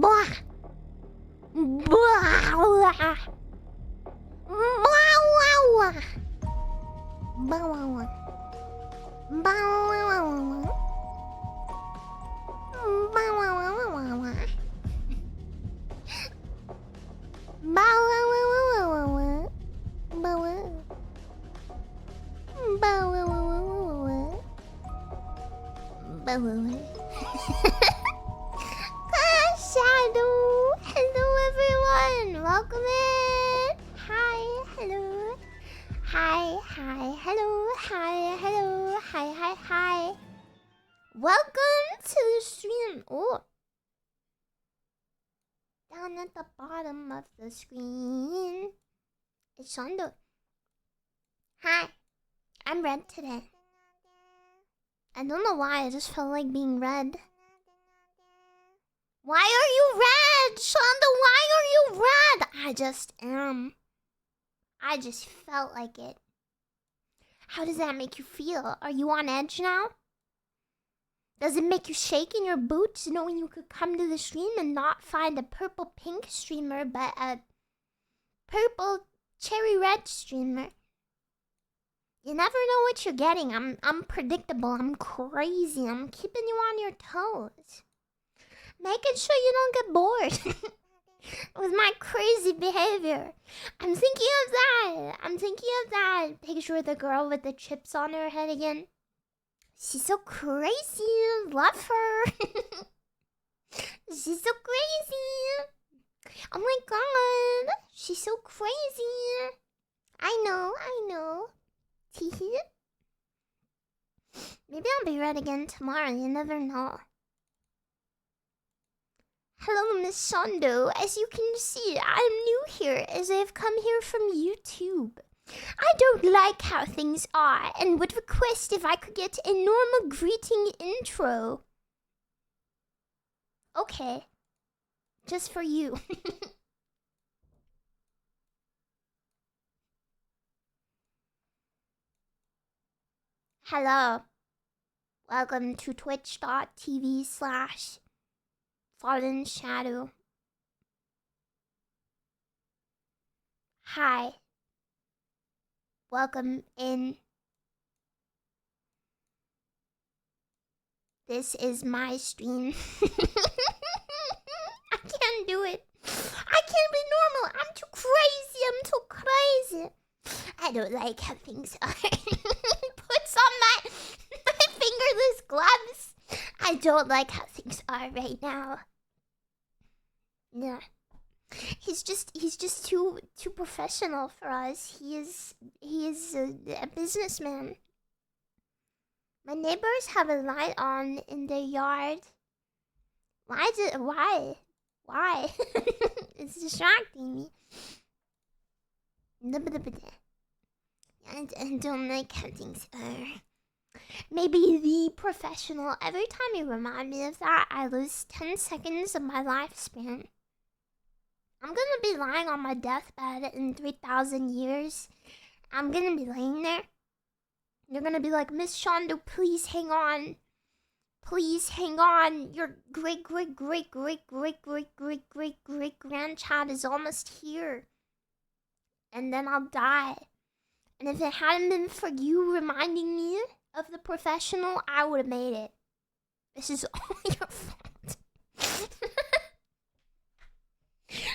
Blah. Blah. Blah. Blah. Shadow. Hello everyone. Welcome in. Hi. Hello. Hi. Hello. Hi. Welcome to the stream. Oh. Down at the bottom of the screen. It's SHONDO. Hi. I'm red today. I don't know why, I just felt like being red. Why are you red? SHONDO, why are you red? I just am. I just felt like it. How does that make you feel? Are you on edge now? Does it make you shake in your boots knowing you could come to the stream and not find a purple pink streamer but a purple cherry red streamer? You never know what you're getting. I'm unpredictable. I'm crazy. I'm keeping you on your toes. Making sure you don't get bored with my crazy behavior. I'm thinking of that. Picture of the girl with the chips on her head again. She's so crazy. Love her. She's so crazy. Oh my god. She's so crazy. I know. Teehee. Maybe I'll be red again tomorrow. You never know. Hello, Miss SHONDO. As you can see, I'm new here as I've come here from YouTube. I don't like how things are and would request if I could get a normal greeting intro. Okay. Just for you. Hello. Welcome to twitch.tv/fallenshadow. Hi. Welcome in. This is my stream. I can't do it. I can't be normal. I'm too crazy. I don't like how things are. Puts on my fingerless gloves. I don't like how things are right now. Yeah. He's just too professional for us. He is a businessman. My neighbors have a light on in their yard. Why? It's distracting me. I don't like how things are. Maybe the professional. Every time you remind me of that, I lose 10 seconds of my lifespan. I'm gonna be lying on my deathbed in 3,000 years. I'm gonna be laying there. You're gonna be like, Miss SHONDO, please hang on. Please hang on. Your great grandchild is almost here. And then I'll die. And if it hadn't been for you reminding me of the professional, I would have made it. This is all your fault.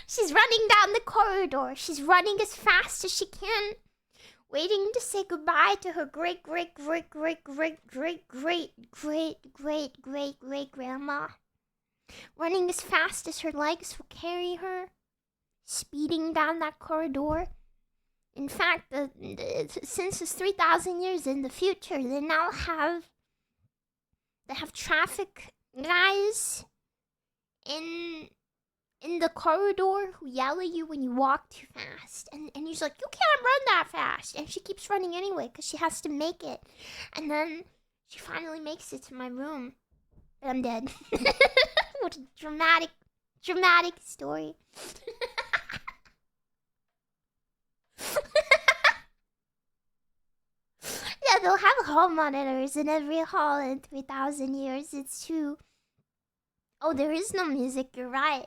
She's running down the corridor. She's running as fast as she can, waiting to say goodbye to her great grandma. Running as fast as her legs will carry her, speeding down that corridor. In fact, since it's 3,000 years in the future, they have traffic guys in the corridor who yell at you when you walk too fast. And he's like, you can't run that fast. And she keeps running anyway because she has to make it. And then she finally makes it to my room. But I'm dead. What a dramatic story. Yeah, they'll have hall monitors in every hall in 3,000 years. It's true. Oh, there is no music. You're right.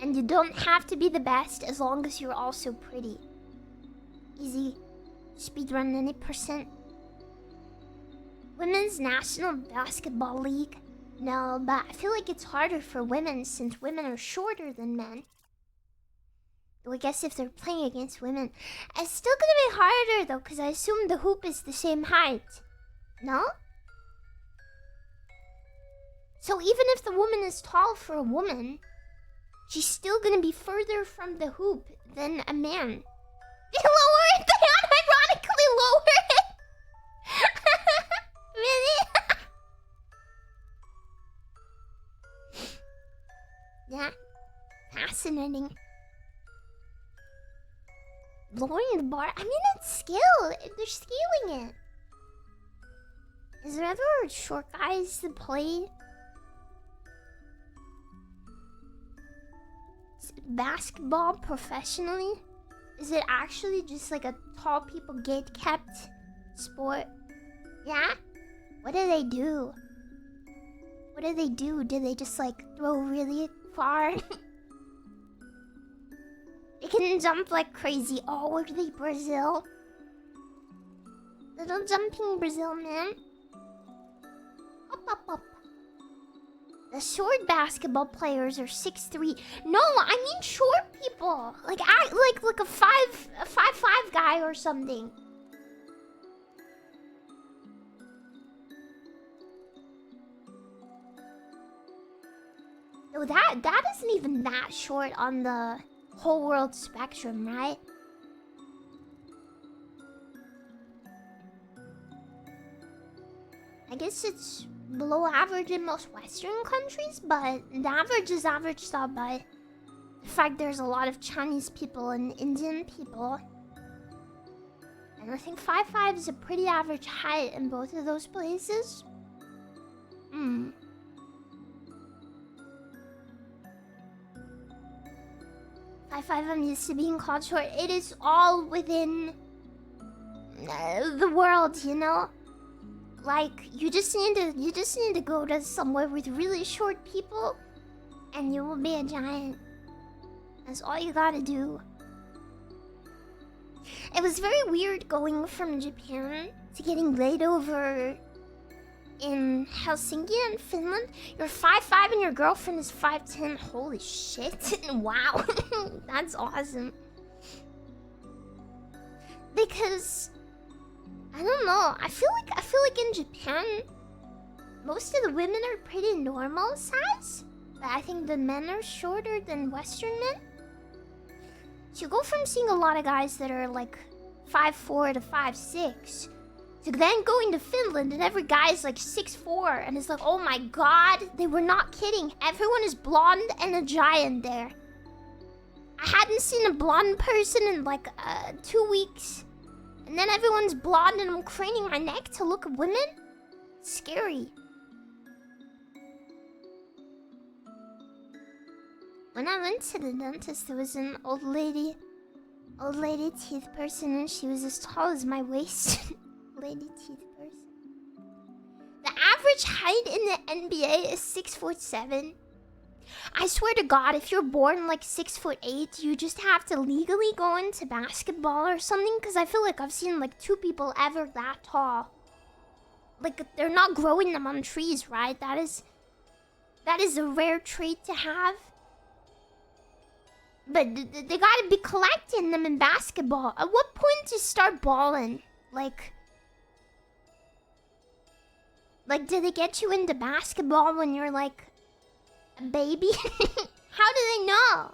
And you don't have to be the best as long as you're also pretty. Easy. Speedrun any percent. Women's National Basketball League. No, but I feel like it's harder for women since women are shorter than men. Well, I guess if they're playing against women. It's still gonna be harder though, because I assume the hoop is the same height. No? So even if the woman is tall for a woman, she's still gonna be further from the hoop than a man. They lower it! They unironically lower it! Really? Yeah. Fascinating. Lowering the bar? I mean, it's skill. They're scaling it. Is there ever short guys that play basketball professionally? Is it actually just like a tall people gate kept sport? Yeah? What do they do? What do they do? Do they just like throw really far? They can jump like crazy. Oh, are they Brazil? Little jumping Brazil, man. Up, up, up. The short basketball players are 6'3". No, I mean short people. Like a 5'5" guy or something. No, that isn't even that short on the whole world spectrum, right? I guess it's below average in most Western countries, but the average is averaged out by the fact there's a lot of Chinese people and Indian people. And I think 5'5" is a pretty average height in both of those places. 5'5", I'm used to being called short. It is all within the world, you know? Like, you just need to go to somewhere with really short people, and you will be a giant. That's all you gotta do. It was very weird going from Japan to getting laid over in Helsinki and Finland. You're 5'5" and your girlfriend is 5'10". Holy shit. Wow. That's awesome. Because I don't know. I feel like in Japan most of the women are pretty normal size, but I think the men are shorter than Western men. So you go from seeing a lot of guys that are like 5'4" to 5'6" to then going to Finland and every guy is like 6'4", and it's like, oh my god, they were not kidding. Everyone is blonde and a giant there. I hadn't seen a blonde person in like 2 weeks. And then everyone's blonde and I'm craning my neck to look at women? It's scary. When I went to the dentist, there was an old lady teeth person, and she was as tall as my waist. Lady teeth person. The average height in the NBA is 6'7". I swear to God, if you're born like 6'8", you just have to legally go into basketball or something. Because I feel like I've seen like 2 people ever that tall. Like, they're not growing them on trees, right? That is a rare trait to have. But they gotta be collecting them in basketball. At what point do you start balling? Like, do they get you into basketball when you're like a baby? How do they know?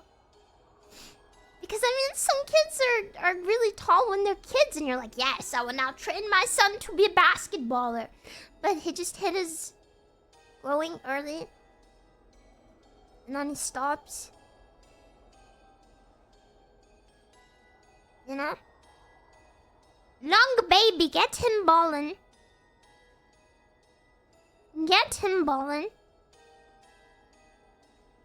Because I mean, some kids are really tall when they're kids, and you're like, yes, I will now train my son to be a basketballer. But he just hit his growing early, and then he stops. You know? Long baby, get him ballin'. Get him ballin'.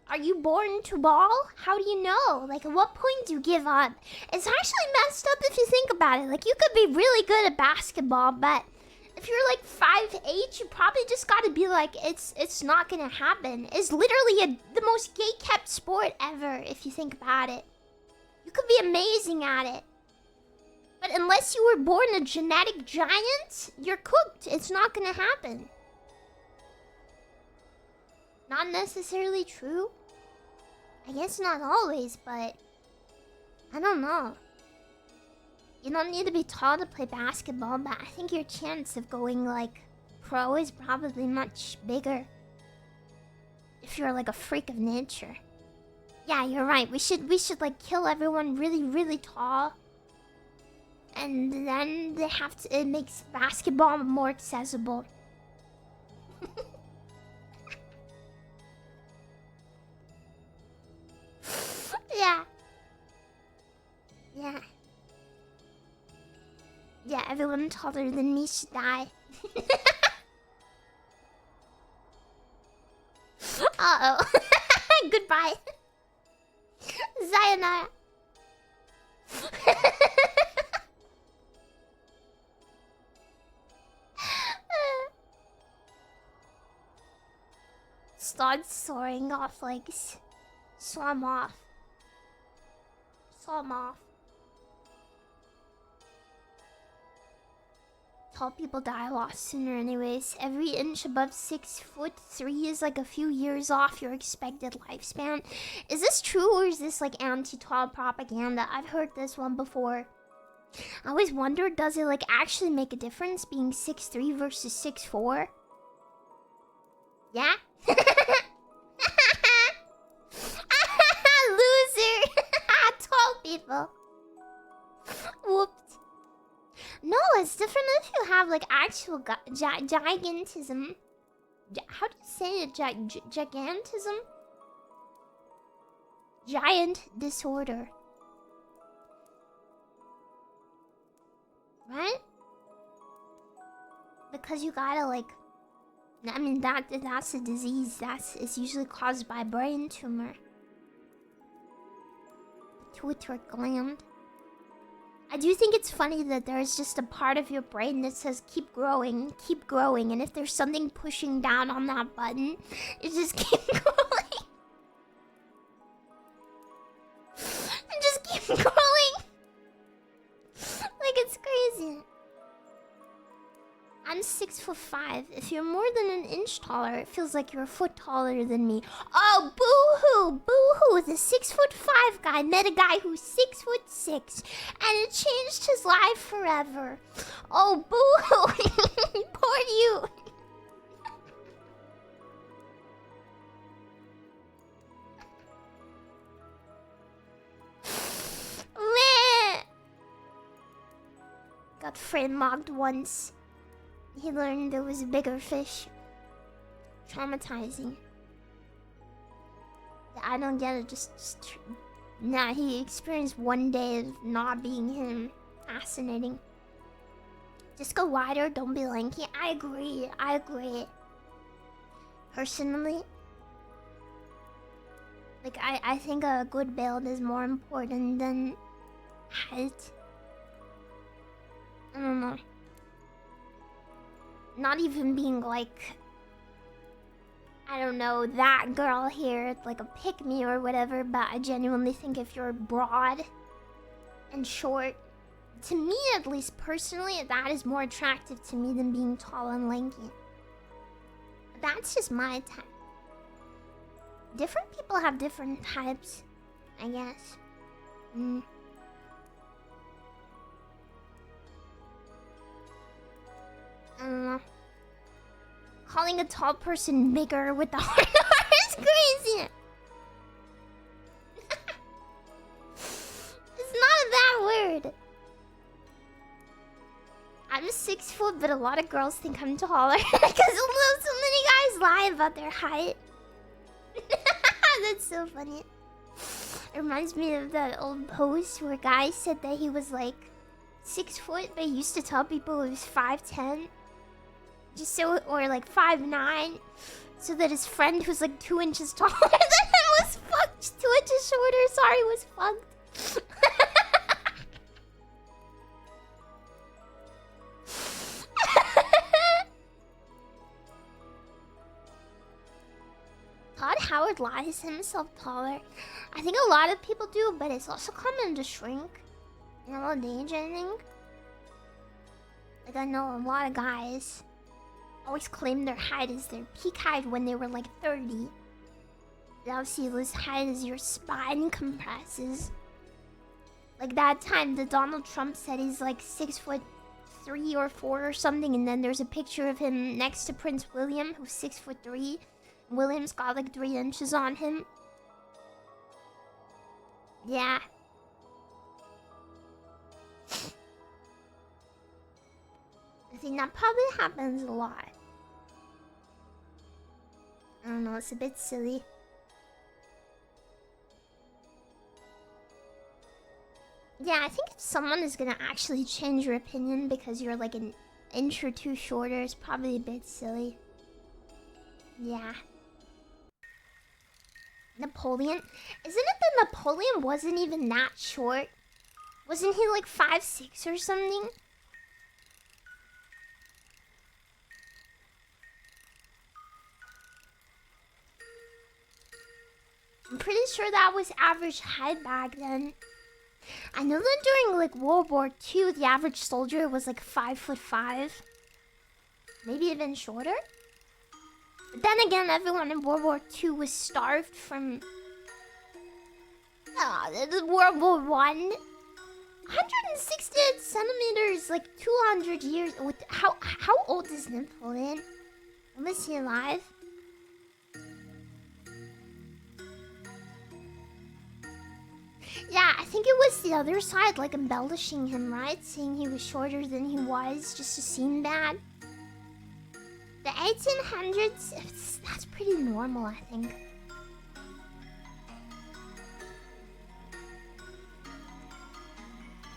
Are you born to ball? How do you know? Like, at what point do you give up? It's actually messed up if you think about it. Like, you could be really good at basketball, but If you're like 5'8", you probably just gotta be like, it's not gonna happen. It's literally the most gay-kept sport ever, if you think about it. You could be amazing at it. But unless you were born a genetic giant, you're cooked. It's not gonna happen. Not necessarily true. I guess not always, but I don't know. You don't need to be tall to play basketball, but I think your chance of going like pro is probably much bigger if you're like a freak of nature. Yeah, you're right. We should like kill everyone really tall, and then they have to. It makes basketball more accessible. Yeah. Yeah. Yeah, everyone taller than me should die. Uh-oh. Goodbye. Sayonara. Start soaring off legs. Swam off. Swam off. Tall people die a lot sooner anyways. Every inch above 6'3" is like a few years off your expected lifespan. Is this true, or is this like anti-tall propaganda? I've heard this one before. I always wondered, does it like actually make a difference being 6'3" versus 6'4"? Yeah? Loser! Tall people. Whoops. No, it's different if you have like actual gigantism. How do you say it? Gigantism? Giant disorder. Right? Because you gotta like... I mean, that's a disease. It's usually caused by a brain tumor. Pituitary gland. I do think it's funny that there's just a part of your brain that says keep growing, and if there's something pushing down on that button, it just keeps growing. And just keep growing. Like it's crazy. I'm 6'5". If you're more than an inch taller, it feels like you're a foot taller than me. Oh, boo-hoo! Boo-hoo! The 6'5" guy met a guy who's 6'6", and it changed his life forever. Oh, boo-hoo! Poor you! Meh! Got frame mocked once. He learned there was a bigger fish. Traumatizing. I don't get it. Nah, he experienced one day of not being him. Fascinating. Just go wider, don't be lanky. I agree. Personally, like I think a good build is more important than height. I don't know. Not even being like, I don't know, that girl here, like a pick-me or whatever, but I genuinely think if you're broad and short, to me at least personally, that is more attractive to me than being tall and lanky. That's just my type. Different people have different types, I guess. I don't know. Calling a tall person bigger with the hard R is crazy. It's not a bad word. I'm 6 foot, but a lot of girls think I'm taller because so many guys lie about their height. That's so funny. It reminds me of that old post where a guy said that he was like 6 foot, but he used to tell people he was 5'10". Just so, or like 5'9", so that his friend who's like 2 inches taller than him was fucked. 2 inches shorter, sorry, was fucked. Howard lies himself taller. I think a lot of people do, but it's also common to shrink in old age, I think. Like, I know a lot of guys always claim their height is their peak height when they were like 30. But obviously, this height as your spine compresses. Like that time that Donald Trump said he's like 6'3" or 4 or something, and then there's a picture of him next to Prince William, who's 6'3". William's got like 3 inches on him. Yeah. I think that probably happens a lot. I don't know, it's a bit silly. Yeah, I think if someone is gonna actually change your opinion because you're like an inch or 2 shorter, it's probably a bit silly. Yeah. Napoleon? Isn't it that Napoleon wasn't even that short? Wasn't he like 5'6" or something? I'm pretty sure that was average height back then. I know that during like World War II, the average soldier was like 5'5". Maybe even shorter. But then again, everyone in World War II was starved from World War I. 168 centimeters, like 200 years. How old is Napoleon? Was he alive? Yeah, I think it was the other side, like embellishing him, right? Saying he was shorter than he was, just to seem bad. The 1800s, that's pretty normal, I think.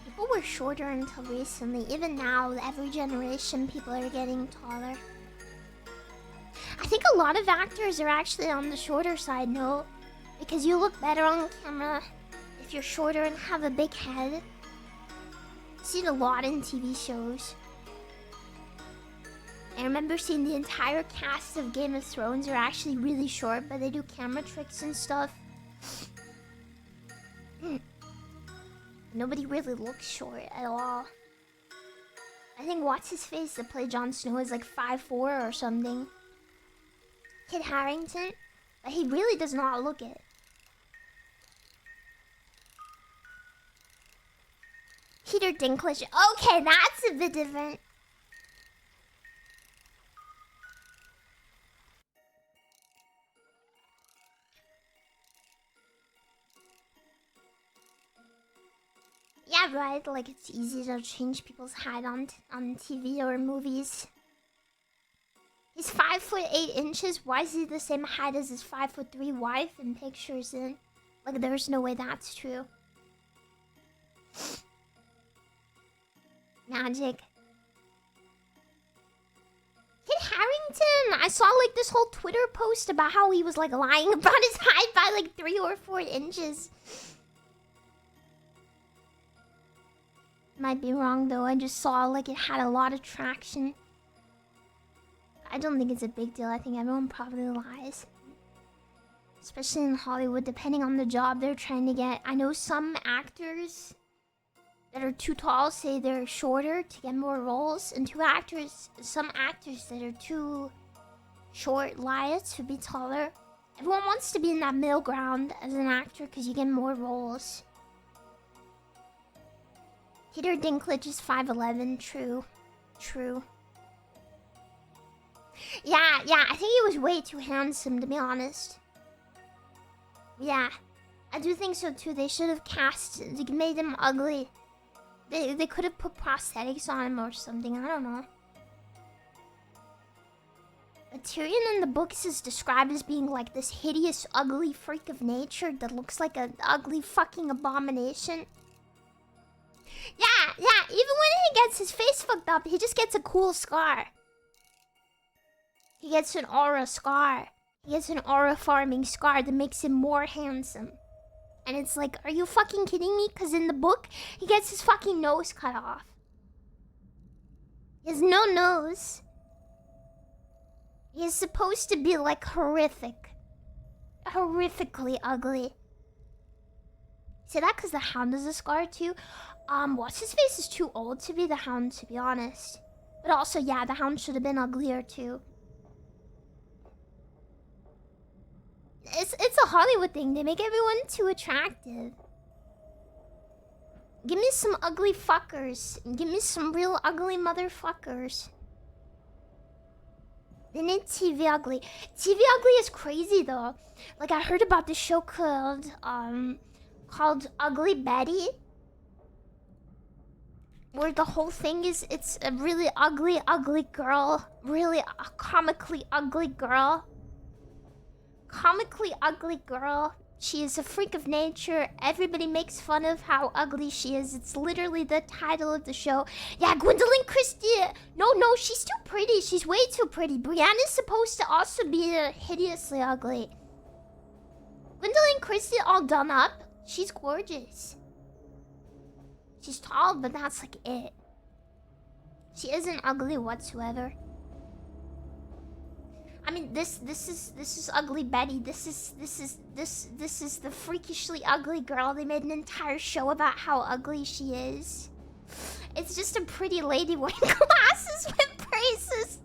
People were shorter until recently. Even now, every generation, people are getting taller. I think a lot of actors are actually on the shorter side, no? Because you look better on camera if you're shorter and have a big head. I see it a lot in TV shows. I remember seeing the entire cast of Game of Thrones are actually really short, but they do camera tricks and stuff. Nobody really looks short at all. I think what's-his-face that played Jon Snow is like 5'4" or something. Kit Harington. But he really does not look it. Peter Dinklage. Okay, that's a bit different. Yeah, right. Like, it's easy to change people's height on TV or movies. He's 5'8". Why is he the same height as his 5'3" wife in pictures? And like, there's no way that's true. Magic. Kit Harington! I saw like this whole Twitter post about how he was like lying about his height by like 3 or 4 inches. Might be wrong though, I just saw like it had a lot of traction. I don't think it's a big deal, I think everyone probably lies. Especially in Hollywood, depending on the job they're trying to get. I know some actors that are too tall say they're shorter to get more roles, and some actors that are too short lie to be taller. Everyone wants to be in that middle ground as an actor because you get more roles. Peter Dinklage is 5'11", true. Yeah, I think he was way too handsome, to be honest. Yeah, I do think so too. They should have made him ugly. They could have put prosthetics on him or something, I don't know. But Tyrion in the books is described as being like this hideous, ugly freak of nature that looks like an ugly fucking abomination. Yeah, even when he gets his face fucked up, he just gets a cool scar. He gets an aura scar. He gets an aura farming scar that makes him more handsome. And it's like, are you fucking kidding me? Because in the book, he gets his fucking nose cut off. He has no nose. He is supposed to be like horrific. horrifically ugly. Say that because the Hound is a scar too. What's his face is too old to be the Hound, to be honest. But also, yeah, the Hound should have been uglier too. It's a Hollywood thing. They make everyone too attractive. Give me some ugly fuckers. Give me some real ugly motherfuckers. They need TV ugly. TV ugly is crazy though. Like I heard about this show called Ugly Betty, where the whole thing is it's a really ugly girl, really comically ugly girl. Comically ugly girl. She is a freak of nature. Everybody makes fun of how ugly she is. It's literally the title of the show. Yeah, Gwendolyn Christie. No, she's too pretty. She's way too pretty. Brienne is supposed to also be hideously ugly. Gwendolyn Christie all done up. She's gorgeous. She's tall, but that's like it. She isn't ugly whatsoever. I mean, this is Ugly Betty. This is the freakishly ugly girl. They made an entire show about how ugly she is. It's just a pretty lady wearing glasses with braces.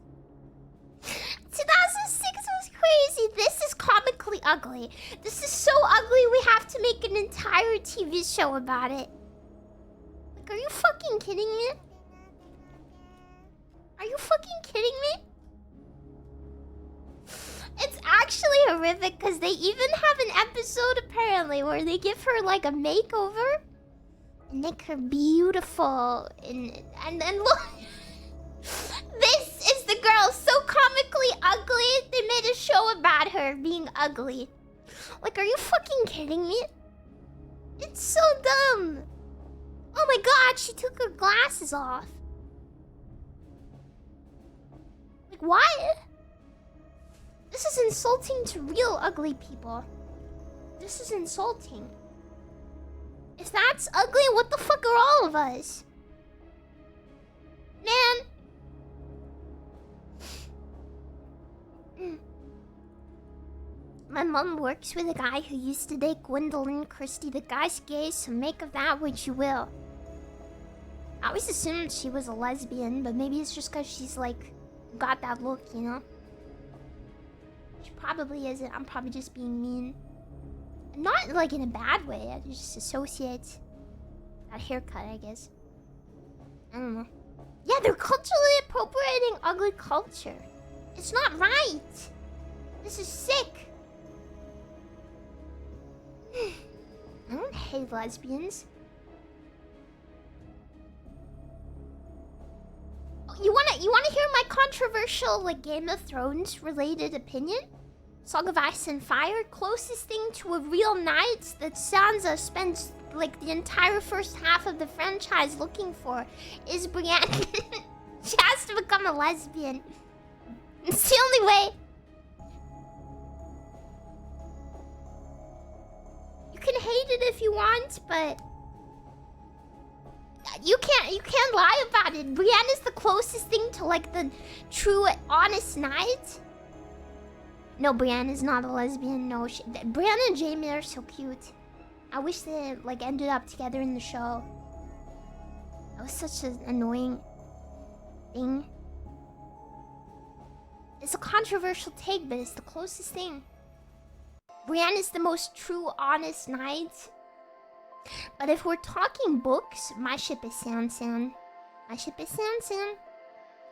2006 was crazy. This is comically ugly. This is so ugly we have to make an entire TV show about it. Like, are you fucking kidding me? Are you fucking kidding me? It's actually horrific because they even have an episode apparently where they give her like a makeover and make her beautiful and then look. This is the girl so comically ugly they made a show about her being ugly. Like, are you fucking kidding me? It's so dumb. Oh my god, she took her glasses off. Like, what? This is insulting to real ugly people. This is insulting. If that's ugly, what the fuck are all of us? Man. My mom works with a guy who used to date Gwendolyn Christie. The guy's gay, so make of that what you will. I always assumed she was a lesbian, but maybe it's just because she's like, got that look, you know? She probably isn't. I'm probably just being mean. Not like in a bad way. I just associate that haircut, I guess. I don't know. Yeah, they're culturally appropriating ugly culture. It's not right. This is sick. I don't hate lesbians. You wanna hear my controversial, like, Game of Thrones related opinion? Song of Ice and Fire, closest thing to a real knight that Sansa spends like the entire first half of the franchise looking for is Brienne. She has to become a lesbian. It's the only way. You can hate it if you want, but you can't lie about it. Brienne is the closest thing to like the true honest knight. No, Brienne is not a lesbian. No, Brienne and Jaime are so cute. I wish they like ended up together in the show. That was such an annoying thing. It's a controversial take, but it's the closest thing. Brienne is the most true, honest knight. But if we're talking books, my ship is Sansa. My ship is Sansa.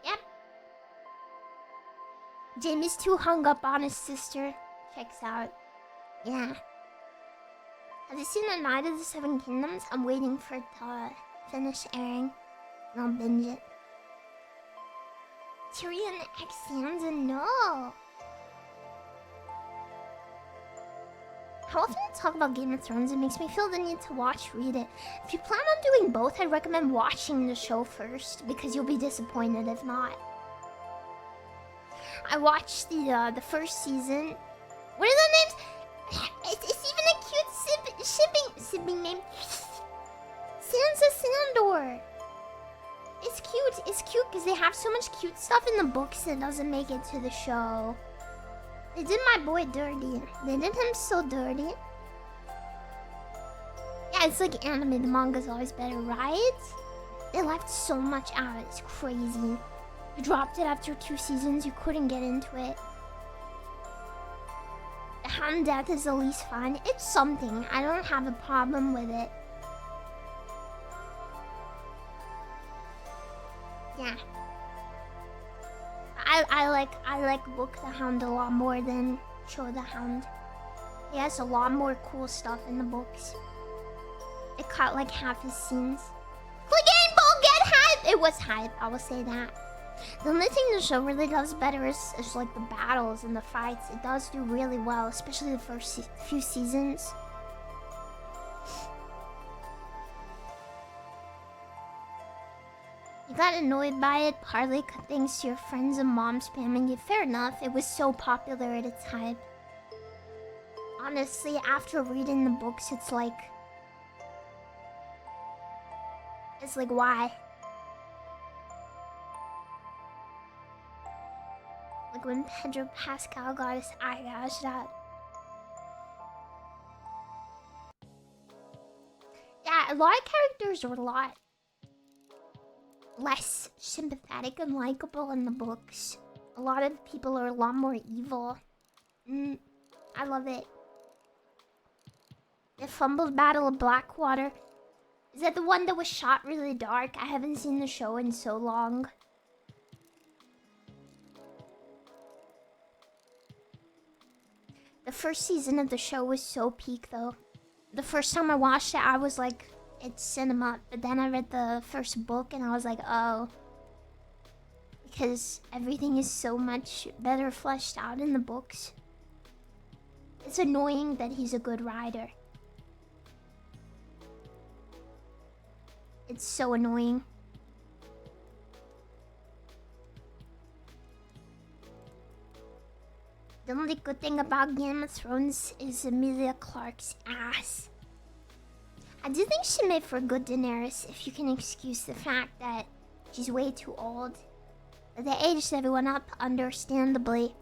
Yep. Jaime's too hung up on his sister. Checks out. Yeah. Have you seen A Knight of the Seven Kingdoms? I'm waiting for it to finish airing. And I'll binge it. Tyrion X Sansa, no. How often I talk about Game of Thrones, it makes me feel the need to read it. If you plan on doing both, I'd recommend watching the show first, because you'll be disappointed if not. I watched the first season. What are the names? It's even a cute sibling name. Sansa Sandor. It's cute. It's cute because they have so much cute stuff in the books that doesn't make it to the show. They did my boy dirty. They did him so dirty. Yeah, it's like anime. The manga's always better, right? They left so much out. It's crazy. You dropped it after 2 seasons. You couldn't get into it. The Hound Death is the least fun. It's something. I don't have a problem with it. Yeah. I like Book the Hound a lot more than Show the Hound. He has a lot more cool stuff in the books. It cut like half his scenes. Click ball, get hype! It was hype, I will say that. The only thing the show really does better is like the battles and the fights. It does do really well, especially the first few seasons. You got annoyed by it, partly thanks to your friends and mom spamming it. Fair enough, it was so popular at its hype. Honestly, after reading the books, it's like, why? Like when Pedro Pascal got his eye gouged out. Yeah, a lot of characters are a lot less sympathetic and likable in the books. A lot of people are a lot more evil. I love it. The Fumbled Battle of Blackwater. Is that the one that was shot really dark? I haven't seen the show in so long. The first season of the show was so peak though. The first time I watched it, I was like, it's cinema. But then I read the first book and I was like, oh. Because everything is so much better fleshed out in the books. It's annoying that he's a good writer. It's so annoying. The only good thing about Game of Thrones is Emilia Clarke's ass. I do think she made for a good Daenerys if you can excuse the fact that she's way too old. But they aged everyone up, understandably.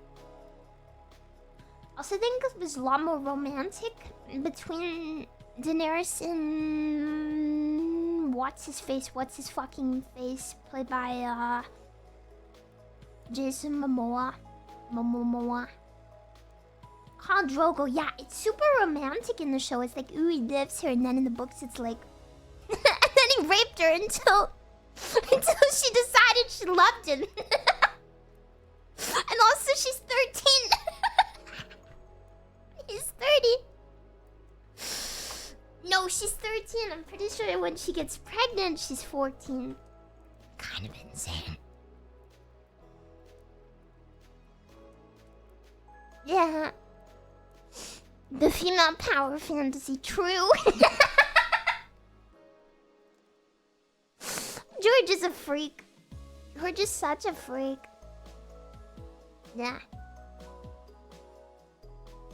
Also think it was a lot more romantic between Daenerys and what's his fucking face, played by Jason Momoa. Khal Drogo, yeah, it's super romantic in the show. It's like, ooh, he lives here, and then in the books it's like and then he raped her until she decided she loved him. And also she's 13. He's 30. No, she's 13. I'm pretty sure when she gets pregnant, she's 14. Kind of insane. Yeah. The female power fantasy, true. George is a freak. George is such a freak. Yeah.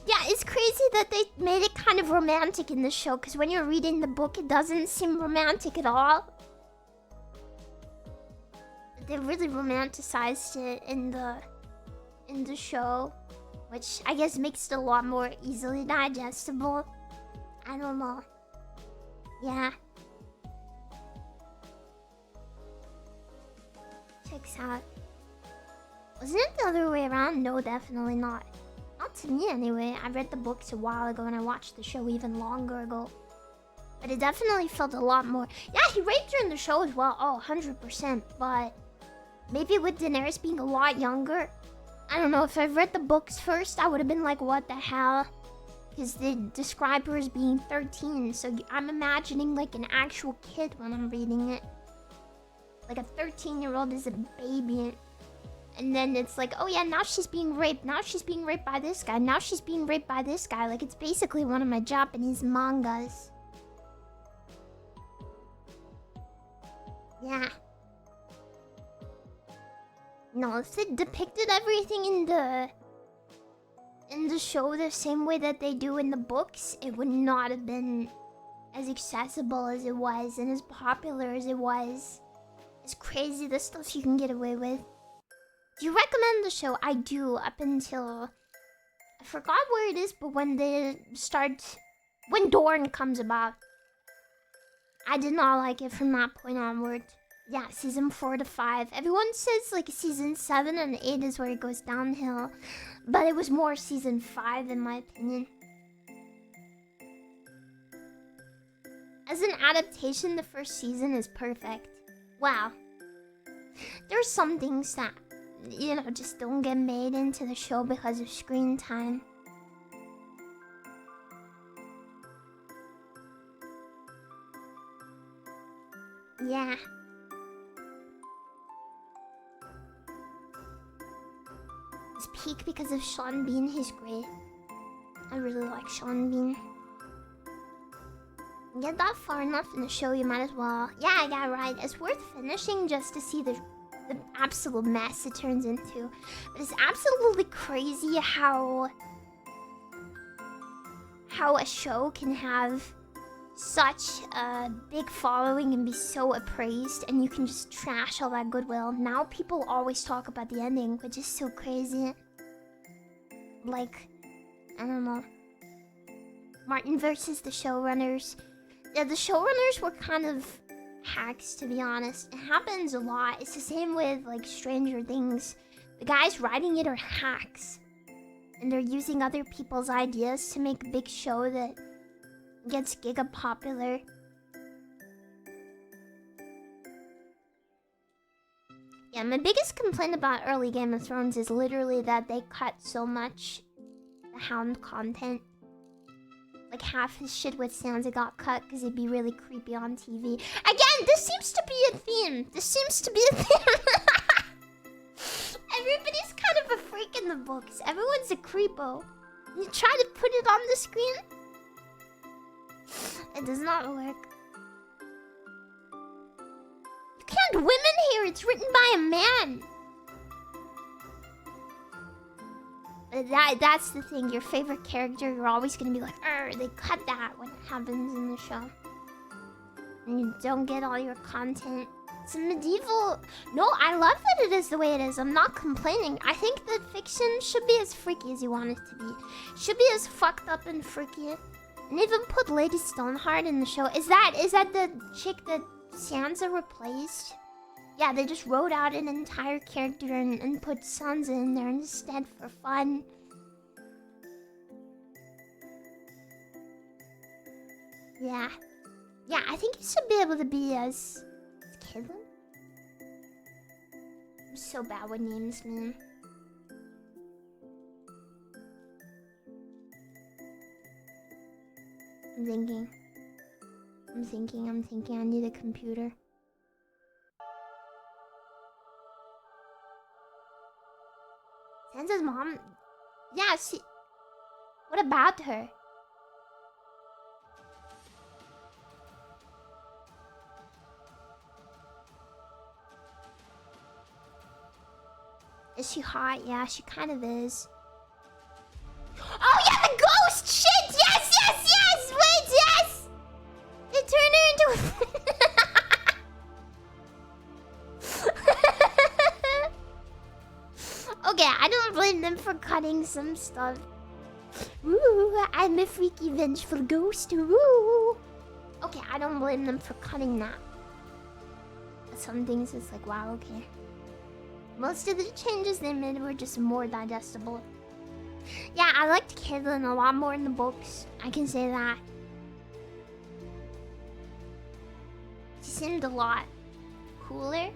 Yeah, it's crazy that they made it kind of romantic in the show, because when you're reading the book, it doesn't seem romantic at all. They really romanticized it in the show, which I guess makes it a lot more easily digestible. I don't know. Yeah. Checks out. Wasn't it the other way around? No, definitely not. Not to me anyway. I read the books a while ago and I watched the show even longer ago. But it definitely felt a lot more... Yeah, he raped her in the show as well. Oh, 100%. But maybe with Daenerys being a lot younger... I don't know, if I've read the books first, I would have been like, what the hell? Because they describe her as being 13, so I'm imagining like an actual kid when I'm reading it. Like a 13-year-old is a baby. And then it's like, oh yeah, now she's being raped. Now she's being raped by this guy. Now she's being raped by this guy. Like, it's basically one of my Japanese mangas. Yeah. No, if they depicted everything in the show the same way that they do in the books, it would not have been as accessible as it was and as popular as it was. It's crazy the stuff you can get away with. Do you recommend the show? I do, up until I forgot where it is, but when Dorn comes about, I did not like it from that point onward. Yeah, season 4 to 5. Everyone says like season 7 and 8 is where it goes downhill, but it was more season 5 in my opinion. As an adaptation, the first season is perfect. Wow. There's some things that, you know, just don't get made into the show because of screen time. Yeah. It's peak because of Sean Bean. He's great. I really like Sean Bean. Get that far enough in the show, you might as well. Yeah, right. It's worth finishing just to see the absolute mess it turns into. But it's absolutely crazy how a show can have such a big following and be so appraised, and you can just trash all that goodwill. Now people always talk about the ending, which is so crazy. Like, I don't know. Martin versus the showrunners. Yeah, the showrunners were kind of hacks, to be honest. It happens a lot. It's the same with, like, Stranger Things. The guys writing it are hacks. And they're using other people's ideas to make a big show that gets giga popular. Yeah, my biggest complaint about early Game of Thrones is literally that they cut so much the Hound content. Like half his shit with Sansa got cut because it'd be really creepy on TV. Again, this seems to be a theme. Everybody's kind of a freak in the books. Everyone's a creepo. You try to put it on the screen, it does not work. You can't women here. It's written by a man. That's the thing. Your favorite character, you're always gonna be like, they cut that when it happens in the show. And you don't get all your content. It's a medieval... No, I love that it is the way it is. I'm not complaining. I think that fiction should be as freaky as you want it to be. Should be as fucked up and freaky. And even put Lady Stoneheart in the show. Is that the chick that Sansa replaced? Yeah, they just wrote out an entire character and put Sansa in there instead for fun. Yeah. Yeah, I think you should be able to be as Caitlyn? I'm so bad with names, man. I'm thinking. I need a computer. Sansa's mom? Yeah, she... What about her? Is she hot? Yeah, she kind of is. Oh yeah, the ghost! Shit! Yes! Wait, yes! They turned her into Okay, I don't blame them for cutting some stuff. Ooh, I'm a freaky, vengeful ghost. Ooh. Okay, I don't blame them for cutting that. But some things it's like, wow, okay. Most of the changes they made were just more digestible. Yeah, I liked Caitlyn a lot more in the books. I can say that. She seemed a lot cooler.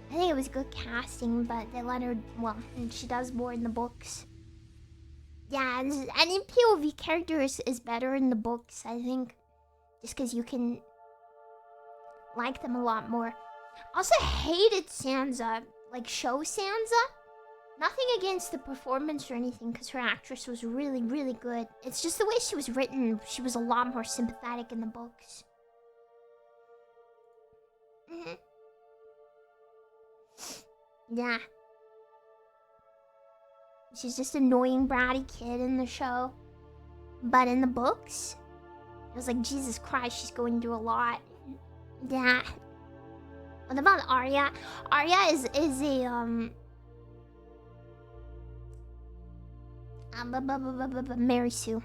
I think it was good casting, but they let her... Well, and she does more in the books. Yeah, and any POV character is better in the books, I think. Just because you can like them a lot more. Also hated Sansa. Like, show Sansa. Nothing against the performance or anything, because her actress was really, really good. It's just the way she was written. She was a lot more sympathetic in the books. Yeah. She's just an annoying, bratty kid in the show. But in the books, it was like, Jesus Christ, she's going through a lot. Yeah. What about Arya? Arya is a, Mary Sue.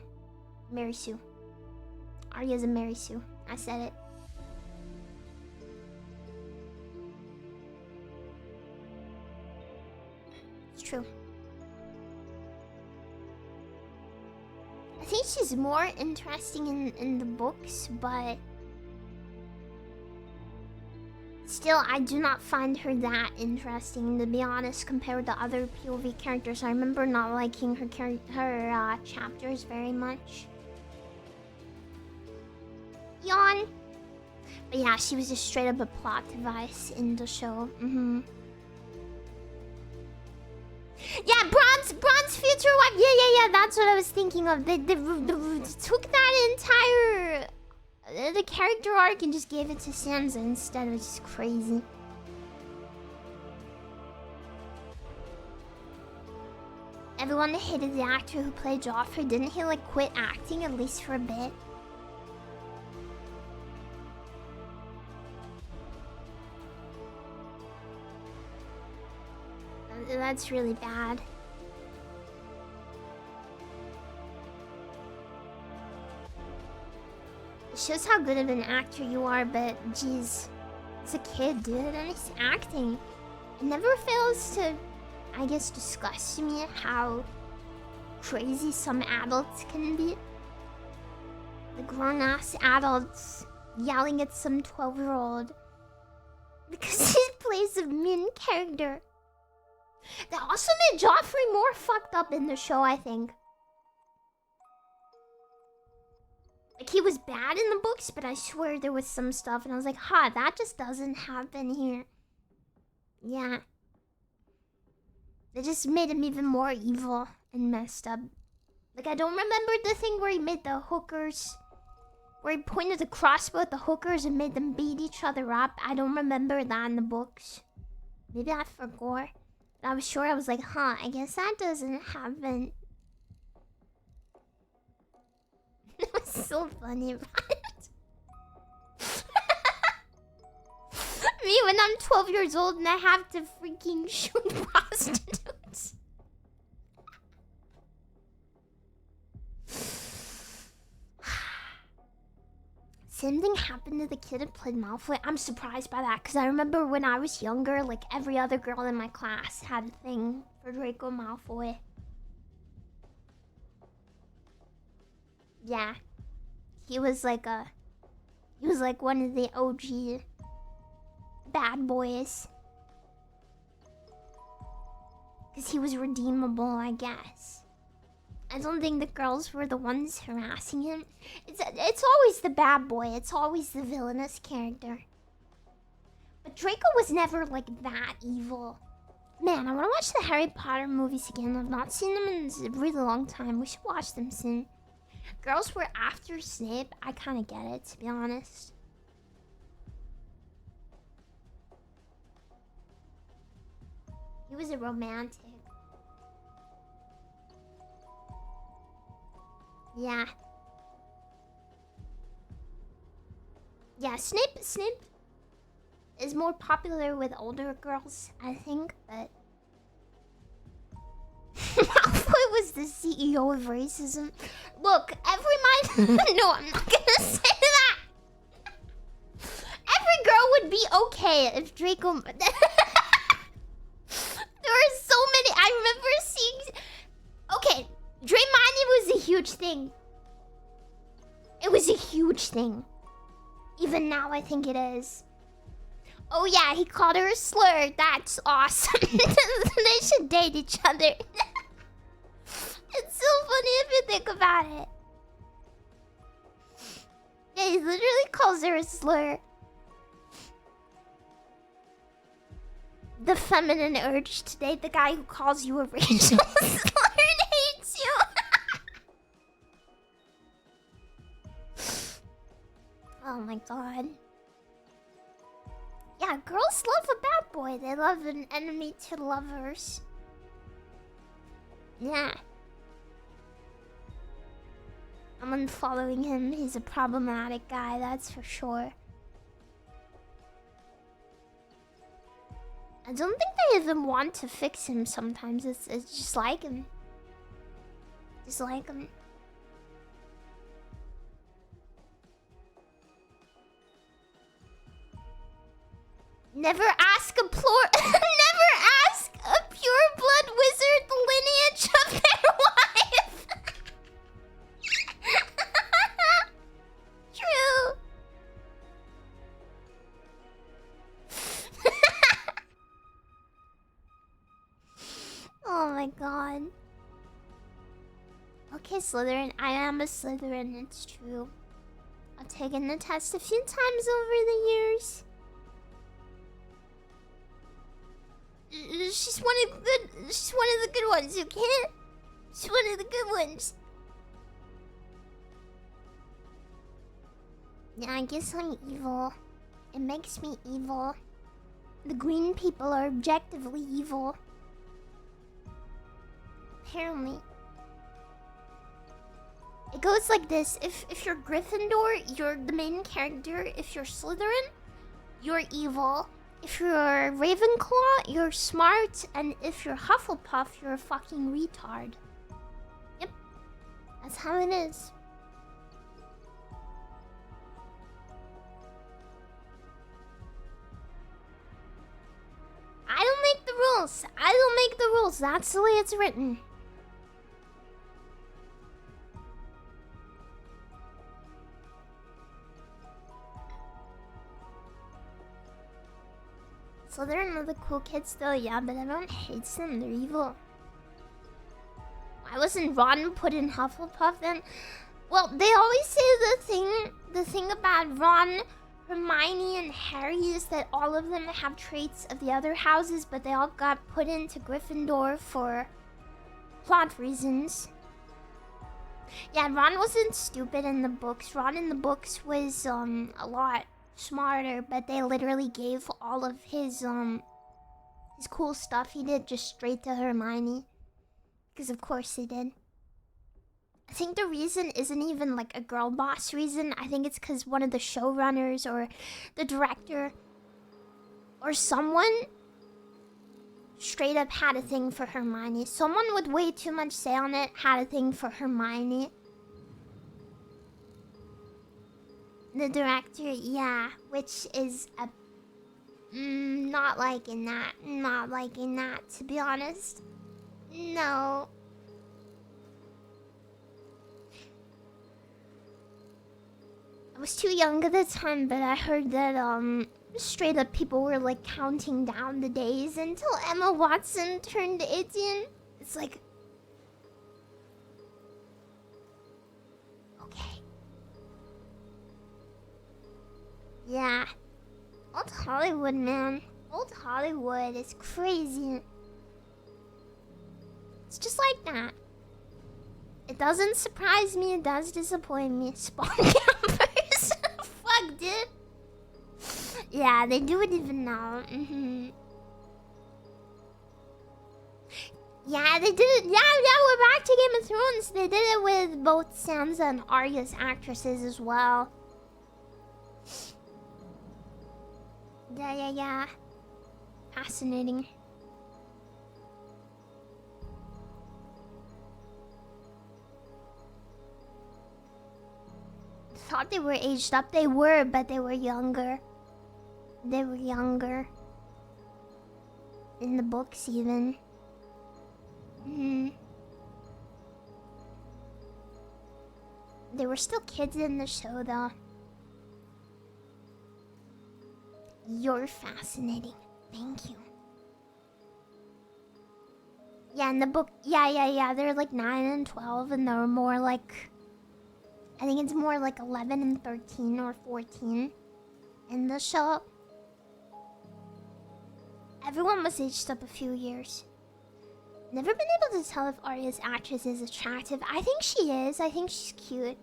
Mary Sue. Arya's a Mary Sue. I said it. It's true. I think she's more interesting in the books, but still, I do not find her that interesting, to be honest, compared to other POV characters. I remember not liking her chapters very much. Yawn. But yeah, she was just straight up a plot device in the show. Yeah, bronze future wife. Yeah. That's what I was thinking of. They took that entire the character arc and just gave it to Sansa instead. It was just crazy. Everyone hated the actor who played Joffrey. Didn't he like quit acting at least for a bit? That's really bad. It shows how good of an actor you are, but geez, as a kid, dude, and he's acting. It never fails to, I guess, disgust me how crazy some adults can be. The grown-ass adults yelling at some 12-year-old because he plays a mean character. That also made Joffrey more fucked up in the show, I think. Like, he was bad in the books, but I swear there was some stuff, and I was like, that just doesn't happen here. Yeah. They just made him even more evil and messed up. Like, I don't remember the thing where he made the hookers... where he pointed the crossbow at the hookers and made them beat each other up. I don't remember that in the books. Maybe I forgot. I was sure. I was like, I guess that doesn't happen. It was so funny, right? Me when I'm 12 years old and I have to freaking shoot prostitutes. Same thing happened to the kid who played Malfoy. I'm surprised by that, because I remember when I was younger, like, every other girl in my class had a thing for Draco Malfoy. Yeah. He was like one of the OG bad boys. Because he was redeemable, I guess. I don't think the girls were the ones harassing him. It's always the bad boy. It's always the villainous character. But Draco was never like that evil. Man, I want to watch the Harry Potter movies again. I've not seen them in a really long time. We should watch them soon. Girls were after Snape. I kind of get it, to be honest. He was a romantic. Yeah. Yeah, Snape is more popular with older girls, I think, but Malfoy was the CEO of racism. Look, every mind no, I'm not gonna say that. Every girl would be okay if Draco there were so many. I remember seeing okay, Draymond was a huge thing. It was a huge thing. Even now, I think it is. Oh yeah, he called her a slur. That's awesome. They should date each other. It's so funny if you think about it. Yeah, he literally calls her a slur. The feminine urge to date the guy who calls you a racial slur and hates you. Oh my god. Yeah, girls love a bad boy. They love an enemy to lovers. Yeah. I'm unfollowing him. He's a problematic guy, that's for sure. I don't think they even want to fix him sometimes. It's just like him. Just like him. Never ask a never ask a pure-blood wizard the lineage of their wife. True. Oh my god. Okay, Slytherin. I am a Slytherin, it's true. I've taken the test a few times over the years. She's one of the good ones, okay? She's one of the good ones. Yeah, I guess I'm evil. It makes me evil. The green people are objectively evil. Apparently. It goes like this. If you're Gryffindor, you're the main character. If you're Slytherin, you're evil. If you're Ravenclaw, you're smart. And if you're Hufflepuff, you're a fucking retard. Yep. That's how it is. I don't make the rules. I don't make the rules. That's the way it's written. So they're another cool kids though, yeah, but everyone hates them. They're evil. Why wasn't Ron put in Hufflepuff then? Well, they always say the thing about Ron, Hermione, and Harry is that all of them have traits of the other houses, but they all got put into Gryffindor for plot reasons. Yeah, Ron wasn't stupid in the books. Ron in the books was a lot smarter, but they literally gave all of his cool stuff he did just straight to Hermione. Because of course they did. I think the reason isn't even like a girl boss reason. I think it's because one of the showrunners or the director or someone straight up had a thing for Hermione. Someone with way too much say on it had a thing for Hermione. The director, yeah, which is a not liking that, to be honest. No. I was too young at the time, but I heard that straight up people were like counting down the days until Emma Watson turned 18. It's like, okay. Yeah. Old Hollywood, man. Old Hollywood is crazy. It's just like that. It doesn't surprise me, it does disappoint me. Spawn campers. Fuck, dude. Yeah, they do it even now. Yeah, they did it. Yeah, we're back to Game of Thrones. They did it with both Sansa and Arya's actresses as well. Yeah. Fascinating. Thought they were aged up. They were, but they were younger. They were younger. In the books, even. They were still kids in the show, though. You're fascinating. Thank you. Yeah, in the book, yeah. They're like 9 and 12, and they're more like, I think it's more like 11 and 13 or 14 in the show. Everyone was aged up a few years. Never been able to tell if Arya's actress is attractive. I think she is. I think she's cute.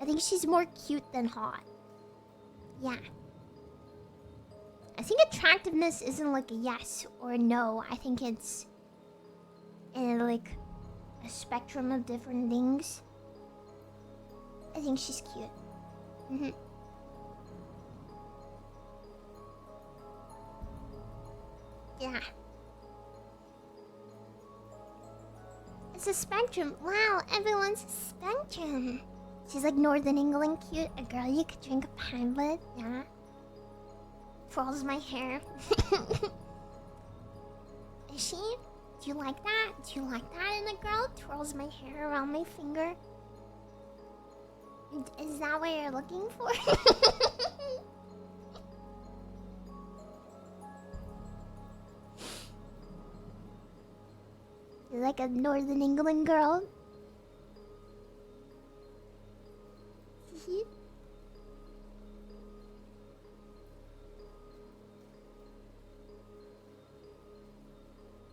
I think she's more cute than hot. Yeah. I think attractiveness isn't like a yes or a no. I think it's in like a spectrum of different things. I think she's cute. Yeah. It's a spectrum. Wow, everyone's a spectrum. She's like Northern England cute. A girl you could drink a pint with. Yeah. Twirls my hair. Is she? Do you like that? Do you like that in a girl? Twirls my hair around my finger. Is that what you're looking for? You're like a Northern England girl.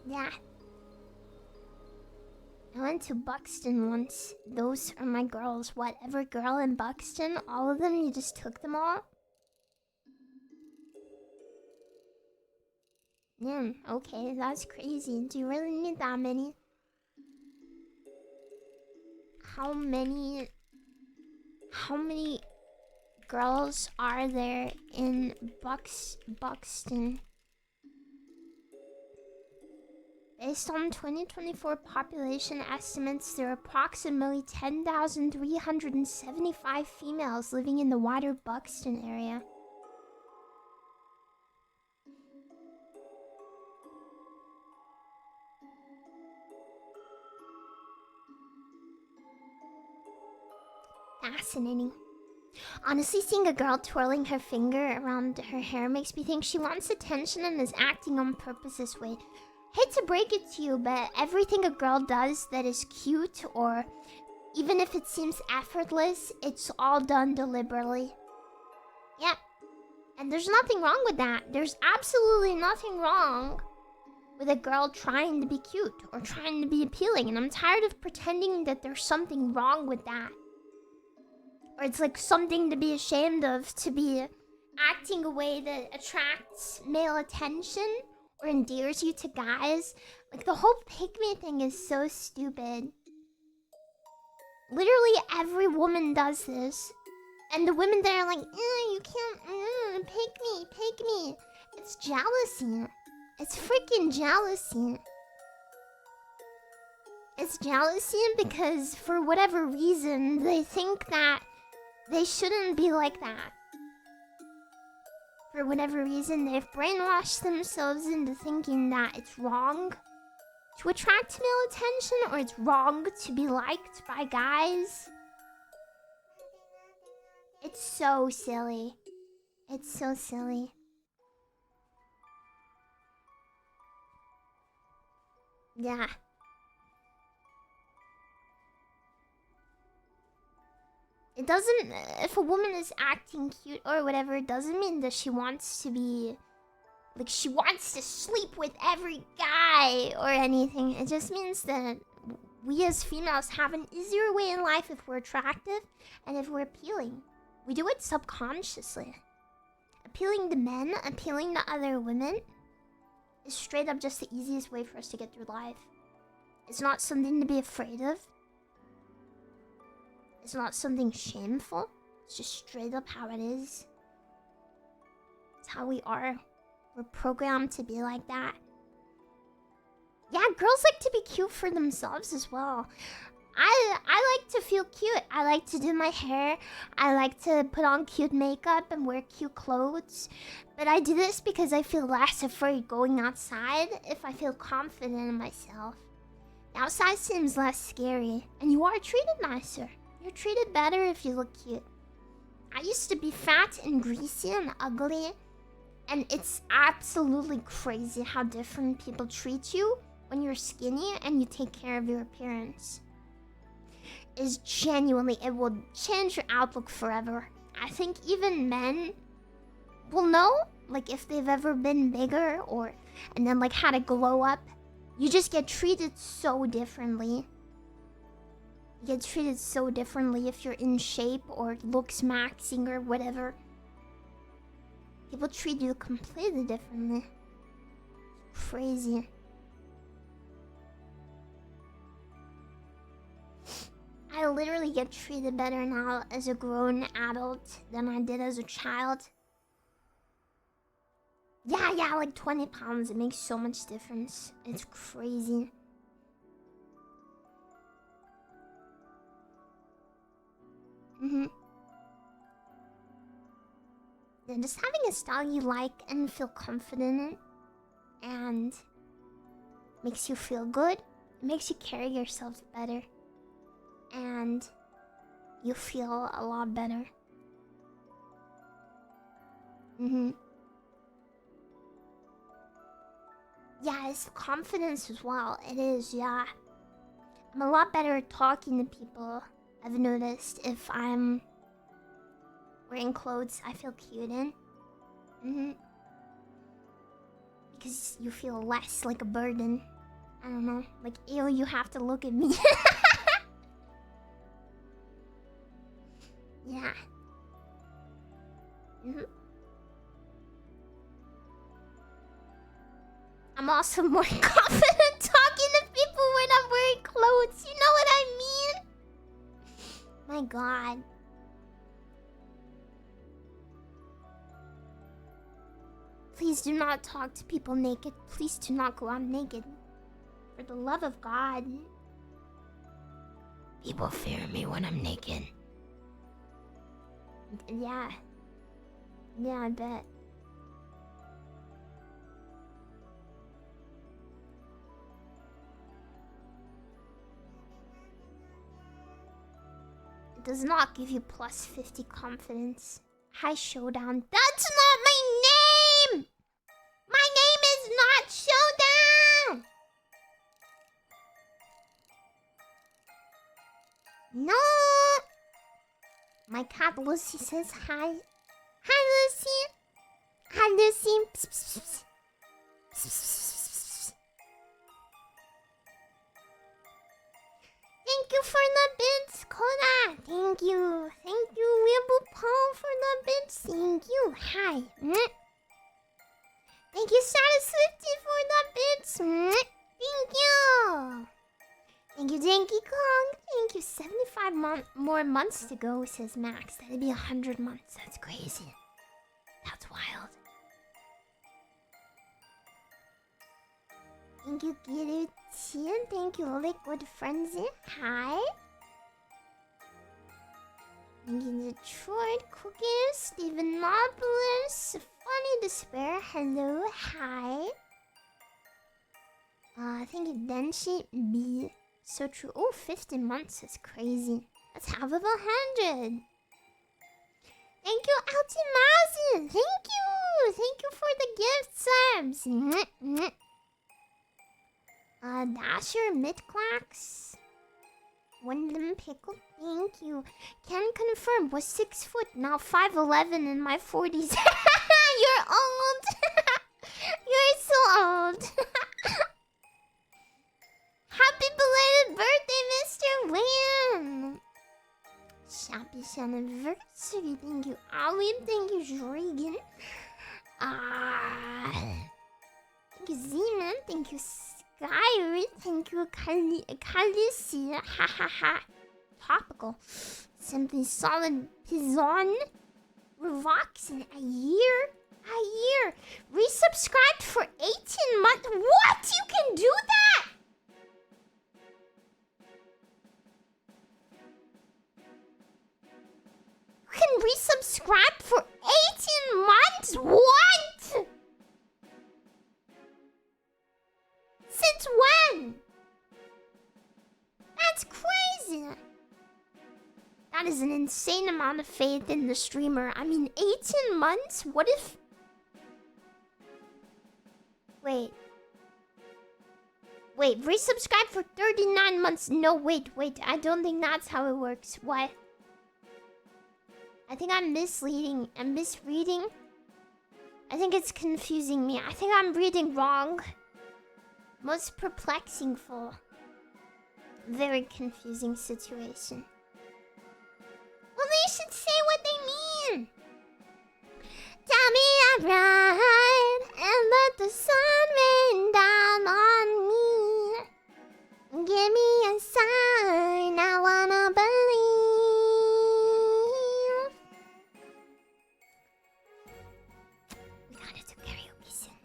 Yeah. I went to Buxton once. Those are my girls. Whatever girl in Buxton, all of them, you just took them all? Yeah, okay, that's crazy. Do you really need that many? How many girls are there in Buxton? Based on 2024 population estimates, there are approximately 10,375 females living in the wider Buxton area. Fascinating. Honestly, seeing a girl twirling her finger around her hair makes me think she wants attention and is acting on purpose this way. Hate to break it to you, but everything a girl does that is cute, or even if it seems effortless, it's all done deliberately. Yeah. And there's nothing wrong with that. There's absolutely nothing wrong with a girl trying to be cute or trying to be appealing. And I'm tired of pretending that there's something wrong with that. Or it's like something to be ashamed of, to be acting a way that attracts male attention or endears you to guys. Like, the whole pick me thing is so stupid. Literally every woman does this. And the women that are like, you can't, pick me. It's jealousy. It's freaking jealousy. It's jealousy because for whatever reason, they think that they shouldn't be like that. For whatever reason, they've brainwashed themselves into thinking that it's wrong to attract male attention, or it's wrong to be liked by guys. It's so silly. It's so silly. Yeah. It doesn't... If a woman is acting cute or whatever, it doesn't mean that she wants to be... Like, she wants to sleep with every guy or anything. It just means that we as females have an easier way in life if we're attractive and if we're appealing. We do it subconsciously. Appealing to men, appealing to other women is straight up just the easiest way for us to get through life. It's not something to be afraid of. It's not something shameful. It's just straight up how it is. It's how we are. We're programmed to be like that. Yeah, girls like to be cute for themselves as well. I like to feel cute. I like to do my hair. I like to put on cute makeup and wear cute clothes. But I do this because I feel less afraid going outside if I feel confident in myself. The outside seems less scary. And you are treated nicer. You're treated better if you look cute. I used to be fat and greasy and ugly. And it's absolutely crazy how different people treat you when you're skinny and you take care of your appearance. Is genuinely, it will change your outlook forever. I think even men will know, like, if they've ever been bigger or, and then like had a glow up. You just get treated so differently. You get treated so differently if you're in shape or looks maxing or whatever. People treat you completely differently. Crazy. I literally get treated better now as a grown adult than I did as a child. Yeah, like 20 pounds. It makes so much difference. It's crazy. Yeah, just having a style you like and feel confident in, and makes you feel good. It makes you carry yourself better, and you feel a lot better. Yeah, it's confidence as well. It is, yeah. I'm a lot better at talking to people, I've noticed, if I'm wearing clothes I feel cute in. Because you feel less like a burden. I don't know. Like, ew, you have to look at me. Yeah. I'm also more confident talking to people when I'm wearing clothes. You know what I mean? My god. Please do not talk to people naked. Please do not go out naked. For the love of God. People fear me when I'm naked. Yeah. Yeah, I bet. It does not give you plus 50 confidence. Hi, Showdown. That's not my name! My name is not Showdown! No! My cat Lucy says hi. Hi, Lucy! Hi, Lucy! Psst, psst, psst. Psst, psst, psst. Thank you for the bits, Koda! Thank you! Thank you, Weeble Paul, for the bits! Thank you! Hi! Thank you, Shadow Swifty, for the bits! Thank you! Thank you, Danky Kong! Thank you! 75 more months to go, says Max. That'd be 100 months. That's crazy. That's wild. Thank you, Giruchin. Thank you, Liquid Frenzy. Hi. Thank you, Detroit Cookies. Stephenopoulos. Funny Despair. Hello. Hi. Thank you, Denshi B. So true. Oh, 50 months is crazy. That's half of 100. Thank you, Altimazin. Thank you. Thank you for the gift subs. Dasher Midclax. Windham Pickle, thank you. Can confirm, was 6 foot, now 5'11" in my 40s. You're old. You're so old. Happy belated birthday, Mr. Wham! Happy anniversary, thank you, Ali. Thank you, Dragon. Thank you, Z-Man. Thank you, Skyri. Thank you, Khaleesi. Ha ha ha. Topical. Simply Solid Pizon. Revox in a year. A year. Resubscribed for 18 months. What? You can do that? You can resubscribe for 18 months? What? Since when? That's crazy. That is an insane amount of faith in the streamer. I mean, 18 months? What if... Wait, resubscribe for 39 months. No, wait. I don't think that's how it works. What? I think I'm misleading. I'm misreading. I think it's confusing me. I think I'm reading wrong. Most perplexing for very confusing situation. Well, they should say what they mean. Tell me I'm right and let the sun rain down on me. Give me a sign, I wanna believe. We gotta do karaoke soon.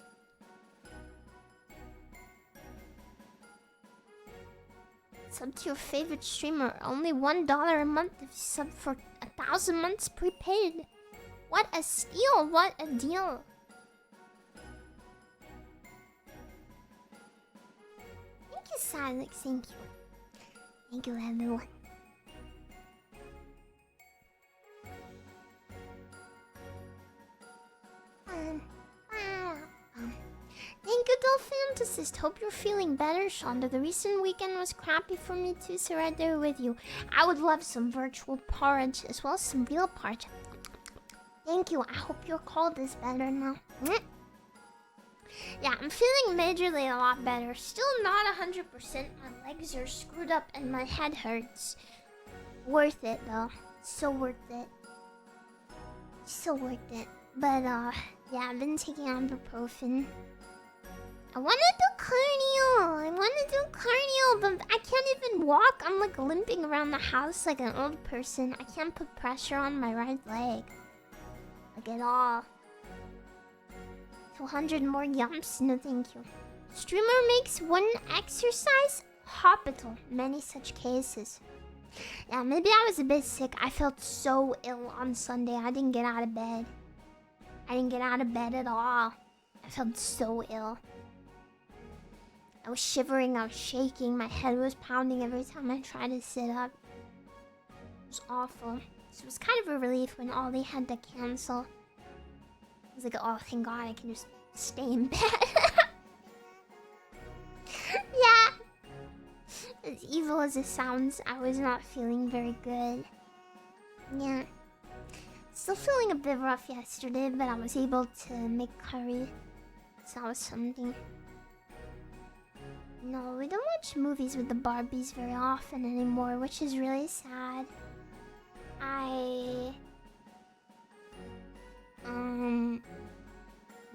Sub to your favorite streamer. Only $1 a month if you sub for a 1,000 months prepaid. What a steal, what a deal. Thank you, Silix, thank you. Thank you, everyone. Thank you, Dolphantasist. Hope you're feeling better, Shondo. The recent weekend was crappy for me too, so right there with you. I would love some virtual porridge as well as some real porridge. Thank you. I hope your cold is better now. Yeah, I'm feeling majorly a lot better. Still not 100%. My legs are screwed up and my head hurts. Worth it though. So worth it. So worth it. But yeah, I've been taking ibuprofen. I want to do cardio, but I can't even walk. I'm like limping around the house like an old person. I can't put pressure on my right leg. Like at all. 200 more yumps? No thank you. Streamer makes one exercise? Hospital. Many such cases. Yeah, maybe I was a bit sick. I felt so ill on Sunday. I didn't get out of bed. I didn't get out of bed at all. I felt so ill. I was shivering, I was shaking, my head was pounding every time I tried to sit up. It was awful. So it was kind of a relief when Ollie had to cancel. I was like, oh, thank God I can just stay in bed. Yeah. As evil as it sounds, I was not feeling very good. Yeah. Still feeling a bit rough yesterday, but I was able to make curry. So that was something. No, we don't watch movies with the Barbies very often anymore, which is really sad.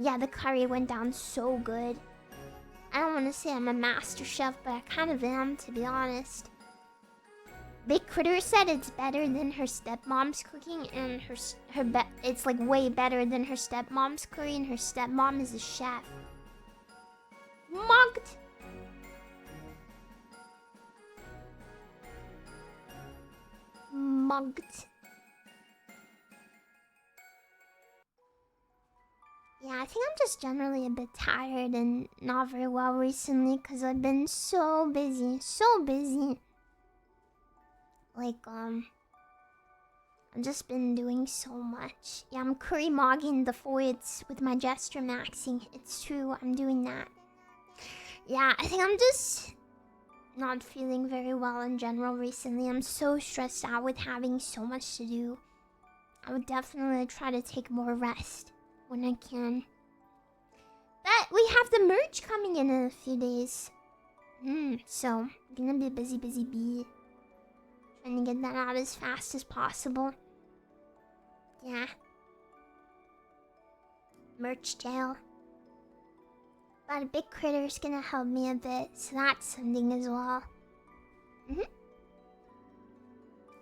Yeah, the curry went down so good. I don't want to say I'm a master chef, but I kind of am, to be honest. Big Critter said it's better than her stepmom's cooking, and it's like way better than her stepmom's curry, and her stepmom is a chef. Mugged. Yeah, I think I'm just generally a bit tired and not very well recently because I've been so busy. Like, I've just been doing so much. Yeah, I'm curry mogging the voids with my gesture maxing. It's true, I'm doing that. Yeah, I think I'm just not feeling very well in general recently. I'm so stressed out with having so much to do. I would definitely try to take more rest when I can. But we have the merch coming in a few days. So, I'm gonna be busy bee. Trying to get that out as fast as possible. Yeah. Merch jail. But a big critter's gonna help me a bit, so that's something as well.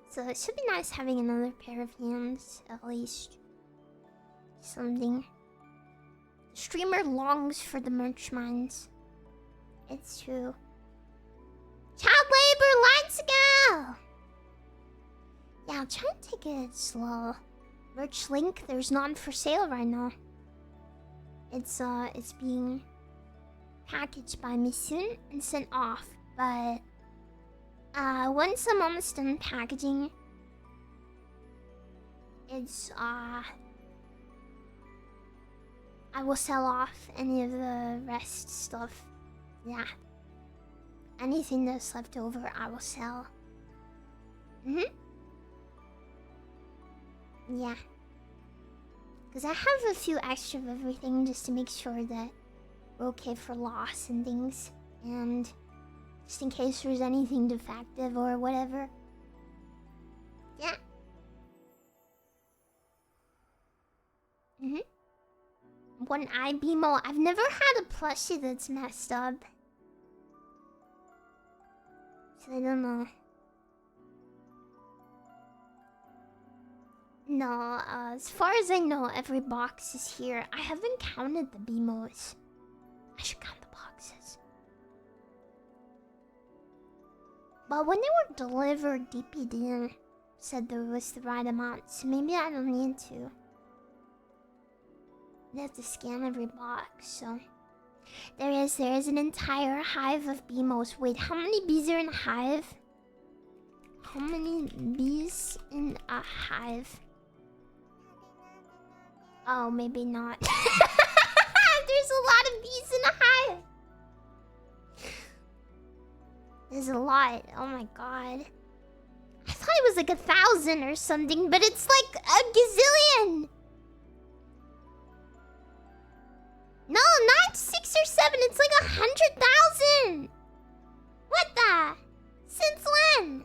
So it should be nice having another pair of hands, at least. Something. The streamer longs for the merch mines. It's true. Child labor, let's go! Yeah, I'll try to take it slow. Merch link, there's none for sale right now. It's being packaged by me soon and sent off, but once I'm almost done packaging, it's I will sell off any of the rest stuff. Yeah, anything that's left over I will sell. Yeah, because I have a few extra of everything just to make sure that we're okay for loss and things, and just in case there's anything defective or whatever. Yeah. One eye BMO. I've never had a plushie that's messed up, so I don't know. No, as far as I know, every box is here. I haven't counted the BMOs. I should count the boxes. But when they were delivered DPD, said there was the right amount, so maybe I don't need to. I have to scan every box, so... There is an entire hive of BMOs. Wait, how many bees are in a hive? How many bees in a hive? Oh, maybe not. There's a lot of bees in a hive. There's a lot. Oh my god. I thought it was like 1,000 or something, but it's like a gazillion. No, not 6 or 7. It's like 100,000. What the? Since when?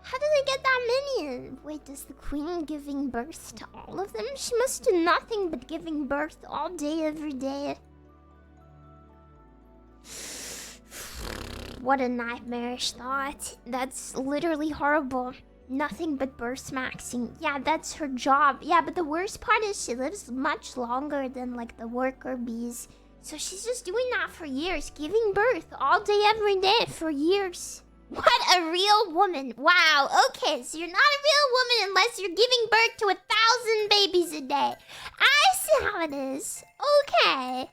How do they get that many? Wait, does the queen giving birth to all of them? She must do nothing but giving birth all day, every day. What a nightmarish thought. That's literally horrible. Nothing but birth maxing. Yeah, that's her job. Yeah, but the worst part is she lives much longer than like the worker bees. So she's just doing that for years. Giving birth all day, every day for years. What a real woman. Wow. Okay, so you're not a real woman unless you're giving birth to 1,000 babies a day. I see how it is. Okay.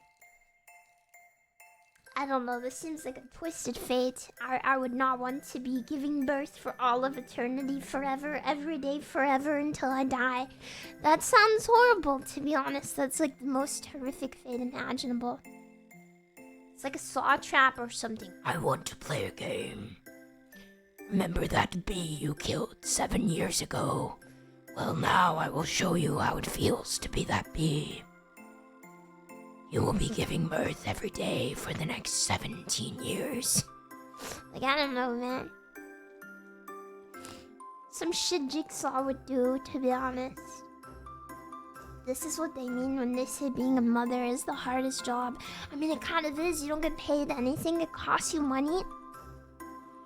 I don't know, this seems like a twisted fate. I would not want to be giving birth for all of eternity, forever, every day, forever, until I die. That sounds horrible, to be honest. That's like the most horrific fate imaginable. It's like a saw trap or something. I want to play a game. Remember that bee you killed 7 years ago? Well, now I will show you how it feels to be that bee. You will be giving birth every day for the next 17 years. Like, I don't know, man. Some shit Jigsaw would do, to be honest. This is what they mean when they say being a mother is the hardest job. I mean, it kind of is. You don't get paid anything. It costs you money.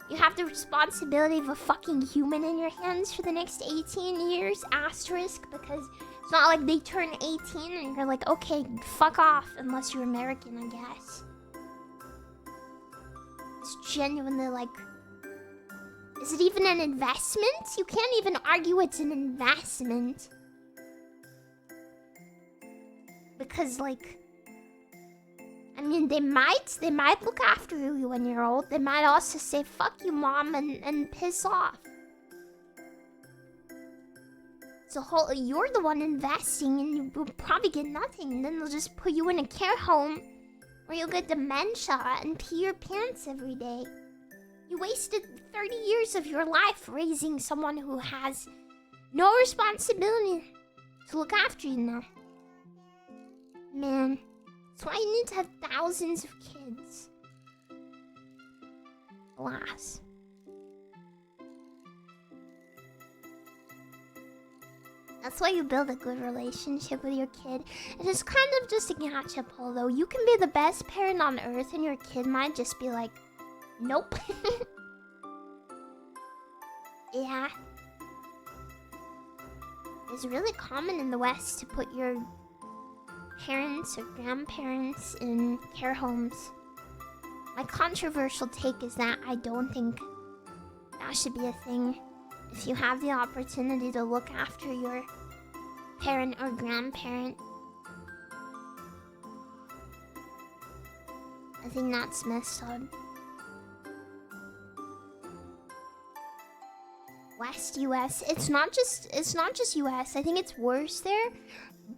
You have the responsibility of a fucking human in your hands for the next 18 years, asterisk, because it's not like they turn 18 and you're like, okay, fuck off, unless you're American, I guess. It's genuinely like, is it even an investment? You can't even argue it's an investment. Because, like, I mean, they might look after you when you're old. They might also say, fuck you, mom, and piss off. So you're the one investing, and you will probably get nothing. And then they'll just put you in a care home where you'll get dementia and pee your pants every day. You wasted 30 years of your life raising someone who has no responsibility to look after you now. Man, that's why you need to have thousands of kids. Alas. That's why you build a good relationship with your kid. It is kind of just a gotcha pull, though. You can be the best parent on earth, and your kid might just be like, nope. Yeah. It's really common in the West to put your parents or grandparents in care homes. My controversial take is that I don't think that should be a thing. If you have the opportunity to look after your parent or grandparent, I think that's messed up. West US, it's not just US. I think it's worse there,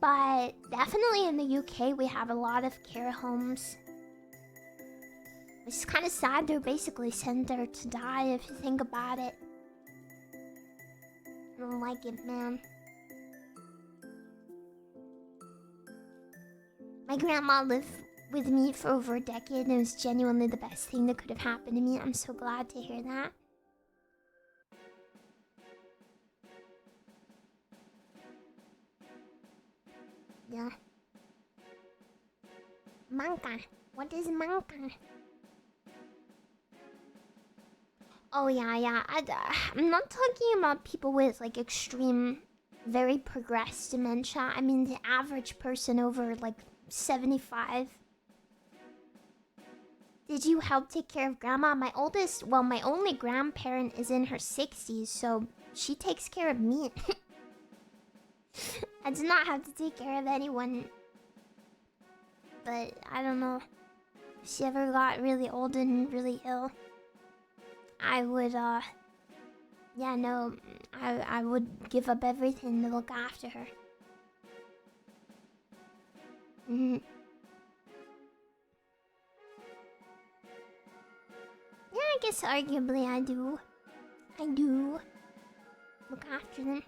but definitely in the UK we have a lot of care homes. It's kind of sad. They're basically sent there to die if you think about it. I don't like it, man. My grandma lived with me for over a decade, and it was genuinely the best thing that could have happened to me. I'm so glad to hear that. Yeah. Manga. What is manga? Oh, yeah. I'm not talking about people with, like, extreme, very progressed dementia. I mean, the average person over, like, 75. Did you help take care of Grandma? My only grandparent is in her 60s, so she takes care of me. I did not have to take care of anyone. But I don't know. If she ever got really old and really ill, I would, yeah, no, I would give up everything to look after her. Yeah, I guess arguably I do. I do look after them.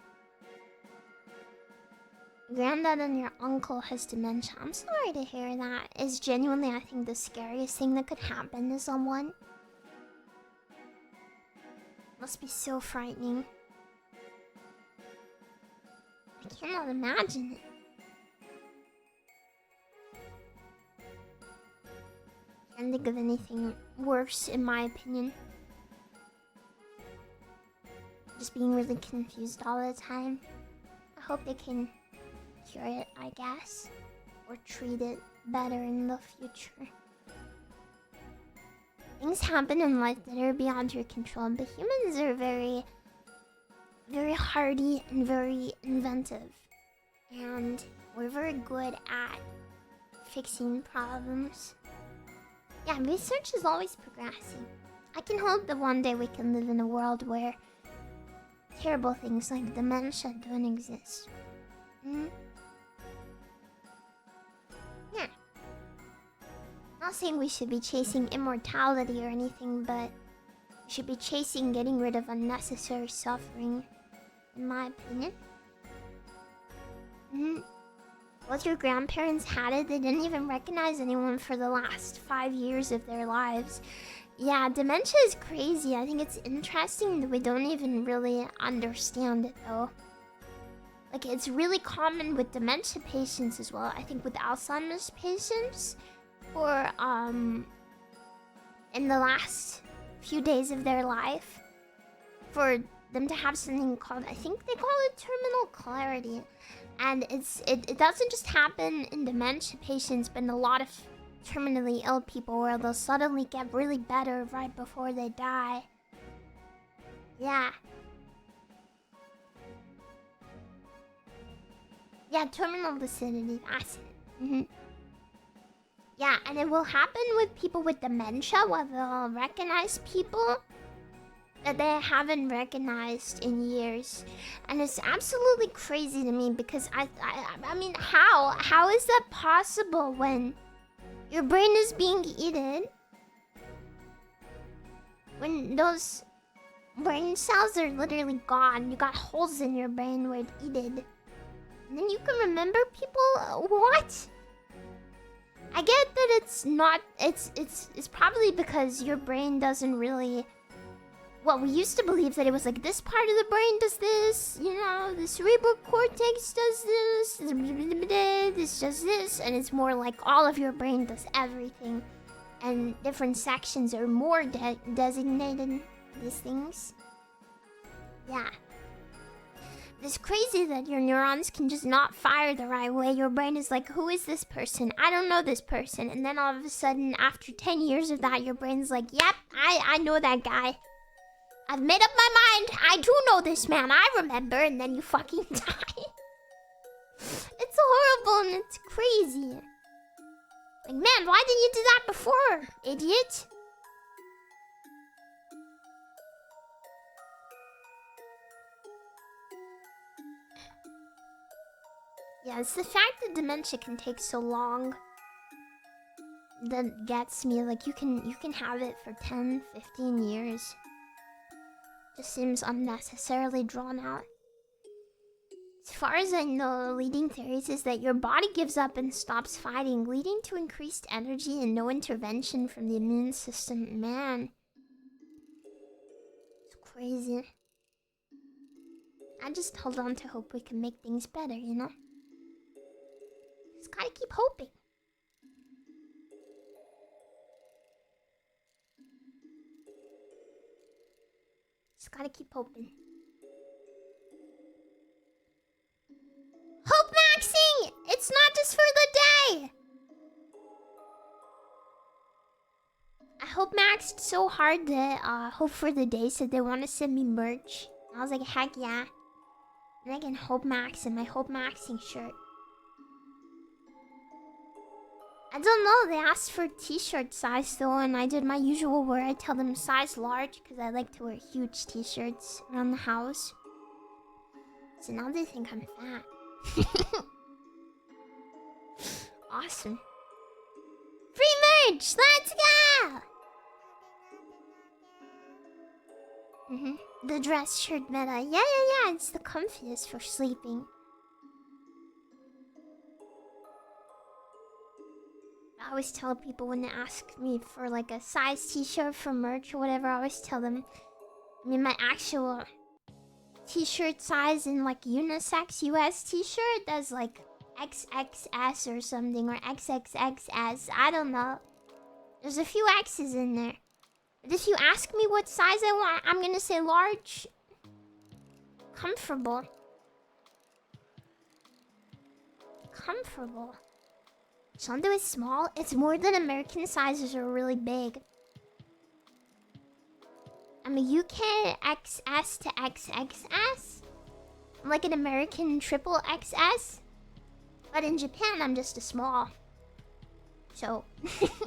Granddad and your uncle has dementia. I'm sorry to hear that. It's genuinely, I think, the scariest thing that could happen to someone. Must be so frightening. I cannot imagine it. Can't think of anything worse, in my opinion. Just being really confused all the time. I hope they can cure it, I guess. Or treat it better in the future. Things happen in life that are beyond your control, but humans are very, very hardy and very inventive. And we're very good at fixing problems. Yeah, research is always progressing. I can hope that one day we can live in a world where terrible things like dementia don't exist. Yeah. Not saying we should be chasing immortality or anything, but we should be chasing getting rid of unnecessary suffering, in my opinion. Both your grandparents had it. They didn't even recognize anyone for the last 5 years of their lives. Yeah, dementia is crazy. I think it's interesting that we don't even really understand it, though. Like, it's really common with dementia patients as well. I think with Alzheimer's patients, or in the last few days of their life, for them to have something called, I think they call it terminal clarity. And it doesn't just happen in dementia patients, but in a lot of terminally ill people, where they'll suddenly get really better right before they die. Yeah. Yeah, terminal lucidity, that's it. Yeah, and it will happen with people with dementia, where they'll recognize people that they haven't recognized in years. And it's absolutely crazy to me, because I mean, how is that possible when your brain is being eaten? When those brain cells are literally gone, you got holes in your brain where it eaten. And then you can remember people? What? I get that it's not, it's probably because your brain doesn't really... Well, we used to believe that it was like, this part of the brain does this, you know, the cerebral cortex does this does this, and it's more like all of your brain does everything. And different sections are more designated these things. Yeah. It's crazy that your neurons can just not fire the right way. Your brain is like, who is this person? I don't know this person. And then all of a sudden, after 10 years of that, your brain's like, yep, I know that guy. I've made up my mind. I do know this man. I remember. And then you fucking die. It's horrible and it's crazy. Like, man, why didn't you do that before, idiot? Yeah, it's the fact that dementia can take so long that gets me. Like, you can have it for 10, 15 years. Just seems unnecessarily drawn out. As far as I know, leading theories is that your body gives up and stops fighting, leading to increased energy and no intervention from the immune system. Man, it's crazy. I just hold on to hope we can make things better, you know? Just gotta keep hoping. Just gotta keep hoping. Hope maxing! It's not just for the day! hope maxed so hard that Hope for the Day said they want to send me merch. And I was like, heck yeah. And I can hope max in my hope maxing shirt. I don't know, they asked for t-shirt size though, and I did my usual where I tell them size large because I like to wear huge t-shirts around the house. So now they think I'm fat. Awesome. Free merch! Let's go! The dress shirt meta. Yeah. It's the comfiest for sleeping. I always tell people when they ask me for like a size t-shirt for merch or whatever, I always tell them, I mean my actual t-shirt size in like unisex US t-shirt, that's like XXS or something, or XXXS, I don't know. There's a few X's in there. But if you ask me what size I want, I'm gonna say large. Comfortable. Comfortable. Shondo is small. It's more than American sizes are really big. I'm a UK XS to XXS. I'm like an American triple XS. But in Japan, I'm just a small. So, it's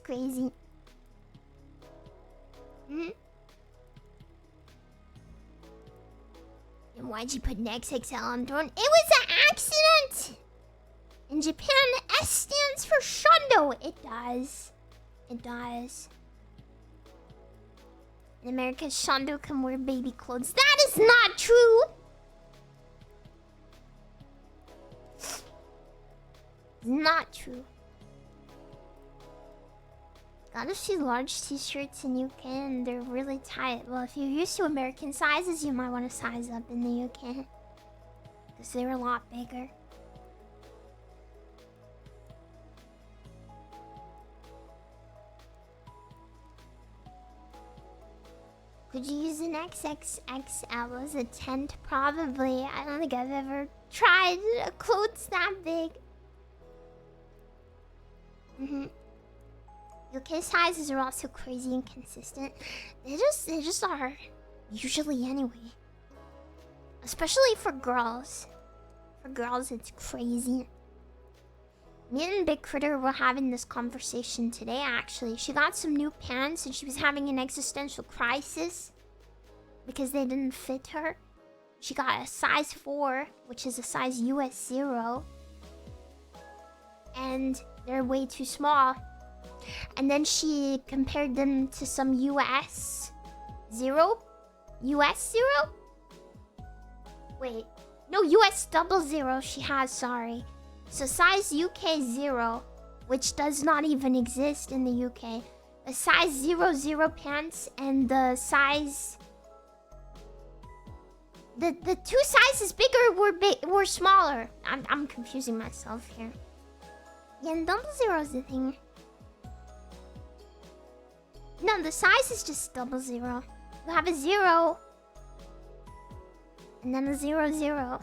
crazy. And why'd you put an XXL on throne? It was an accident! In Japan, the S stands for Shondo. It does. It does. In America, Shondo can wear baby clothes. That is not true! Not true. Got a few large t-shirts in UK and they're really tight. Well, if you're used to American sizes, you might want to size up in the UK. Because they're a lot bigger. Could you use an XXXL as a tent? Probably. I don't think I've ever tried clothes that big. UK sizes are also crazy inconsistent. They just are. Usually anyway. Especially for girls. For girls, it's crazy. Me and Big Critter were having this conversation today, actually. She got some new pants and she was having an existential crisis because they didn't fit her. She got a size 4, which is a size US 0. And they're way too small. And then she compared them to some US 0? US 0? Wait. No, US 00 she has, sorry. So size UK 0, which does not even exist in the UK. The size 00 pants and the size... The two sizes bigger were smaller. I'm confusing myself here. Yeah, and 00 is the thing. No, the size is just 00. You have a 0. And then a 00.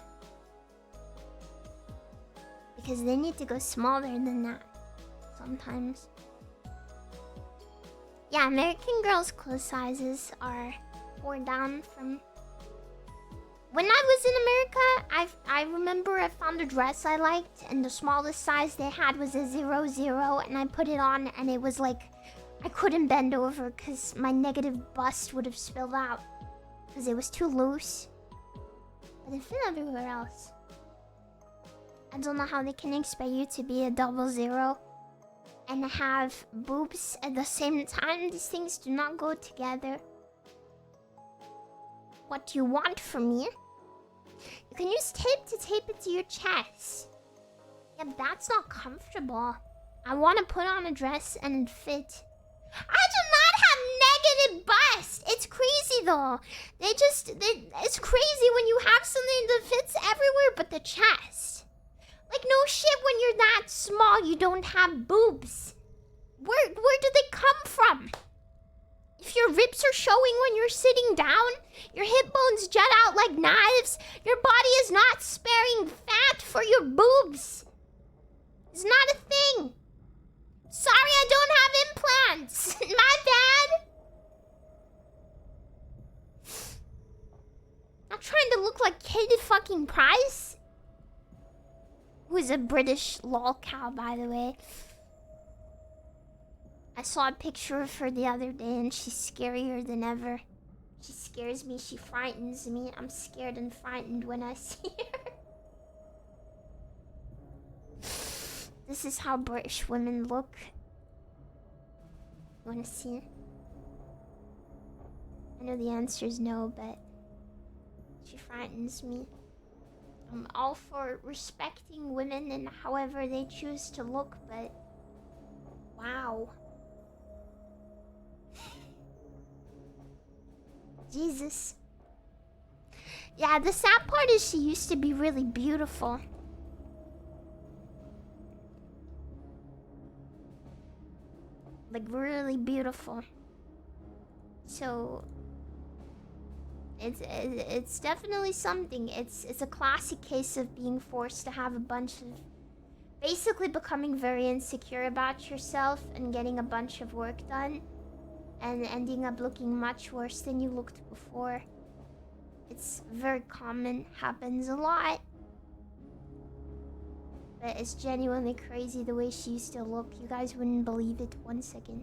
Because they need to go smaller than that. Sometimes. Yeah, American girls' clothes sizes are 4 down from... When I was in America, I remember I found a dress I liked, and the smallest size they had was a 00, and I put it on, and it was like, I couldn't bend over because my negative bust would have spilled out. Because it was too loose. But it fit everywhere else. I don't know how they can expect you to be a 00 and have boobs at the same time. These things do not go together. What do you want from me? You can use tape to tape it to your chest. Yeah, but that's not comfortable. I want to put on a dress and fit. I do not have negative bust. It's crazy though. It's crazy when you have something that fits everywhere but the chest. Like no shit, when you're that small, you don't have boobs. Where do they come from? If your ribs are showing when you're sitting down, your hip bones jut out like knives, your body is not sparing fat for your boobs. It's not a thing. Sorry, I don't have My bad. I'm trying to look like Katie fucking Price. Who is a British lol cow, by the way. I saw a picture of her the other day and she's scarier than ever. She scares me, she frightens me. I'm scared and frightened when I see her. This is how British women look. You wanna see? I know the answer is no, but she frightens me. I'm all for respecting women and however they choose to look, but wow. Jesus. Yeah, the sad part is she used to be really beautiful. Like really beautiful. So it's definitely something. It's a classic case of being forced to have a bunch of basically becoming very insecure about yourself and getting a bunch of work done and ending up looking much worse than you looked before. It's very common, happens a lot. But it's genuinely crazy the way she used to look. You guys wouldn't believe it. 1 second.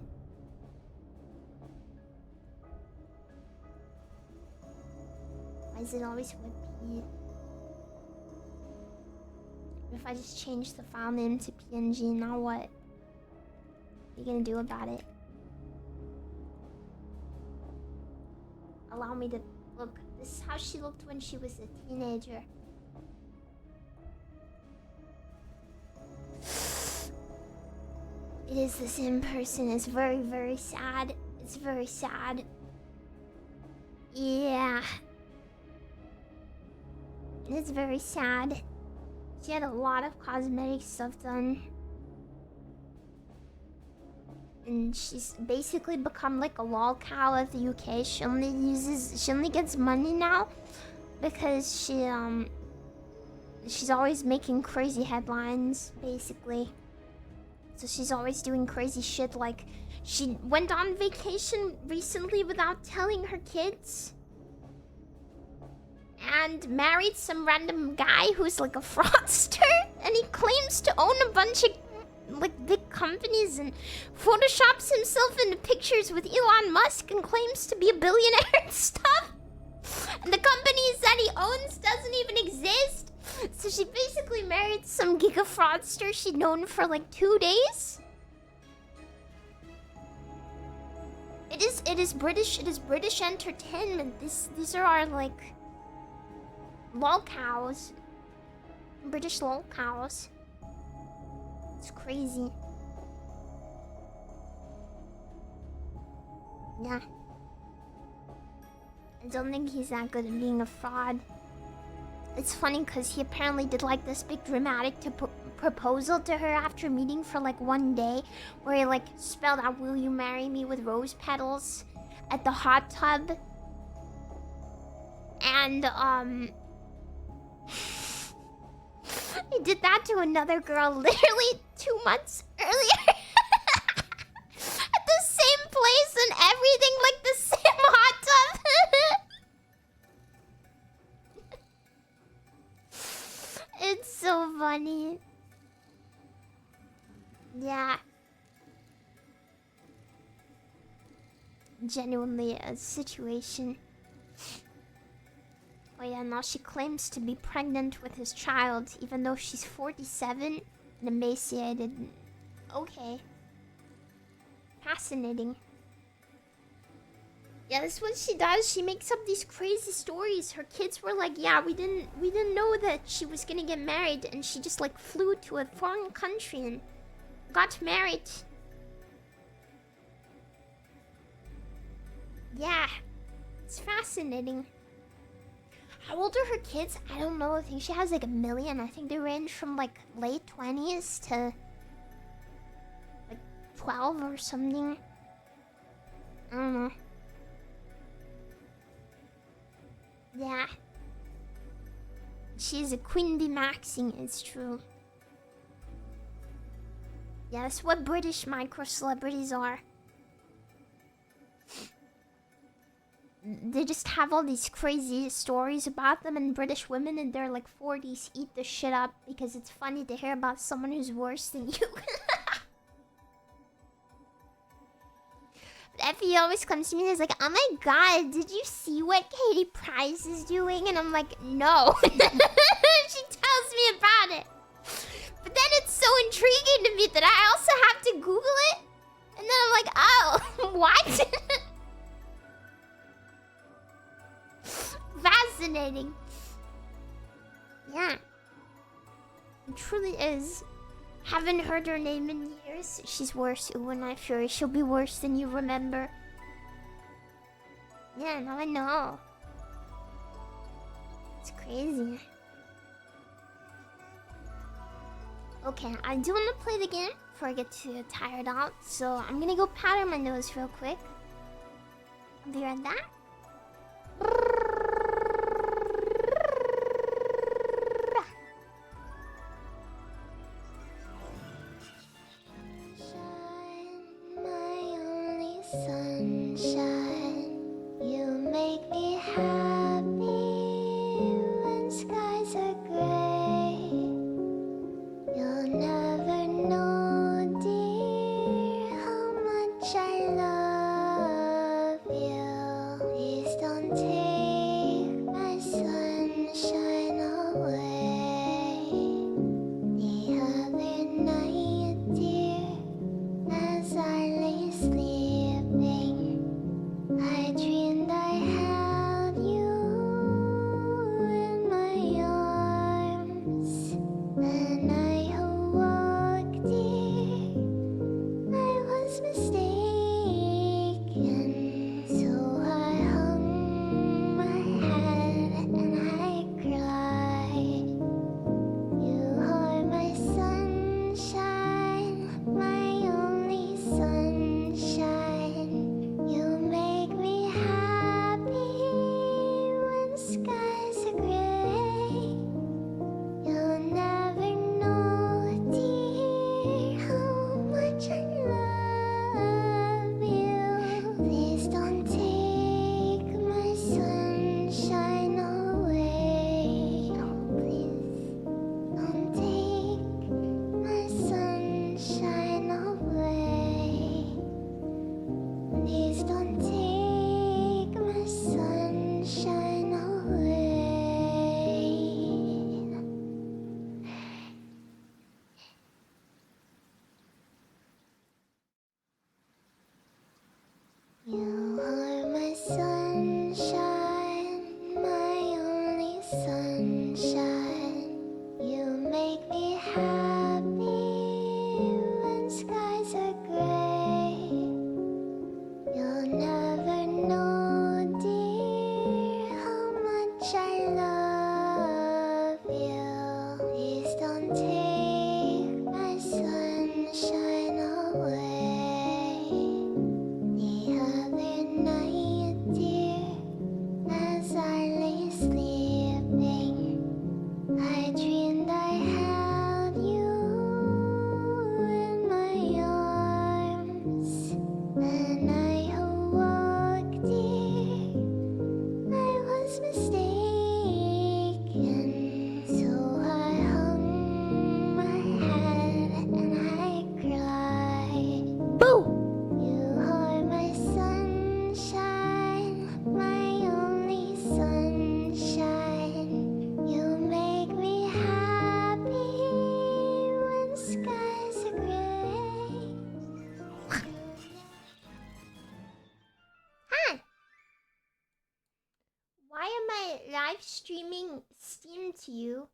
Why is it always WebP? If I just change the file name to PNG, now what? What are you gonna do about it? Allow me to look. This is how she looked when she was a teenager. It is the same person. It's very, very sad. It's very sad. Yeah. It's very sad. She had a lot of cosmetic stuff done. And she's basically become like a lol cow of the UK. She only gets money now because she's always making crazy headlines, basically. So she's always doing crazy shit, like she went on vacation recently without telling her kids. And married some random guy who's like a fraudster. And he claims to own a bunch of like big companies and photoshops himself into pictures with Elon Musk and claims to be a billionaire and stuff. And the companies that he owns doesn't even exist. So she basically married some giga fraudster she'd known for like 2 days. It is British entertainment. These are our like lol cows. British lol cows. It's crazy. Yeah. I don't think he's that good at being a fraud. It's funny because he apparently did like this big dramatic proposal to her after meeting for like 1 day, where he like spelled out "Will you marry me" with rose petals at the hot tub. And he did that to another girl literally 2 months earlier. At the same place and everything, like the same hot tub. It's so funny. Yeah. Genuinely a situation. Oh yeah, now she claims to be pregnant with his child, even though she's 47 and emaciated. Okay. Fascinating. Yeah, that's what she does. She makes up these crazy stories. Her kids were like, yeah, we didn't know that she was gonna get married, and she just like flew to a foreign country and got married. Yeah. It's fascinating. How old are her kids? I don't know. I think she has like 1 million. I think they range from like late 20s to like 12 or something. I don't know. Yeah. She's a queen bee maxing, it's true. Yeah, that's what British micro celebrities are. they just have all these crazy stories about them, and British women in their like 40s eat the shit up because it's funny to hear about someone who's worse than you. But Effie always comes to me and is like, oh my god, did you see what Katie Price is doing? And I'm like, no. She tells me about it. But then it's so intriguing to me that I also have to Google it. And then I'm like, oh, what? Fascinating. Yeah. It truly is. Haven't heard her name in years. She's worse. Ooh, and I'm sure she'll be worse than you remember. Yeah, now I know. It's crazy. Okay, I do want to play the game before I get too tired out. So I'm gonna go powder my nose real quick. I'll be right back. Sunshine, you make me happy when skies are gray. You'll never know, dear, how much I love you. Please don't take my sunshine away. The other night, dear, as I lay sleeping, I dreamed I held you in my arms. When I awoke, dear, I was mistaken. So I hung my head and I cried. You are my sunshine, my only sunshine. You make me happy when skies are gray. You'll never know, dear, how much I love you. Please don't take my sunshine away. Oh, please don't take my sunshine away. Please don't take my sunshine away. You are my sunshine, my only sunshine. You make me happy when skies are gray. You'll never know, dear, how much I love you. Please don't take my sunshine away. The other night, dear, as I lay sleeping, I dreamed I held you in my arms. When I awoke, dear, I was mistaken. So I hung my head and I cried. Boo! You are my sunshine, my only sunshine. You make me happy when skies are gray. Hi! Why am I live streaming Steam to you?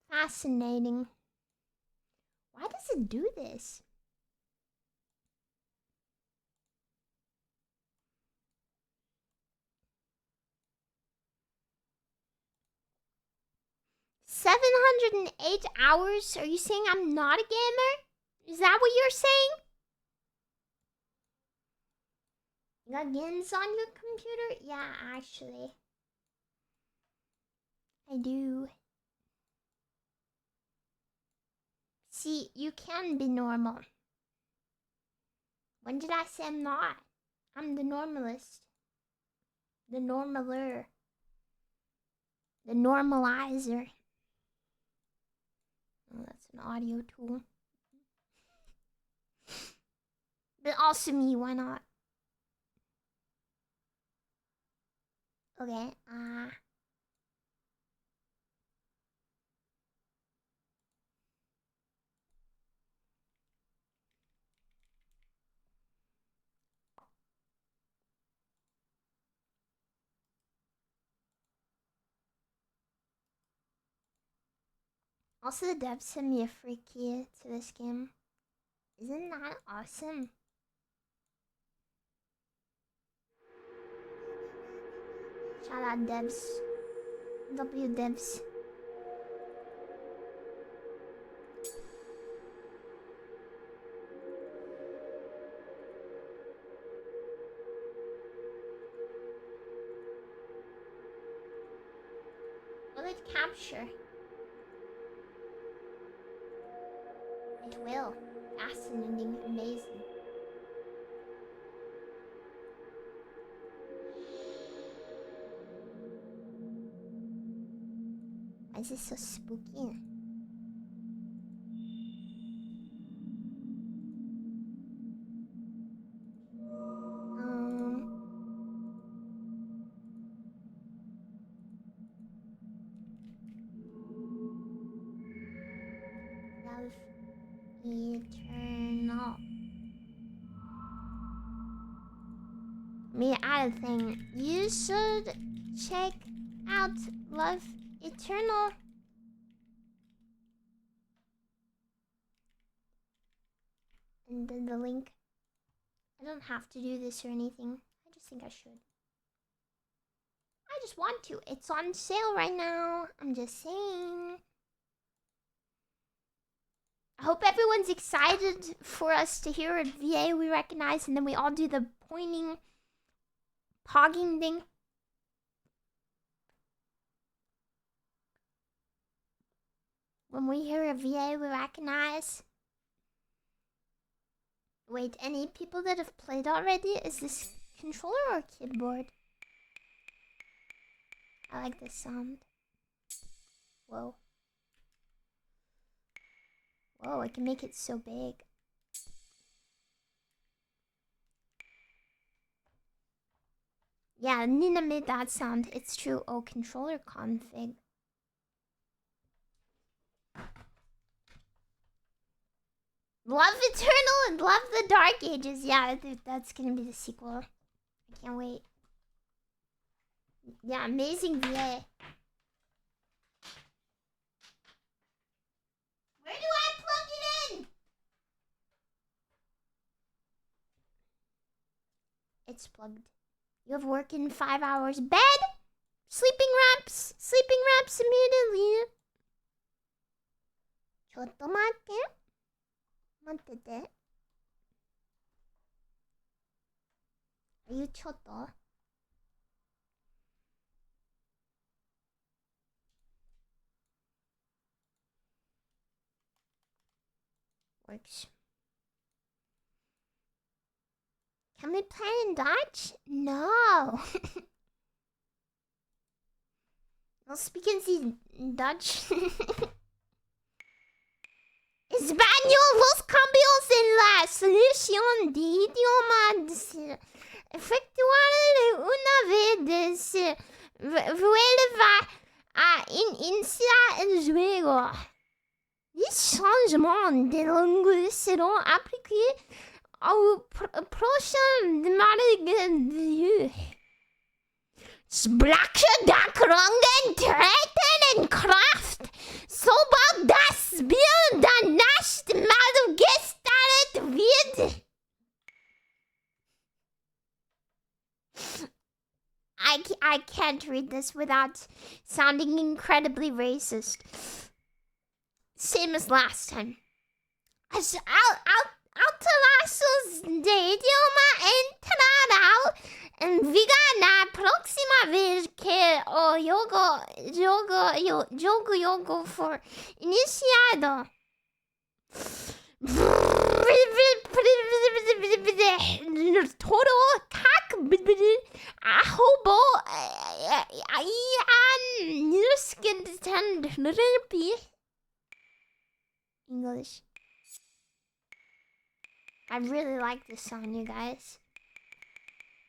Fascinating. Why does it do this? $708? Are you saying I'm not a gamer? Is that what you're saying? You got games on your computer? Yeah, actually. I do. See, you can be normal. When did I say I'm not? I'm the normalist. The normaler. The normalizer. Oh, that's an audio tool. But also me, why not? Okay, also the devs sent me a free key to this game. Isn't that awesome? Shout out devs. W devs. Will it capture? It will. Fascinating, amazing. Why is this so spooky? Love eternal. Me add a thing. You should check out Love Eternal. And then the link. I don't have to do this or anything. I just think I should. I just want to. It's on sale right now. I'm just saying. I hope everyone's excited for us to hear a VA we recognize, and then we all do the pointing, pogging thing. When we hear a VA we recognize. Wait, any people that have played already? Is this controller or keyboard? I like this sound. Whoa. Whoa, I can make it so big. Yeah, Nina made that sound. It's true. Oh, controller config. Love Eternal and love the Dark Ages. Yeah, that's gonna be the sequel. I can't wait. Yeah, amazing VA. Where do I plug it in? It's plugged. You have work in 5 hours. Bed? Sleeping wraps. Sleeping wraps immediately. ちょっと待って。待ってて。Are you ちょっと? Works. Can we play in Dutch? No. No speaking Dutch. Español, los cambios en la solución de idiomas efectuados una vez vuelva a iniciar el juego. Les changements de langue seront appliqués au prochain démarrage. Sprache der Kranken treten in Kraft, sobald das Spiel dann mal gestartet wird. I can't read this without sounding incredibly racist. Same as last time. Alterações de idioma entrarão em vigor na próxima vez que o jogo for iniciado. Todo как arroba I really like this song, you guys.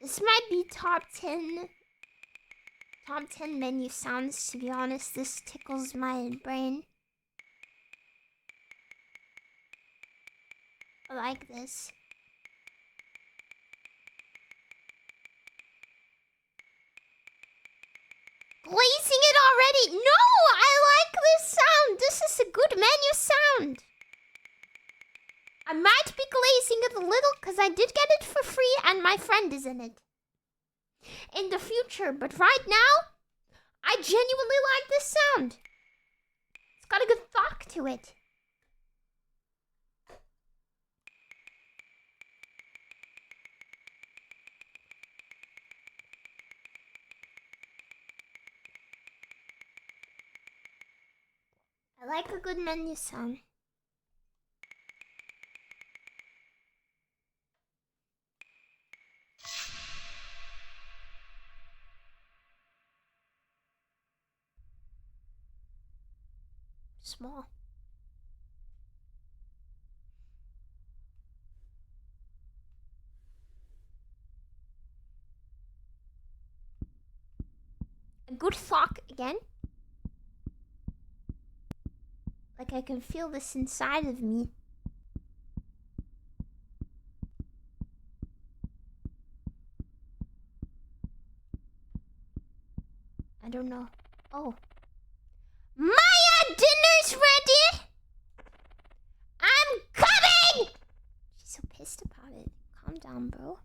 This might be top 10 menu sounds, to be honest. This tickles my brain. I like this. Glazing it already? No! I like this sound! This is a good menu sound! I might be glazing it a little because I did get it for free and my friend is in it. In the future, but right now, I genuinely like this sound. It's got a good thought to it. I like a good menu sound. Small. A good thought again. Like I can feel this inside of me. I don't know. Oh. Maya, dinner's ready! I'm coming! She's so pissed about it. Calm down, bro.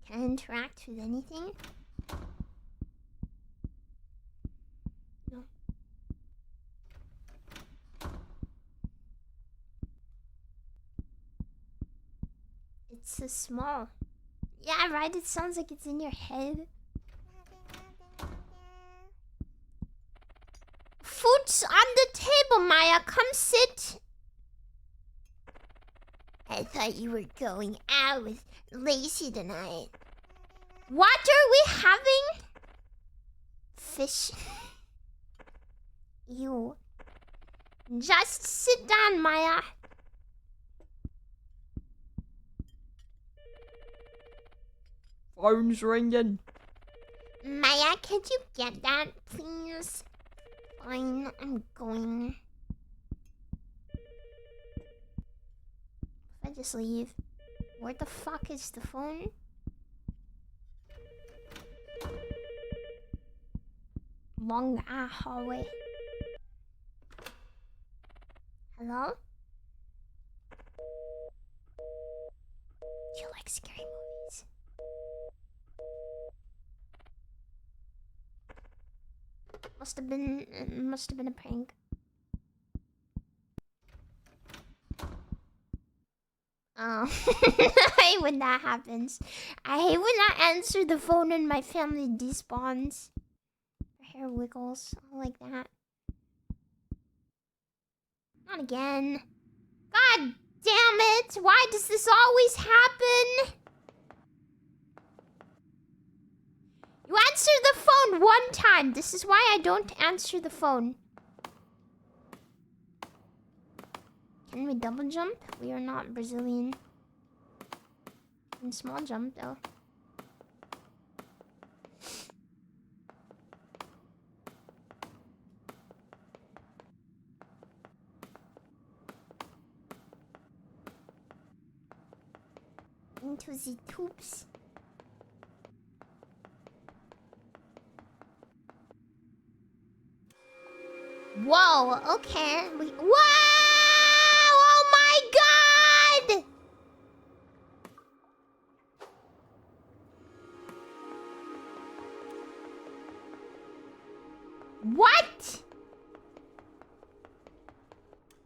Can I interact with anything? No. It's so small. Yeah, right? It sounds like it's in your head. Food's on the table, Maya. Come sit. I thought you were going out with Lacey tonight. What are we having? Fish. You. Just sit down, Maya. Phone's ringing. Maya, could you get that, please? Fine, I'm going. If I just leave, where the fuck is the phone? Long hallway. Hello? You like scary movies? Must have been a prank. Oh, I hate when that happens. I hate when I answer the phone and my family despawns. Her hair wiggles, all like that. Not again. God damn it! Why does this always happen? You answer the phone one time. This is why I don't answer the phone. Can we double jump? We are not Brazilian. Can small jump though. Into the tubes. Whoa, okay. Wow! Oh my god! What?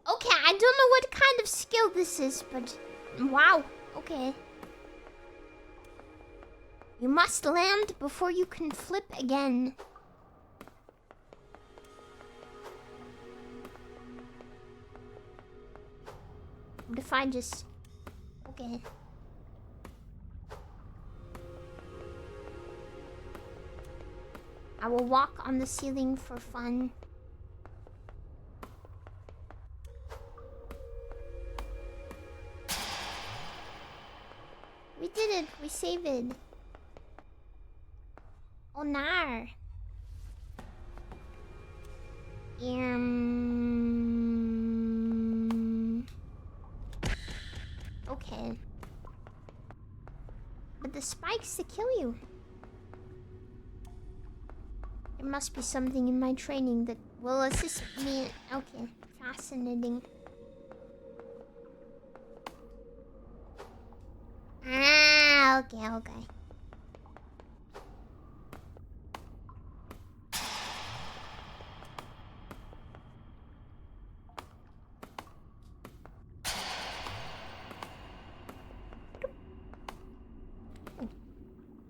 Okay, I don't know what kind of skill this is, but wow, okay. You must land before you can flip again. What if I just... Okay. I will walk on the ceiling for fun. We did it. We saved it. Oh, no. Okay. But the spikes to kill you. There must be something in my training that will assist me. Okay, fascinating. Ah, okay, okay.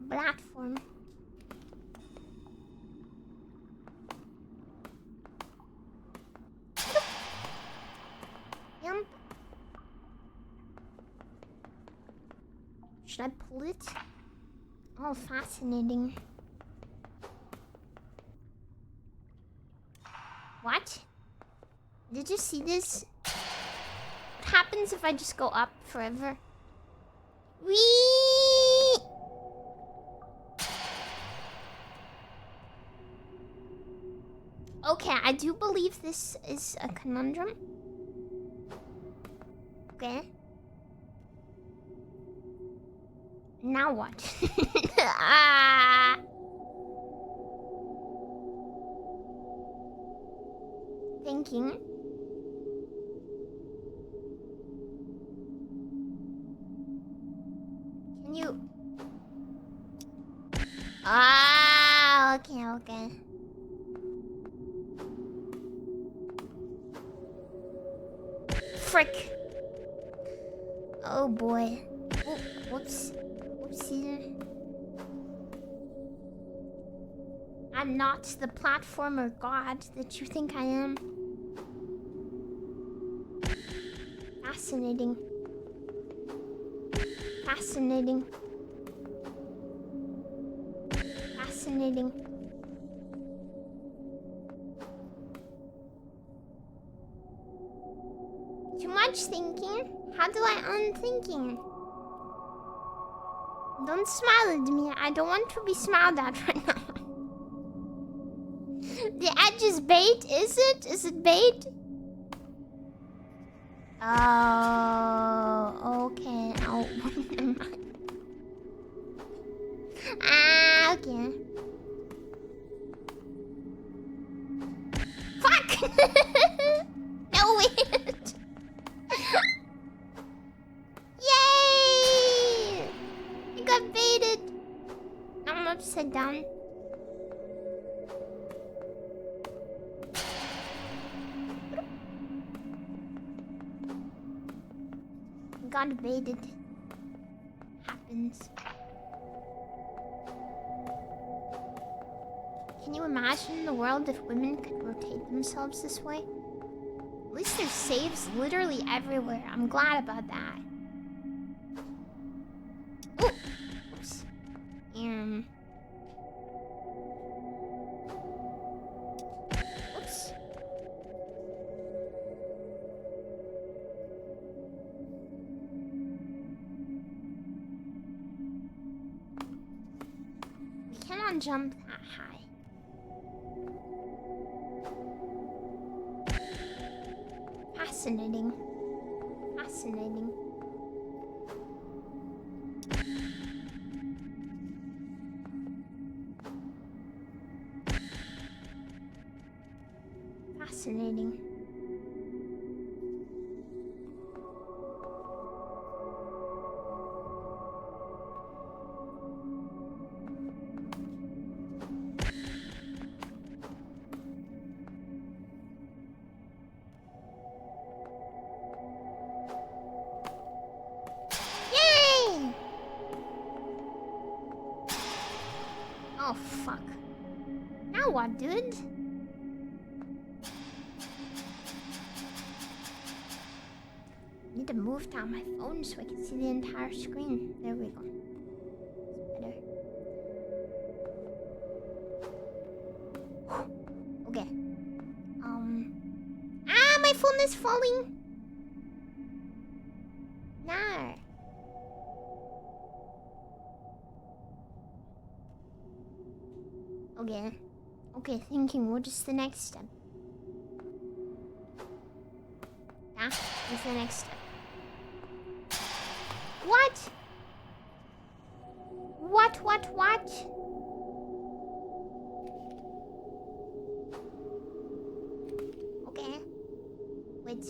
Platform. Yum. Should I pull it? Oh, fascinating. What? Did you see this? What happens if I just go up forever? Whee! Okay, I do believe this is a conundrum. Okay. Now what? Ah. Thinking. Can you? Ah, okay, okay. Frick. Oh boy. Oh, whoops. Whoopsie. I'm not the platformer god that you think I am. Fascinating. Fascinating. Fascinating. Too much thinking? How do I unthinking? Don't smile at me. I don't want to be smiled at right now. The edge is bait, is it? Is it bait? Oh, okay. Oh, never mind. Ah, okay. Fuck! No, wait. Yay! I got baited. I'm upside down. Got baited. Happens. Can you imagine the world if women could rotate themselves this way? At least there's saves literally everywhere. I'm glad about that. Ooh! Oops. Oops. We cannot jump that high. Fascinating. Fascinating. Fascinating. Yay! Oh, fuck. Now what, dude? I need to move down my phone so I can see the entire screen. There we go. It's better. Okay. Ah, my phone is falling. No. Okay. Okay, thinking. What is the next step? Yeah, what's the next step? What? What? Okay. Wait.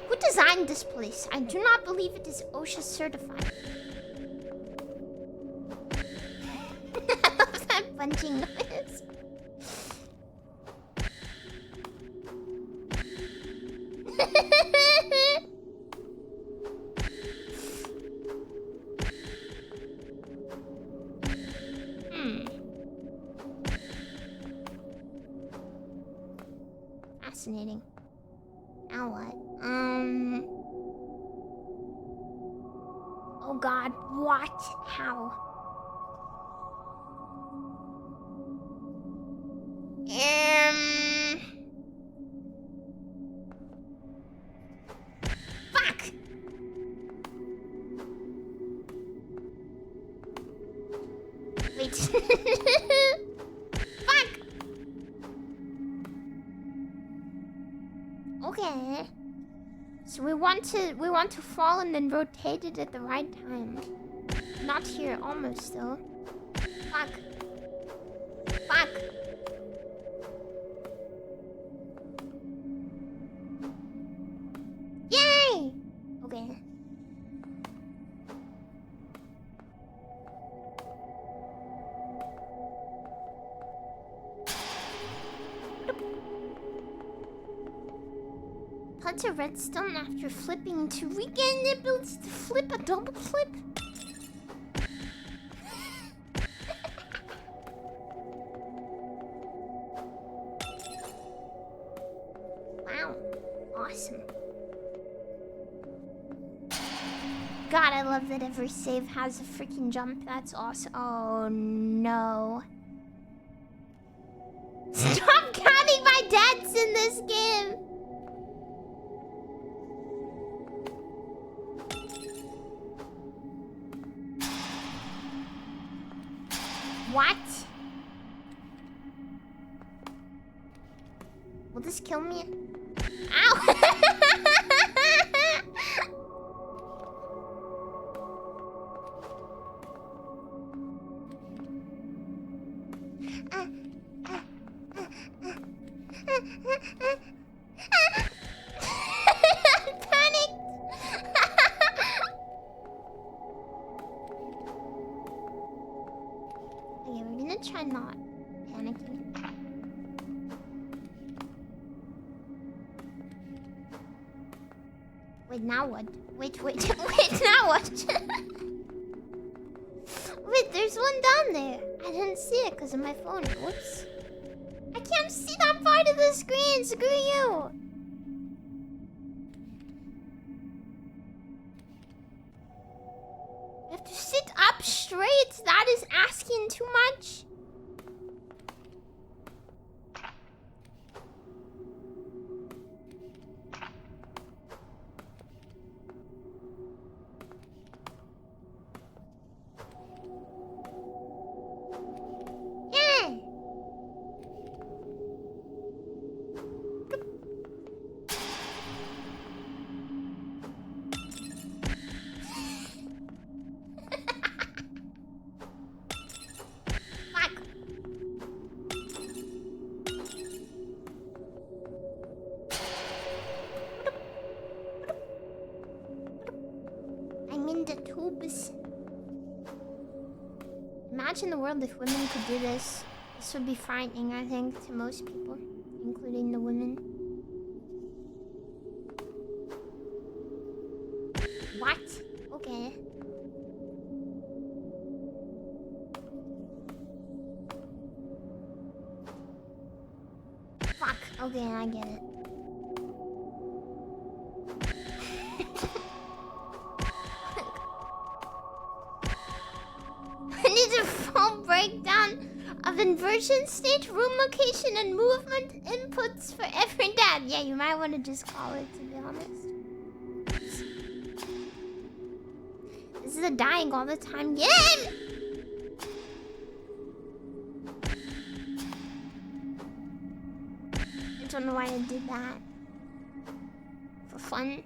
Who designed this place? I do not believe it is OSHA certified. What's that punching noise? Fascinating. Now what? Oh God, what? How? Fuck! Wait. Fuck! Okay. So we want to fall and then rotate it at the right time. Not here, almost though. Fuck. Fuck. Yay! Okay. Punch a redstone after flipping to regain the ability to flip a double flip. Wow. Awesome. God, I love that every save has a freaking jump. That's awesome. Oh no. Stop counting my deaths in this game. What? Will this kill me? Ow! I'm panicked. Okay, we're gonna try not panicking. Wait, now what? Wait, now what? Wait, there's one down there. I didn't see it because of my phone. Whoops. I can't see that part of the screen. Screw you. You have to sit up straight. That is asking too much. Yeah. Fuck. I'm in the tubes. Imagine the world if women could do this. This would be frightening, I think, to most people, including the women. What? Okay. Fuck. Okay, I get it. I need a full breakdown of inversion state, room location, and movement inputs for every dad. Yeah, you might want to just call it, to be honest. This is a dying all the time game! I don't know why I did that. For fun.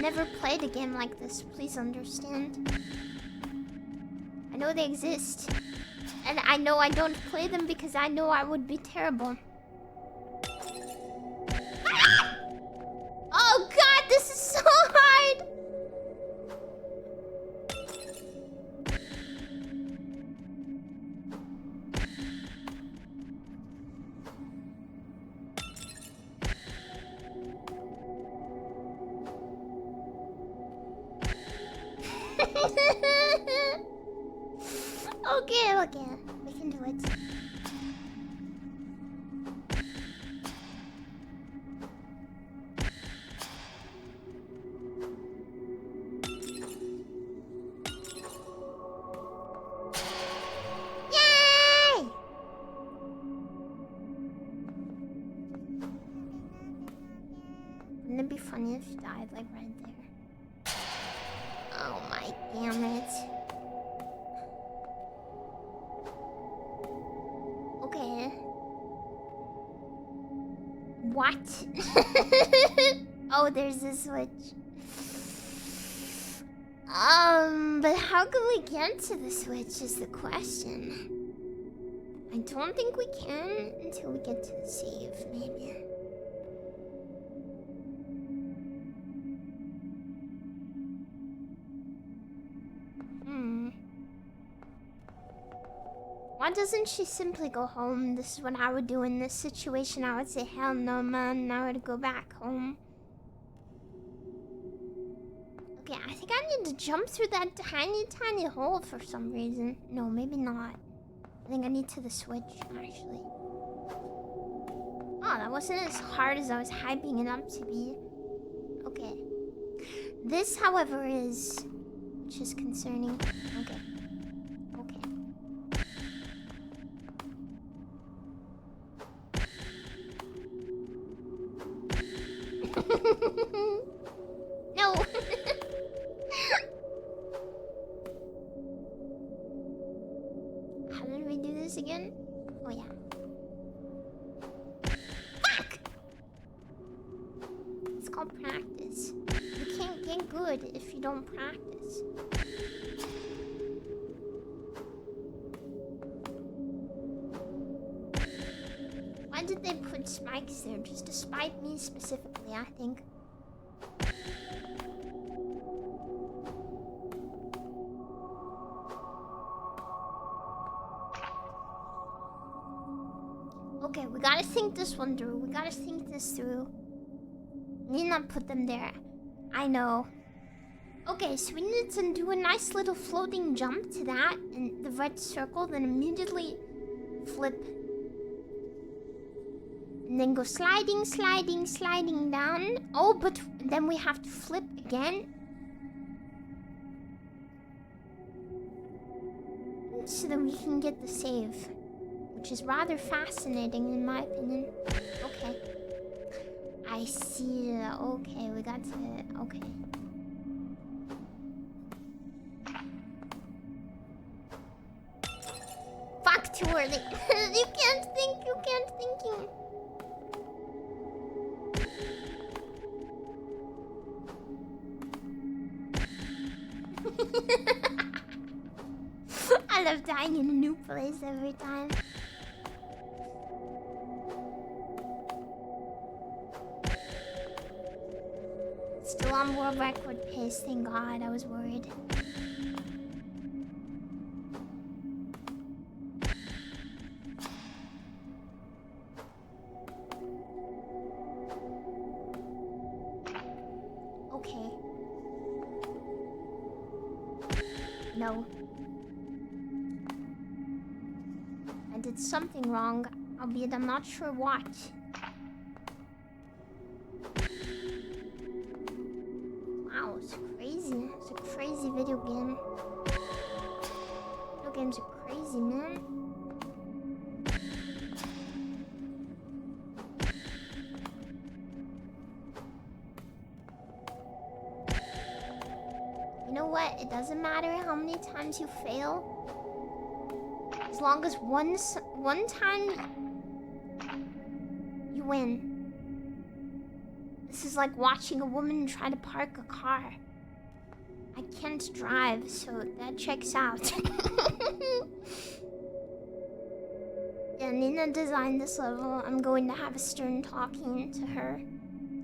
Never played a game like this, please understand. I know they exist. And I know I don't play them because I know I would be terrible. Oh god, this is so hard! Okay, we can do it. Yay! Wouldn't it be funny if you died like right there? Oh my damn it. Okay. What? Oh, there's a switch. But how can we get to the switch is the question. I don't think we can until we get to the save, maybe. Why doesn't she simply go home? This is what I would do in this situation. I would say, hell no, man. I would go back home. Okay, I think I need to jump through that tiny hole for some reason. No, maybe not. I think I need to the switch, actually. Oh, that wasn't as hard as I was hyping it up to be. Okay. This, however, is... which is concerning. Okay. No. How did we do this again? Oh yeah. Fuck! It's called practice. You can't get good if you don't practice. Why did they put spikes there? Just to spite me specifically, I think. Okay, we gotta think this one through. We gotta think this through. Need not put them there. I know. Okay, so we need to do a nice little floating jump to that and the red circle, then immediately flip. And then go sliding down. Oh, but then we have to flip again. So that we can get the save. Which is rather fascinating in my opinion. Okay. I see. Okay, we got to... Okay. Fuck, too early. You can't thinking. I love dying in a new place every time. Still on World record pace, thank God. I was worried. Okay. No. I did something wrong, albeit I'm not sure what. Wow, it's crazy. It's a crazy video game. Video games are crazy, man. You know what? It doesn't matter how many times you fail. As long as one time you win. This is like watching a woman try to park a car. I can't drive, so that checks out. Yeah, Nina designed this level. I'm going to have a stern talking to her.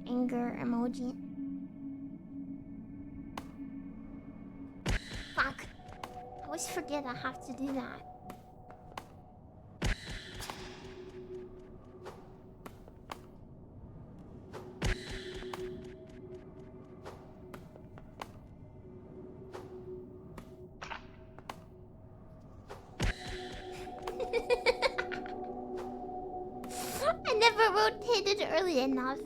Anger emoji. Fuck. I always forget I have to do that. I never rotated early enough.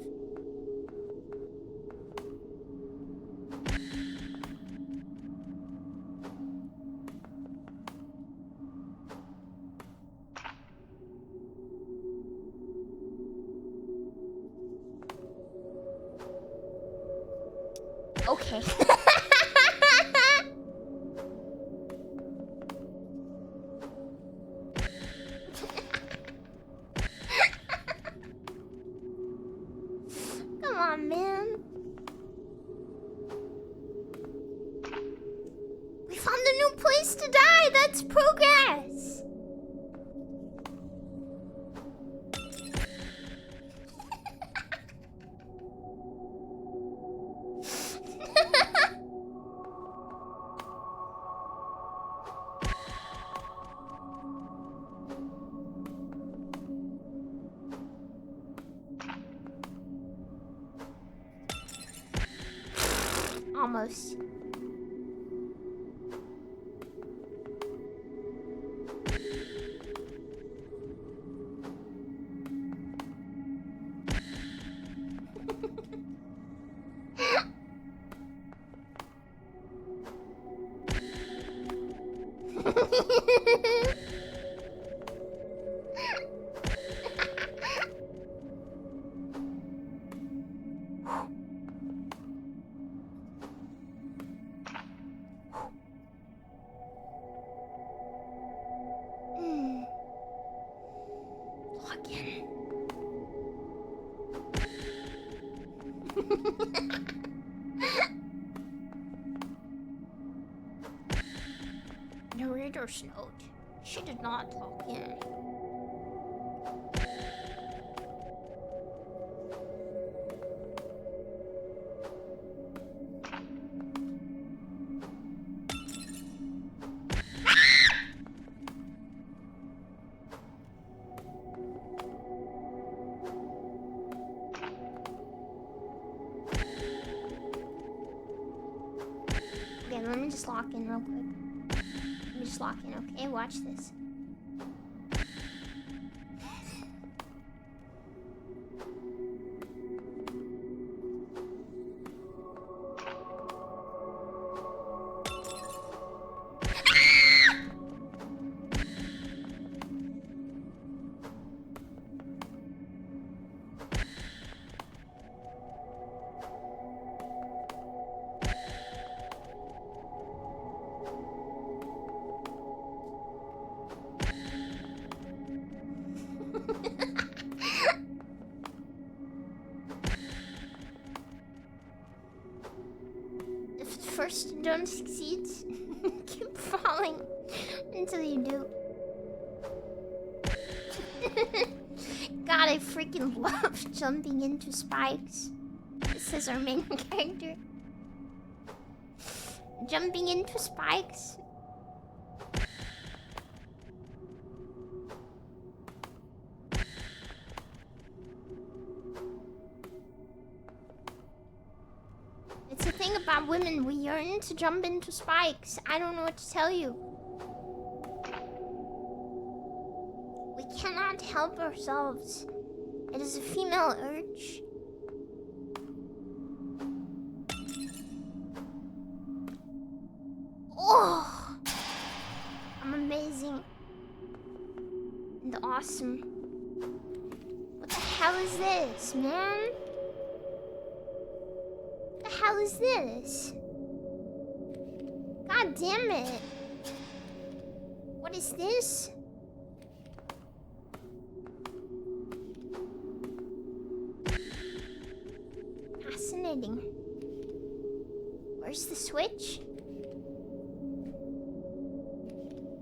Okay. Come on, man. We found a new place to die. That's progress. Almost. Log in. Narrator's note. She did not log in. Okay, let me just lock in real quick. Let me just lock in, okay? Watch this. If first you don't succeed, keep falling until you do. God, I freaking love jumping into spikes. This is our main character. jumping into spikes. It's the thing about women, we yearn to jump into spikes. I don't know what to tell you. We cannot help ourselves. It is a female urge. Oh! I'm amazing. And awesome. What the hell is this, man? What the hell is this? God damn it. What is this? Fascinating. Where's the switch?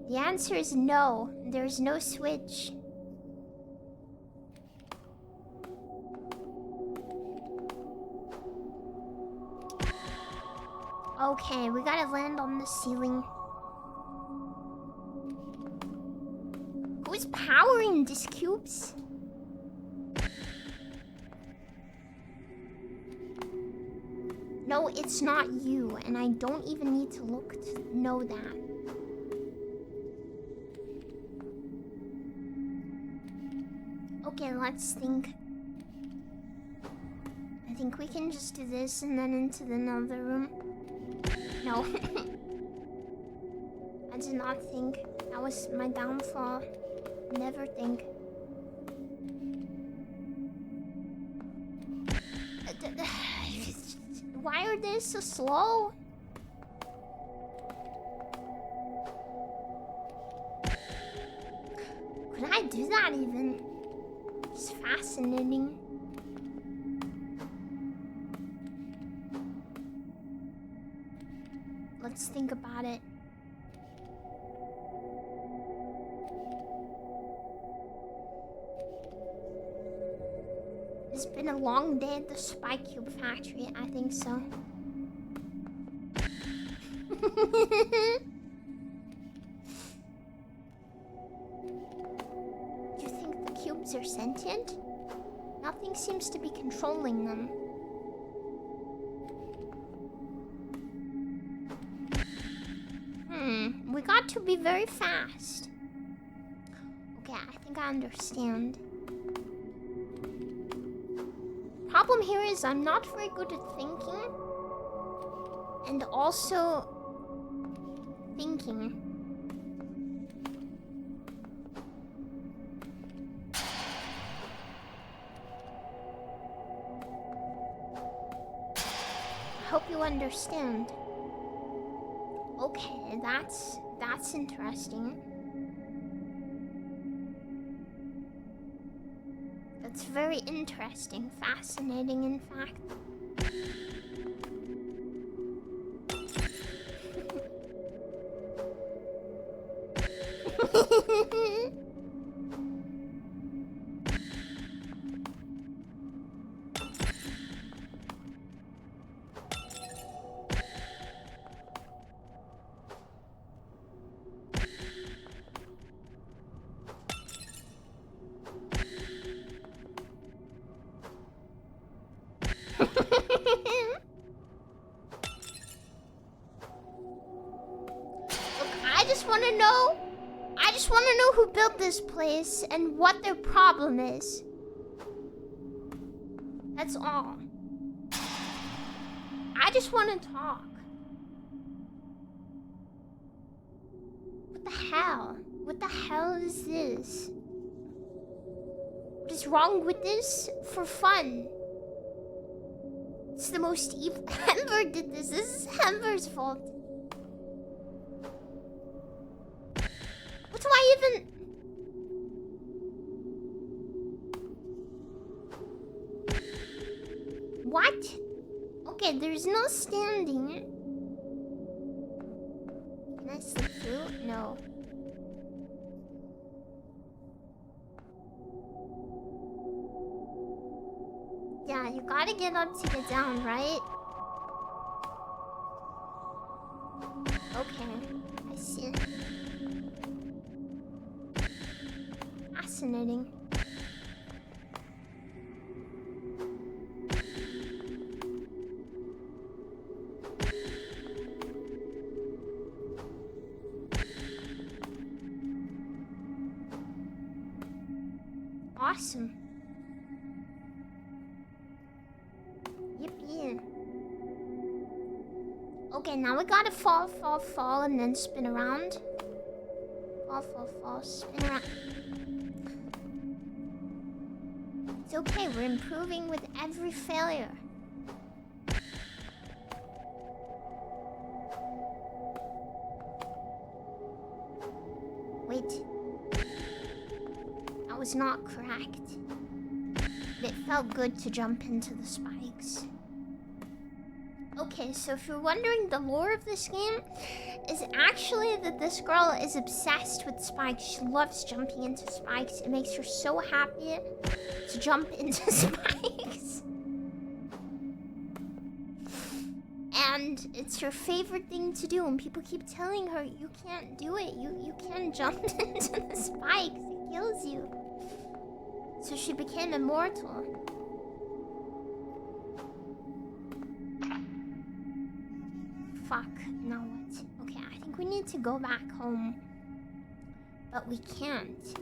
The answer is no. There's no switch. Okay, we gotta land on the ceiling. Who's powering these cubes? No, it's not you, and I don't even need to look to know that. Okay, let's think. I think we can just do this and then into another room. No. I did not think. That was my downfall. Never think. Why are they so slow? Could I do that even? It's fascinating. Let's think about it. It's been a long day at the Spike Cube factory. I think so. Do you think the cubes are sentient? Nothing seems to be controlling them. We got to be very fast. Okay, I think I understand. Problem here is I'm not very good at thinking. And also thinking. I hope you understand. Okay, that's interesting. That's very interesting, fascinating, in fact. I just want to know who built this place and what their problem is. That's all. I just want to talk. What the hell? What the hell is this? What is wrong with this? For fun. It's the most evil. Hember did this. This is Hember's fault. What do I even... What? Okay, there's no standing. Can I slip through? No. Yeah, you gotta get up to get down, right? Okay, I see. Fascinating. Awesome. Yippee. Okay, now we gotta fall, fall, fall, and then spin around. Fall, fall, fall, spin around. It's okay, we're improving with every failure. Wait. That was not correct. But it felt good to jump into the spikes. Okay, so if you're wondering, the lore of this game is actually that this girl is obsessed with spikes. She loves jumping into spikes. It makes her so happy to jump into spikes. And it's her favorite thing to do. And people keep telling her, you can't do it. You can't jump into the spikes. It kills you. So she became immortal. Fuck, now what? Okay, I think we need to go back home. But we can't.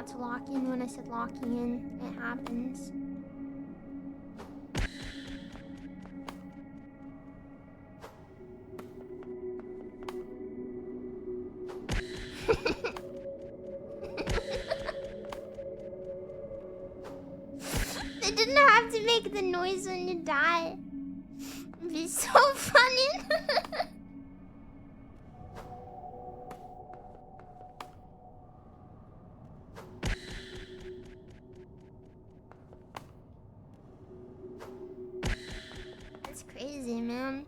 To lock in when I said locking in. It happens. They didn't have to make the noise when you die. It'd be so funny. Crazy, man.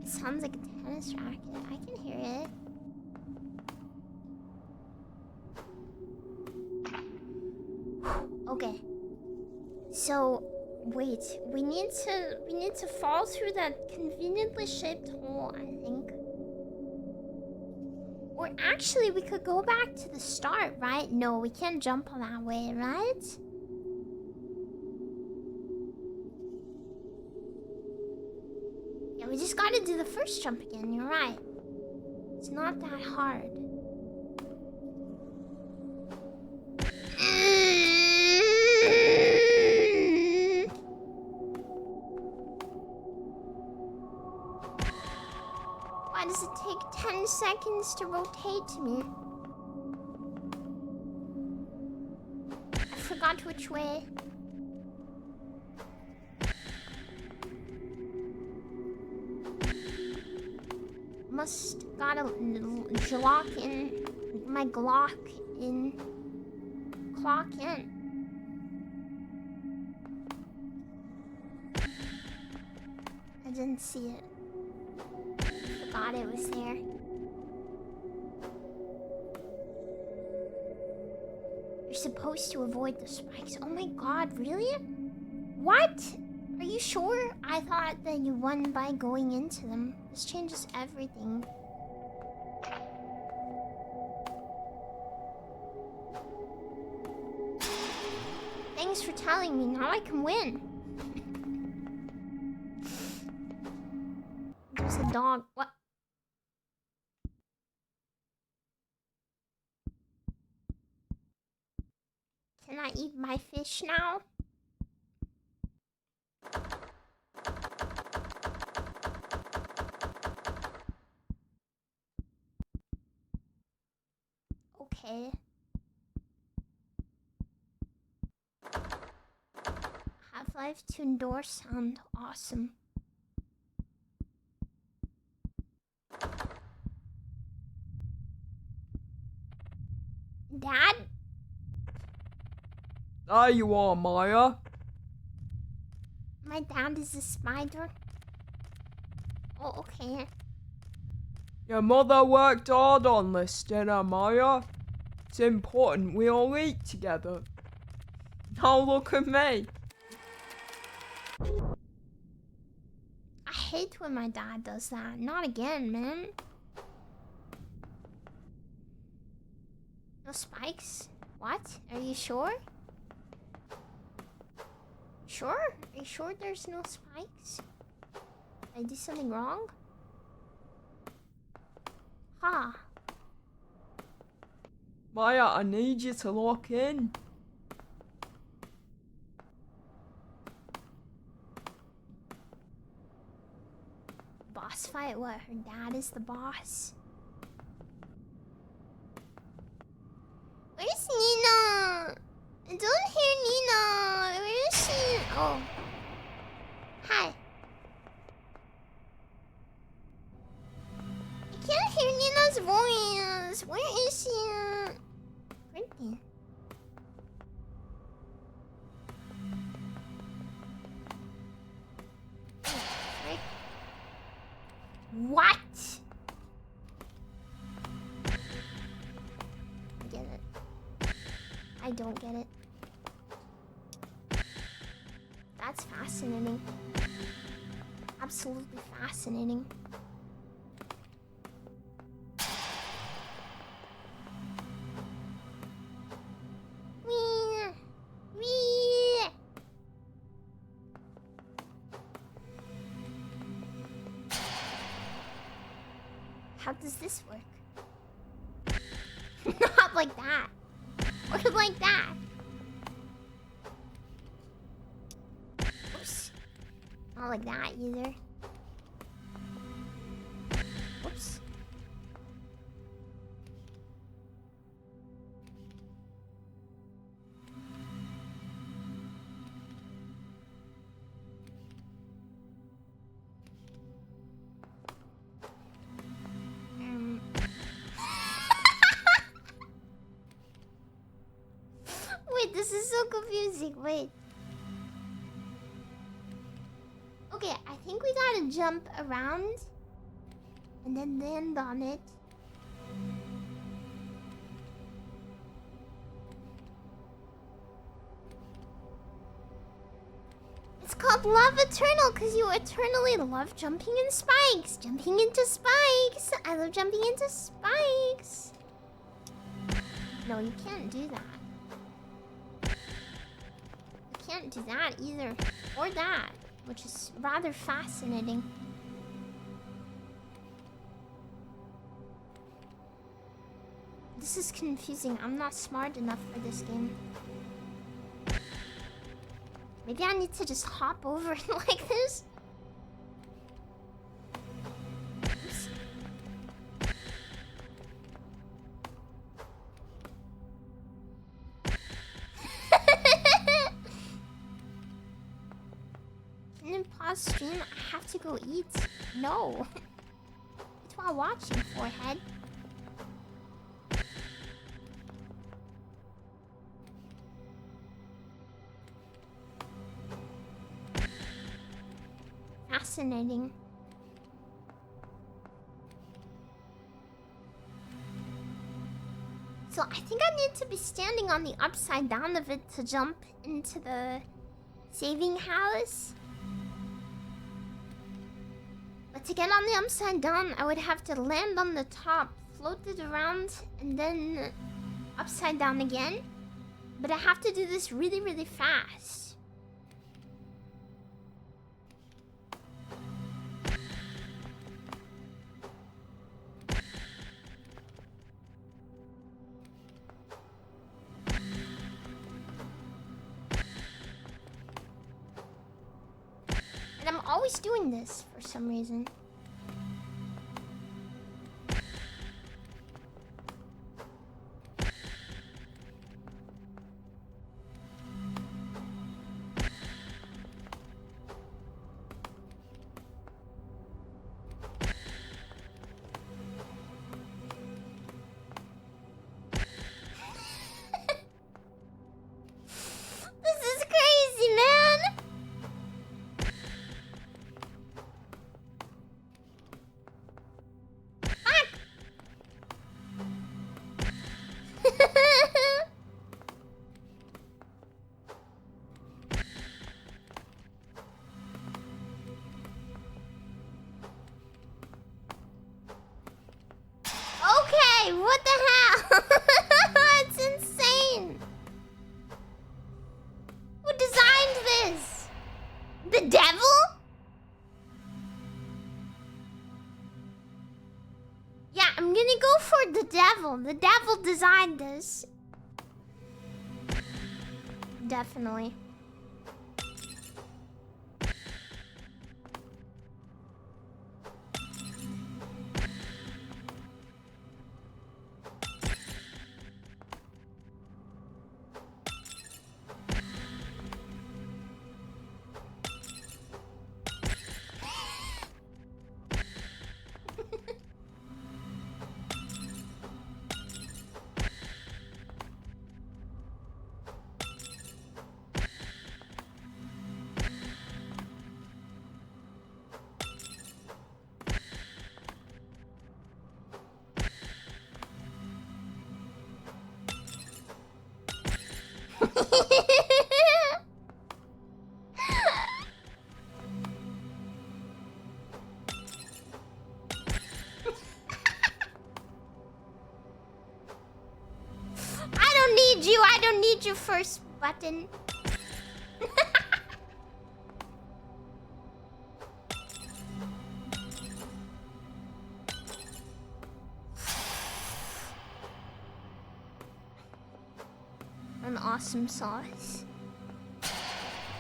It sounds like a tennis racket. I can hear it. Okay. So wait, we need to fall through that conveniently shaped hole, I think. Or actually, we could go back to the start, right? No, we can't jump on that way, right? Yeah, we just gotta do the first jump again, you're right. It's not that hard. Why does it take 10 seconds to rotate me? I forgot which way. Must gotta lock in my Glock in. Clock in. I didn't see it. Forgot it was there. You're supposed to avoid the spikes. Oh my god, really? What? Are you sure? I thought that you won by going into them. This changes everything. Thanks for telling me. Now I can win. There's a dog. What? Can I eat my fish now? Okay. 5 tune door sound. Awesome. Dad? There you are, Maya. My dad is a spider. Oh, okay. Your mother worked hard on this dinner, Maya. It's important we all eat together. Now look at me. I hate when my dad does that. Not again, man. No spikes? What? Are you sure? Sure? Are you sure there's no spikes? Did I do something wrong? Huh. Maya, I need you to look in. Boss fight? What? Her dad is the boss? Where's Nina? I don't hear Nina. Where is she? Oh. Hi. I can't hear Nina's voice. Where is she? Printing. What? Get it. I don't get it. That's fascinating. Absolutely fascinating. Wee. Wee. How does this work? Not like that. Or like that. Oops. Not like that either. Oops. Wait, this is so confusing. Wait. Okay, I think we gotta jump around and then land on it. It's called Love Eternal because you eternally love jumping in spikes. Jumping into spikes. I love jumping into spikes. No, you can't do that. You can't do that either. Or that, which is rather fascinating. This is confusing. I'm not smart enough for this game. Maybe I need to just hop over it like this. Oops. Can you pause stream? I have to go eat. No. It's while watching, forehead. Fascinating. So I think I need to be standing on the upside down of it to jump into the saving house. But to get on the upside down, I would have to land on the top, float it around, and then upside down again. But I have to do this really, really fast. And I'm always doing this for some reason. devil. The devil designed this. Definitely. I don't need your first button. An awesome sauce.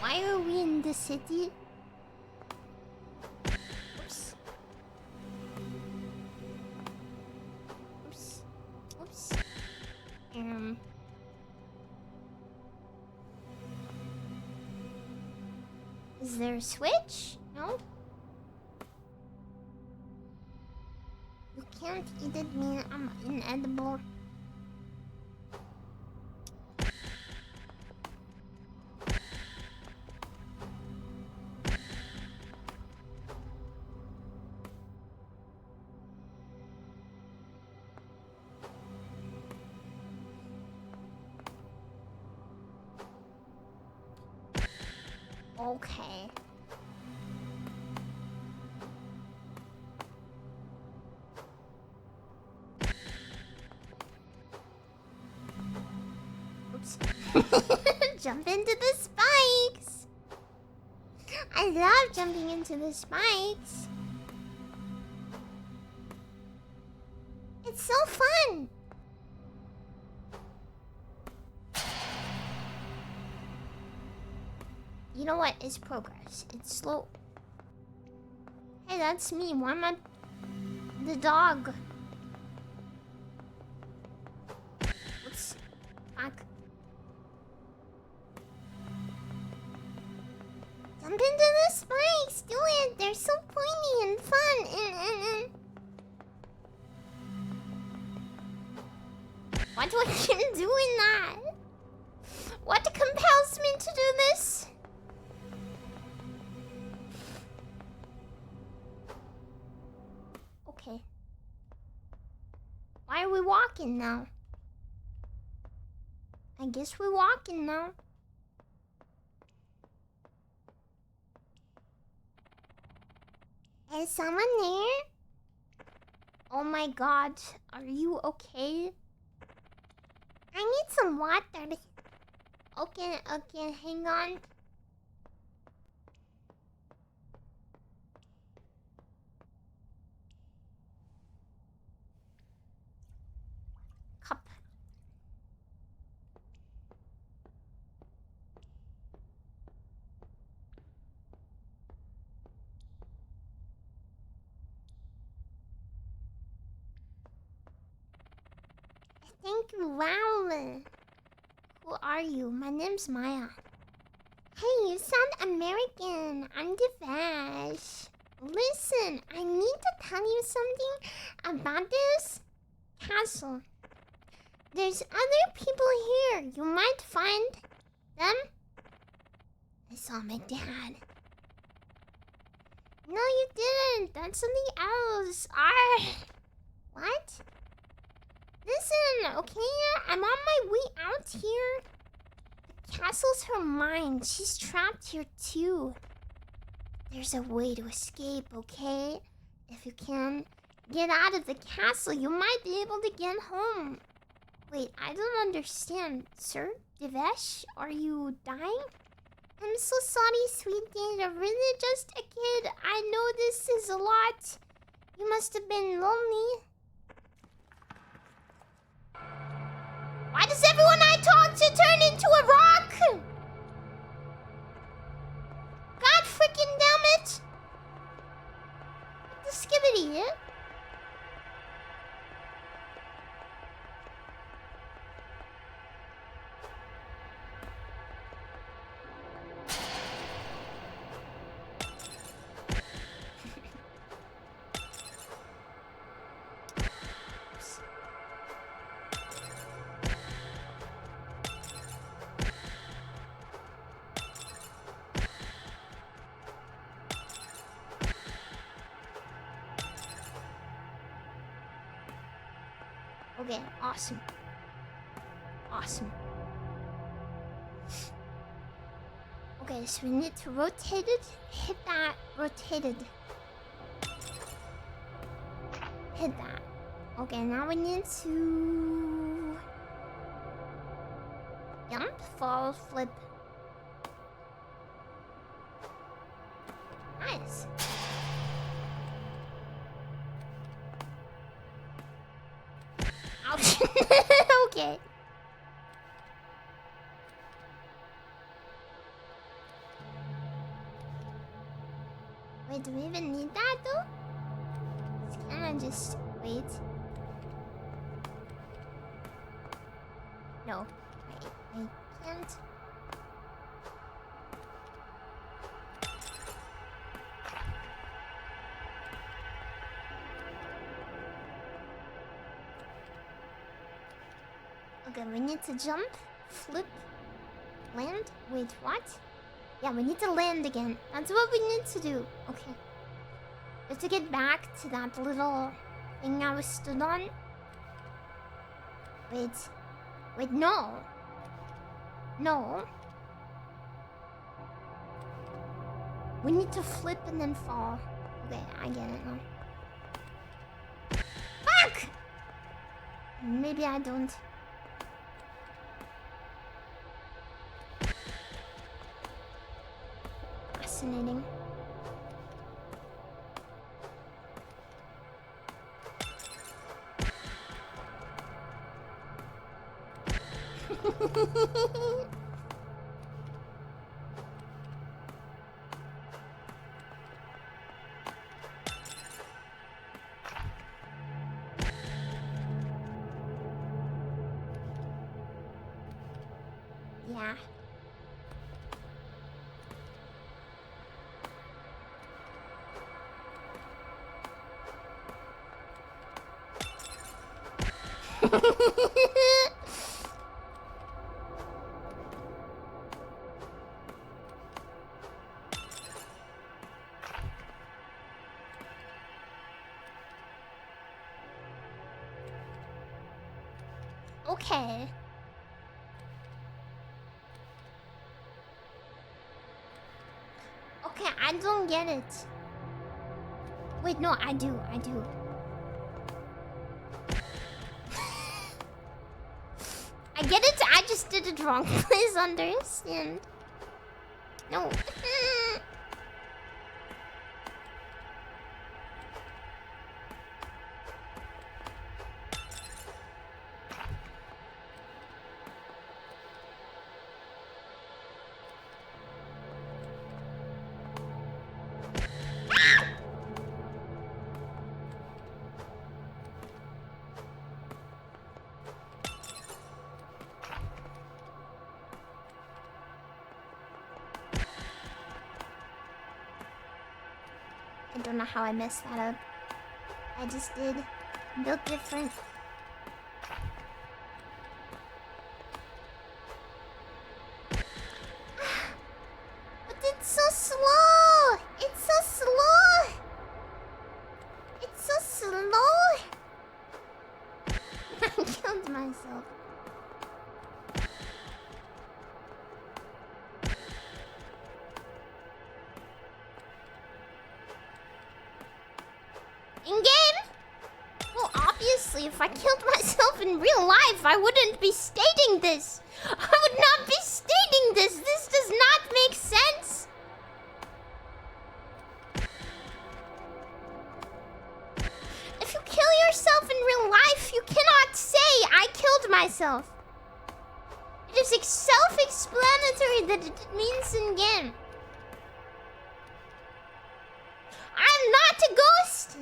Why are we in the city? Oops. Oops. Oops. Is there a switch? No? You can't eat it, man. I'm inedible. Okay. Oops. Jump into the spikes. I love jumping into the spikes. It's so fun. You know what? It's progress. It's slow. Hey, that's me. Why am I the dog? Oops. Back. Jump into the spikes. Do it. They're so pointy and fun. Why do I keep doing that? What compels me to do this? Okay. Why are we walking now? I guess we're walking now. Is someone there? Oh my god, are you okay? I need some water. Okay, hang on. Cup. Thank you, wow. Who are you? My name's Maya. Hey, you sound American. I'm Devash. Listen, I need to tell you something about this castle. There's other people here. You might find them. I saw my dad. No, you didn't. That's something else. What? Listen, okay? I'm on my way out here. The castle's her mind. She's trapped here too. There's a way to escape, okay? If you can get out of the castle, you might be able to get home. Wait, I don't understand. Sir Devesh, are you dying? I'm so sorry, sweetie. You're really just a kid. I know this is a lot. You must have been lonely. about to turn into a rock! God freaking damn it! The skibbity, eh? Okay, awesome. Awesome. Okay, so we need to rotate it. Hit that. Rotated. Hit that. Okay, now we need to... jump, fall, flip. Nice. Ouch. Okay. Wait, do we even need that though? Can I just wait? No. Wait, I can't. Okay, we need to jump, flip, land. Wait, what? Yeah, we need to land again. That's what we need to do. Okay. We have to get back to that little thing I was stood on. Wait. Wait, no. No. We need to flip and then fall. Okay, I get it now. Fuck! Maybe I don't. Fascinating. Yeah. Okay. Okay, I don't get it. Wait, no, I do. I get it, I just did it wrong. Please understand. No. I don't know how I messed that up. I just did. Built different. But it's so slow! It's so slow! It's so slow! I killed myself. In-game? Well, obviously, if I killed myself in real life, I wouldn't be stating this. I would not be stating this. This does not make sense. If you kill yourself in real life, you cannot say, I killed myself. It is like self-explanatory that it means in game. I'm not a ghost!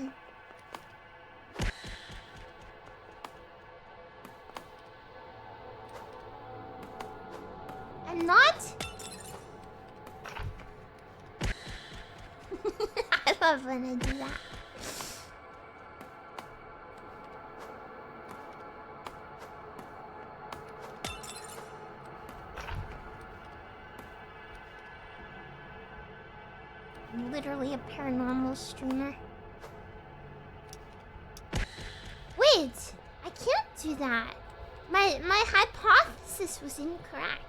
I'm not? I love when I do that. I'm literally a paranormal streamer. Wait! I can't do that. My hypothesis was incorrect.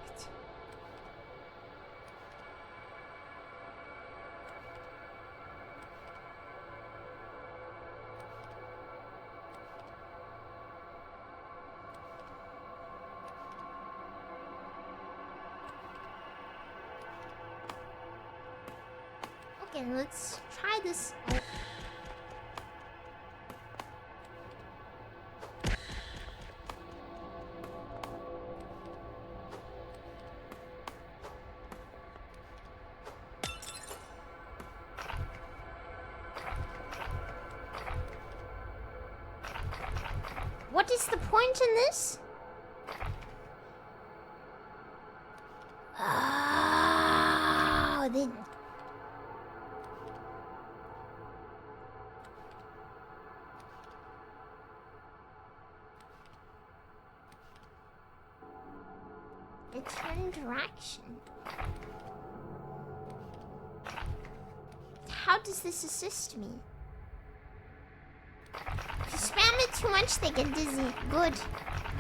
Okay, let's try this. Oh. What is the point in this? Oh, they... Return direction. How does this assist me? If you spam it too much, they get dizzy. Good.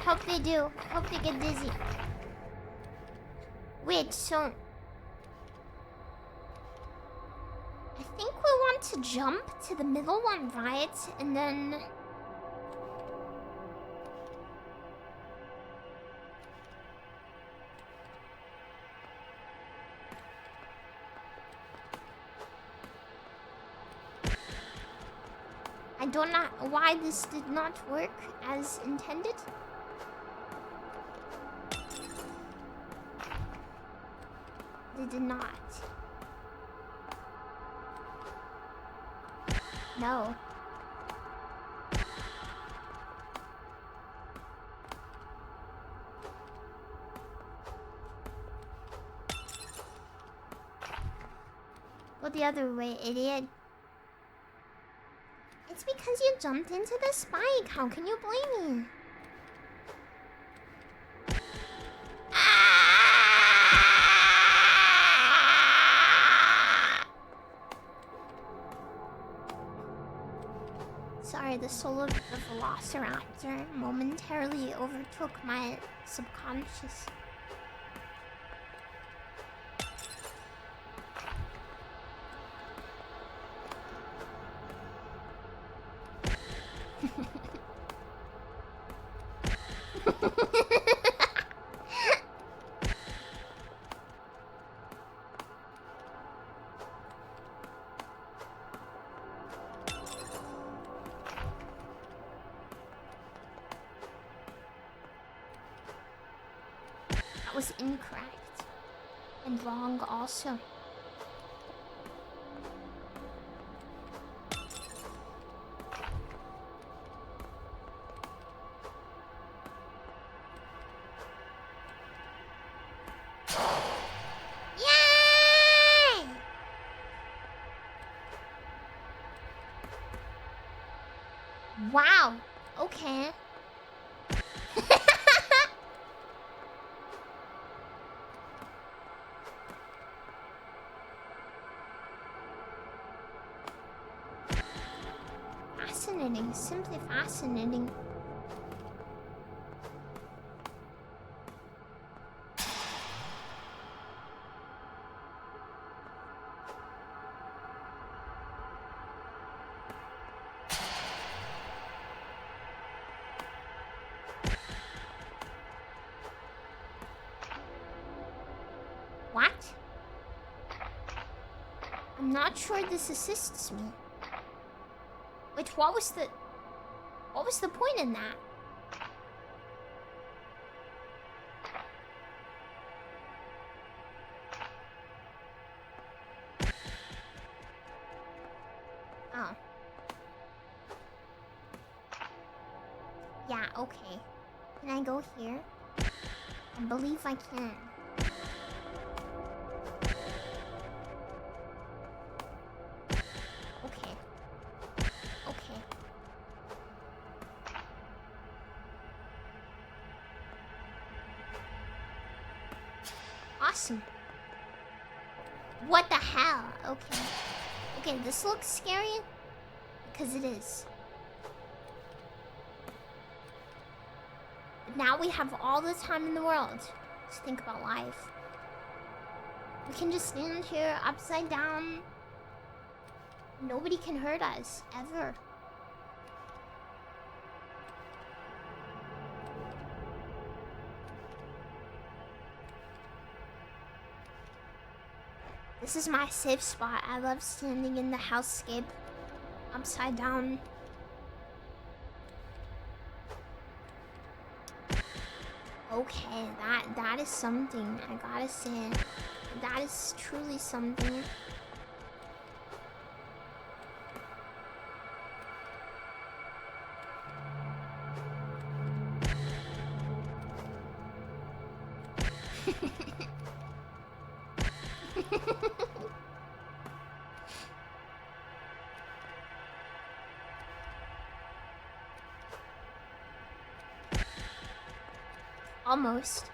Hope they do. Hope they get dizzy. Wait, so... I think we want to jump to the middle one, right? And then... I don't know why this did not work as intended. They did not. No. Go the other way, idiot. It's because you jumped into the spike. How can you blame me? Sorry, the soul of the velociraptor momentarily overtook my subconscious. That was incorrect. And wrong also. Yay! Wow. Okay. Fascinating, simply fascinating. What? I'm not sure this assists me. Wait, what was the point in that? Yeah, okay. Can I go here? I believe I can. Okay. Okay. Awesome. What the hell? Okay. Okay, this looks scary. Because it is. But now we have all the time in the world to think about life. We can just stand here upside down. Nobody can hurt us, ever. This is my safe spot. I love standing in the housescape upside down. Okay, that is something. I gotta say, that is truly something. Almost.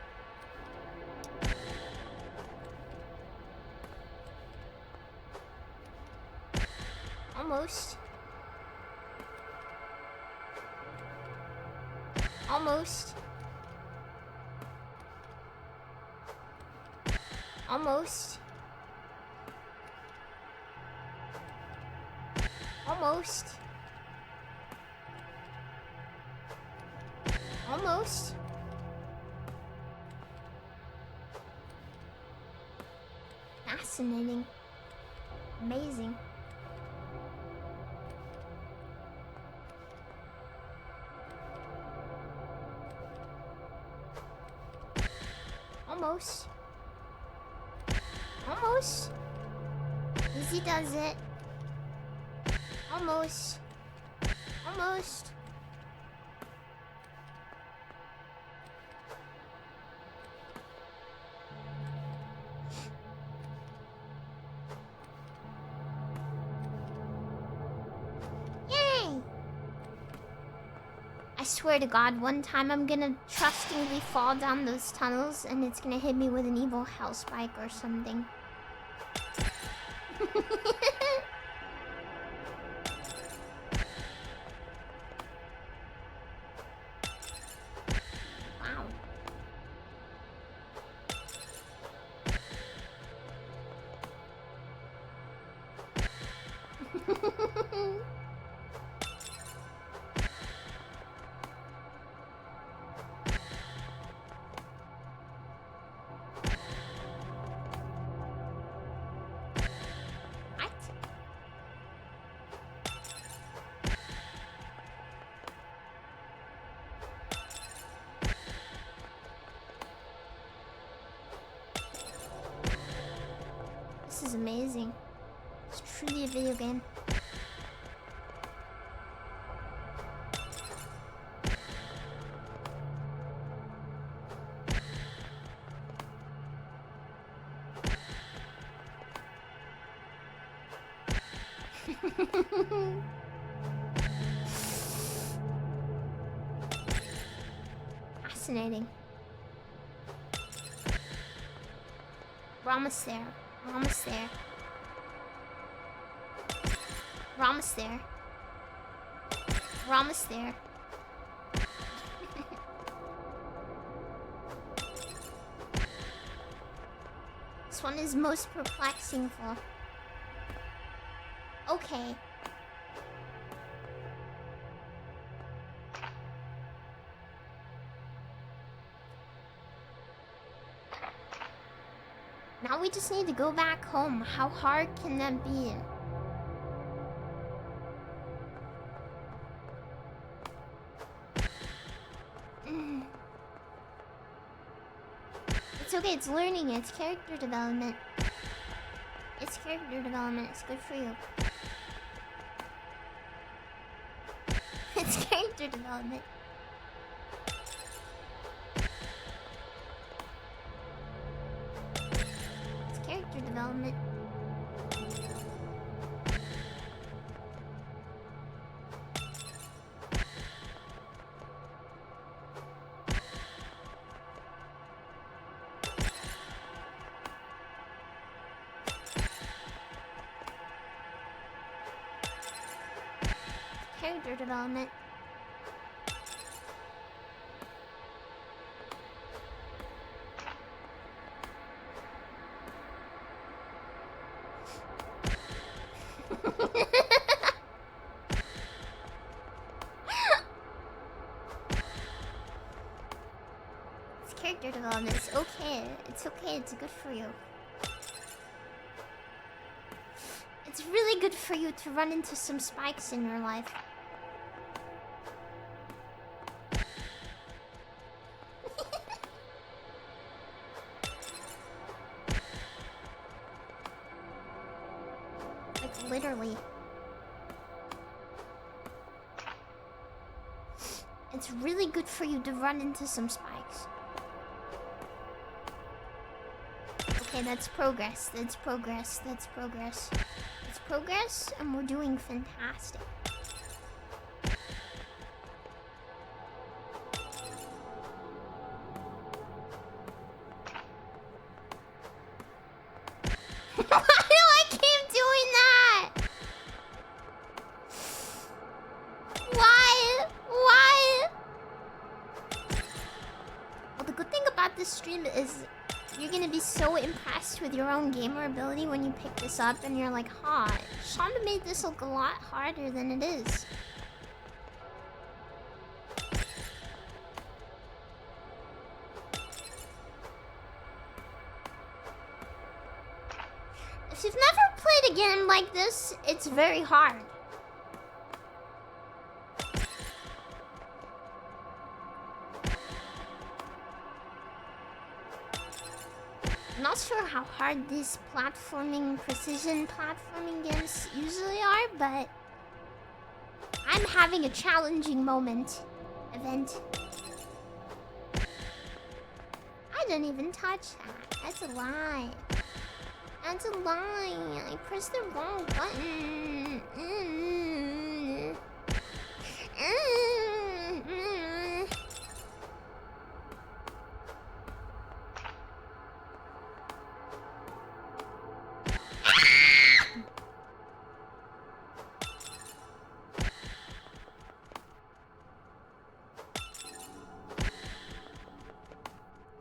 Almost. Almost. Almost. Almost. Almost. Fascinating. Amazing. Almost. Almost. Easy does it. Almost. Almost. Yay! I swear to God, one time I'm gonna trustingly fall down those tunnels and it's gonna hit me with an evil hell spike or something. Wow. What? This is amazing. It's truly a video game. Fascinating. We're almost there. We're almost there. We're almost there. We're almost there. This one is most perplexing for. Okay. Now we just need to go back home. How hard can that be? It's okay, it's learning, it's character development. It's character development, it's good for you. It's character development. development. Character development. It's character development. It's okay. It's okay. It's good for you. It's really good for you to run into some spikes in your life. Like, literally. It's really good for you to run into some spikes. Okay, that's progress. That's progress. That's progress. It's progress, and we're doing fantastic. Why do I keep doing that? Why? Why? Well, the good thing about this stream is you're gonna be so impressed with your own gamer ability when you pick this up and you're like, huh, Shondo made this look a lot harder than it is. If you've never played a game like this, it's very hard. I'm not sure how hard these precision platforming games usually are, but I'm having a challenging event. I didn't even touch that. That's a lie. That's a lie. I pressed the wrong button.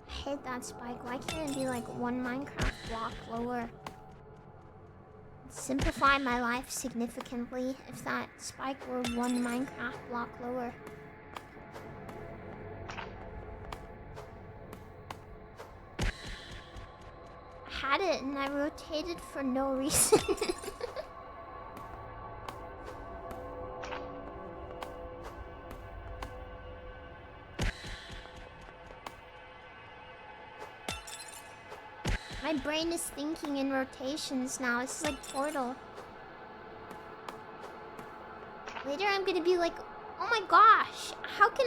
I hate that spike. Why can't it be like one Minecraft block lower? Simplify my life significantly if that spike were one Minecraft block lower. I had it and I rotated for no reason. My brain is thinking in rotations now. It's like Portal. Later I'm gonna be like, oh my gosh, how can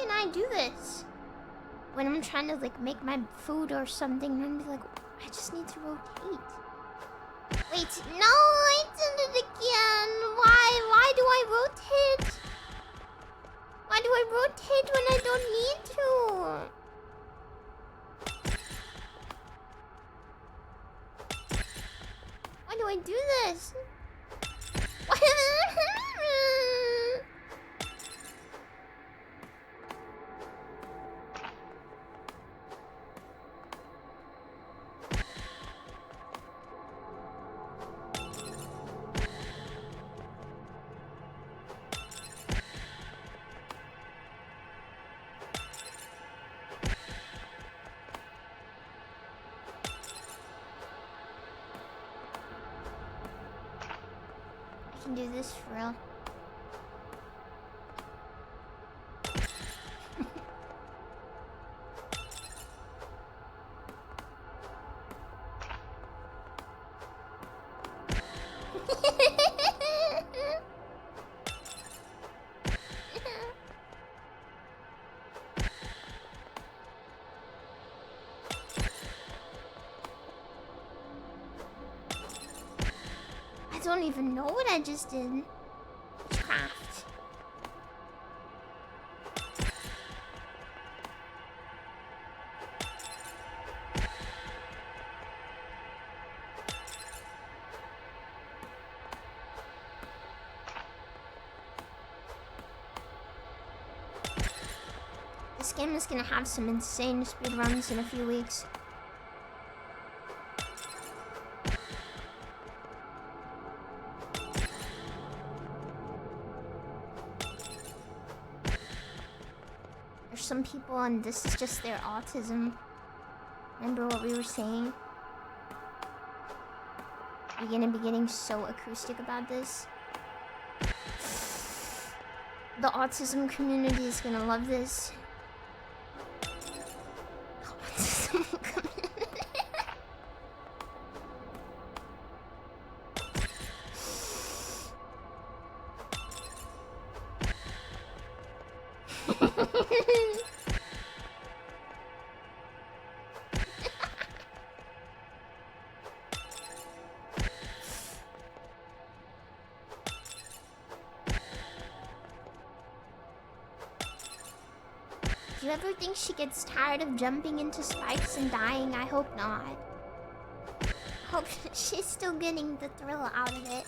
I do this? When I'm trying to like make my food or something, I'm gonna be like, I just need to rotate. Wait, no, I did it again. Why do I rotate? Why do I rotate when I don't need to? Why do I do this? I can do this for real. don't even know what I just did. Craft. This game is gonna have some insane speedruns in a few weeks. There's some people and this is just their autism. Remember what we were saying? We're gonna be getting so acoustic about this. The autism community is gonna love this. Autism community. Do you ever think she gets tired of jumping into spikes and dying? I hope not. I hope she's still getting the thrill out of it.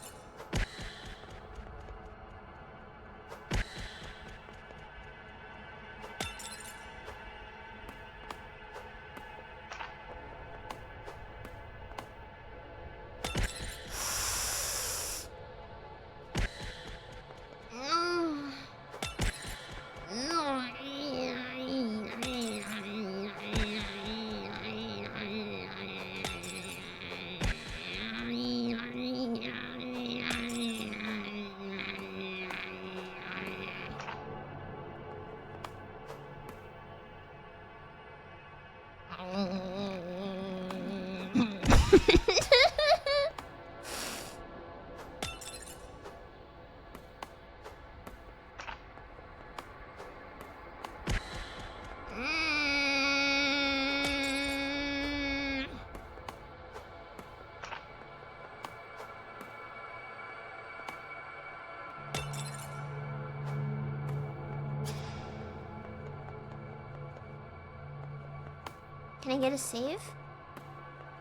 Can I get a save?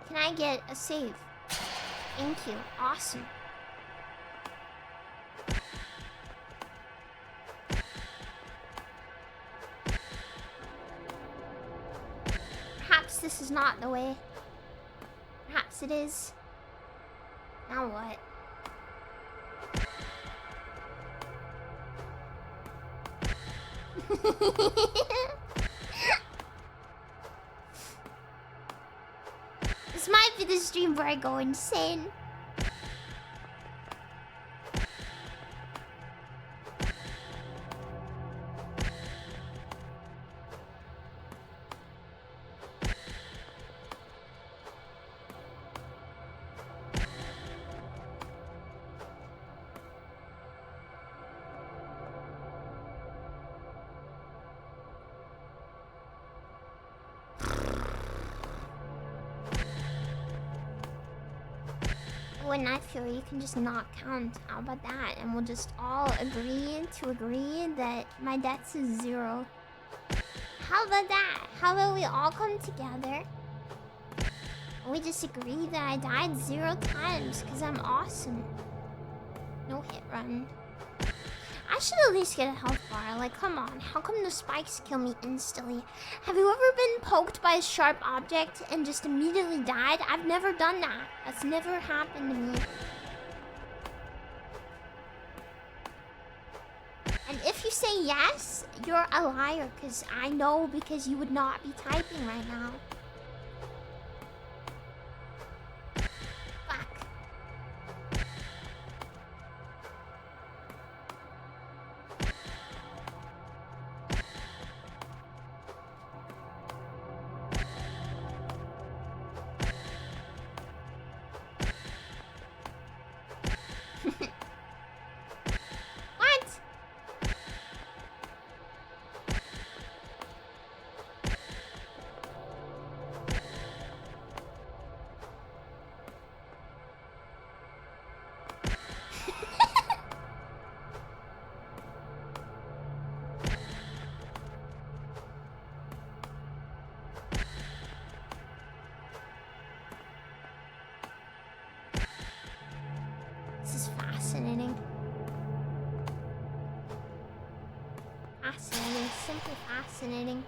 Can I get a save? Thank you. Awesome. Perhaps this is not the way. Perhaps it is. Now what? This might be the stream where I go insane. When I feel you can just not count. How about that? And we'll just all agree that my deaths is 0. How about that? How about we all come together and we just agree that I died 0 times because I'm awesome. No hit run. I should at least get a health bar. Like, come on. How come the spikes kill me instantly? Have you ever been poked by a sharp object and just immediately died? I've never done that. That's never happened to me. And if you say yes, you're a liar. Because I know because you would not be typing right now. So fascinating.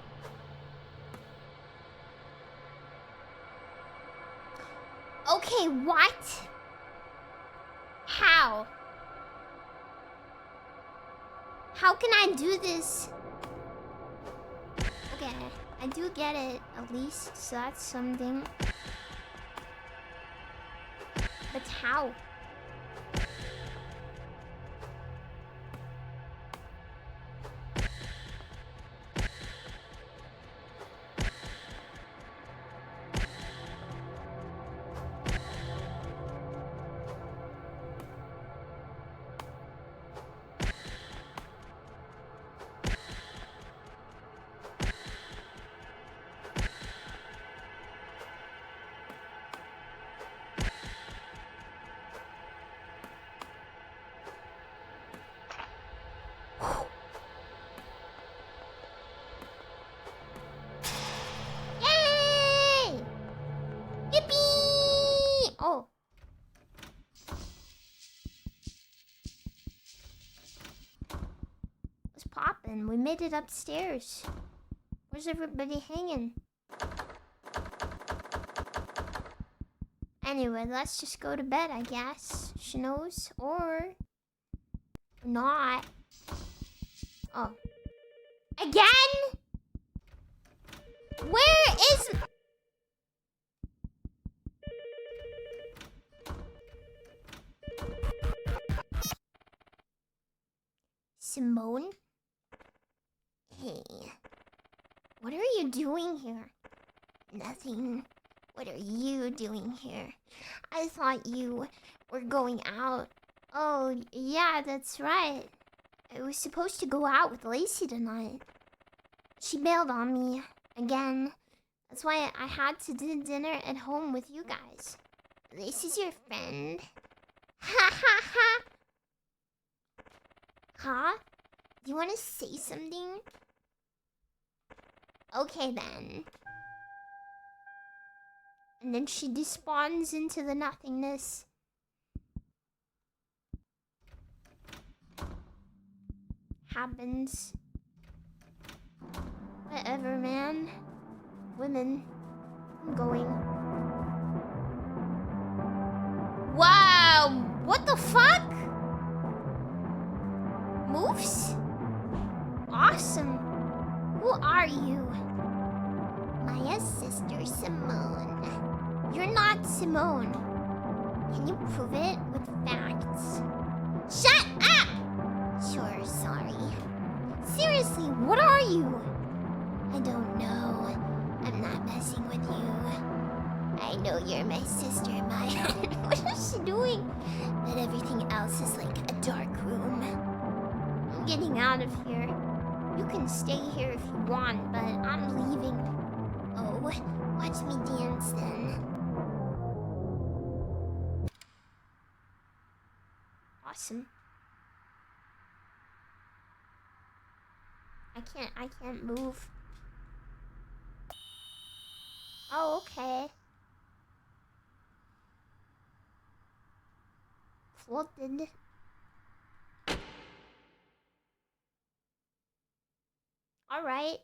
Okay, what? How? How can I do this? Okay, I do get it at least, so that's something. But how? Yay! Yippee! Oh. What's poppin'? We made it upstairs. Where's everybody hanging? Anyway, let's just go to bed, I guess. She knows. Or not. Oh. Again? Where is... Simone? Hey. What are you doing here? Nothing. What are you doing here? I thought you were going out. Oh, yeah, that's right. I was supposed to go out with Lacey tonight. She bailed on me again. That's why I had to do dinner at home with you guys. Lacey's your friend. Ha ha ha. Huh? Do you want to say something? Okay then. And then she despawns into the nothingness. Happens. Whatever, man. Women. I'm going. Wow! What the fuck? Moves? Awesome. Who are you? My sister Simone. You're not Simone. Can you prove it with facts? Shut up! Sure, sorry. Seriously, what are you? I don't know. I'm not messing with you. I know you're my sister, Maya. What is she doing? But everything else is like a dark room. I'm getting out of here. You can stay here if you want, but I'm leaving. Oh, watch me dance then. Awesome. I can't move. Oh, okay. Floated. Alright.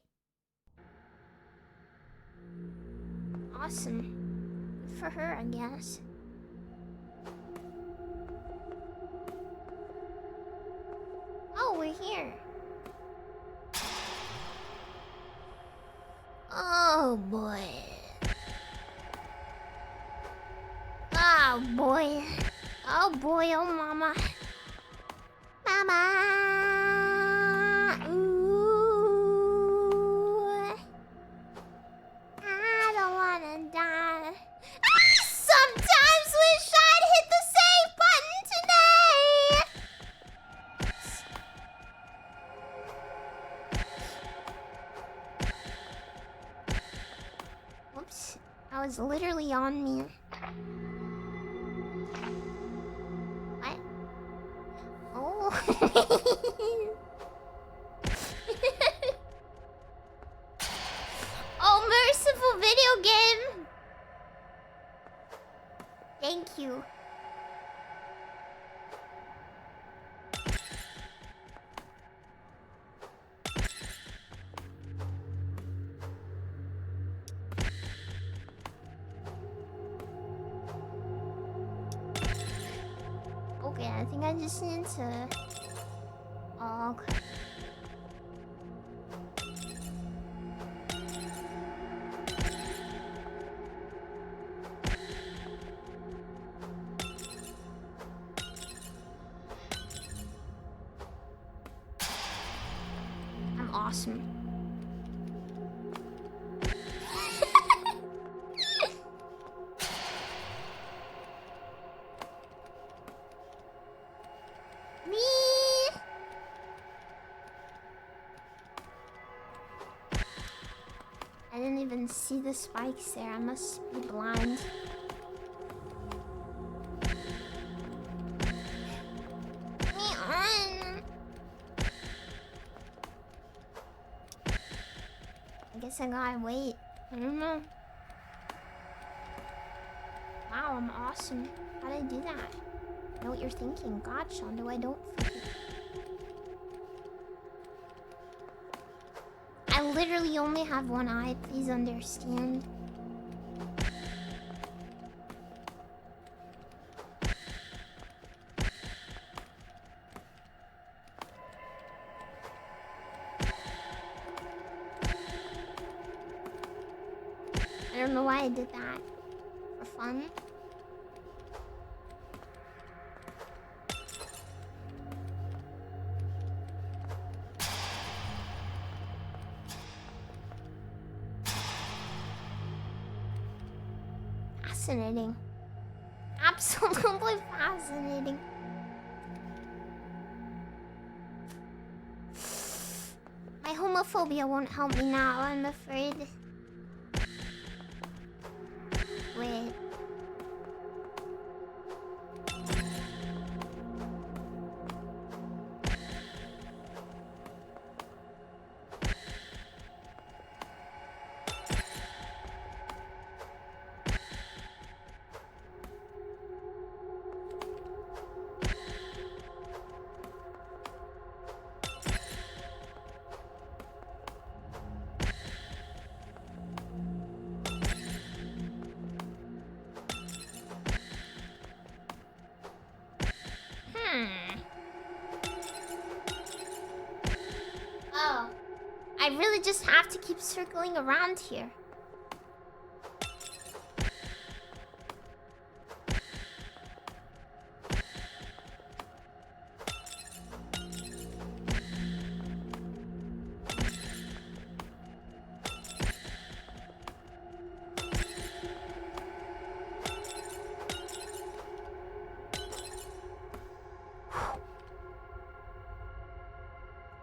Awesome. Good for her, I guess. Oh, we're here. Oh boy. Oh boy. Oh boy, oh mama. Mama. Ooh. I don't wanna die. Sometimes wish I'd hit the save button today. Whoops. That was literally on me. What? Oh. Oh, merciful video game. Thank you. I think I just need to... Oh, okay. I'm awesome. Me. I didn't even see the spikes there. I must be blind. I guess I gotta wait. I don't know. Wow, I'm awesome. How did I do that? I know what you're thinking. God, Shondo, I don't think it. I literally only have one eye. Please understand. I don't know why I did that. For fun. Fascinating. Absolutely fascinating. My homophobia won't help me now, I'm afraid. Wait. Oh. I really just have to keep circling around here.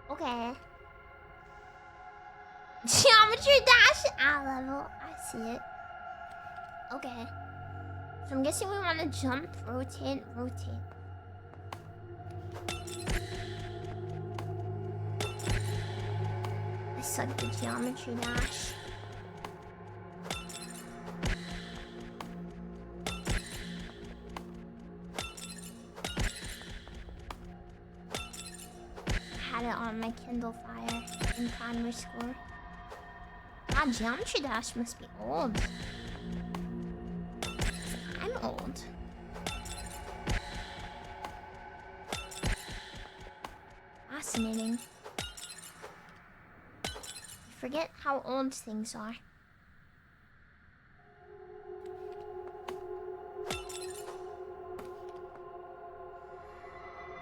Okay. Geometry dash at level. I see it. Okay. So I'm guessing we want to jump, rotate, rotate. I suck at geometry dash. I had it on my Kindle Fire in primary school. God, geometry dash must be old. I'm old. Fascinating. You forget how old things are.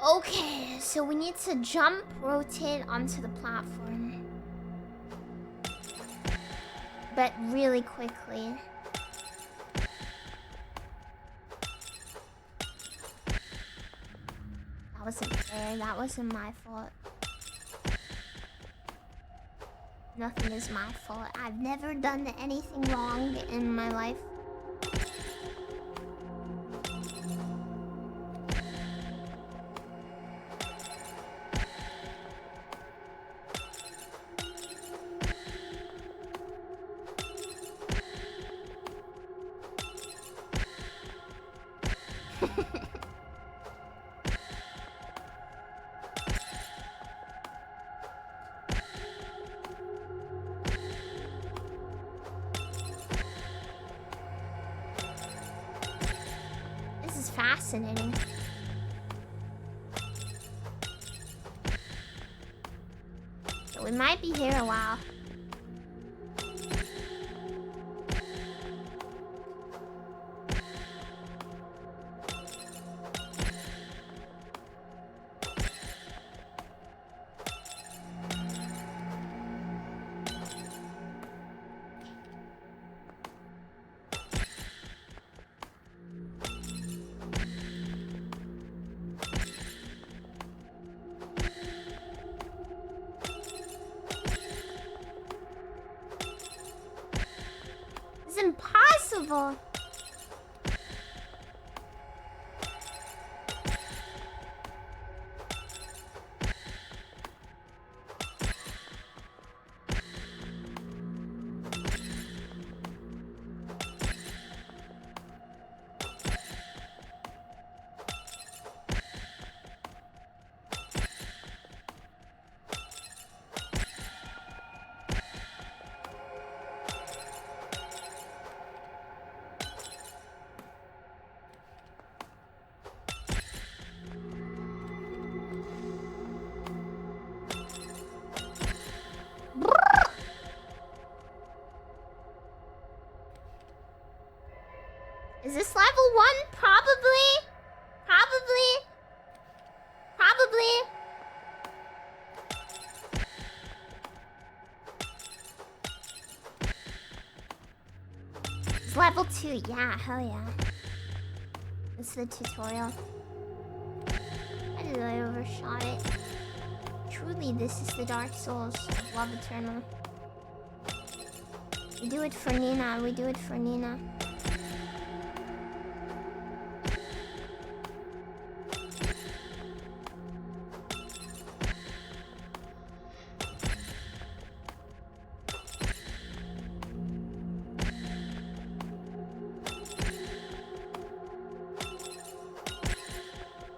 Okay, so we need to jump, rotate onto the platform. But really quickly. That wasn't fair. That wasn't my fault. Nothing is my fault. I've never done anything wrong in my life. This is fascinating. We might be here a while. It's impossible. Is this level 1? Probably. It's level 2. Yeah, hell yeah. It's the tutorial. I did I overshot it. Truly, this is the Dark Souls of Love Eternal. We do it for Nina.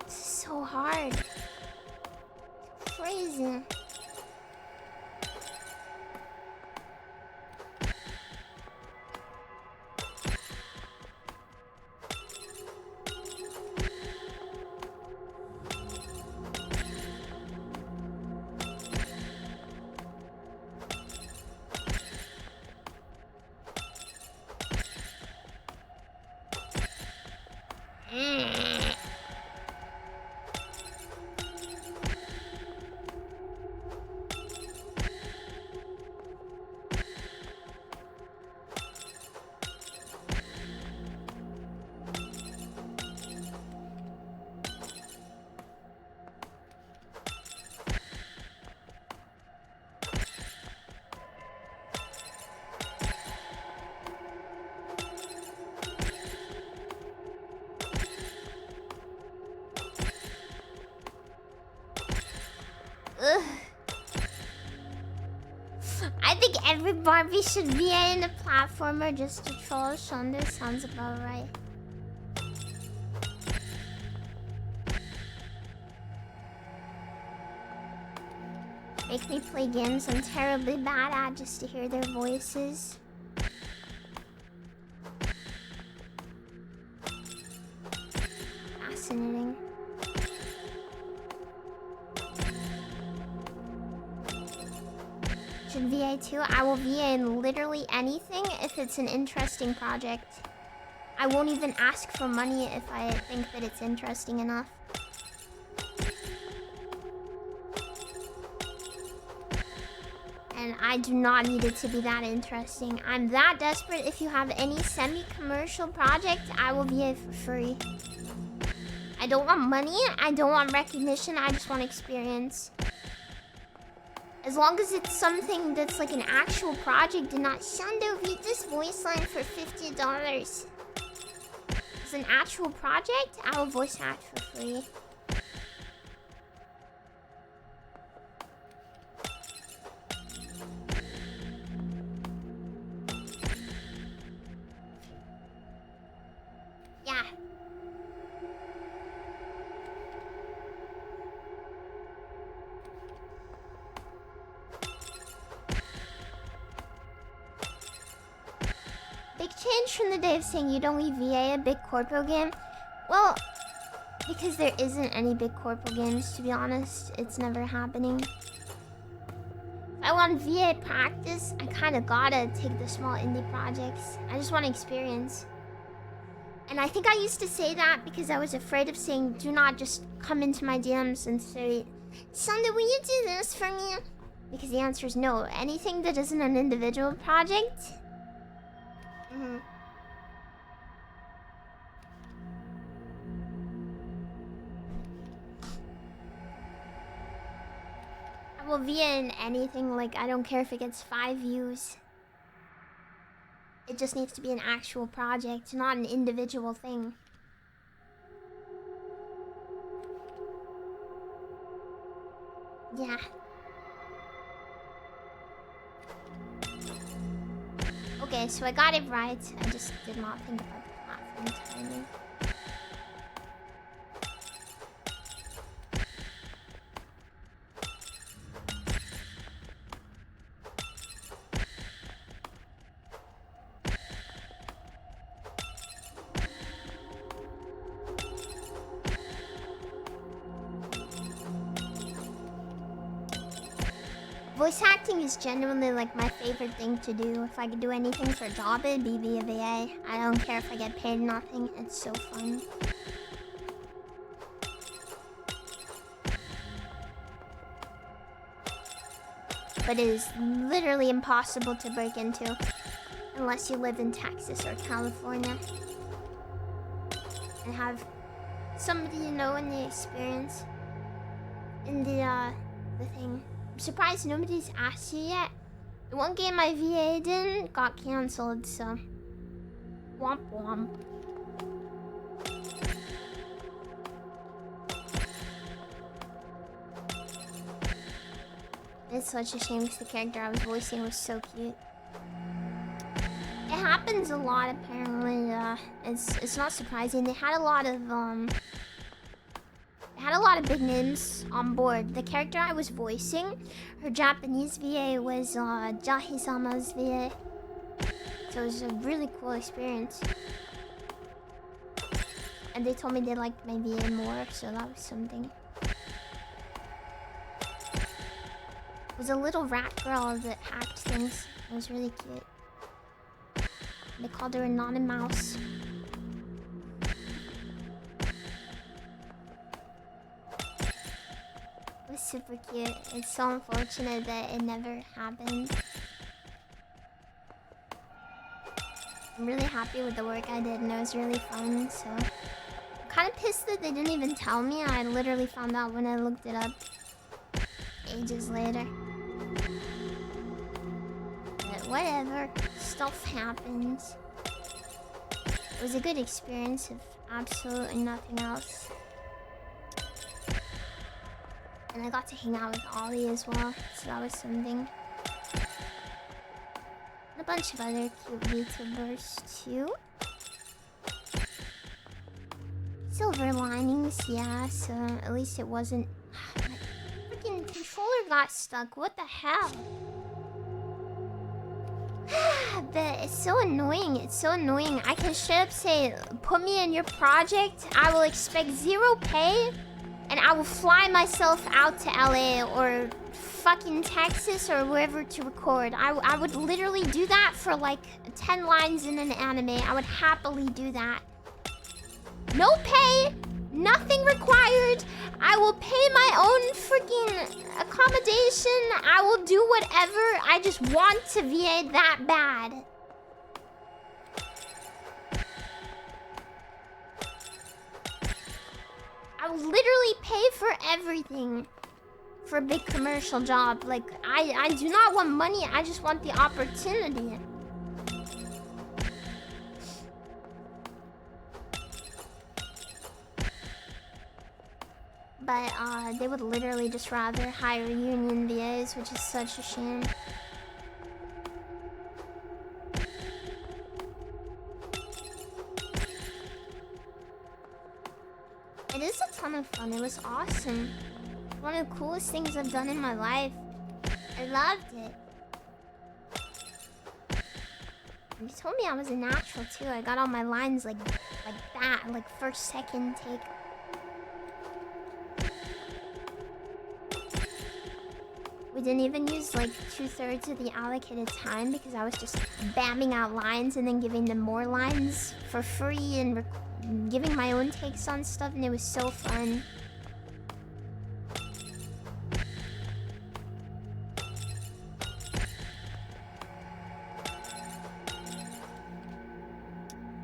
So hard. It's crazy. Ugh. I think every Barbie should be in a platformer just to troll Shondo. Sounds about right. Make me play games I'm terribly bad at just to hear their voices. Fascinating. Should VA too? I will VA in literally anything if it's an interesting project. I won't even ask for money if I think that it's interesting enough. And I do not need it to be that interesting. I'm that desperate. If you have any semi-commercial project, I will VA for free. I don't want money. I don't want recognition. I just want experience. As long as it's something that's like an actual project and not Shondo, read this voice line for $50. It's an actual project, I will voice act for free. Yeah. Big change from the day of saying you don't VA a big corpo game. Well, because there isn't any big corpo games, to be honest. It's never happening. If I want VA practice. I kind of gotta take the small indie projects. I just want experience. And I think I used to say that because I was afraid of saying, do not just come into my DMs and say, Shondo, will you do this for me? Because the answer is no. Anything that isn't an individual project. I will VA in anything, like I don't care if it gets 5 views. It just needs to be an actual project, not an individual thing. Yeah. Okay, so I got it right. I just did not think about the platform timing. Voice acting is genuinely like my favorite thing to do. If I could do anything for a job, it'd be via VA. I don't care if I get paid nothing. It's so fun. But it is literally impossible to break into unless you live in Texas or California and have somebody you know in the experience in the thing. I'm surprised nobody's asked you yet. The one game I VA'd in got cancelled, so womp womp. It's such a shame because the character I was voicing was so cute. It happens a lot apparently. It's not surprising. They had a lot of big names on board. The character I was voicing, her Japanese VA was Jahi-sama's VA. So it was a really cool experience. And they told me they liked my VA more, so that was something. It was a little rat girl that hacked things. It was really cute. They called her a naughty mouse. It was super cute. It's so unfortunate that it never happened. I'm really happy with the work I did and it was really fun, so... I'm kind of pissed that they didn't even tell me. I literally found out when I looked it up ages later. But whatever. Stuff happens. It was a good experience if absolutely nothing else. And I got to hang out with Ollie as well, so that was something. And a bunch of other cute VTubers too. Silver linings, yeah, so at least it wasn't... My freaking controller got stuck, what the hell? But it's so annoying, it's so annoying. I can straight up say, put me in your project, I will expect 0 pay, and I will fly myself out to LA or fucking Texas or wherever to record. I would literally do that for like 10 lines in an anime. I would happily do that. No pay, nothing required. I will pay my own freaking accommodation. I will do whatever. I just want to VA that bad. I will literally pay for everything for a big commercial job. Like, I do not want money. I just want the opportunity. But they would literally just rather hire union VAs, which is such a shame. It is a ton of fun. It was awesome. One of the coolest things I've done in my life. I loved it. You told me I was a natural too. I got all my lines like that, like first, second take. We didn't even use like 2/3 of the allocated time because I was just bamming out lines and then giving them more lines for free and giving my own takes on stuff, and it was so fun.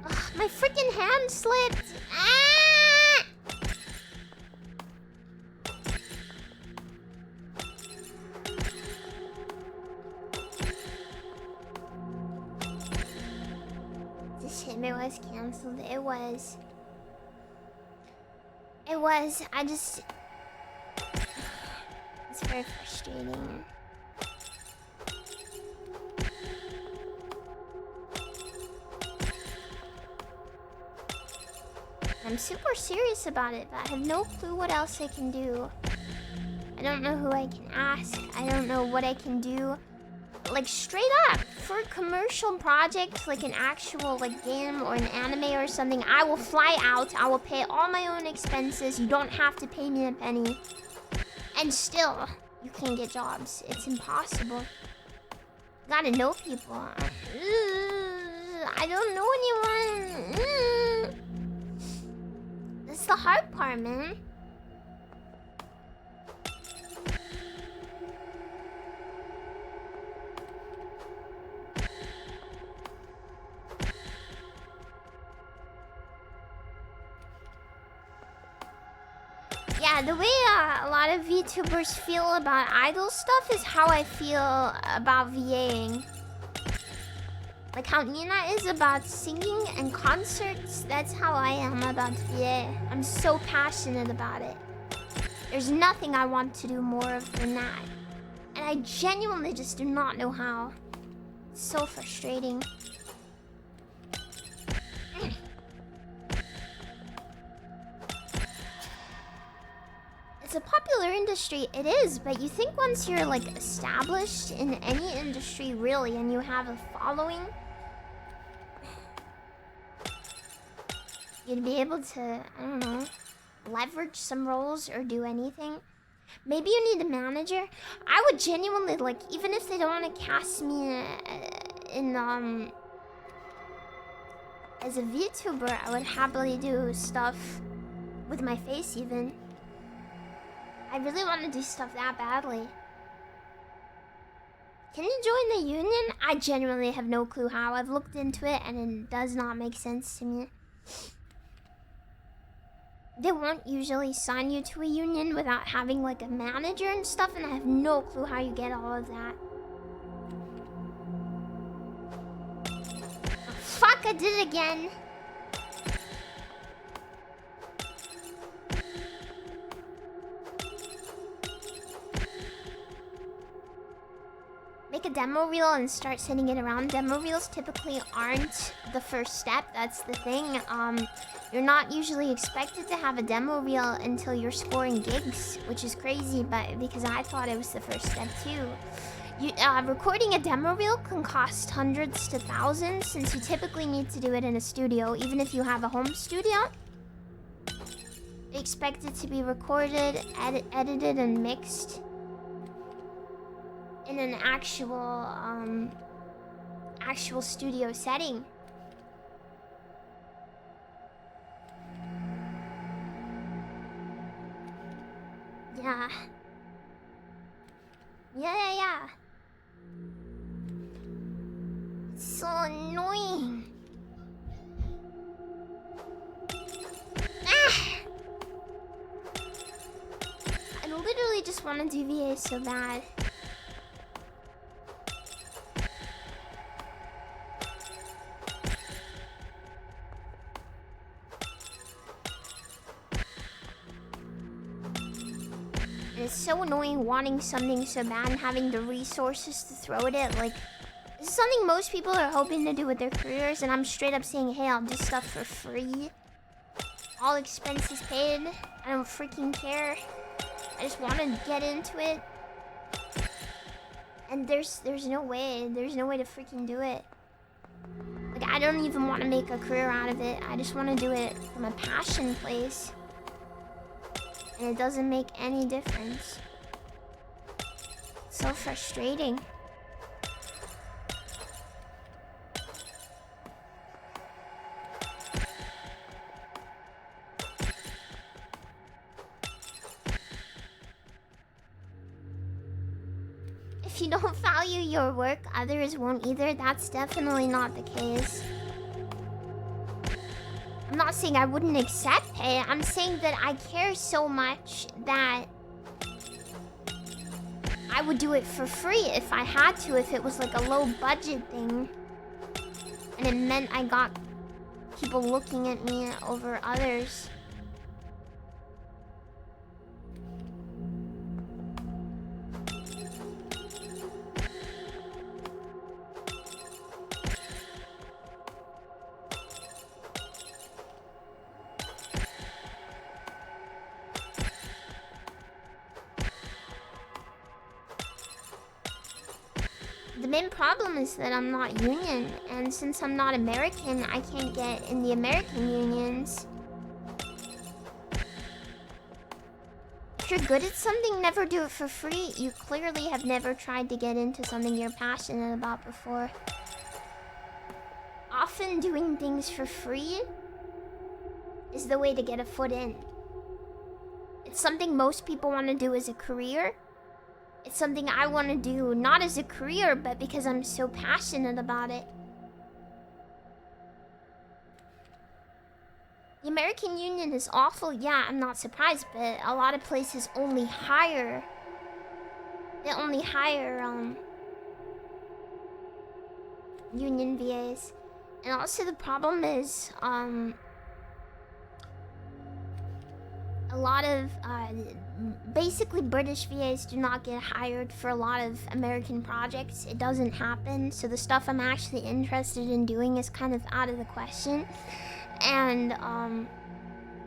Ugh, my freaking hand slipped. Ah! This shit was canceled. It was. I just. It's very frustrating. I'm super serious about it, but I have no clue what else I can do. I don't know who I can ask. I don't know what I can do. Like, straight up, for a commercial project, like an actual like game or an anime or something, I will fly out. I will pay all my own expenses. You don't have to pay me a penny. And still, you can't get jobs. It's impossible. Gotta know people. I don't know anyone. That's the hard part, man. Yeah, the way a lot of VTubers feel about idol stuff is how I feel about VAing. Like how Nina is about singing and concerts, that's how I am about VA. I'm so passionate about it. There's nothing I want to do more of than that. And I genuinely just do not know how. It's so frustrating. It's a popular industry, it is, but you think once you're like established in any industry really and you have a following, you'd be able to, I don't know, leverage some roles or do anything. Maybe you need a manager. I would genuinely, like, even if they don't want to cast me in as a VTuber, I would happily do stuff with my face even. I really want to do stuff that badly. Can you join the union? I genuinely have no clue how. I've looked into it and it does not make sense to me. They won't usually sign you to a union without having like a manager and stuff, and I have no clue how you get all of that. Oh, fuck, I did it again. Make a demo reel and start sending it around. Demo reels typically aren't the first step. That's the thing. You're not usually expected to have a demo reel until you're scoring gigs, which is crazy, but because I thought it was the first step too. Recording a demo reel can cost hundreds to thousands, since you typically need to do it in a studio. Even if you have a home studio, they expect it to be recorded, edited, and mixed in an actual studio setting. Yeah. Yeah. It's so annoying. Ah! I literally just want to do VA so bad. It's so annoying wanting something so bad and having the resources to throw at it. Like, this is something most people are hoping to do with their careers, and I'm straight up saying, hey, I'll do stuff for free. All expenses paid. I don't freaking care. I just want to get into it. And there's no way. There's no way to freaking do it. Like, I don't even want to make a career out of it. I just want to do it from a passion place. And it doesn't make any difference. So frustrating. If you don't value your work, others won't either. That's definitely not the case. I'm not saying I wouldn't accept pay. I'm saying that I care so much that I would do it for free if I had to, if it was like a low budget thing. And it meant I got people looking at me over others. The main problem is that I'm not union, and since I'm not American, I can't get in the American unions. If you're good at something, never do it for free. You clearly have never tried to get into something you're passionate about before. Often doing things for free is the way to get a foot in. It's something most people want to do as a career. It's something I want to do, not as a career, but because I'm so passionate about it. The American Union is awful, yeah, I'm not surprised, but a lot of places only hire... They only hire, union VAs. And also the problem is, a lot of, basically British VAs do not get hired for a lot of American projects. It doesn't happen, so the stuff I'm actually interested in doing is kind of out of the question. And,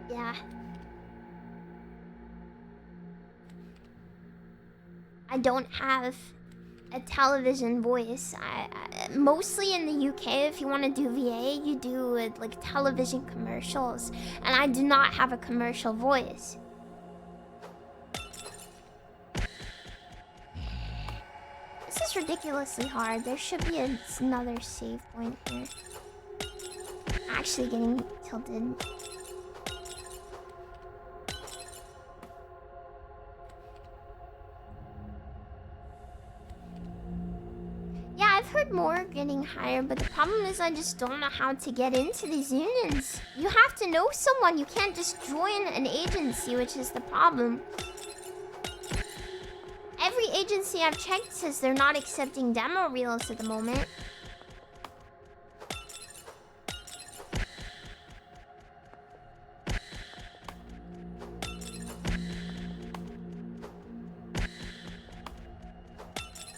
yeah. I don't have a television voice. Mostly in the UK, if you want to do VA, you do like television commercials, and I do not have a commercial voice. This is ridiculously hard. There should be another save point here. Actually getting tilted. Yeah, I've heard more getting hired, but the problem is I just don't know how to get into these unions. You have to know someone. You can't just join an agency, which is the problem. Every agency I've checked says they're not accepting demo reels at the moment.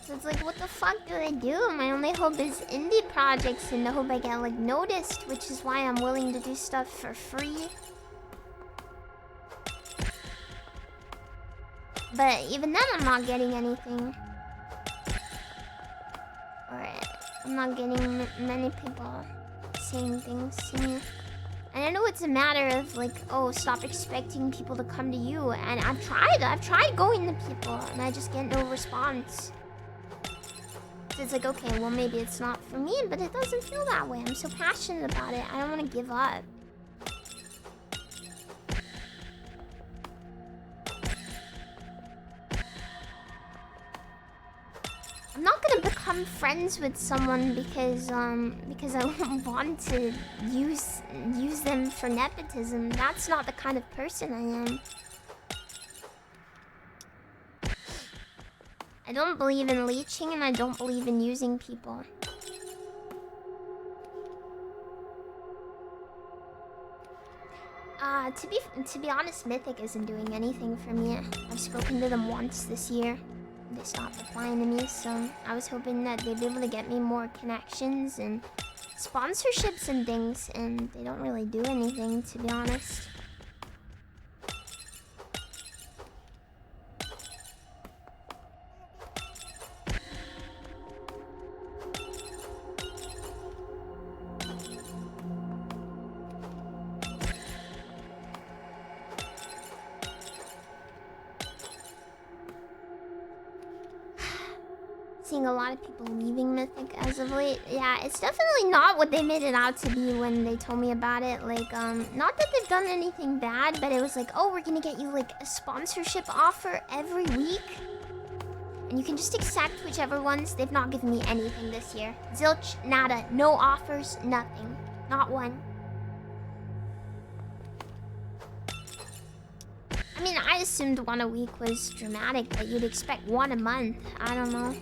So it's like, what the fuck do I do? My only hope is indie projects and the hope I get like noticed, which is why I'm willing to do stuff for free. But even then, I'm not getting anything. Or I'm not getting many people saying things to me. And I know it's a matter of like, oh, stop expecting people to come to you. And I've tried going to people, and I just get no response. So it's like, okay, well maybe it's not for me, but it doesn't feel that way. I'm so passionate about it. I don't want to give up. I'm not gonna become friends with someone because I want to use them for nepotism. That's not the kind of person I am. I don't believe in leeching, and I don't believe in using people. To be honest, Mythic isn't doing anything for me. I've spoken to them once this year. They stopped replying to me, so I was hoping that they'd be able to get me more connections and sponsorships and things, and they don't really do anything, to be honest. seeing a lot of people leaving Mythic as of late. Yeah, it's definitely not what they made it out to be when they told me about it. Like, not that they've done anything bad, but it was like, oh, we're gonna get you like a sponsorship offer every week. And you can just accept whichever ones. They've not given me anything this year. Zilch, nada, no offers, nothing. Not one. I mean, I assumed one a week was dramatic, but you'd expect one a month. I don't know.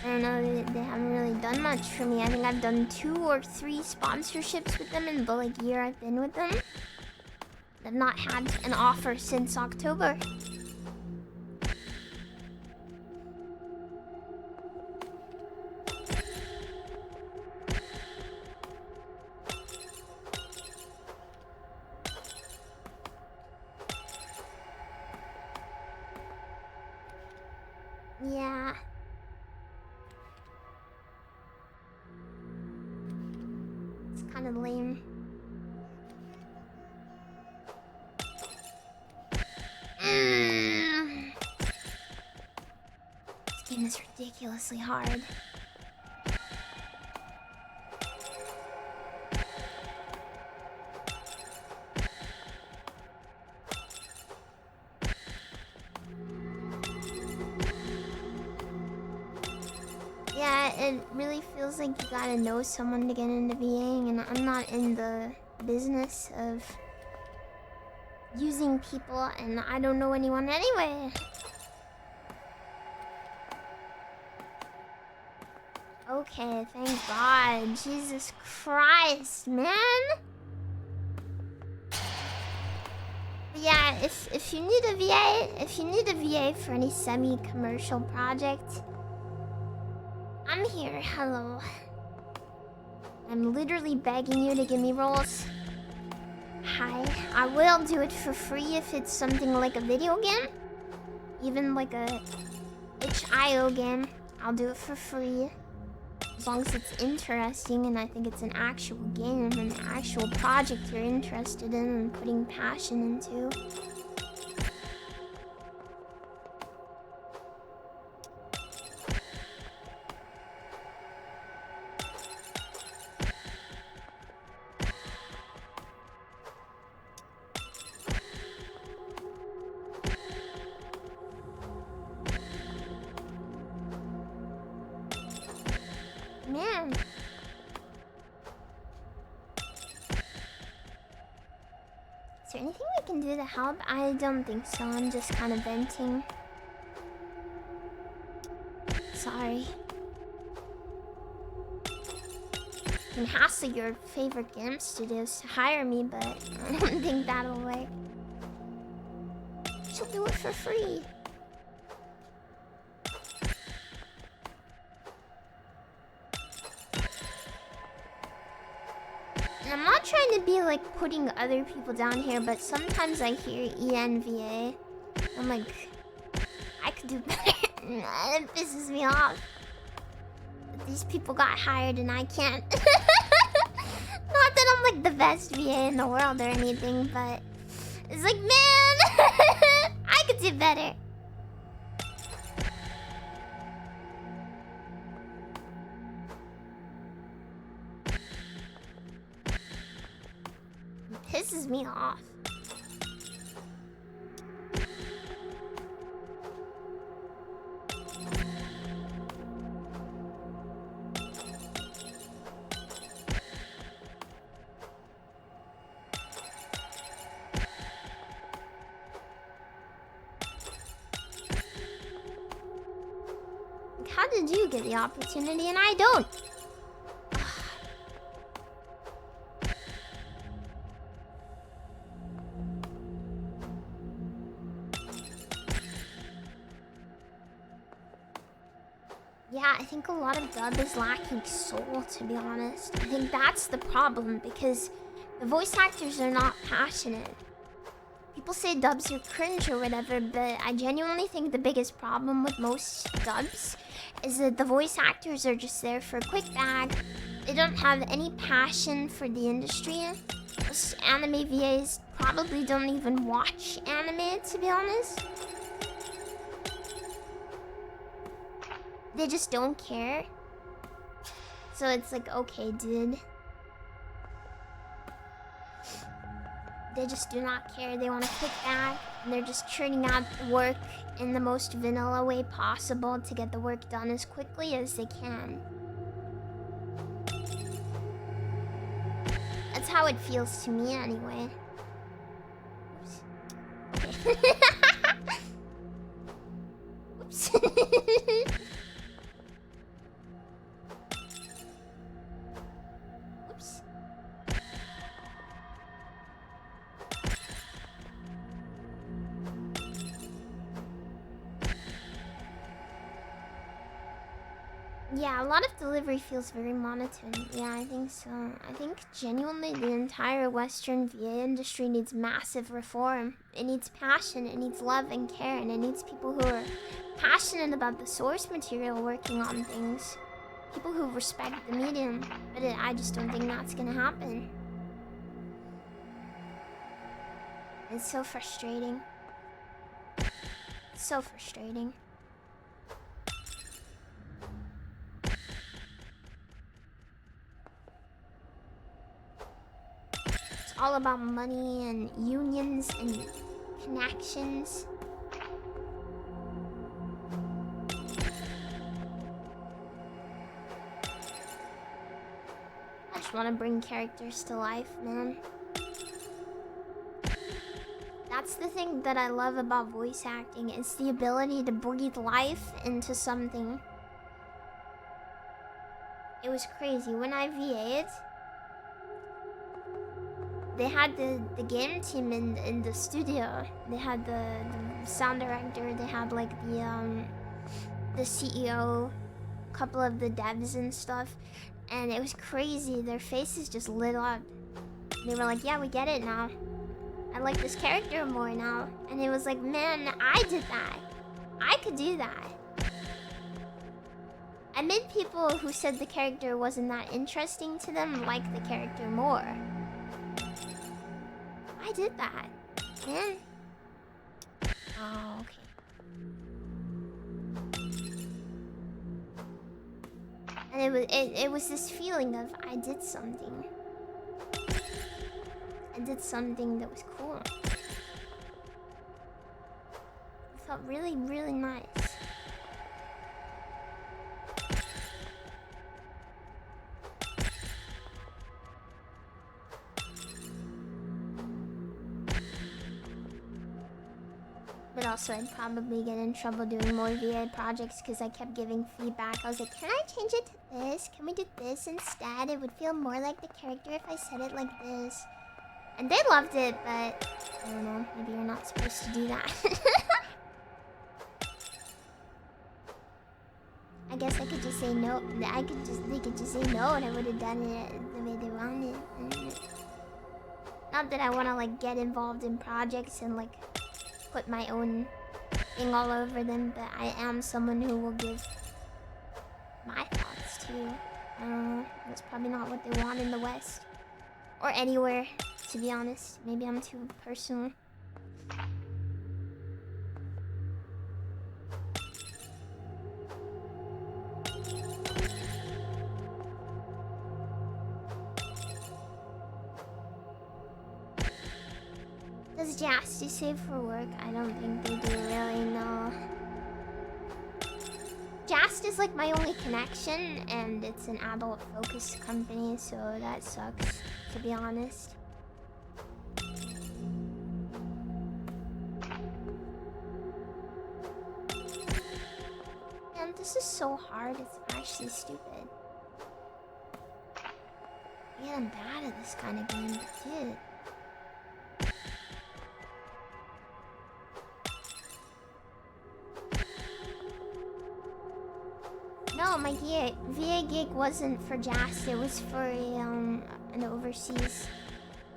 I don't know, they haven't really done much for me. I think I've done 2 or 3 sponsorships with them in the like year I've been with them. I've not had an offer since October. Yeah. It's kind of lame. This game is ridiculously hard. Yeah, it really feels like you gotta know someone to get into VAing, and I'm not in the business of using people, and I don't know anyone anyway. Okay, thank God. Jesus Christ, man. But yeah, if you need a VA for any semi-commercial project, I'm here. Hello. I'm literally begging you to give me roles. Hi. I will do it for free if it's something like a video game. Even like a itch.io game. I'll do it for free. As long as it's interesting and I think it's an actual game and an actual project you're interested in and putting passion into. Man. Is there anything we can do to help? I don't think so. I'm just kind of venting. Sorry. You can hassle your favorite game studios to hire me, but I don't think that'll work. She'll do it for free. I'm not trying to be like putting other people down here, but sometimes I hear ENVA. I'm like, I could do better. It pisses me off. But these people got hired and I can't. Not that I'm like the best VA in the world or anything, but it's like, man, I could do better. Pisses me off. How did you get the opportunity and I don't? Yeah, I think a lot of dub is lacking soul, to be honest. I think that's the problem, because the voice actors are not passionate. People say dubs are cringe or whatever, but I genuinely think the biggest problem with most dubs is that the voice actors are just there for a quick bag. They don't have any passion for the industry. Most anime VAs probably don't even watch anime, to be honest. They just don't care. So it's like, okay, dude. They just do not care. They want to kick back, and they're just churning out work in the most vanilla way possible to get the work done as quickly as they can. That's how it feels to me, anyway. Oops. Oops. Oops. Yeah, a lot of delivery feels very monotone. Yeah, I think so. I think genuinely the entire Western VA industry needs massive reform. It needs passion, it needs love and care, and it needs people who are passionate about the source material working on things. People who respect the medium. But I just don't think that's gonna happen. It's so frustrating. So frustrating. It's all about money and unions and connections. I just want to bring characters to life, man. That's the thing that I love about voice acting. It's the ability to breathe life into something. It was crazy. When I VA'd, they had the game team in the studio. They had the sound director. They had like the CEO, a couple of the devs and stuff. And it was crazy. Their faces just lit up. They were like, yeah, we get it now. I like this character more now. And it was like, man, I did that. I could do that. I made people who said the character wasn't that interesting to them like the character more. I did that, man. Oh, okay. And it was this feeling of I did something. I did something that was cool. It felt really, really nice. But also, I'd probably get in trouble doing more VA projects because I kept giving feedback. I was like, can I change it to this? Can we do this instead? It would feel more like the character if I said it like this. And they loved it, but I don't know. Maybe you're not supposed to do that. I guess I could just say no. They could just say no, and I would have done it the way they wanted. Not that I want to like get involved in projects and like put my own thing all over them, but I am someone who will give my thoughts too. I don't know. That's probably not what they want in the West or anywhere, to be honest. Maybe I'm too personal. Does Jasty save for work? I don't think they do really, no. Jast is like my only connection, and it's an adult-focused company, so that sucks, to be honest. Man, this is so hard, it's actually stupid. Yeah, I'm bad at this kind of game, but dude. No, my VA gig wasn't for Jast. It was for an overseas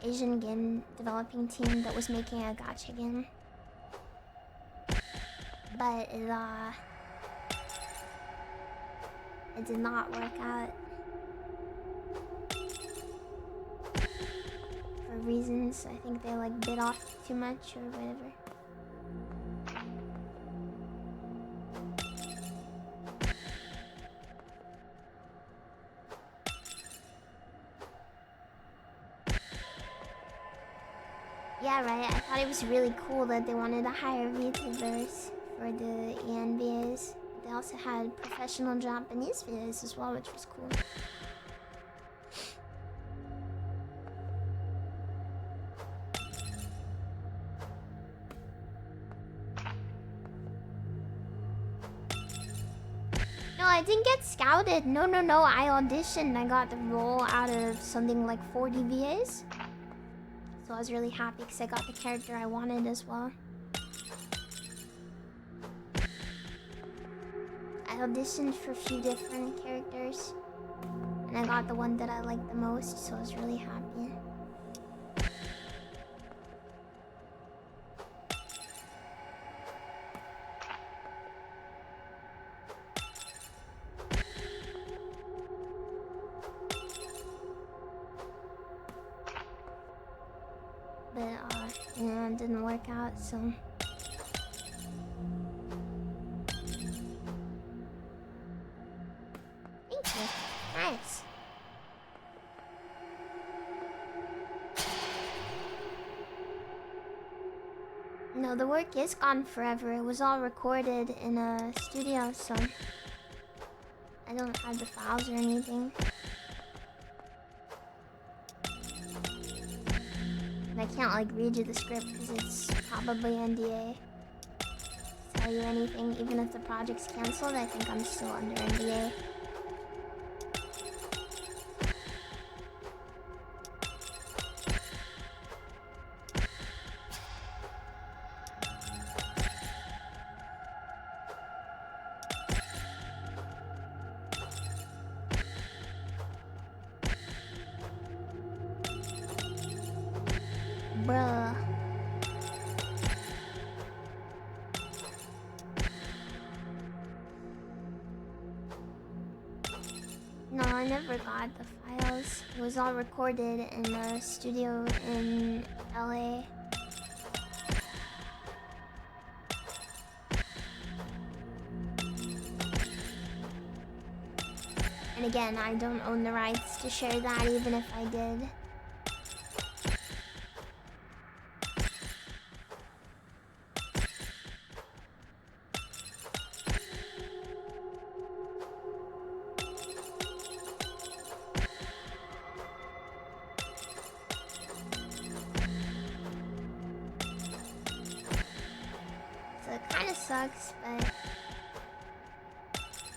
Asian game developing team that was making a gacha game. But it did not work out. for reasons. I think they like bit off too much or whatever. Yeah, right. I thought it was really cool that they wanted to hire VTubers for the ENVAs. They also had professional Japanese VAs as well, which was cool. No, I didn't get scouted. No. I auditioned. I got the role out of something like 40 VAs. So I was really happy because I got the character I wanted as well. I auditioned for a few different characters. And I got the one that I liked the most, so I was really happy. But, yeah, it didn't work out, so... Thank you. Nice. No, the work is gone forever. It was all recorded in a studio, so... I don't have the files or anything. And I can't like read you the script because it's probably NDA. Tell you anything, even if the project's cancelled, I think I'm still under NDA. Bruh. No, I never got the files. It was all recorded in a studio in LA. And again, I don't own the rights to share that even if I did. Sucks, but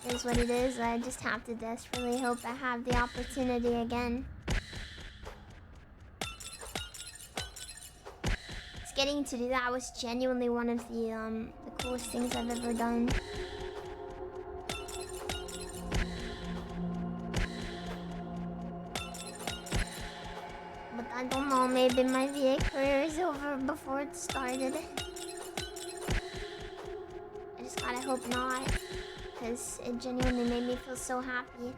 it is what it is. I just have to desperately hope I have the opportunity again. Just getting to do that was genuinely one of the coolest things I've ever done. But I don't know, maybe my VA career is over before it started. I hope not, because it genuinely made me feel so happy.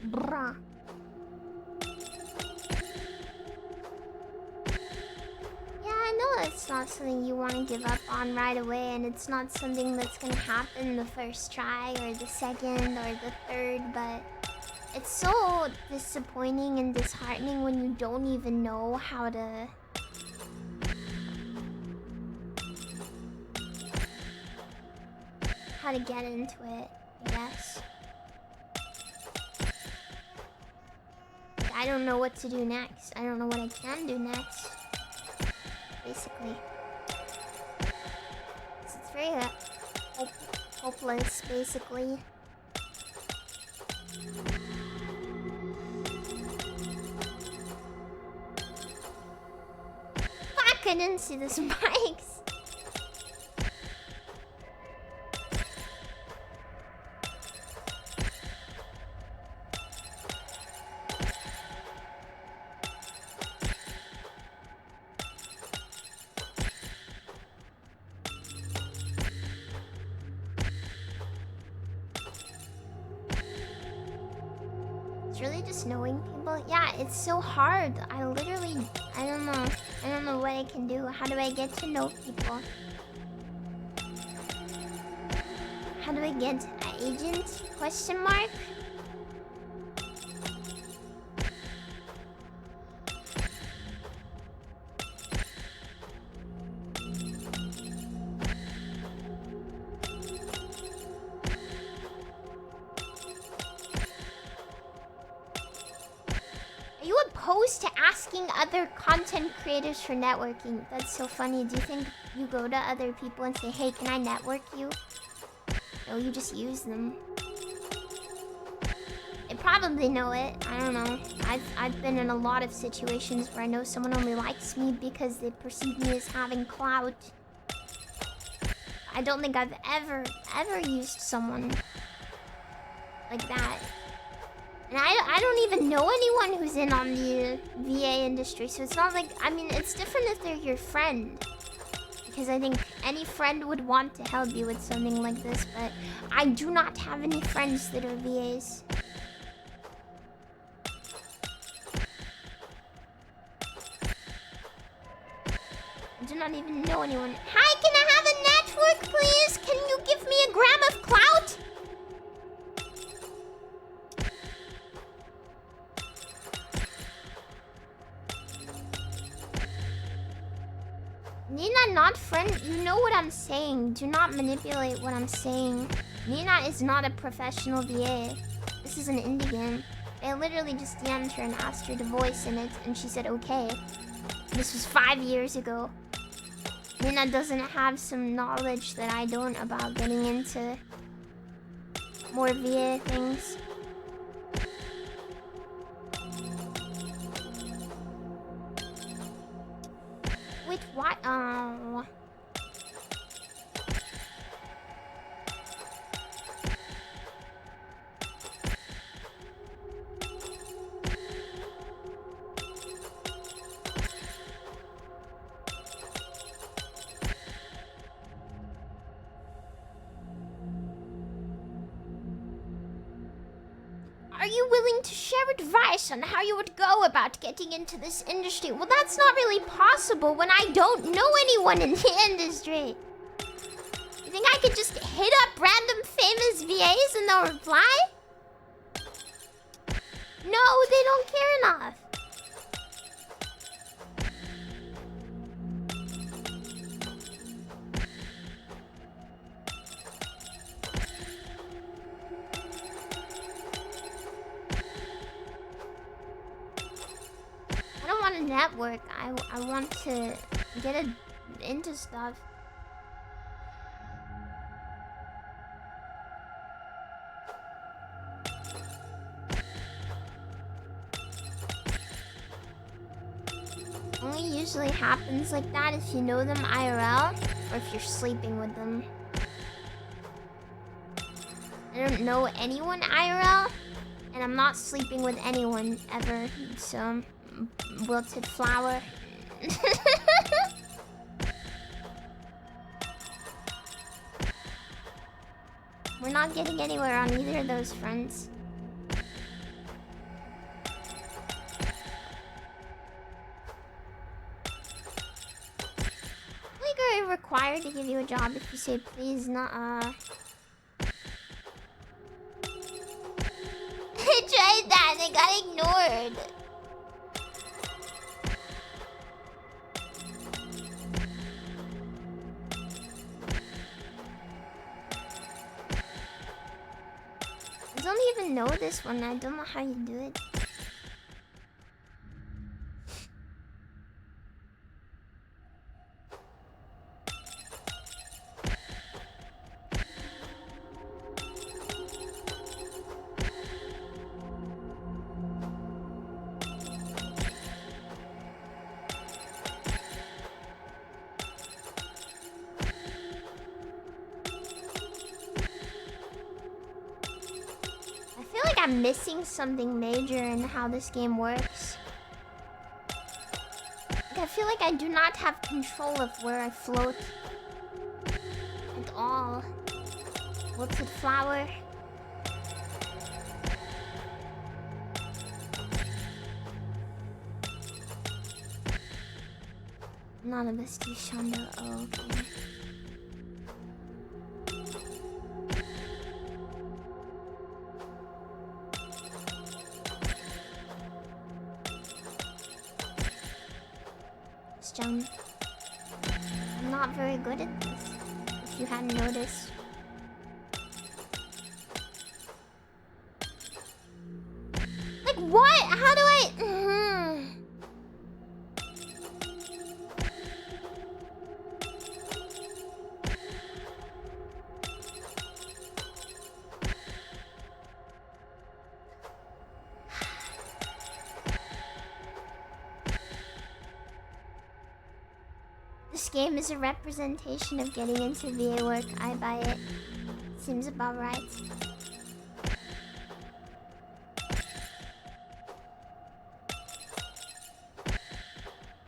Bruh. Yeah, I know it's not something you want to give up on right away, and it's not something that's gonna happen the first try or the second or the third, but it's so disappointing and disheartening when you don't even know how to get into it, I guess. I don't know what to do next. I don't know what I can do next. Basically. It's very hopeless, basically. Fuck, I didn't see the spikes. It's really just knowing people. Yeah, it's so hard. I don't know. I don't know what I can do. How do I get to know people? How do I get an agent? Question mark? Are you opposed to asking other content creators for networking? That's so funny. Do you think you go to other people and say, hey, can I network you? No, you just use them. They probably know it. I don't know. I've been in a lot of situations where I know someone only likes me because they perceive me as having clout. I don't think I've ever used someone like that. And I don't even know anyone who's in on the VA industry, so it's not like, I mean, it's different if they're your friend. Because I think any friend would want to help you with something like this, but I do not have any friends that are VAs. I do not even know anyone. Hi, can I have a network, please? Can you give me a gram of clout? Nina, not friend. You know what I'm saying. Do not manipulate what I'm saying. Nina is not a professional VA. This is an indie game. I literally just DM'd her and asked her to voice in it, and she said okay. This was 5 years ago. Nina doesn't have some knowledge that I don't about getting into more VA things. Wait, what? Oh. Are you willing to share advice on how you would go about getting into this industry? Well, that's not really possible when I don't know anyone in the industry. You think I could just hit up random famous VAs and they'll reply? No, they don't care enough. I don't want to network. I want to get into stuff. Only usually happens like that if you know them IRL or if you're sleeping with them. I don't know anyone IRL, and I'm not sleeping with anyone ever, so wilted flower. We're not getting anywhere on either of those fronts. Like, are you required to give you a job if you say please, nuh-uh? I tried that and it got ignored. I don't even know this one. I don't know how you do it. I'm missing something major in how this game works. Like, I feel like I do not have control of where I float at all. Wilted flower. None of us do Shondo. Oh, okay. Stone. I'm not very good at this, if you hadn't noticed. Like what? How do I... This game is a representation of getting into VA work. I buy it. Seems about right.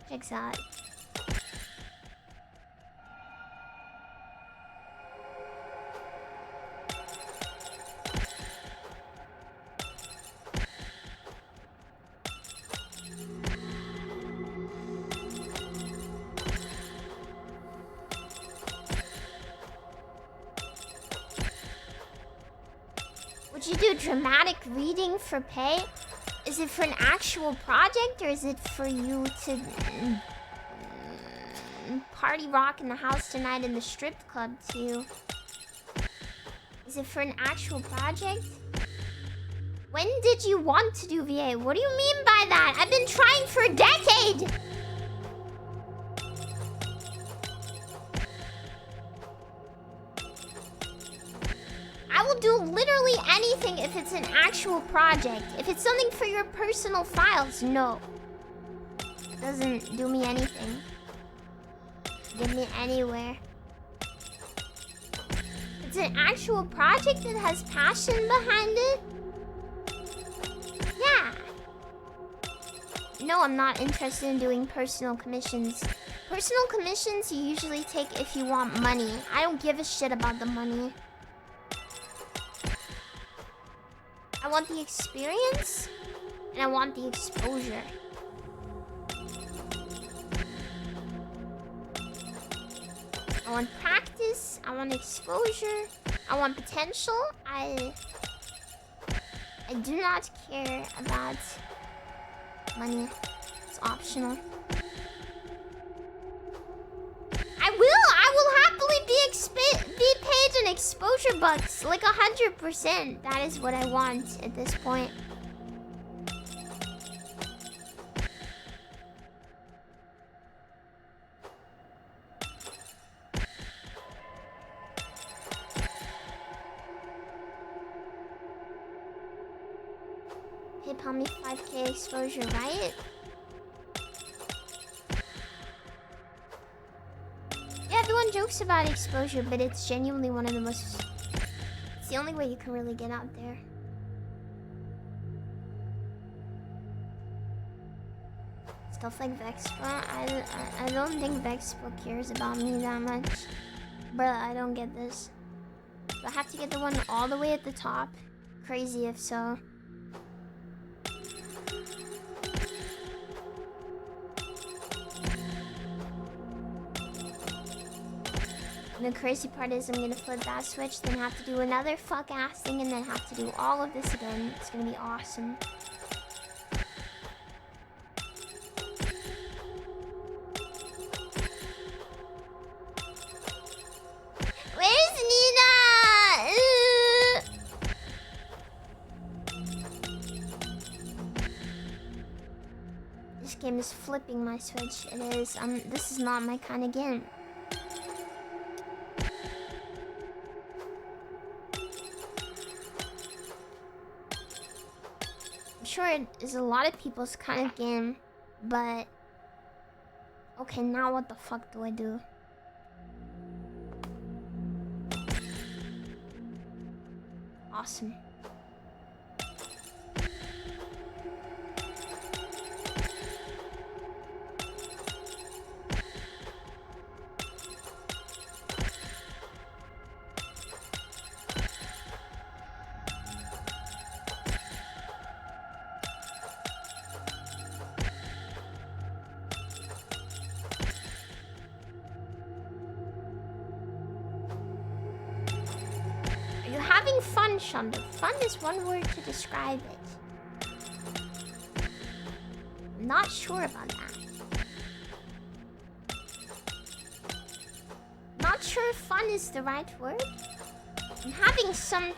Checks out. Would you do dramatic reading for pay? Is it for an actual project, or is it for you to party rock in the house tonight in the strip club too? Is it for an actual project? When did you want to do VA? What do you mean by that? I've been trying for a decade! I will do literally anything if it's an actual project. If it's something for your personal files, no. It doesn't do me anything. Get me anywhere. If it's an actual project that has passion behind it, yeah. No, I'm not interested in doing personal commissions. Personal commissions you usually take if you want money. I don't give a shit about the money. I want the experience, and I want the exposure. I want practice, I want exposure, I want potential. I do not care about money. It's optional. I will happily be paid in exposure bucks, like 100%. That is what I want at this point. PayPal me 5K exposure, right? Yeah, everyone jokes about exposure, but it's genuinely one of the most... It's the only way you can really get out there. Stuff like Vexpa, I don't think Vexpa cares about me that much. Bruh, I don't get this. Do I have to get the one all the way at the top? Crazy if so. And the crazy part is I'm gonna flip that switch, then have to do another fuck-ass thing, and then have to do all of this again. It's gonna be awesome. Where's Nina? This game is flipping my switch. It is. This is not my kind of game. Sure, it is a lot of people's kind of game, but okay, now what the fuck do I do? Awesome. having fun, Shondo. Fun is one word to describe it. I'm not sure about that. Not sure if fun is the right word. I'm having something.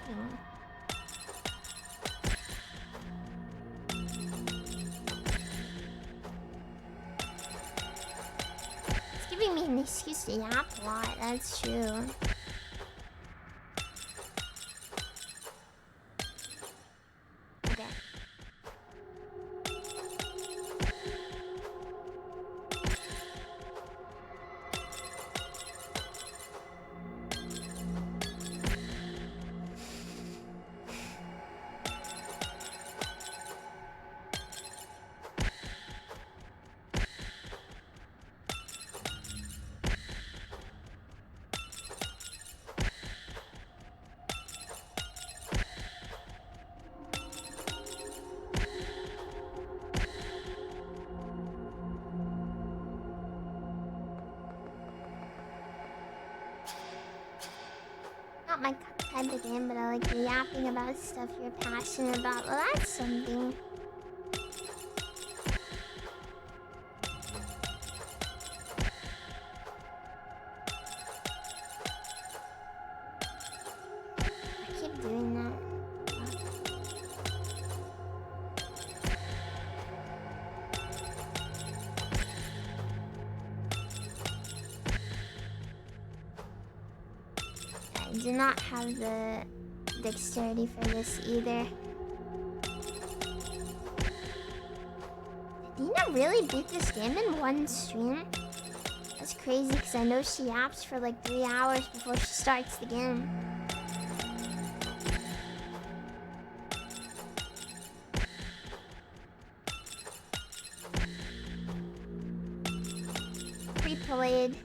It's giving me an excuse to yap a lot, that's true. Okay. Not my type of game, but I like yapping about stuff you're passionate about. Well, that's something. I keep doing that. I do not have the dexterity for this either. Did Dina really beat this game in one stream? That's crazy because I know she yaps for like 3 hours before she starts the game. Pre-played.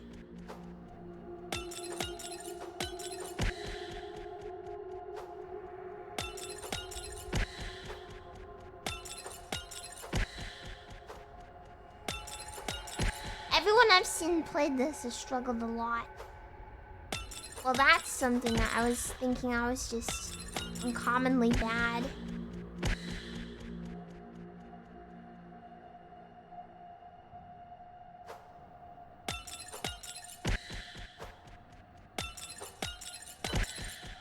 Everyone I've seen played this has struggled a lot. Well, that's something that I was thinking I was just uncommonly bad.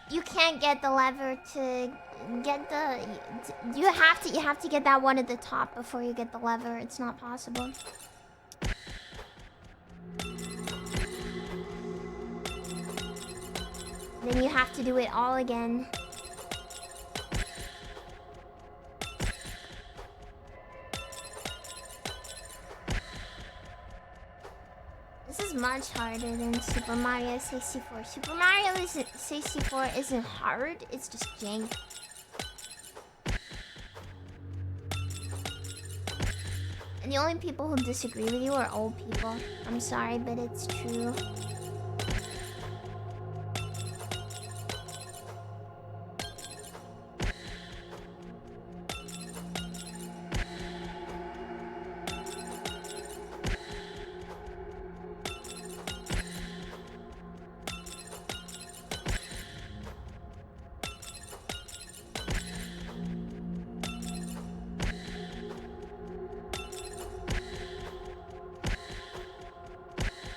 You can't get the lever to get the... You have to get that one at the top before you get the lever. It's not possible. Then you have to do it all again. This is much harder than Super Mario 64. Super Mario 64 isn't hard, it's just jank. And the only people who disagree with you are old people. I'm sorry, but it's true.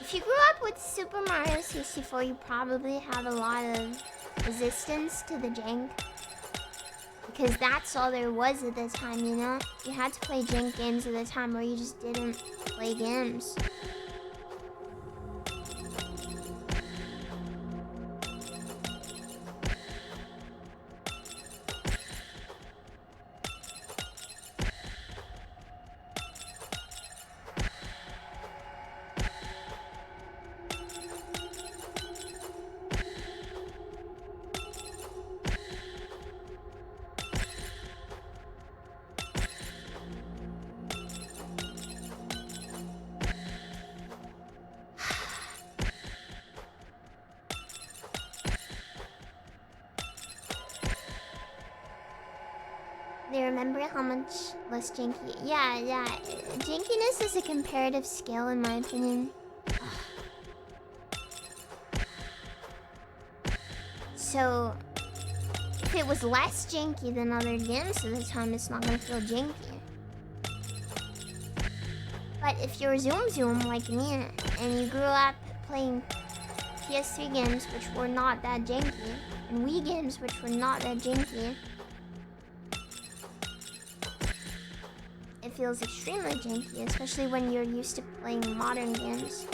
If you grew up with Super Mario 64, you probably have a lot of resistance to the jank. Because that's all there was at the time, you know? You had to play jank games at the time or you just didn't play games. They remember how much less janky... Yeah. Jankiness is a comparative scale in my opinion. So... If it was less janky than other games at the time, it's not gonna feel janky. But if you're Zoom Zoom like me, and you grew up playing PS3 games which were not that janky, and Wii games which were not that janky, it feels extremely janky, especially when you're used to playing modern games.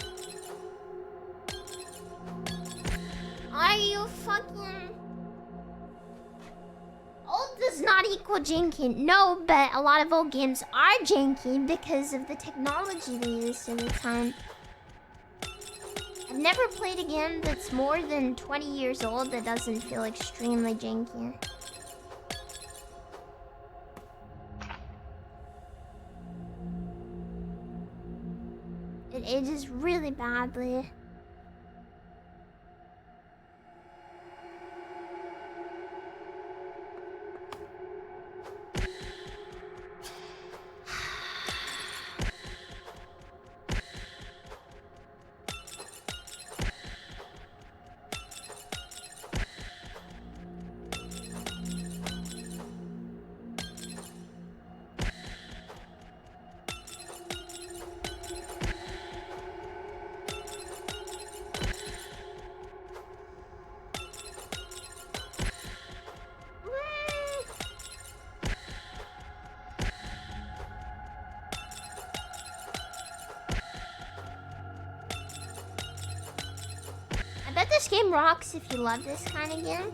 Are you fucking... Old does not equal janky. No, but a lot of old games are janky because of the technology they used at the time. I've never played a game that's more than 20 years old that doesn't feel extremely janky. It ages really badly. I bet this game rocks if you love this kind of game.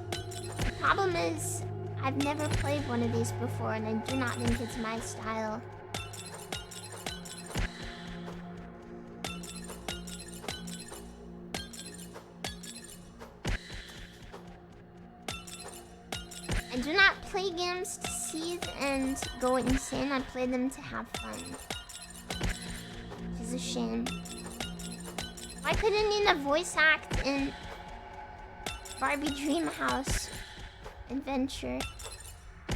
The problem is, I've never played one of these before and I do not think it's my style. I do not play games to seethe and go insane. I play them to have fun. Which is a shame. Why couldn't Nina voice act in Barbie Dreamhouse Adventure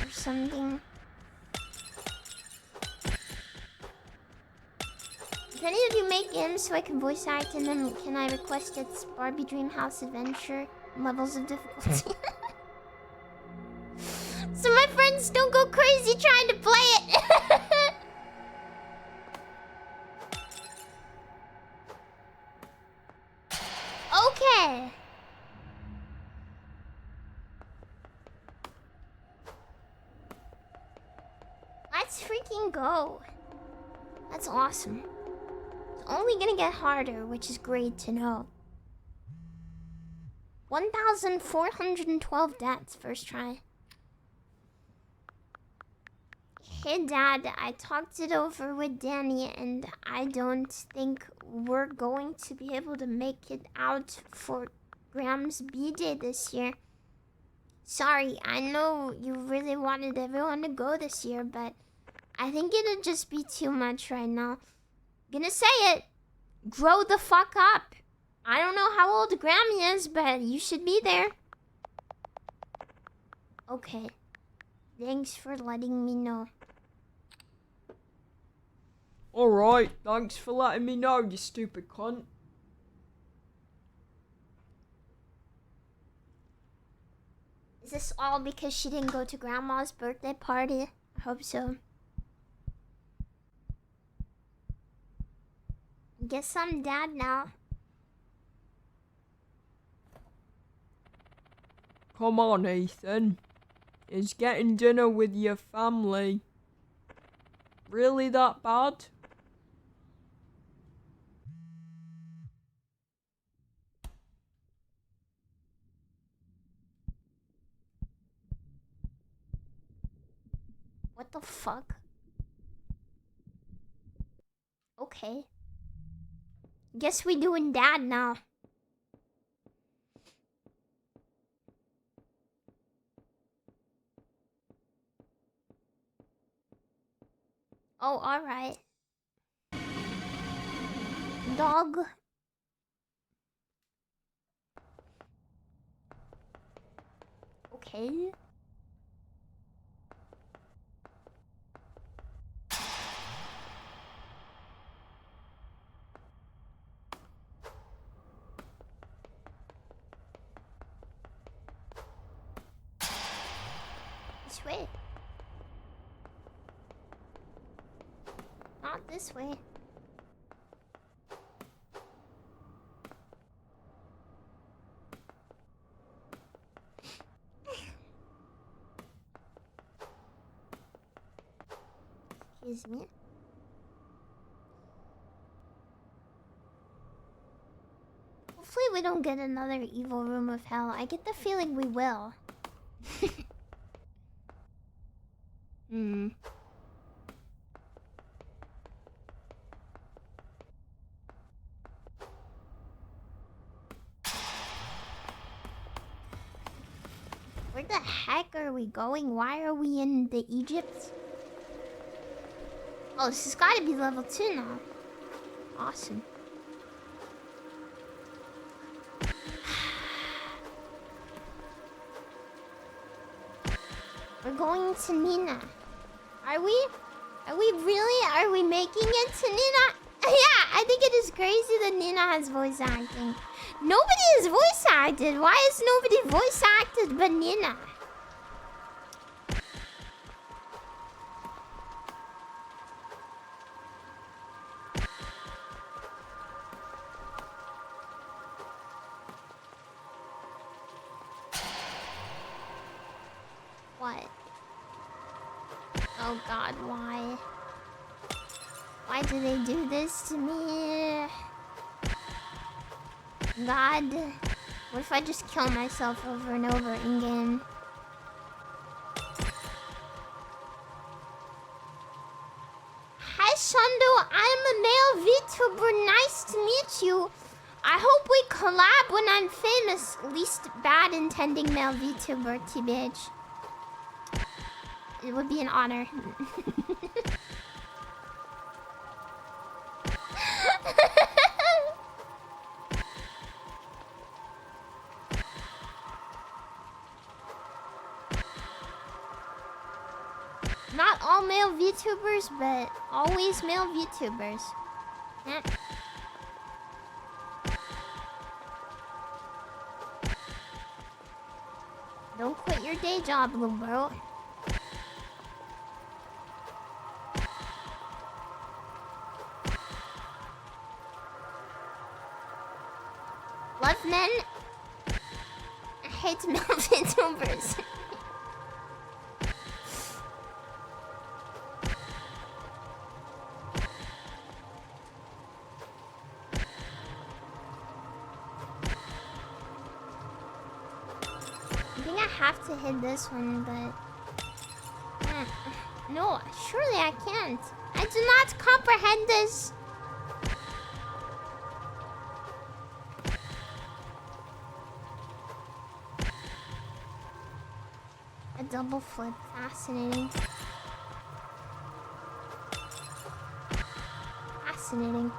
or something? If any of you make games so I can voice act in them, can I request it's Barbie Dreamhouse Adventure levels of difficulty? So my friends don't go crazy trying to play it. Okay. Let's freaking go. That's awesome. It's only gonna get harder, which is great to know. 1,412 deaths first try. Hey Dad, I talked it over with Danny and I don't think we're going to be able to make it out for Graham's B-Day this year. Sorry, I know you really wanted everyone to go this year, but I think it'd just be too much right now. Gonna say it, grow the fuck up. I don't know how old Grammy is, but you should be there. Okay, thanks for letting me know. Alright, thanks for letting me know, you stupid cunt. Is this all because she didn't go to Grandma's birthday party? I hope so. Guess I'm Dad now. Come on, Ethan. Is getting dinner with your family really that bad? What the fuck? Okay. Guess we doing Dad now. Oh, alright. Dog. Okay. Which way? Not this way. Excuse me. Hopefully we don't get another evil room of hell. I get the feeling we will. Where the heck are we going? Why are we in the Egypt? Oh, this has got to be level 2 now. Awesome. We're going to Nina. Are we? Are we really? Are we making it to Nina? Yeah, I think it is crazy that Nina has voice acting. Nobody is voice acted. Why is nobody voice acted but Nina? What? Oh God, why? Why do they do this to me? God, what if I just kill myself over and over again? Hi Shondo, I'm a male VTuber. Nice to meet you. I hope we collab when I'm famous. Least bad intending male VTuber, TBH. It would be an honor. Not all male VTubers, but always male VTubers. Eh. Don't quit your day job, little bro. Love men. I hate male VTubers. I think I have to hit this one, but... No, surely I can't. I do not comprehend this. A double flip. Fascinating. Fascinating.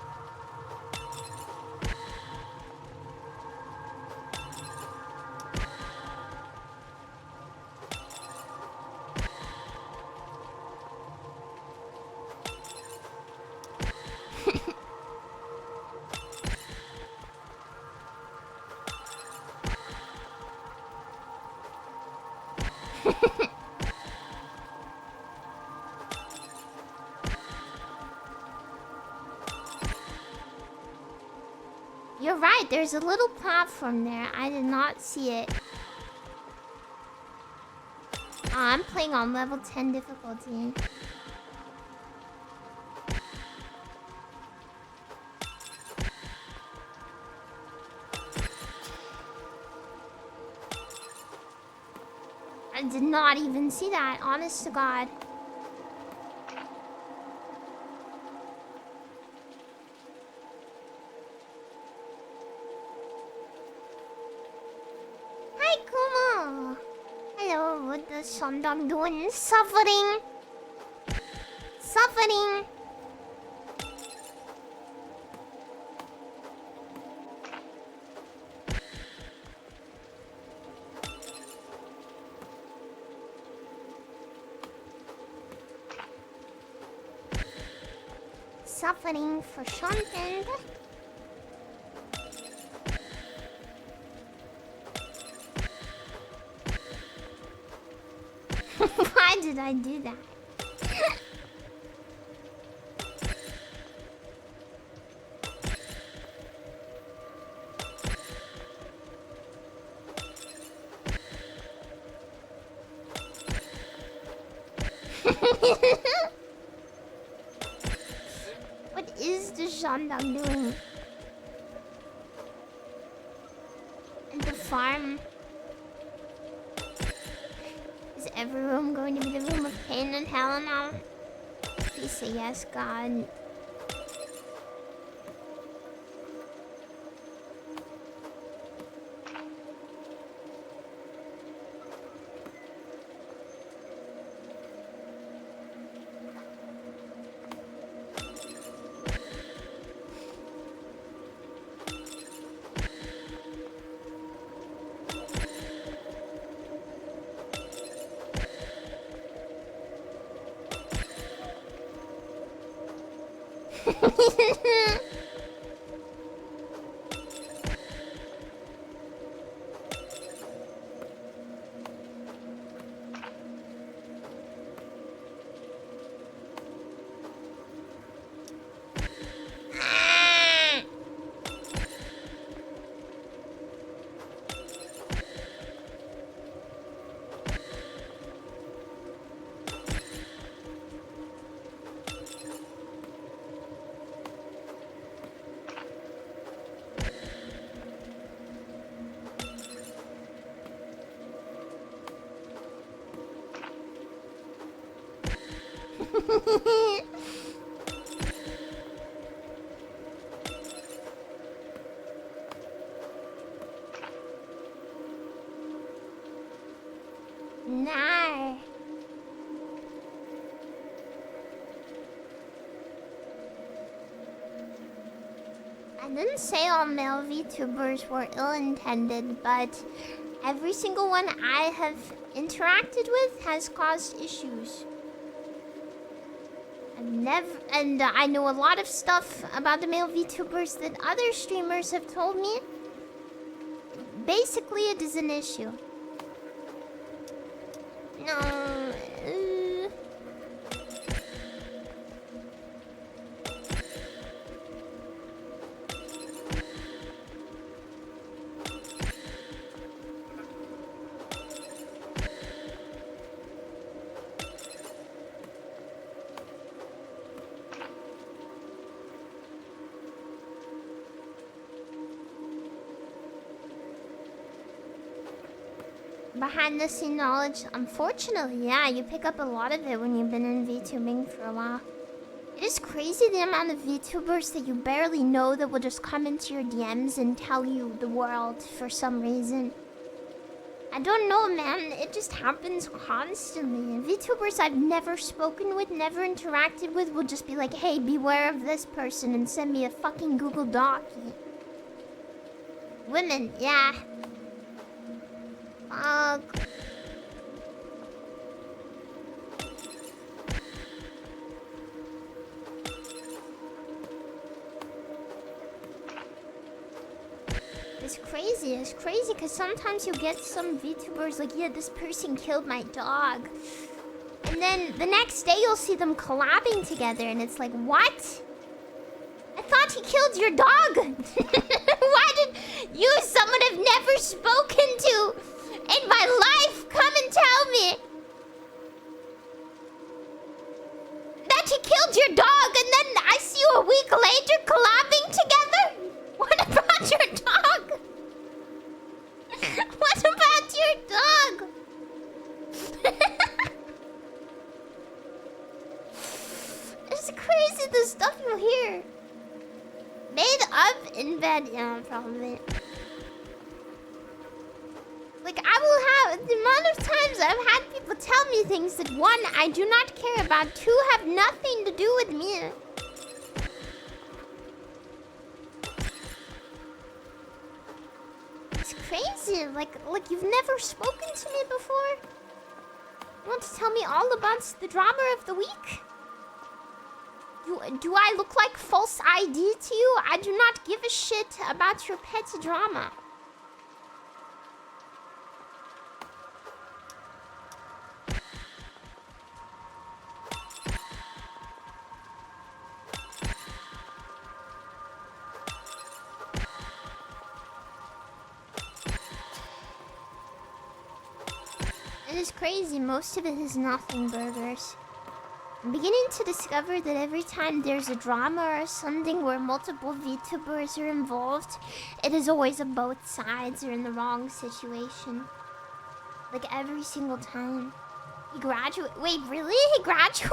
You're right, there's a little platform there. I did not see it. I'm playing on level 10 difficulty. I did not even see that, honest to God. Hi, Kumo. Hello, what does SHONDO doing? Suffering. Suffering. Suffering for something. Why did I do that? What is the SHONDO doing? And the farm? Is every room going to be the room of pain and hell now? Please say yes, God. Nah. I didn't say all male VTubers were ill-intended, but every single one I have interacted with has caused issues. I know a lot of stuff about the male VTubers that other streamers have told me. Basically, it is an issue. No. Behind the scene knowledge, unfortunately, yeah, you pick up a lot of it when you've been in VTubing for a while. It is crazy the amount of VTubers that you barely know that will just come into your DMs and tell you the world for some reason. I don't know, man, it just happens constantly. And VTubers I've never spoken with, never interacted with, will just be like, hey, beware of this person, and send me a fucking Google Doc. Women, yeah. Fuck. It's crazy because sometimes you get some VTubers like, yeah, this person killed my dog. And then the next day you'll see them collabing together and it's like, what? I thought he killed your dog. Why did you, someone I've never spoken to in my life, come and tell me that he killed your dog, and then I see you a week later collabing together? What about your dog? What about your dog? It's crazy the stuff you hear. Made up in bed, yeah, probably. Like, I will have the amount of times I've had people tell me things that, one, I do not care about, two, have nothing to do with me. It's crazy. Like you've never spoken to me before? You want to tell me all about the drama of the week? Do I look like false ID to you? I do not give a shit about your petty drama. It is crazy. Most of it is nothing burgers. I'm beginning to discover that every time there's a drama or something where multiple VTubers are involved, it is always on both sides or in the wrong situation. Like every single time. He graduated. Wait, really? He graduated?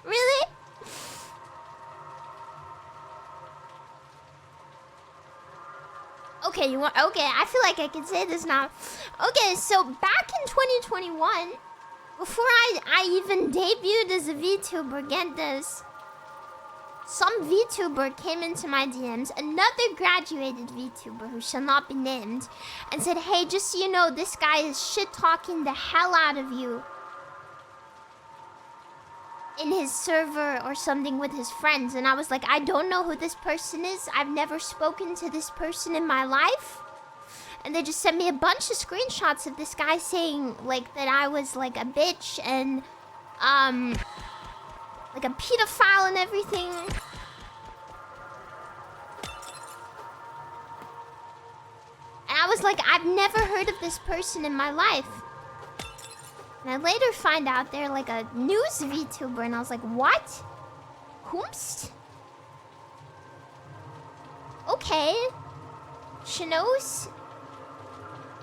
Really? Okay, you want? Okay, I feel like I can say this now. Okay, so back in 2021, before I even debuted as a VTuber, get this. Some VTuber came into my DMs, another graduated VTuber who shall not be named, and said, hey, just so you know, this guy is shit-talking the hell out of you in his server or something with his friends. And I was like, I don't know who this person is. I've never spoken to this person in my life. And they just sent me a bunch of screenshots of this guy saying, like, that I was, like, a bitch and, like a pedophile and everything. And I was like, I've never heard of this person in my life. And I later find out they're like a news VTuber, and I was like, what? Whomst? Okay. Shanos?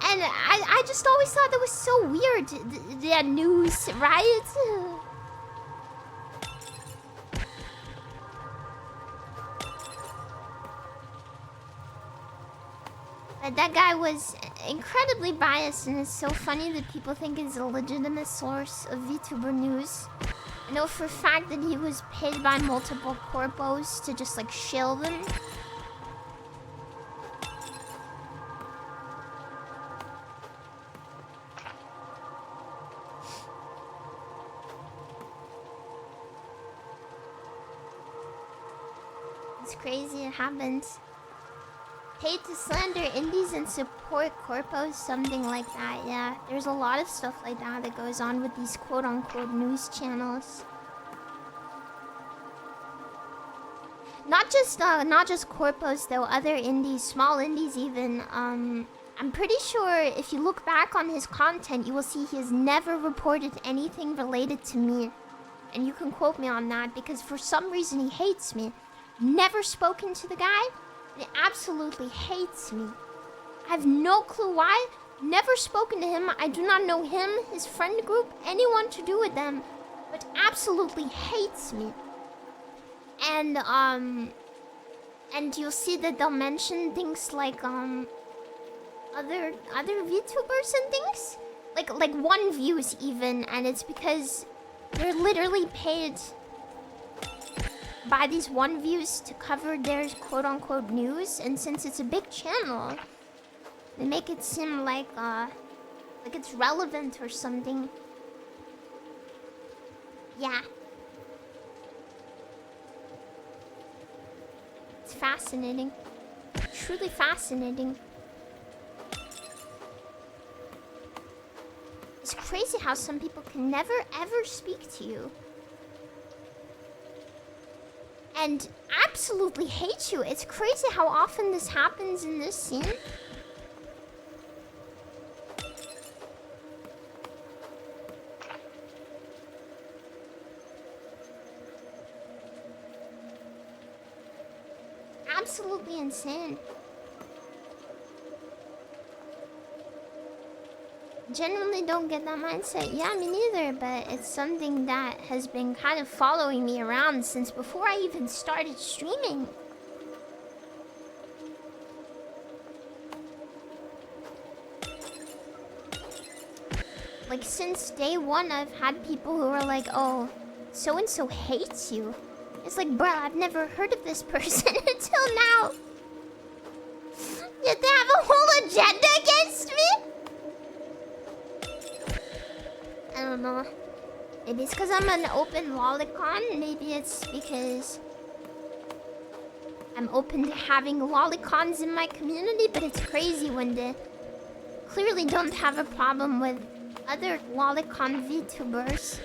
And I just always thought that was so weird. The news, right? But that guy was incredibly biased, and it's so funny that people think he's a legitimate source of VTuber news. I know for a fact that he was paid by multiple corpos to just like shill them. It's crazy, it happens. Paid to slander indies and support corpos, something like that, yeah. There's a lot of stuff like that that goes on with these quote-unquote news channels. Not just corpos though, other indies, small indies even. I'm pretty sure if you look back on his content, you will see he has never reported anything related to me. And you can quote me on that, because for some reason he hates me. Never spoken to the guy. He absolutely hates me. I have no clue why. Never spoken to him. I do not know him, his friend group, anyone to do with them, but absolutely hates me. And you'll see that they'll mention things like other VTubers and things, like 1 views even, and it's because they're literally paid by these 1 views to cover their quote-unquote news, and since it's a big channel, they make it seem like it's relevant or something. Yeah. It's fascinating. Truly fascinating. It's crazy how some people can never ever speak to you and absolutely hate you. It's crazy how often this happens in this scene. Absolutely insane. Genuinely don't get that mindset. Yeah, me neither, but it's something that has been kind of following me around since before I even started streaming. Like, since day 1, I've had people who are like, oh, so-and-so hates you. It's like, bruh, I've never heard of this person until now. Yet they have a whole agenda against me? I don't know. Maybe it's because I'm an open lolicon. Maybe it's because I'm open to having lolicons in my community. But it's crazy when they clearly don't have a problem with other lolicon VTubers.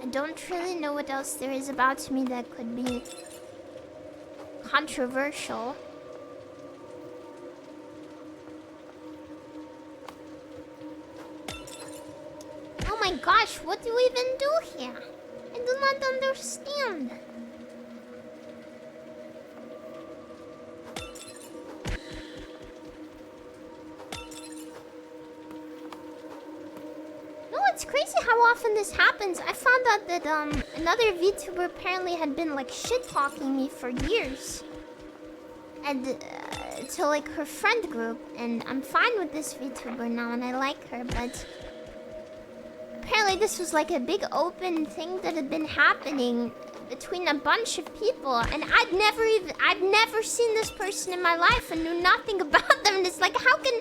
I don't really know what else there is about me that could be controversial. my gosh, what do we even do here? I do not understand. No, it's crazy how often this happens. I found out that another VTuber apparently had been like shit-talking me for years. And to like her friend group, and I'm fine with this VTuber now and I like her, but apparently this was like a big open thing that had been happening between a bunch of people, and I'd never seen this person in my life and knew nothing about them. And it's like, how can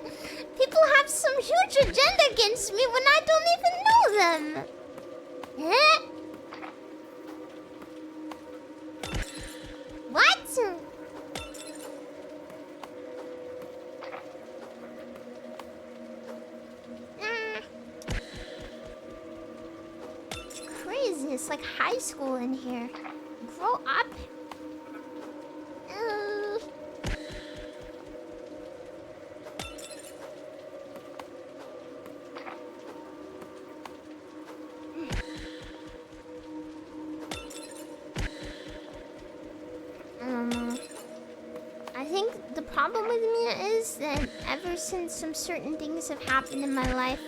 people have some huge agenda against me when I don't even know them? Eh? What? It's crazy. It's like high school in here. Grow up. I don't know. I think the problem with me is that ever since some certain things have happened in my life,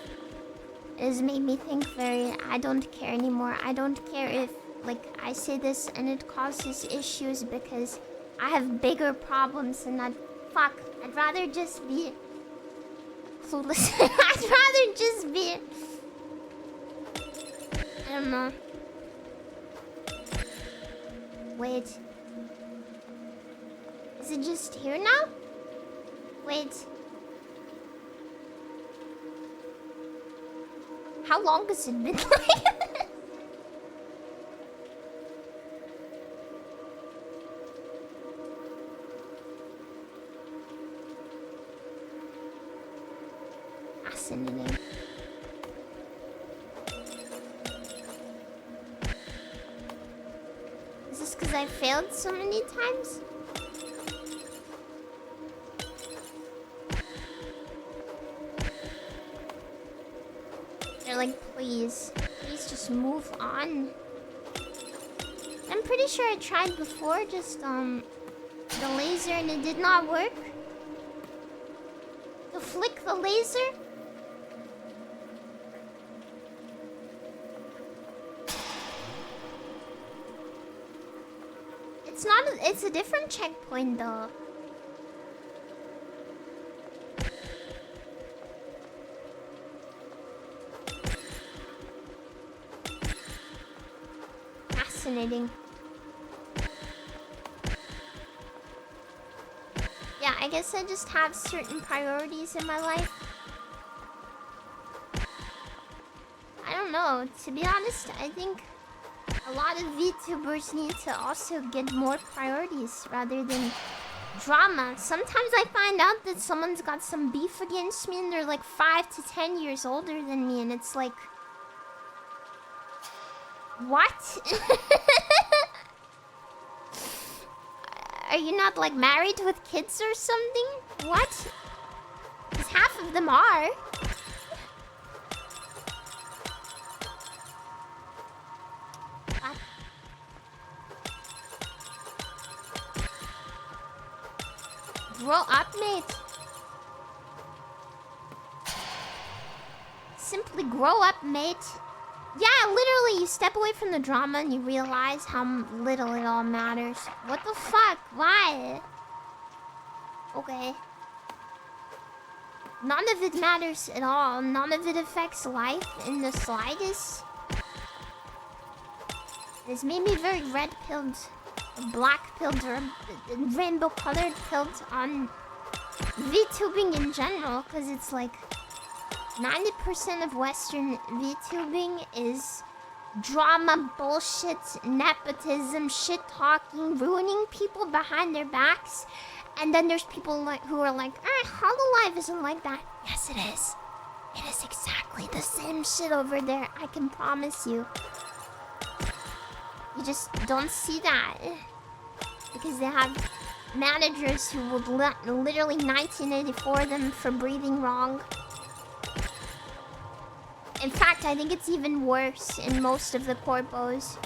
it has made me think I don't care anymore. I don't care if, like, I say this and it causes issues because I have bigger problems and I'd rather just be clueless. I'd rather just be, I don't know. Wait. Is it just here now? Wait. How long has it been like this? Fascinating. Is this because I failed so many times? They're like, please just move on. I'm pretty sure I tried before, just the laser, and it did not work. To flick the laser. It's a different checkpoint though. Fascinating. Yeah, I guess I just have certain priorities in my life. I don't know. To be honest, I think a lot of VTubers need to also get more priorities rather than drama. Sometimes I find out that someone's got some beef against me and they're like 5 to 10 years older than me, and it's like, what? Are you not like married with kids or something? What? Because half of them are. What? Grow up, mate. Simply grow up, mate. Yeah, literally, you step away from the drama and you realize how little it all matters. What the fuck? Why? Okay. None of it matters at all. None of it affects life in the slightest. It's made me very red-pilled, black-pilled, or rainbow-colored pilled on VTubing in general, because it's like 90% of Western VTubing is drama, bullshit, nepotism, shit-talking, ruining people behind their backs. And then there's people like who are like, Hololive isn't like that. Yes, it is. It is exactly the same shit over there, I can promise you. You just don't see that. Because they have managers who would literally 1984 them for breathing wrong. In fact, I think it's even worse in most of the corpos.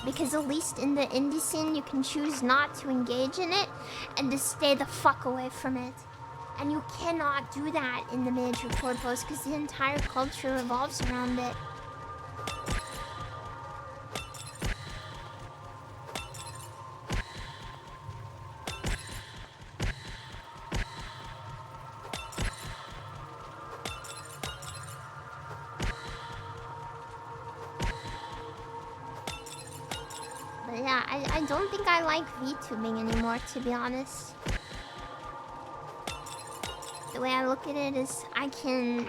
Because at least in the indie scene, you can choose not to engage in it and to stay the fuck away from it. And you cannot do that in the major corpos because the entire culture revolves around it. But yeah, I don't think I like VTubing anymore, to be honest. The way I look at it is I can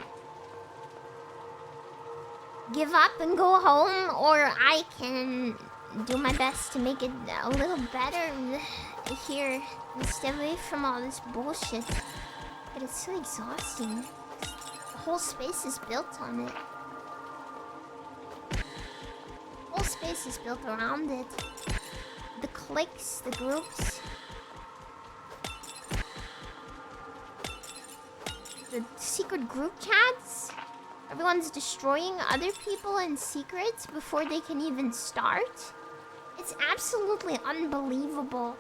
give up and go home, or I can do my best to make it a little better here and stay away from all this bullshit. But it's so exhausting. The whole space is built on it. The whole space is built around it. The cliques, the groups. The secret group chats. Everyone's destroying other people in secret before they can even start. It's absolutely unbelievable.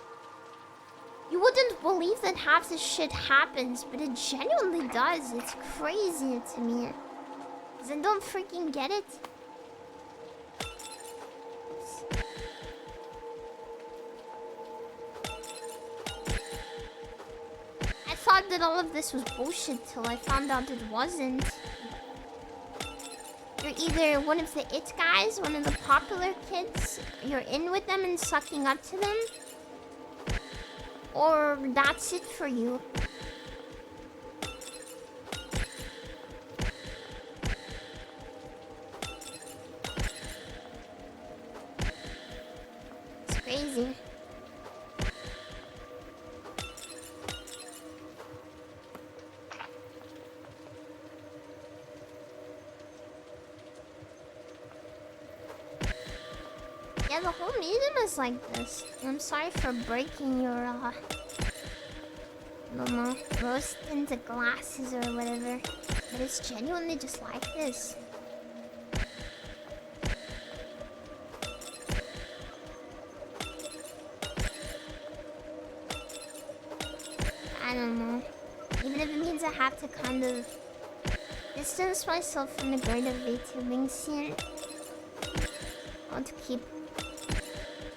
You wouldn't believe that half this shit happens, but it genuinely does. It's crazy to me. 'Cause I don't freaking get it. I thought that all of this was bullshit till I found out it wasn't. You're either one of the it guys, one of the popular kids, you're in with them and sucking up to them, or that's it for you. It's crazy. Yeah, the whole medium is like this. I'm sorry for breaking your, I don't know, rose-tinted glasses or whatever. But it's genuinely just like this. I don't know. Even if it means I have to kind of distance myself from the greater VTubing scene. I want to keep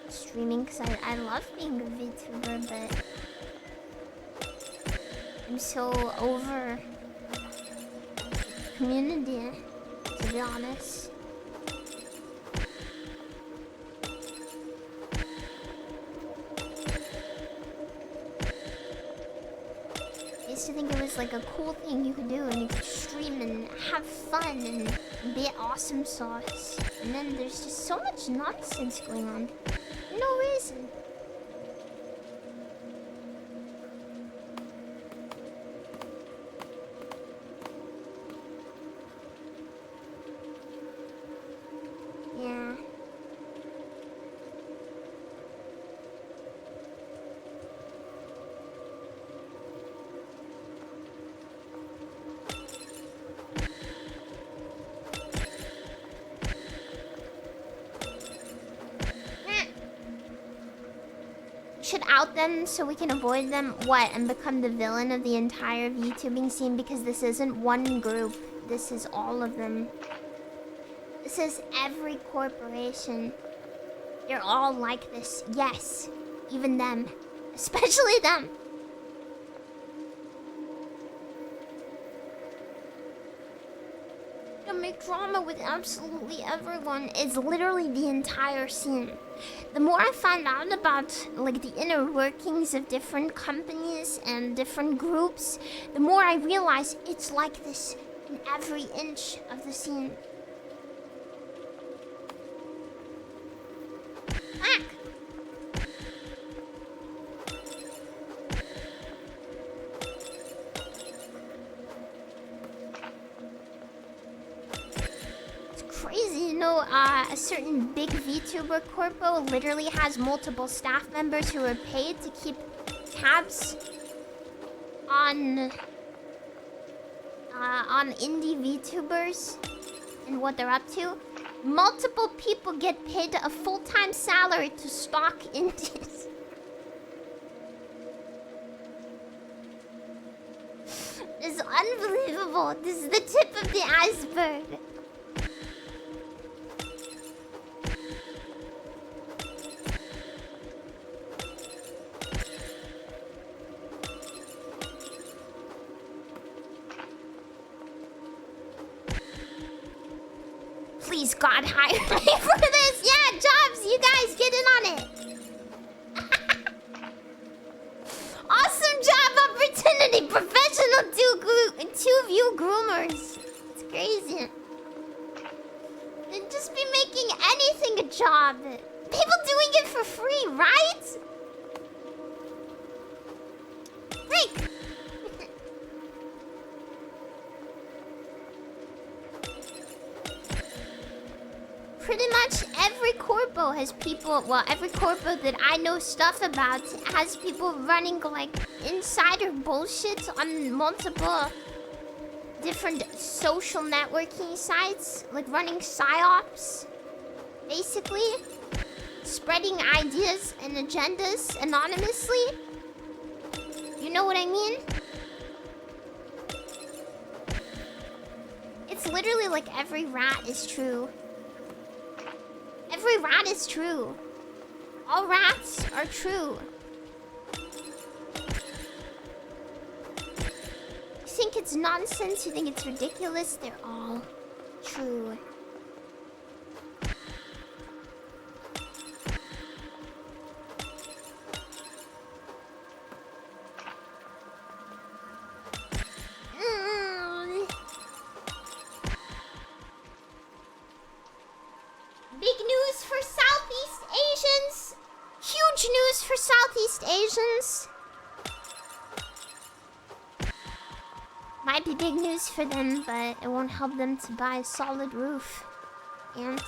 streaming because I love being a VTuber, but I'm so over community, to be honest. I used to think it was like a cool thing you could do, and you could stream and have fun and be awesome sauce. And then there's just so much nonsense going on. No reason. Yeah. Should out them so we can avoid them. What? And become the villain of the entire VTubing scene? Because this isn't one group. This is all of them. This is every corporation. They're all like this. Yes. Even them. Especially them. You make drama with absolutely everyone. It's literally the entire scene. The more I find out about like the inner workings of different companies and different groups, the more I realize it's like this in every inch of the scene. Fuck! Crazy, you know, a certain big VTuber corpo literally has multiple staff members who are paid to keep tabs on indie VTubers. and what they're up to. Multiple people get paid a full-time salary to stalk Indians. It's unbelievable. This is the tip of the iceberg. Please, God, hire me for this. Yeah, jobs, you guys get in on it. Awesome job opportunity. Professional two-view groomers. It's crazy. They'd just be making anything a job. People doing it for free, right? Freak. Pretty much every corpo has people, well, every corpo that I know stuff about has people running like insider bullshit on multiple different social networking sites, like running psyops, basically spreading ideas and agendas anonymously. You know what I mean? It's literally like every rat is true. Every rat is true. All rats are true. You think it's nonsense? You think it's ridiculous? They're all true. Big news for Southeast Asians. Huge news for Southeast Asians. Might be big news for them, but it won't help them to buy a solid roof. And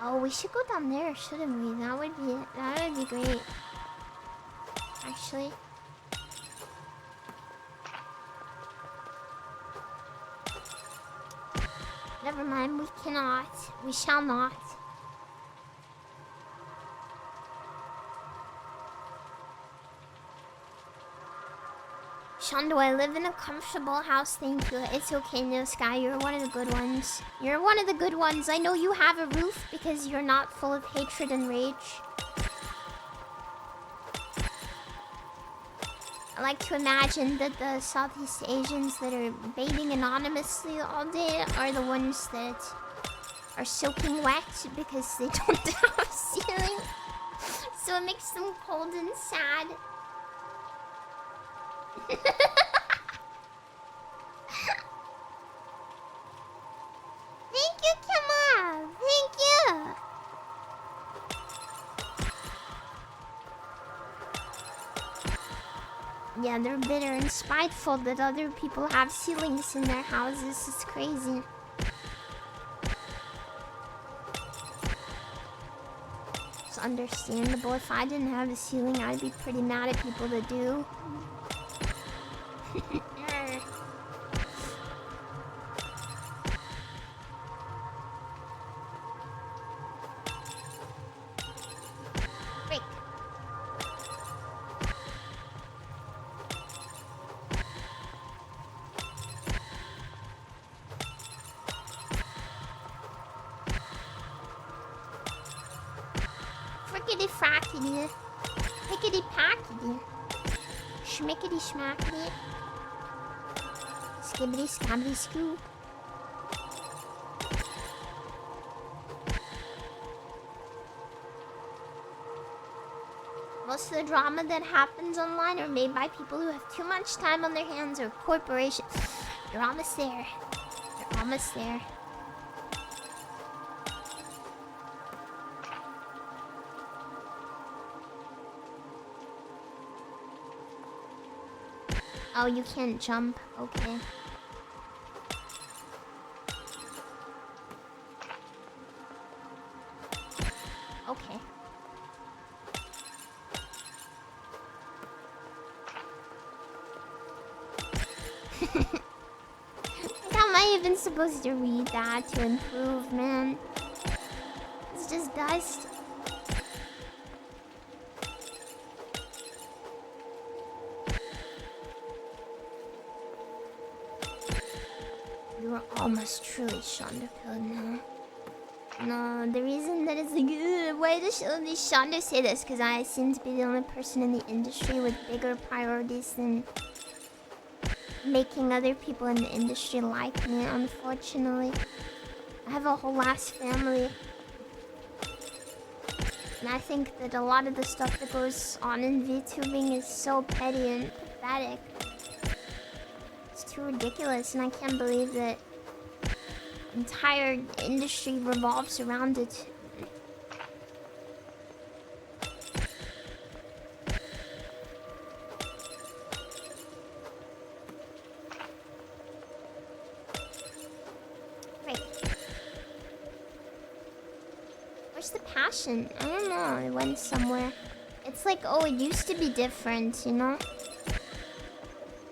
oh, we should go down there, shouldn't we? That would be great. Actually, never mind, we cannot. We shall not. Shondo, I live in a comfortable house, thank you. It's okay, No Sky, you're one of the good ones. You're one of the good ones. I know you have a roof because you're not full of hatred and rage. I like to imagine that the Southeast Asians that are bathing anonymously all day are the ones that are soaking wet because they don't have a ceiling. So it makes them cold and sad. Thank you, Kamal. Thank you. Yeah, they're bitter and spiteful that other people have ceilings in their houses. It's crazy. It's understandable. If I didn't have a ceiling, I'd be pretty mad at people that do. Break. Frickety frackety. Pickety packety. Schmickety schmackety. Skibbity scabbity scoo. Most of the drama that happens online are made by people who have too much time on their hands or corporations. You're almost there. You're almost there. Oh, you can't jump. Okay. Okay. Like, how am I even supposed to read that to improve, man? It's just dust. You are almost truly Shondo killed now. No, the reason that it's like, why does only Shondo say this? Because I seem to be the only person in the industry with bigger priorities than making other people in the industry like me, unfortunately. I have a whole ass family. And I think that a lot of the stuff that goes on in VTubing is so petty and pathetic. It's too ridiculous, and I can't believe that the entire industry revolves around it. Right. Where's the passion? I don't know, it went somewhere. It's like, oh, it used to be different, you know?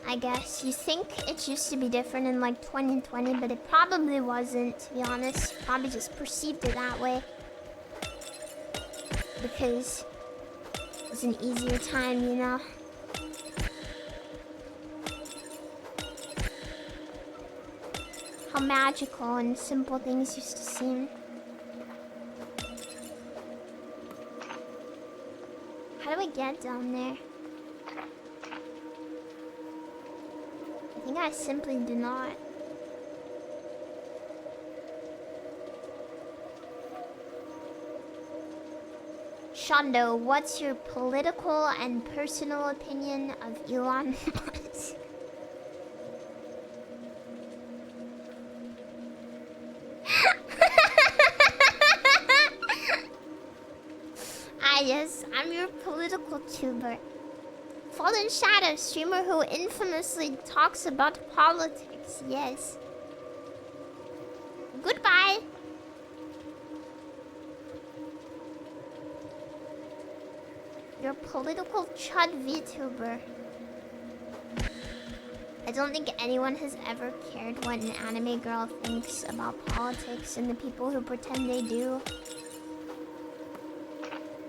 I guess you think it used to be different in like 2020, but it probably wasn't, to be honest. Probably just perceived it that way. Because it was an easier time, you know? How magical and simple things used to seem. How do I get down there? I think I simply do not. Shondo, what's your political and personal opinion of Elon Musk? I'm your political tuber. Fallen Shadow, streamer who infamously talks about politics. Yes. Goodbye. You're a political chud VTuber. I don't think anyone has ever cared what an anime girl thinks about politics, and the people who pretend they do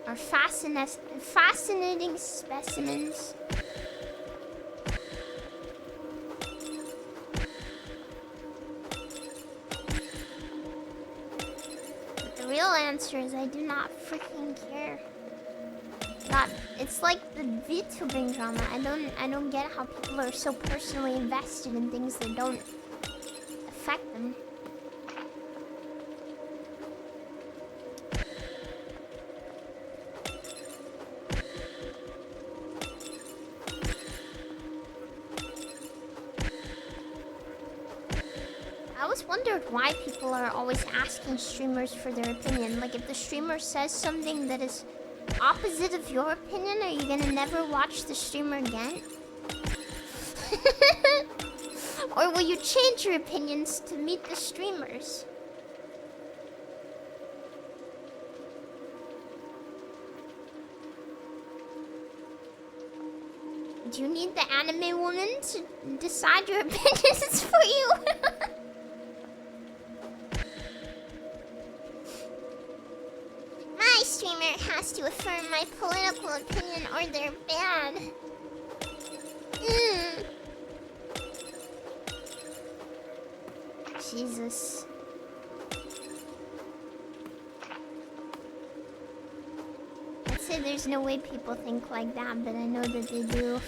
are fascinating specimens. But the real answer is I do not freaking care. God, it's like the VTubing drama. I don't get how people are so personally invested in things that don't affect them. I always wondered why people are always asking streamers for their opinion. Like, if the streamer says something that is opposite of your opinion, are you gonna never watch the streamer again? Or will you change your opinions to meet the streamers? Do you need the anime woman to decide your opinions for you? My streamer has to affirm my political opinion or they're bad. Jesus. I'd say there's no way people think like that, but I know that they do.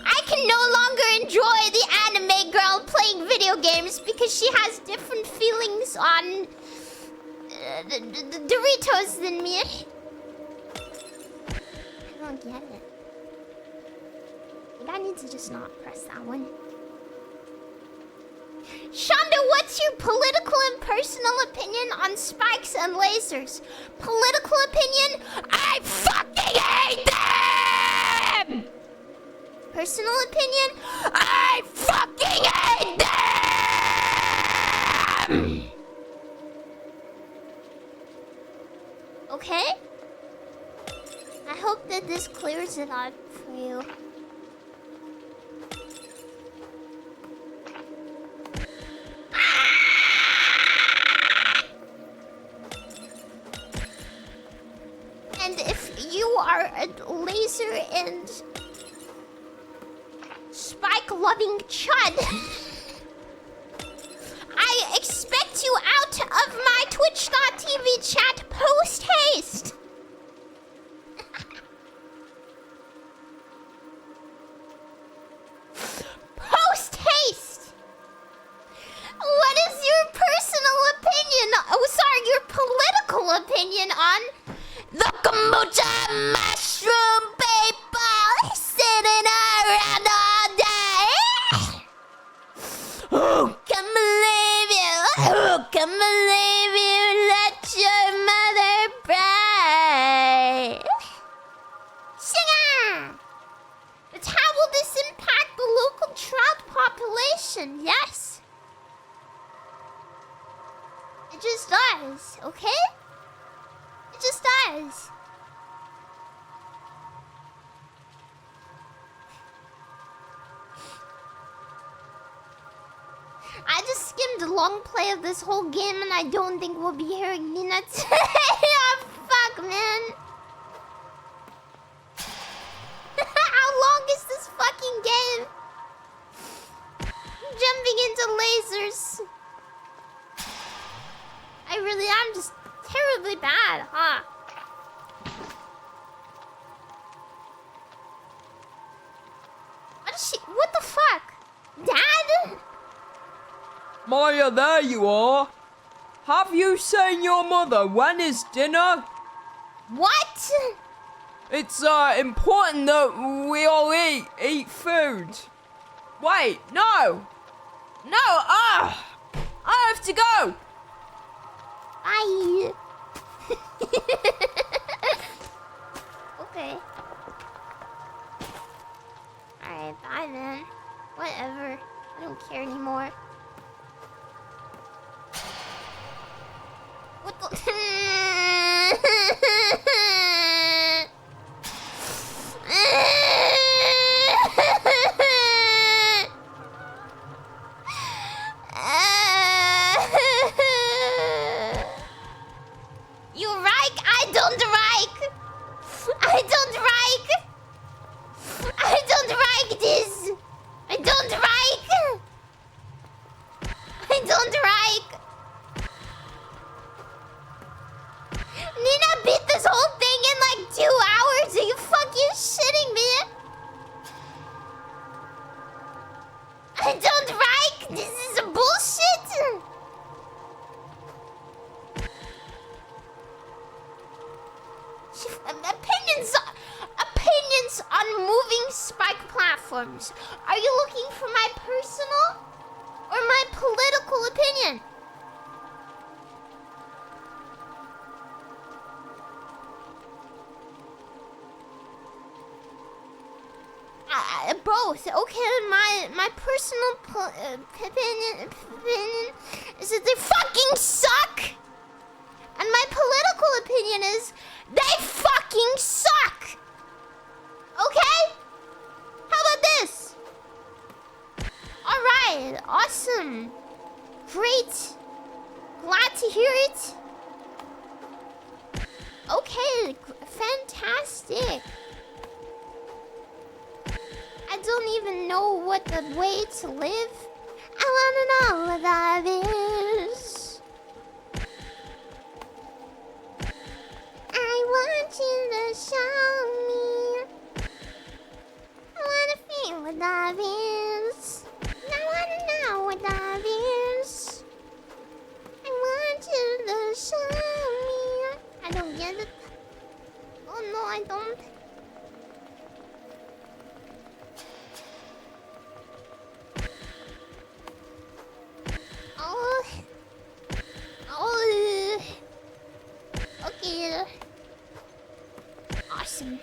I can no longer enjoy the anime girl playing video games because she has different feelings on the Doritos than me. I don't get it. Maybe I need to just not press that one. Shondo, what's your political and personal opinion on spikes and lasers? Political opinion? I fucking hate them! Personal opinion? I fucking hate them! Okay? I hope that this clears it up for you. and Spike-loving chud. I expect you out of my Twitch.tv chat post-haste. Post-haste. What is your personal opinion? Oh, sorry, your political opinion on the kombucha mushroom people sitting around all day? Who can believe you? Who can believe you let your mother pray? Singer! But how will this impact the local trout population? Yes. It just does, okay? It just does. I just skimmed a long play of this whole game and I don't think we'll be hearing Nina today. Oh, fuck, man. How long is this fucking game? Jumping into lasers. I really am just terribly bad, huh? What is she? What the fuck? Dad? Maya, there you are. Have you seen your mother? When is dinner? What? It's important that we all eat food. Wait, no. No, I have to go. Bye. Okay. Alright, bye then. Whatever. I don't care anymore. What the? You like? I don't like. I don't like. I don't like this. I don't like. I don't like. Nina beat this whole thing in like 2 hours. Are you fucking shitting me? I don't like. This is bullshit. Opinions on moving spike platforms. Are you looking for my personal or my political opinion? Both. Okay, my personal opinion is that they fucking suck. And my political opinion is they fucking suck. Okay? How about this? Alright, awesome. Great. Glad to hear it. Okay, fantastic. I don't even know what the way to live. I wanna know what that is. I want you to show me. I wanna feel what that is. I wanna know what that is. I want you to show me. I don't get it. Oh no, I don't. Okay. Awesome.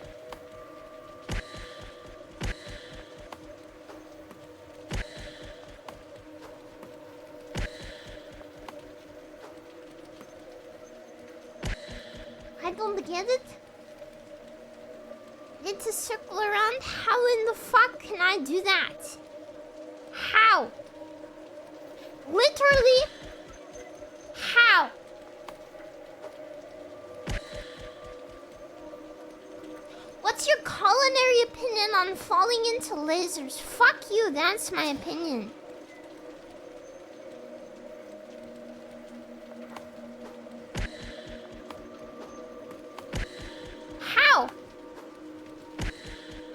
I don't get it. Need to circle around. How in the fuck can I do that? How? Literally, how? What's your culinary opinion on falling into lasers? Fuck you, that's my opinion. How?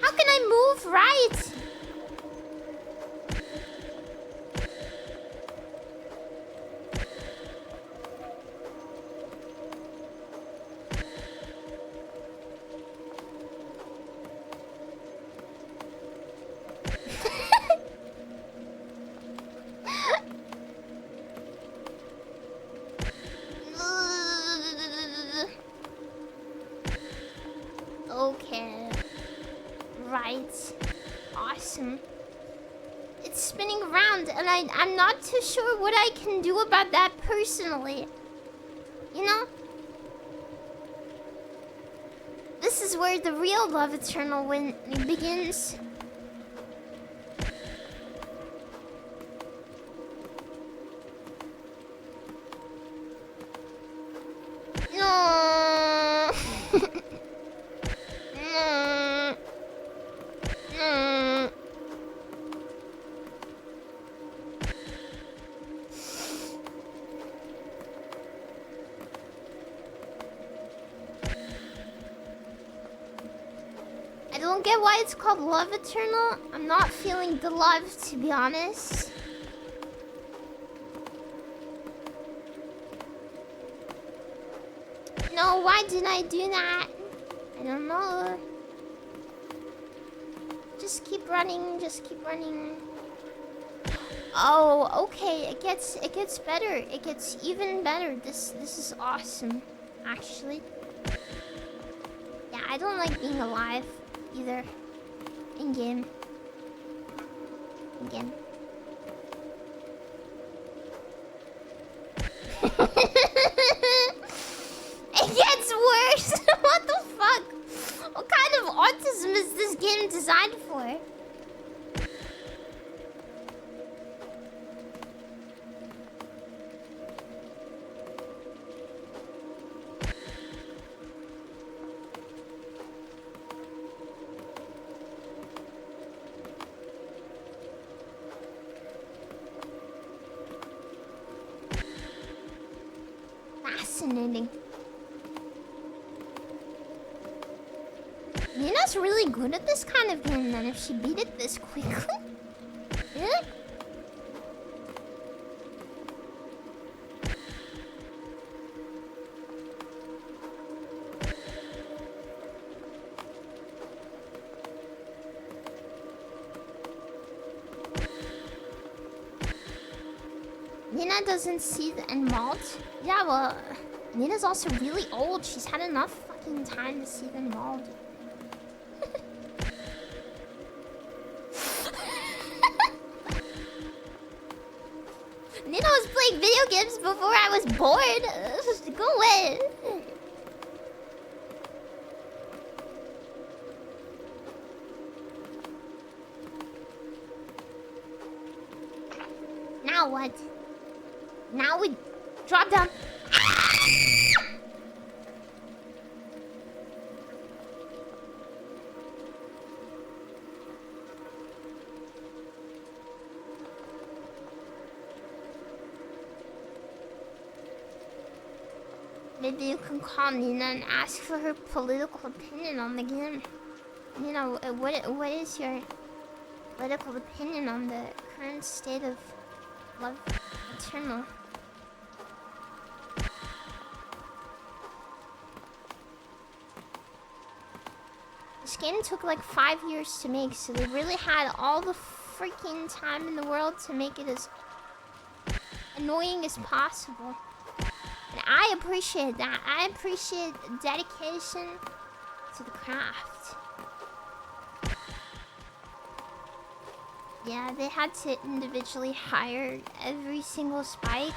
How can I move right? Okay. Right. Awesome. It's spinning around, and I'm not too sure what I can do about that personally. You know? This is where the real love eternal begins. No. I don't get why it's called Love Eternal. I'm not feeling the love, to be honest. No, why did I do that? I don't know. Just keep running, just keep running. Oh, okay. It gets better. It gets even better. This is awesome, actually. Yeah, I don't like being alive either. In game. Again. It gets worse. What the fuck? What kind of autism is this game designed for? Fascinating. Nina's really good at this kind of game then if she beat it this quickly. Really? Nina doesn't see the end malt. Yeah, well, Nina's also really old. She's had enough fucking time to see the malt. Nina was playing video games before I was born. Go away. Now what? Now we drop down. Maybe you can call Nina and ask for her political opinion on the game. Nina, what is your political opinion on the current state of Love Eternal? This game took like 5 years to make, so they really had all the freaking time in the world to make it as annoying as possible. And I appreciate that. I appreciate the dedication to the craft. Yeah, they had to individually hire every single spike.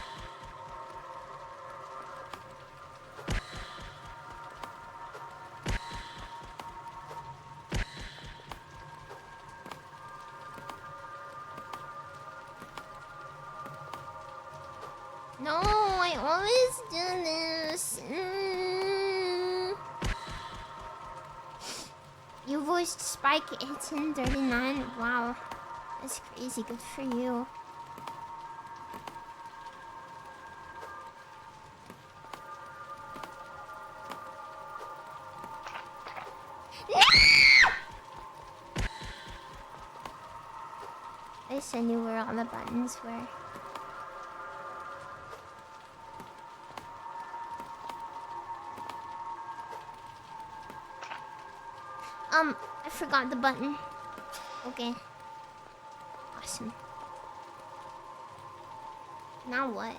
No, I always do this. lowest spike it's in 39. Wow. That's crazy. Good for you. I just knew where all the buttons were. I forgot the button. Okay. Awesome. Now what?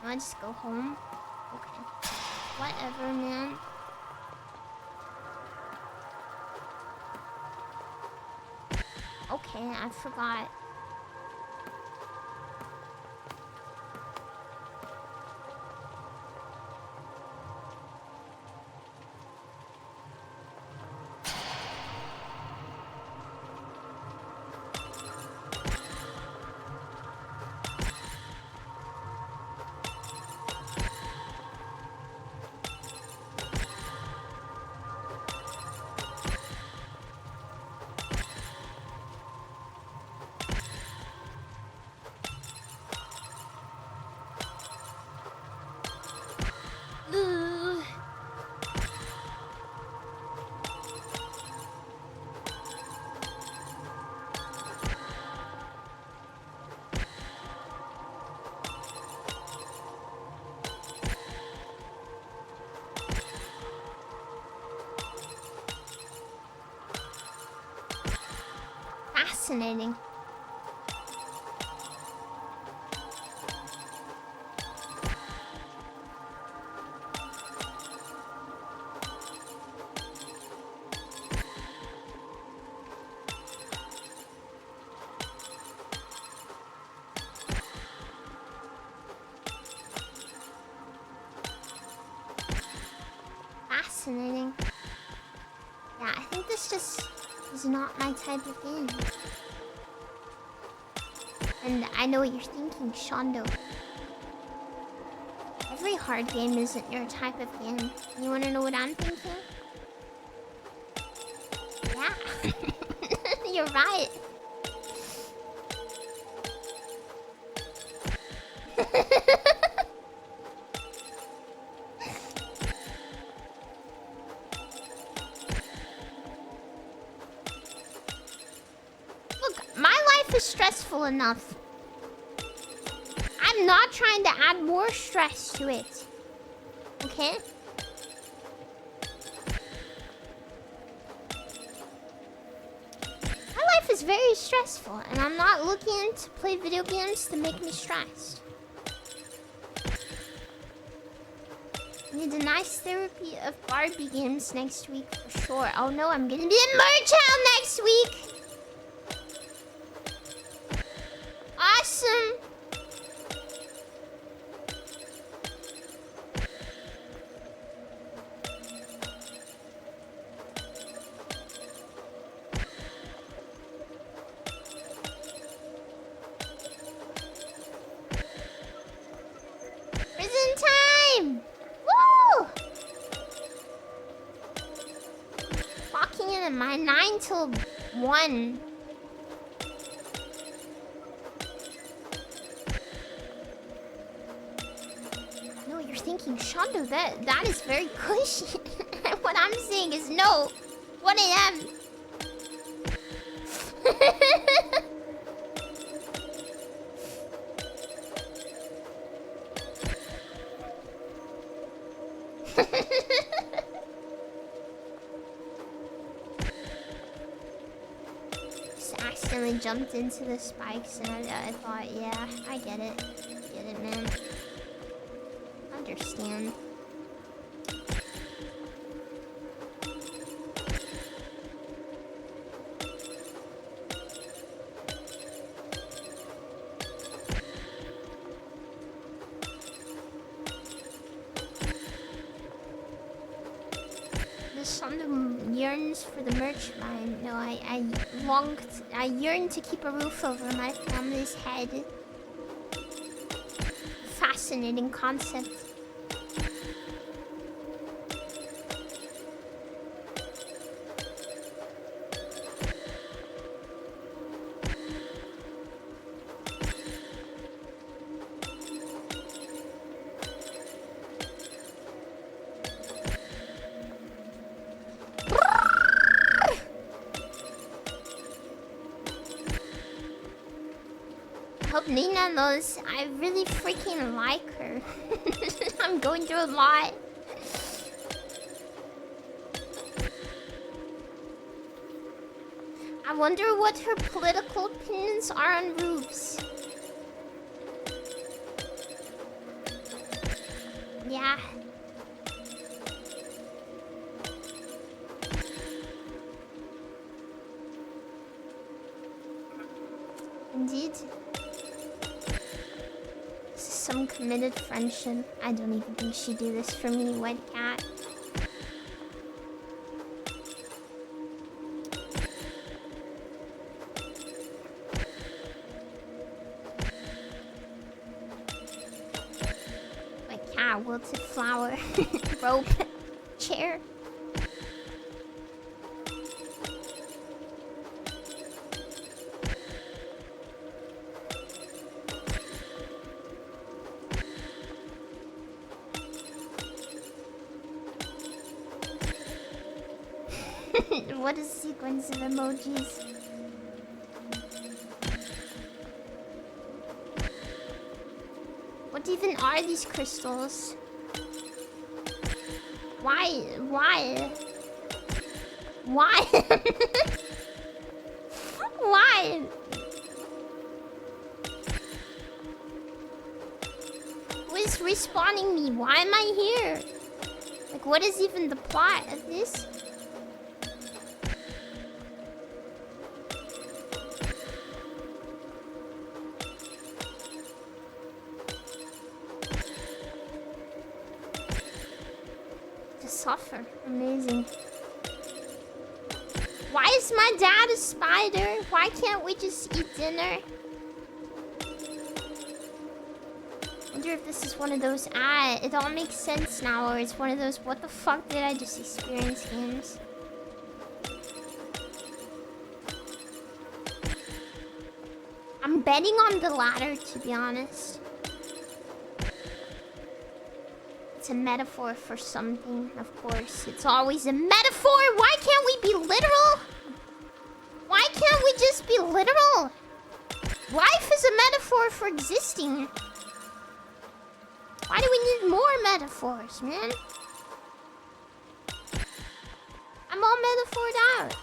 Now I just go home? Okay. Whatever, man. Okay, I forgot. Fascinating. Fascinating. Yeah, I think this just is not my type of game. And I know what you're thinking, Shondo. Every hard game isn't your type of game. You wanna know what I'm thinking? Yeah. You're right. Look, my life is stressful enough. I'm not trying to add more stress to it. Okay? My life is very stressful, and I'm not looking to play video games to make me stressed. Need a nice therapy of Barbie games next week for sure. Oh no, I'm gonna be in Merch Town next week! Awesome! Prison time! Woo! Clocking in at my 9 till 1. No, you're thinking, Shondo, that is very cushy. What I'm saying is no. 1 a.m. Just accidentally jumped into the spikes and I thought, yeah, I get it. Get it, man. Understand. The Shondo yearns for the merch line. No, I yearn to keep a roof over my family's head. Fascinating concept. hope Nina knows I really freaking like her. I'm going through a lot. I wonder what her political opinions are on roofs. Yeah. Indeed. This is some committed friendship. I don't even think she'd do this for me, white cat. White cat, wilted flower, rope, chair. What a sequence of emojis. What even are these crystals? Why? Why? Why? Why? Who is respawning me? Why am I here? Like, what is even the plot of this? Suffer. Amazing. Why is my dad a spider? Why can't we just eat dinner? Wonder if this is one of those it all makes sense now, or it's one of those what the fuck did I just experience games. I'm betting on the latter, to be honest. It's a metaphor for something, of course. It's always a metaphor. Why can't we be literal? Why can't we just be literal? Life is a metaphor for existing. Why do we need more metaphors, man? I'm all metaphored out.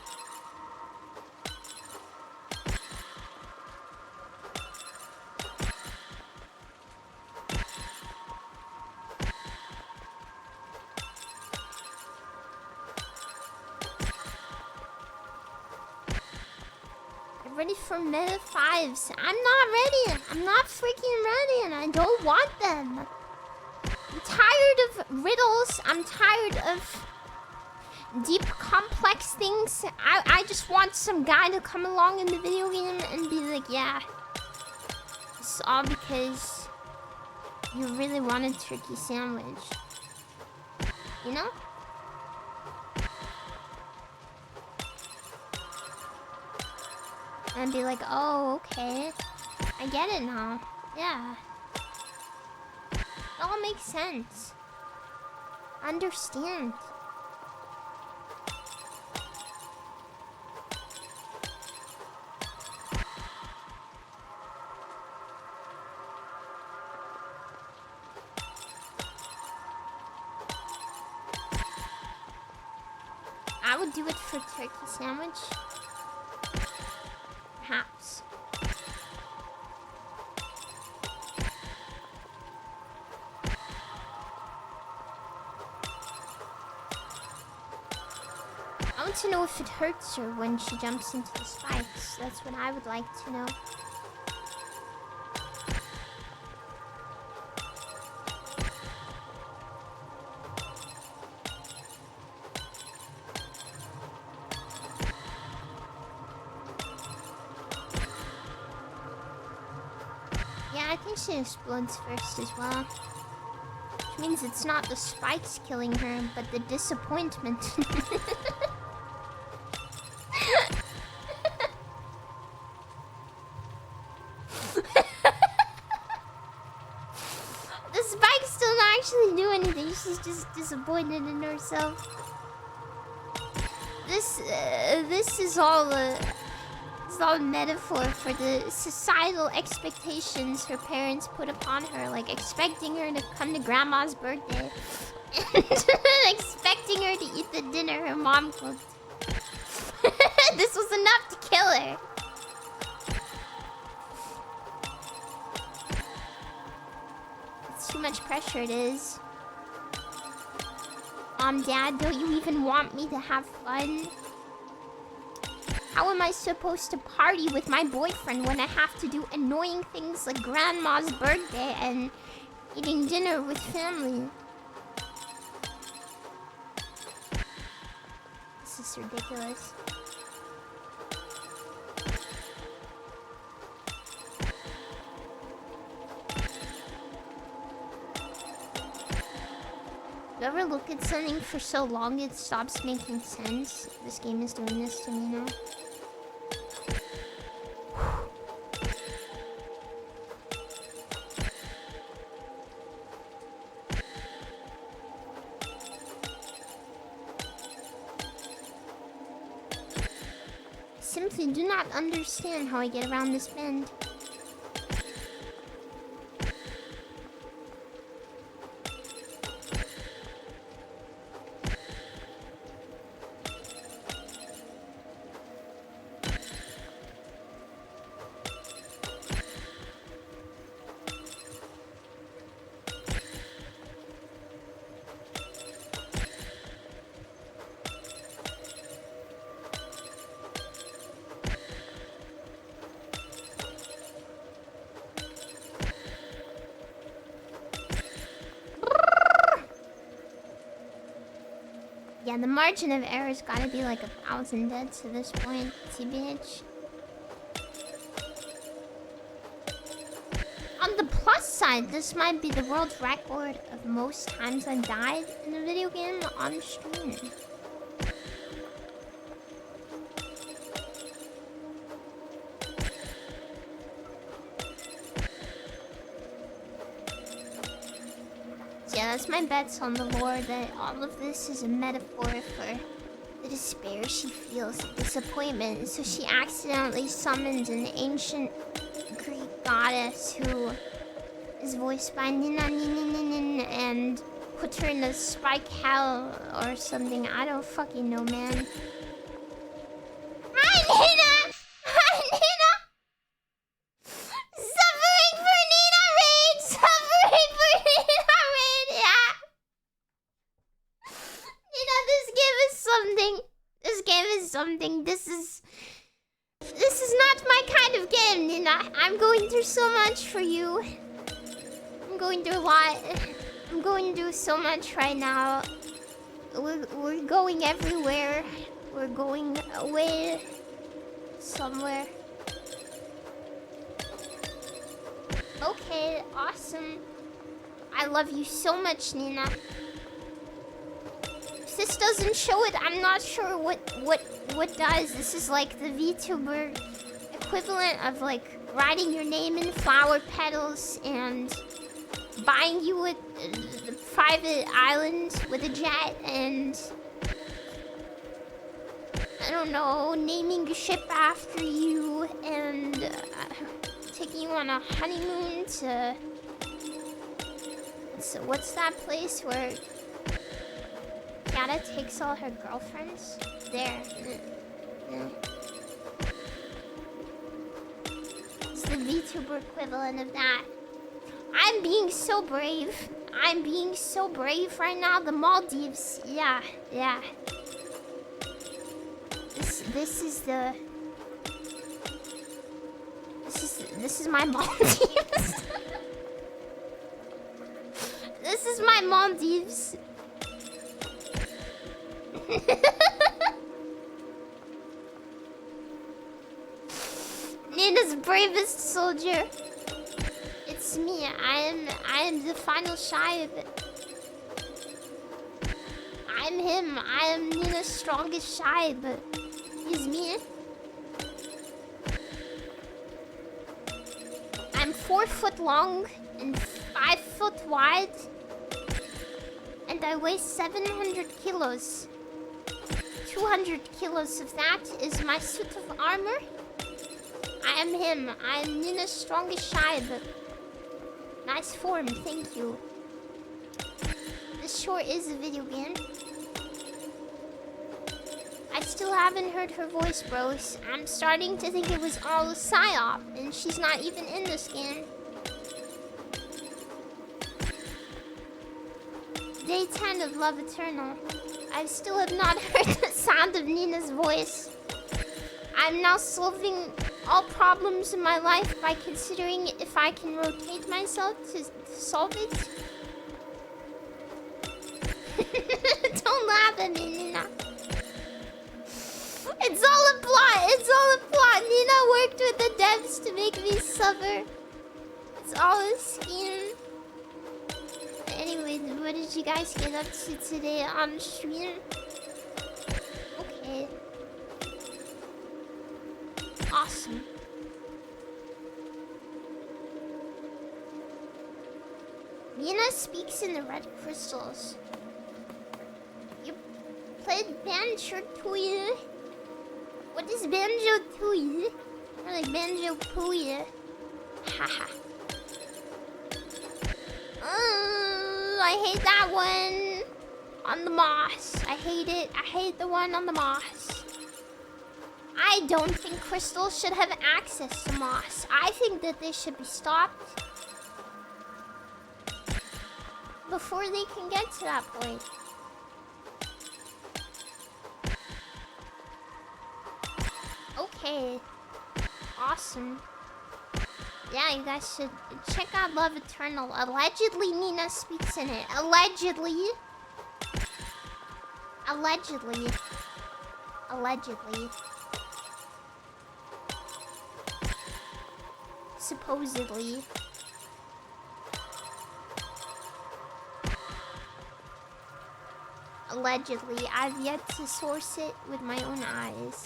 Ready for meta 5s. I'm not ready. I'm not freaking ready, and I don't want them. I'm tired of riddles. I'm tired of deep, complex things. I just want some guy to come along in the video game and be like, yeah, it's all because you really wanted turkey sandwich. You know? And be like, oh, okay. I get it now. Yeah. It all makes sense. I understand. I would do it for turkey sandwich. Perhaps. I want to know if it hurts her when she jumps into the spikes. That's what I would like to know. I think she explodes first as well. Which means it's not the spikes killing her, but the disappointment. The spikes don't actually do anything. She's just disappointed in herself. This is all is all metaphor for the societal expectations her parents put upon her, like expecting her to come to grandma's birthday and expecting her to eat the dinner her mom cooked. This was enough to kill her. It's too much pressure, it is. Dad, don't you even want me to have fun? How am I supposed to party with my boyfriend when I have to do annoying things like grandma's birthday and eating dinner with family? This is ridiculous. You ever look at something for so long it stops making sense? This game is doing this to me now. I simply do not understand how I get around this bend. Yeah, the margin of error's gotta be like 1,000 deaths at this point, TBH. On the plus side, this might be the world record of most times I've died in a video game on stream. Yeah, that's my bets on the lore, that all of this is a metaphor for the despair she feels, the disappointment. So she accidentally summons an ancient Greek goddess who is voiced by Nina and puts her in the spike hell or something. I don't fucking know, man. Hi, Nina! Hi, Nina! Suffering for Nina Raid! Suffering for Nina Raid! Yeah! Nina, this game is something. This game is something. This is not my kind of game, Nina. I'm going through so much for you. I'm going through a lot. I'm going through so much right now. We're going everywhere. We're going away somewhere. Okay, awesome. I love you so much, Nina. If this doesn't show it, I'm not sure what does. This is like the VTuber equivalent of like writing your name in flower petals and buying you a private island with a jet and I don't know, naming a ship after you and taking you on a honeymoon to... So what's that place where Yada takes all her girlfriends? There. Yeah. It's the VTuber equivalent of that. I'm being so brave. I'm being so brave right now. The Maldives. Yeah, yeah. This is the... This is my Maldives. This is my Maldives. Nina's bravest soldier. It's me. I am the final Shive. I'm him. I am Nina's strongest Shive. He's me. I'm 4 foot long and 5 foot wide. And I weigh 700 kilos. 200 kilos of that is my suit of armor. I am him. I am Nina's strongest child. Nice form, thank you. This sure is a video game. I still haven't heard her voice, bros. I'm starting to think it was all a psyop, and she's not even in this game. Day 10 of Love Eternal. I still have not heard the sound of Nina's voice. I'm now solving all problems in my life by considering if I can rotate myself to solve it. Don't laugh at me, Nina. It's all a plot. It's all a plot. Nina worked with the devs to make me suffer. It's all a scheme. Anyway, what did you guys get up to today on stream? Okay. Awesome. Nina speaks in the red crystals. You played Banjo-Tooie? What is Banjo-Tooie? Or like Banjo-Pooie? Haha. I hate that one. On the moss. I hate it. I hate the one on the moss. I don't think crystals should have access to moss. I think that they should be stopped before they can get to that point. Okay. Awesome. Yeah, you guys should check out Love Eternal. Allegedly, Nina speaks in it. Allegedly. Allegedly. Allegedly. Supposedly. Allegedly. I've yet to source it with my own eyes.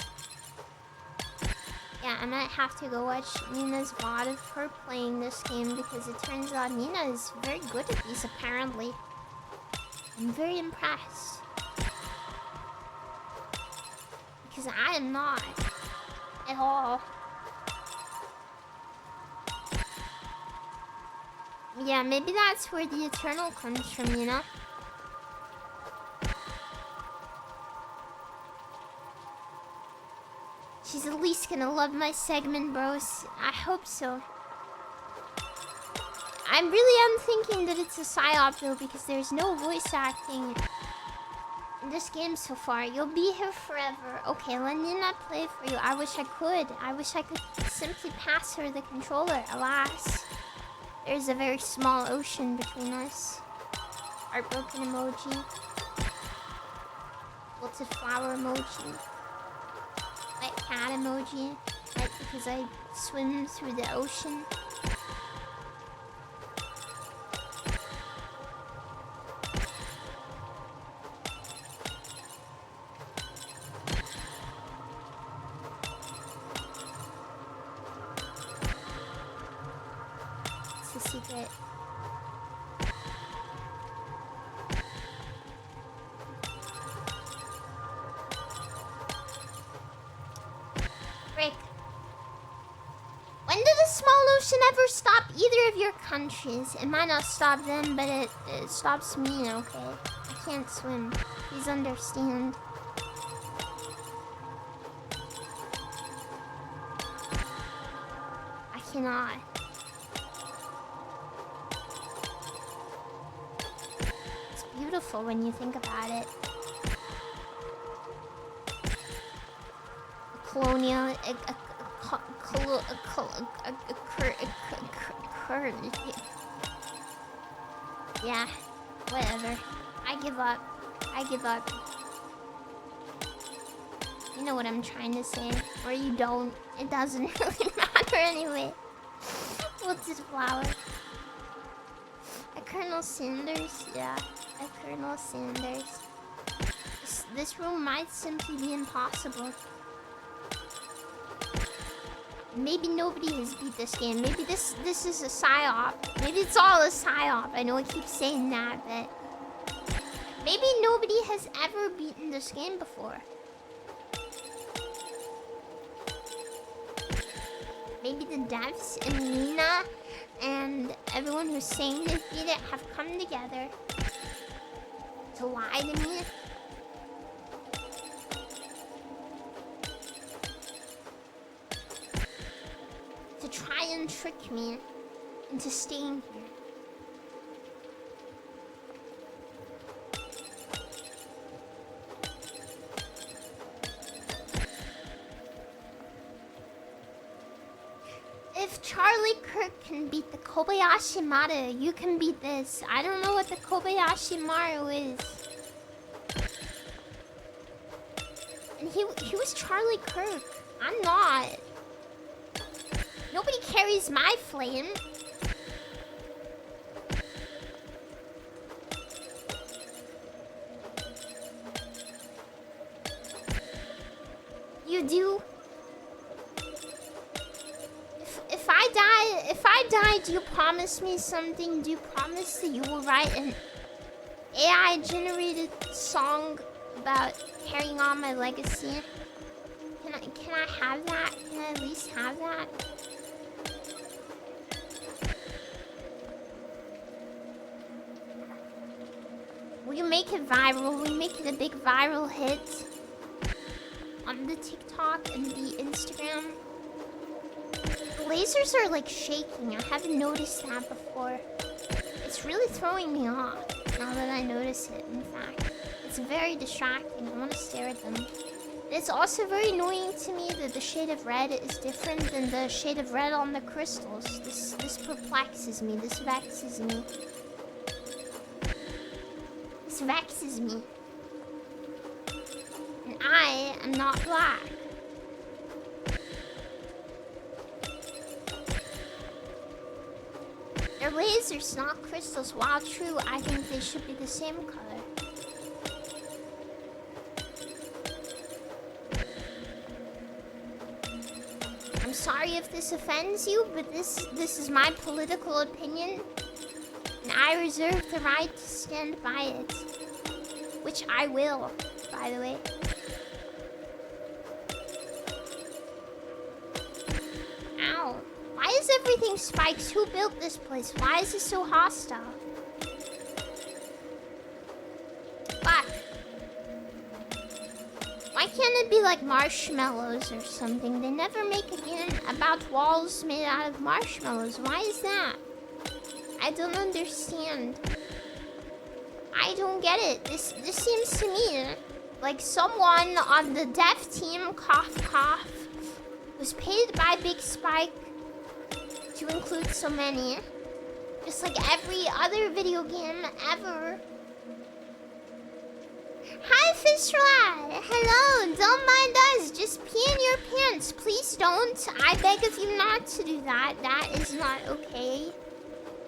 Yeah, I might have to go watch Nina's VOD of her playing this game because it turns out Nina is very good at these, apparently. I'm very impressed. Because I am not. At all. Yeah, maybe that's where the Eternal comes from, you know? She's at least gonna love my segment, bros. I hope so. I really am thinking that it's a psyop though, because there's no voice acting in this game so far. You'll be here forever. Okay, let Nina play for you. I wish I could. I wish I could simply pass her the controller. Alas, there's a very small ocean between us. Heartbroken emoji. Wilted flower emoji. Wet cat emoji. Right, because I swim through the ocean. It's a secret. Frick. When did the small ocean ever stop either of your countries? It might not stop them, but it stops me, okay? I can't swim. Please understand. I cannot. It's beautiful when you think about it. Colonial, yeah, whatever. I give up. I give up. You know what I'm trying to say, or you don't. It doesn't really matter anyway. What's this flower? A Colonel Sanders, yeah. A Colonel Sanders. This room might simply be impossible. Maybe nobody has beat this game. Maybe this is a psyop. Maybe it's all a psyop. I know I keep saying that, but maybe nobody has ever beaten this game before. Maybe the devs and Nina and everyone who's saying they beat it have come together to lie to me. To try and trick me into staying here. If Charlie Kirk can beat the Kobayashi Maru, you can beat this. I don't know what the Kobayashi Maru is. And he was Charlie Kirk. I'm not. Nobody carries my flame. You do. If I die, do you promise me something? Do you promise that you will write an AI-generated song about carrying on my legacy? Can I have that? Can I at least have that? Will you make it viral? Will you make it a big viral hit on the TikTok and the Instagram? The lasers are like shaking. I haven't noticed that before. It's really throwing me off now that I notice it, in fact. It's very distracting. I want to stare at them. It's also very annoying to me that the shade of red is different than the shade of red on the crystals. This perplexes me. This vexes me. This vexes me. And I am not black. They're lasers, not crystals. While true, I think they should be the same color. I'm sorry if this offends you, but this is my political opinion, and I reserve the right to stand by it. Which I will, by the way. Ow. Why is everything spikes? Who built this place? Why is it so hostile? Fuck. Why can't it be like marshmallows or something? They never make a game about walls made out of marshmallows. Why is that? I don't understand. I don't get it. This seems to me like someone on the dev team, cough cough, was paid by Big Spike to include so many. Just like every other video game ever. Hi, Fishrat! Hello! Don't mind us. Just pee in your pants. Please don't. I beg of you not to do that. That is not okay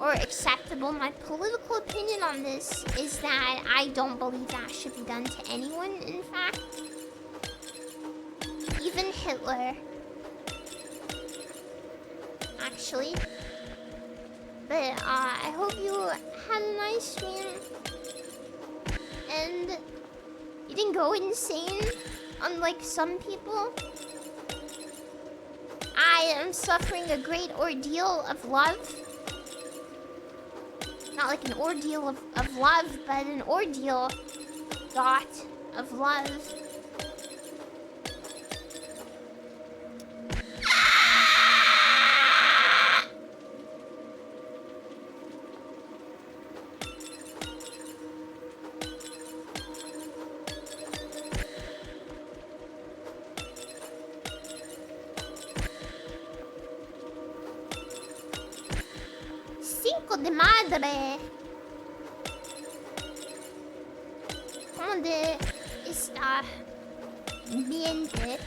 or acceptable. My political opinion on this is that I don't believe that should be done to anyone, in fact. Even Hitler. Actually. But I hope you had a nice stream. And you didn't go insane, unlike some people. I am suffering a great ordeal of love. Not like an ordeal of love, but an ordeal dot of love. Cinco de madre. ¿Dónde está ambiente?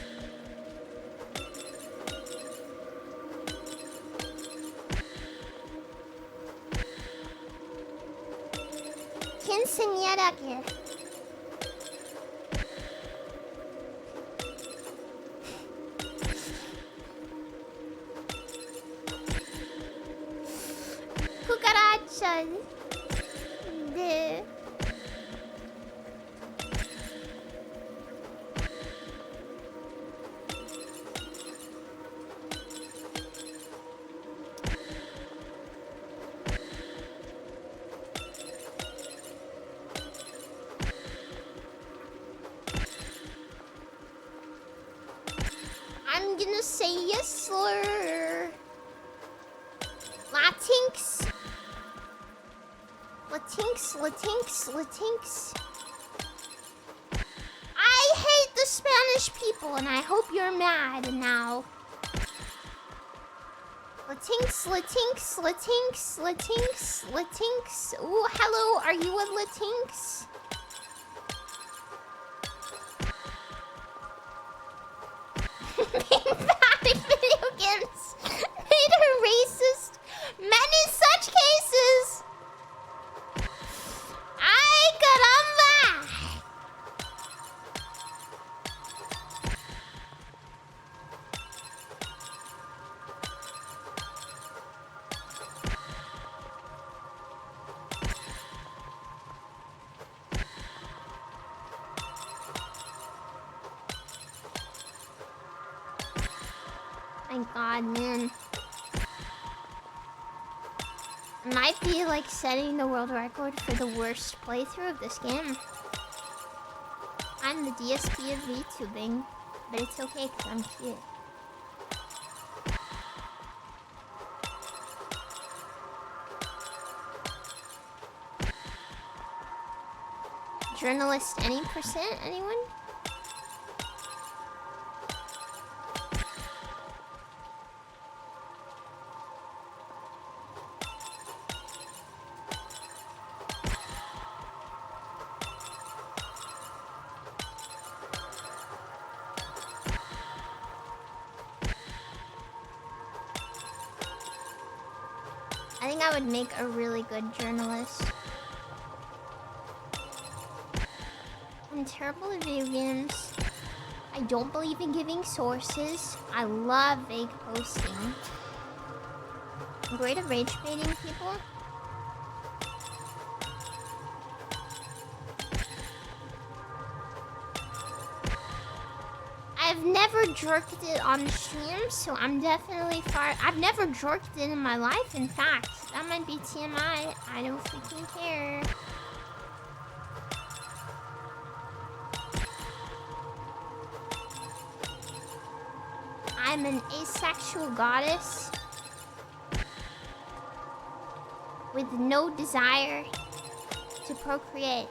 Quinceañera que cucarachas de just say yes, slur. Latinx. Latinx. I hate the Spanish people, and I hope you're mad now. Latinx. Ooh, hello, are you a Latinx? Being bad at video games made her racist. Many such cases. Ay, caramba! Thank God, man. Might be like setting the world record for the worst playthrough of this game. I'm the DSP of VTubing, but it's okay because I'm cute. Journalist any percent? Anyone? I think I would make a really good journalist. I'm terrible at video games. I don't believe in giving sources. I love vague posting. I'm great at rage baiting people. I've never jerked it on stream, so I'm definitely far. I've never jerked it in my life, in fact. That might be TMI. I don't freaking care. I'm an asexual goddess with no desire to procreate.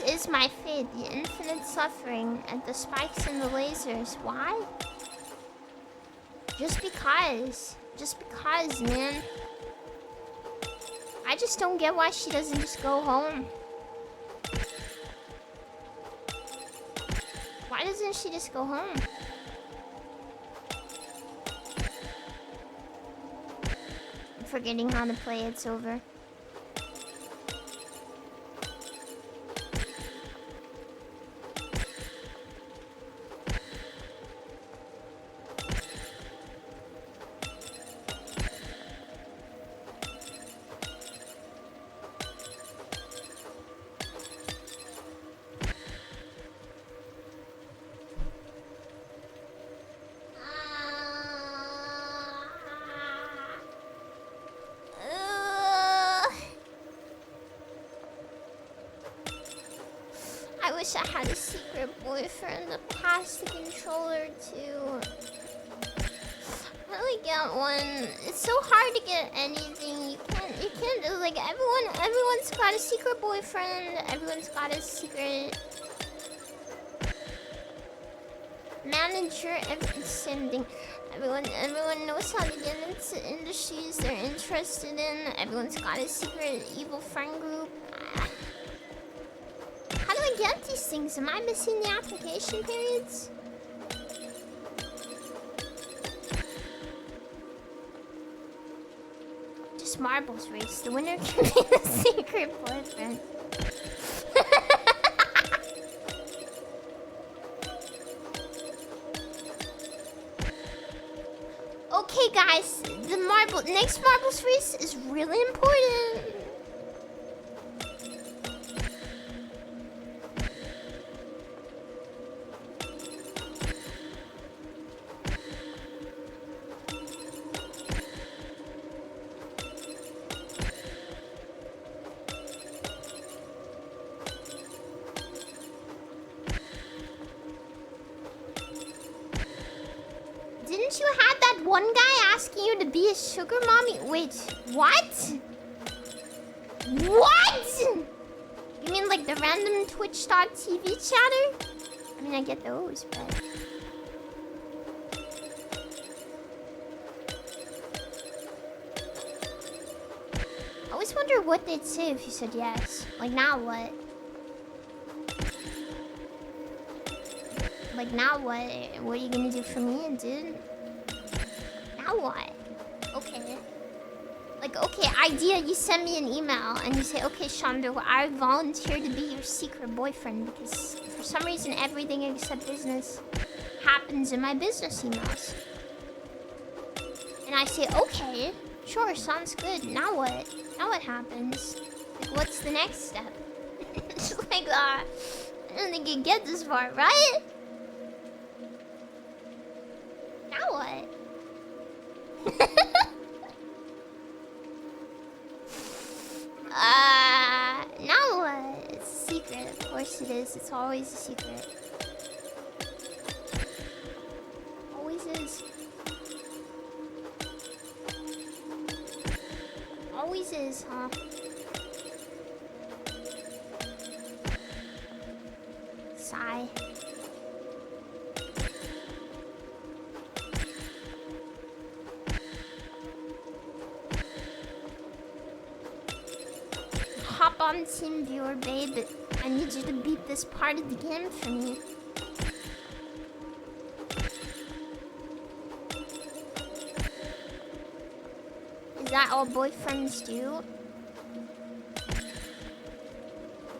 Is my fate, the infinite suffering and the spikes and the lasers. Why? Just because, man. I just don't get why she doesn't just go home. Why doesn't she just go home? I'm forgetting how to play It's Over. I wish I had a secret boyfriend to pass the controller to. Really get one. It's so hard to get anything. You can't like everyone's got a secret boyfriend. Everyone's got a secret manager. Same thing. Everyone knows how to get into industries they're interested in. Everyone's got a secret evil friend group. How do I get these things? Am I missing the application periods? Just next marbles race, the winner can be the secret boyfriend. Okay, guys, the next marbles race is really important. Didn't you have that one guy asking you to be a sugar mommy? Wait, what? What? You mean like the random Twitch.tv chatter? I mean, I get those, but... I always wonder what they'd say if you said yes. Like, now what? Like, now what? What are you gonna do for me, dude? Now what? Okay. Like, okay, idea, you send me an email and you say, okay, Shondo, I volunteer to be your secret boyfriend because for some reason everything except business happens in my business emails. And I say, okay, sure, sounds good. Now what? Now what happens? Like, what's the next step? It's like, I don't think you get this far, right? Now what? Now what? It's a secret. Of course it is. It's always a secret. Always is. Always is, huh? Sigh. Hop on Team Viewer, babe. I need you to beat this part of the game for me. Is that all boyfriends do?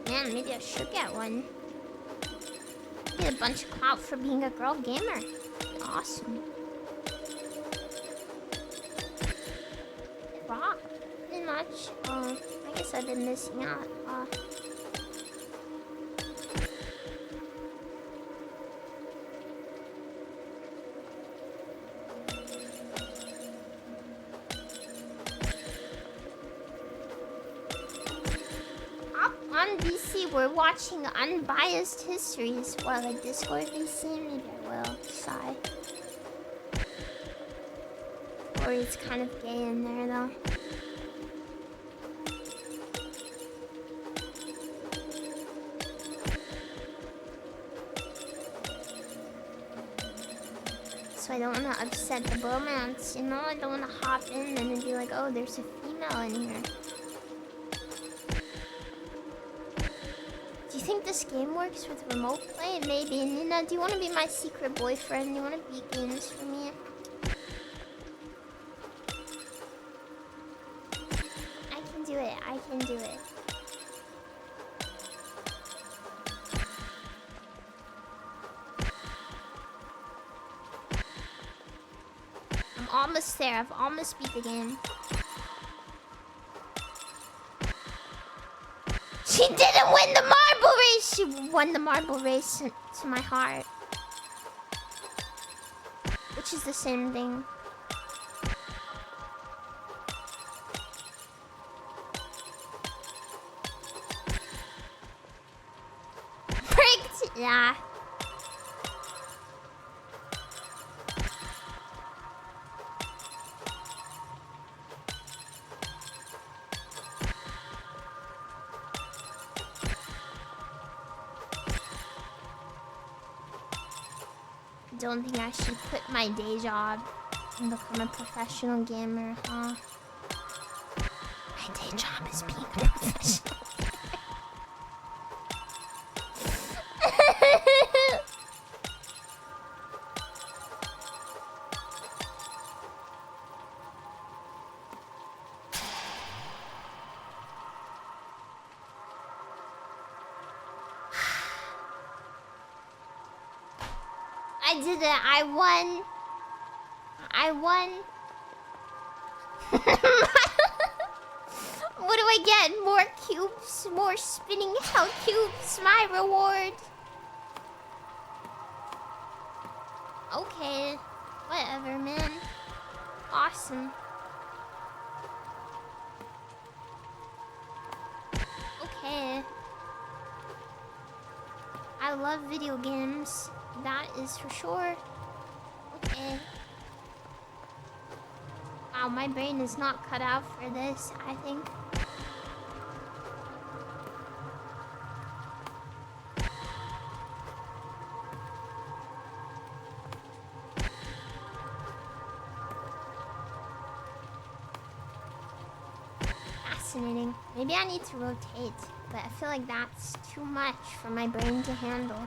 Man, maybe I should get one. Get a bunch of clout for being a girl gamer. Awesome. Rock. Pretty much. I guess I've been missing out. Up on DC, we're watching Unbiased Histories. Well, like Discord VC, maybe I will. Sigh. Or it's kind of gay in there, though. So I don't want to upset the bromance, you know? I don't want to hop in and then be like, oh, there's a female in here. Do you think this game works with remote play? Maybe. And Nina, do you want to be my secret boyfriend? Do you want to beat games for me? I can do it. I can do it. I'm almost there. I've almost beat the game. She didn't win the marble race! She won the marble race to my heart. Which is the same thing. Pricked! Yeah. Don't think I should quit my day job and become a professional gamer, huh? My day job is being a professional gamer. did it. I won. I won. What do I get? More cubes, more spinning hell cubes. My reward. Okay, whatever, man. Awesome. Okay. I love video games. That is for sure. Okay. Wow, my brain is not cut out for this, I think. Fascinating. Maybe I need to rotate, but I feel like that's too much for my brain to handle.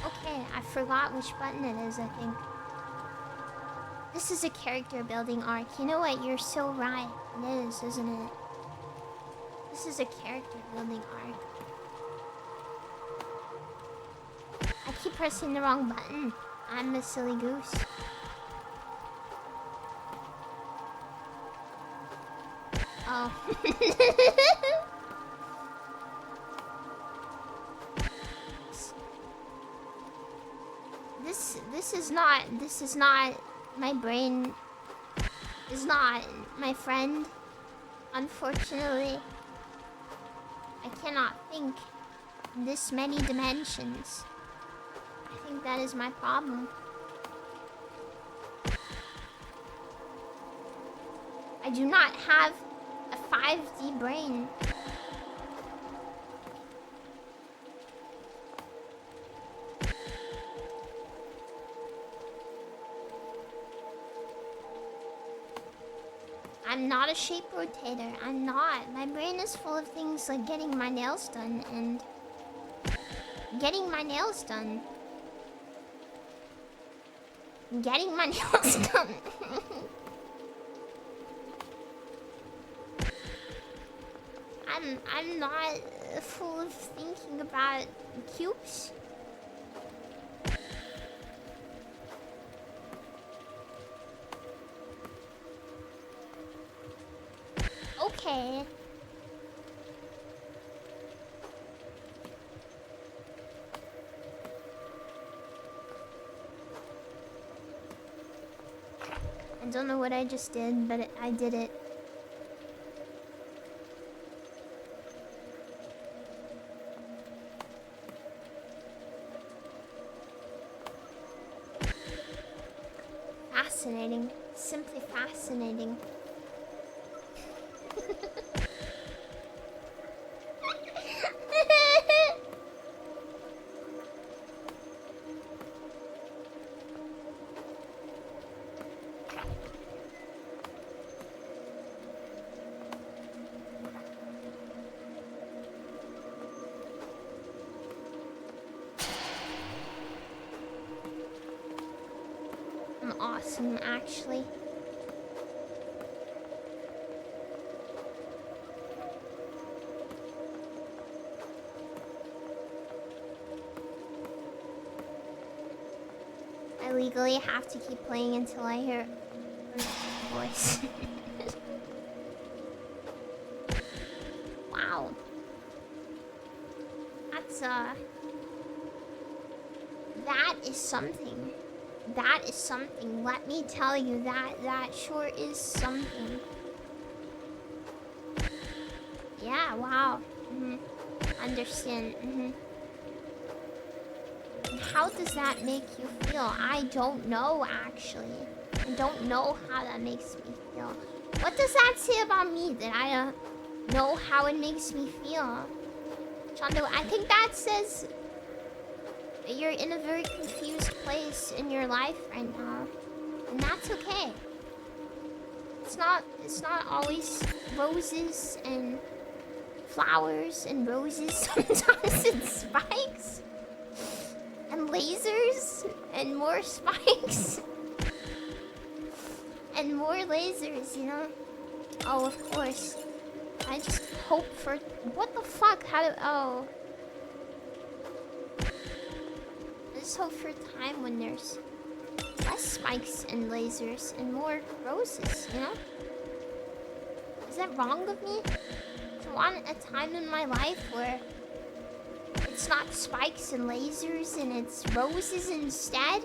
Okay, I forgot which button it is, I think. This is a character building arc. You know what? You're so right. It is, isn't it? This is a character building arc. I keep pressing the wrong button. I'm a silly goose. Oh. This is not my brain is not my friend. Unfortunately, I cannot think in this many dimensions. I think that is my problem. I do not have a 5D brain. I'm not a shape rotator. I'm not. My brain is full of things like getting my nails done and getting my nails done. Getting my nails done. I'm not full of thinking about cubes. Okay. I don't know what I just did, but I did it. Fascinating. Simply fascinating. I'm awesome, actually. I legally have to keep playing until I hear her voice. Wow. That's that is something. That is something. Let me tell you that sure is something. Yeah, wow. Understand. How does that make you feel? I don't know, actually. I don't know how that makes me feel. What does that say about me that I don't know how it makes me feel? Shondo, I think that says that you're in a very confused place in your life right now. And that's okay. It's not always roses and flowers and roses. Sometimes it's spikes. And lasers, and more spikes, and more lasers, you know? Oh, of course. I just hope for... What the fuck? How do... Oh. I just hope for a time when there's less spikes and lasers and more roses, you know? Is that wrong of me? To want a time in my life where it's not spikes and lasers and it's roses instead?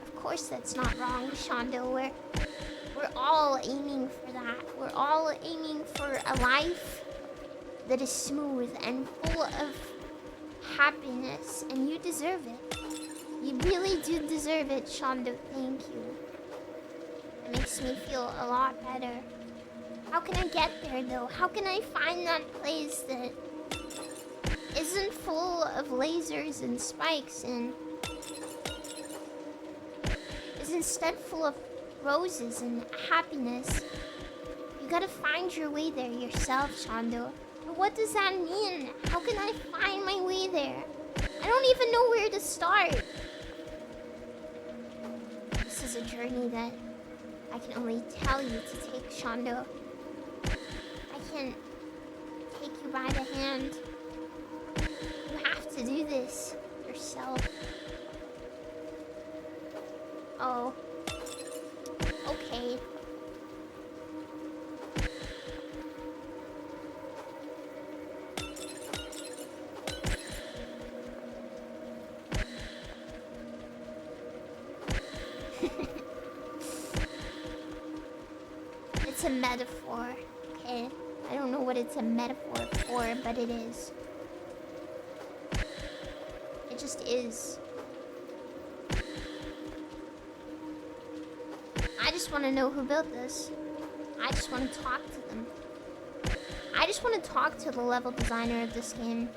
Of course that's not wrong, Shondo. We're all aiming for that. We're all aiming for a life that is smooth and full of happiness, and you deserve it. You really do deserve it, Shondo. Thank you. It makes me feel a lot better. How can I get there, though? How can I find that place that isn't full of lasers and spikes and is instead full of roses and happiness? You gotta find your way there yourself, Shondo. But what does that mean? How can I find my way there? I don't even know where to start. This is a journey that I can only tell you to take, Shondo. I can't take you by the hand. You have to do this yourself. Oh. Okay. It's a metaphor, okay? I don't know what it's a metaphor for, but it is. It just is. I just want to know who built this. I just want to talk to them. I just want to talk to the level designer of this game.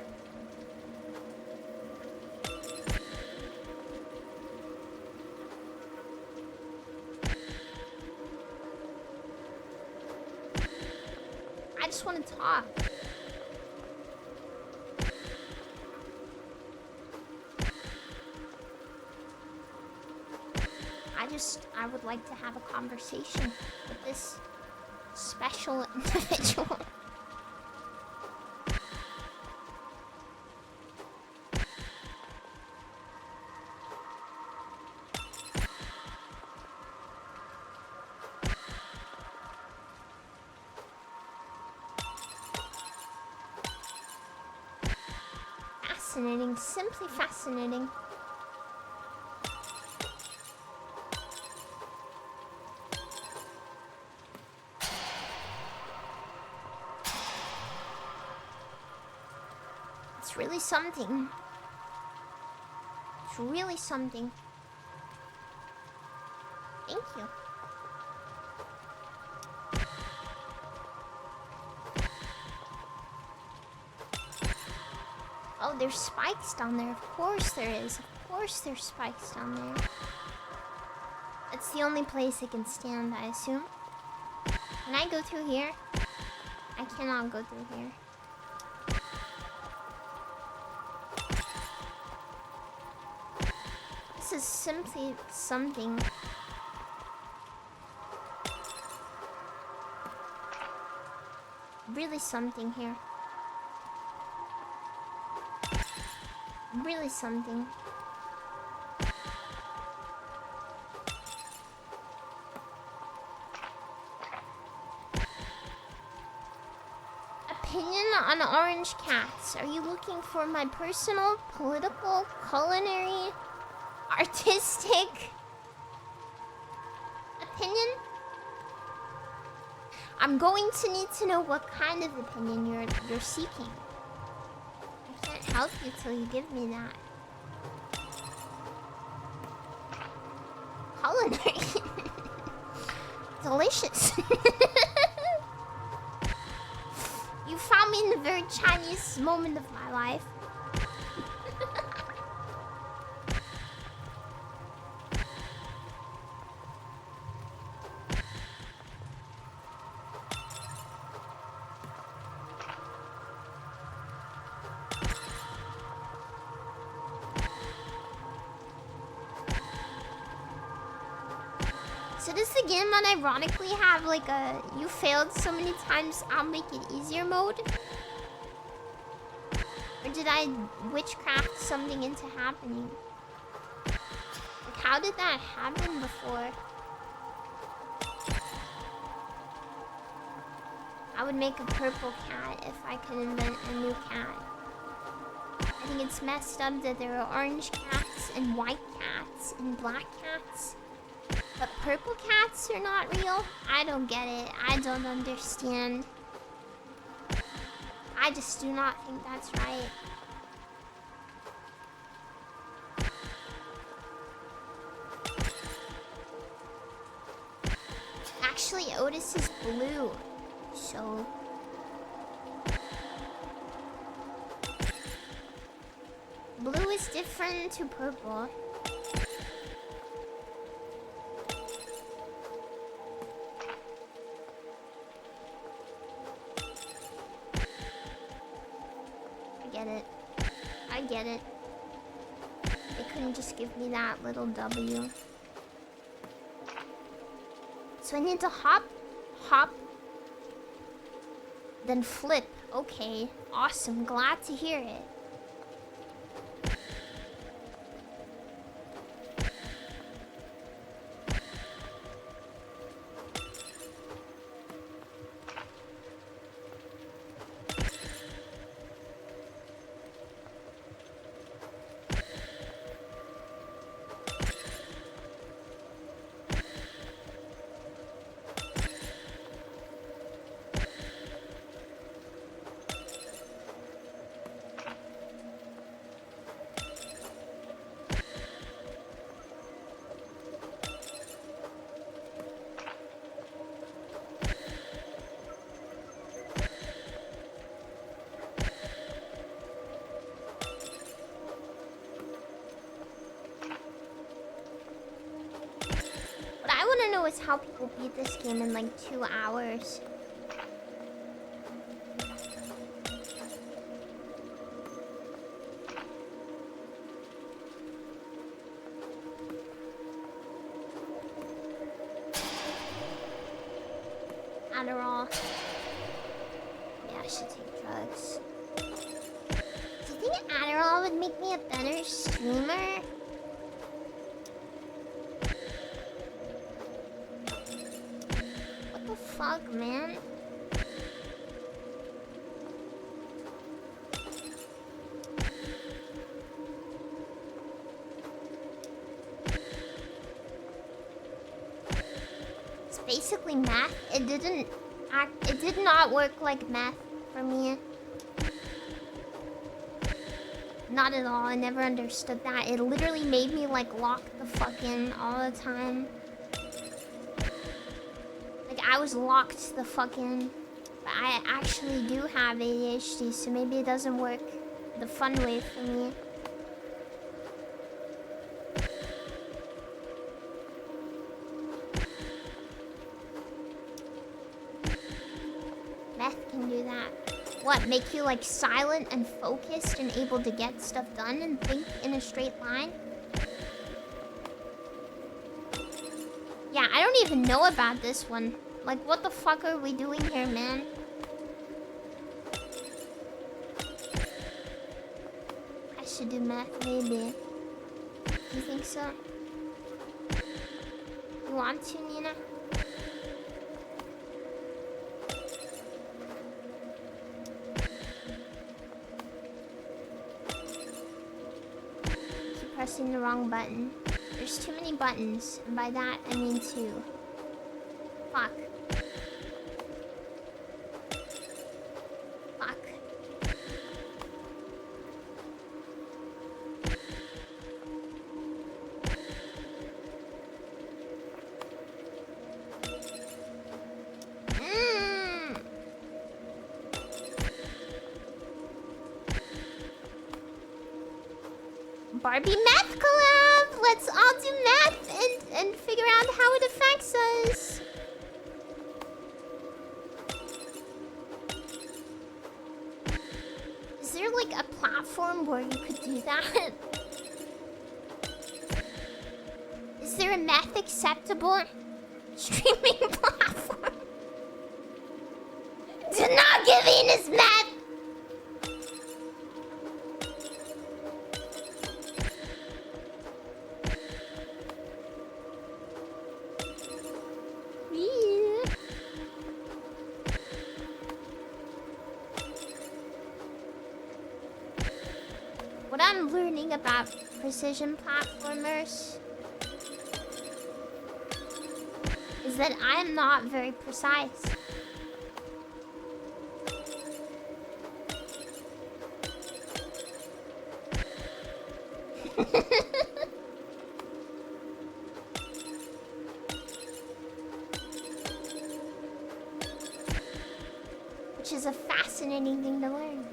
I just want to talk. I would like to have a conversation with this special individual. Fascinating, simply fascinating. It's really something. It's really something. Thank you. Oh, there's spikes down there. Of course there is. Of course there's spikes down there. It's the only place it can stand, I assume. Can I go through here? I cannot go through here. This is simply something. Really something here. Really something. Opinion on orange cats. Are you looking for my personal, political, culinary, artistic opinion? I'm going to need to know what kind of opinion you're seeking. I can't help you till you give me that. Culinary. Delicious. You found me in the very Chinese moment of my life. So does the game unironically have like a you failed so many times I'll make it easier mode? Or did I witchcraft something into happening? Like how did that happen before? I would make a purple cat if I could invent a new cat. I think it's messed up that there are orange cats and white cats and black cats. But purple cats are not real? I don't get it. I don't understand. I just do not think that's right. Actually, Otis is blue. So... blue is different to purple. I get it. They couldn't just give me that little W. So I need to hop, then flip. Okay, awesome. Glad to hear it. Is how people beat this game in like 2 hours. Adderall. Yeah, I should take drugs. Do you think Adderall would make me a better streamer? Fuck, man. It's basically meth. It did not work like meth for me. Not at all. I never understood that. It literally made me like lock the fuck in all the time. I was locked the fuck in. But I actually do have ADHD, so maybe it doesn't work the fun way for me. Meth can do that. What, make you like silent and focused and able to get stuff done and think in a straight line? Yeah, I don't even know about this one. Like, what the fuck are we doing here, man? I should do meth, maybe. You think so? You want to, Nina? Keep pressing the wrong button. There's too many buttons, and by that, I mean 2. Fuck. Barbie meth collab! Let's all do meth and figure out how it affects us. Is there like a platform where you could do that? Is there a meth acceptable? streaming platform. Do not give in his map. What I'm learning about precision platformers is that I'm not very precise. Which is a fascinating thing to learn.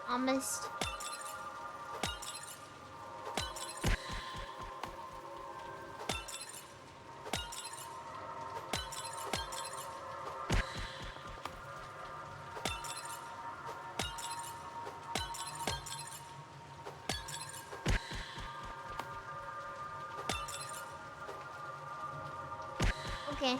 Almost. Okay.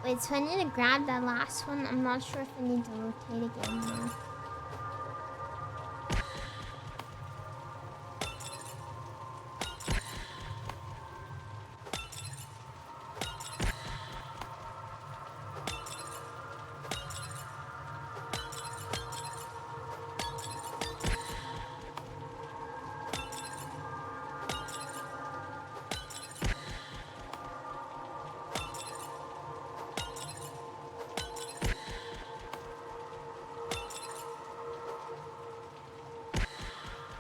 Wait, so I need to grab that last one. I'm not sure if I need to rotate again though.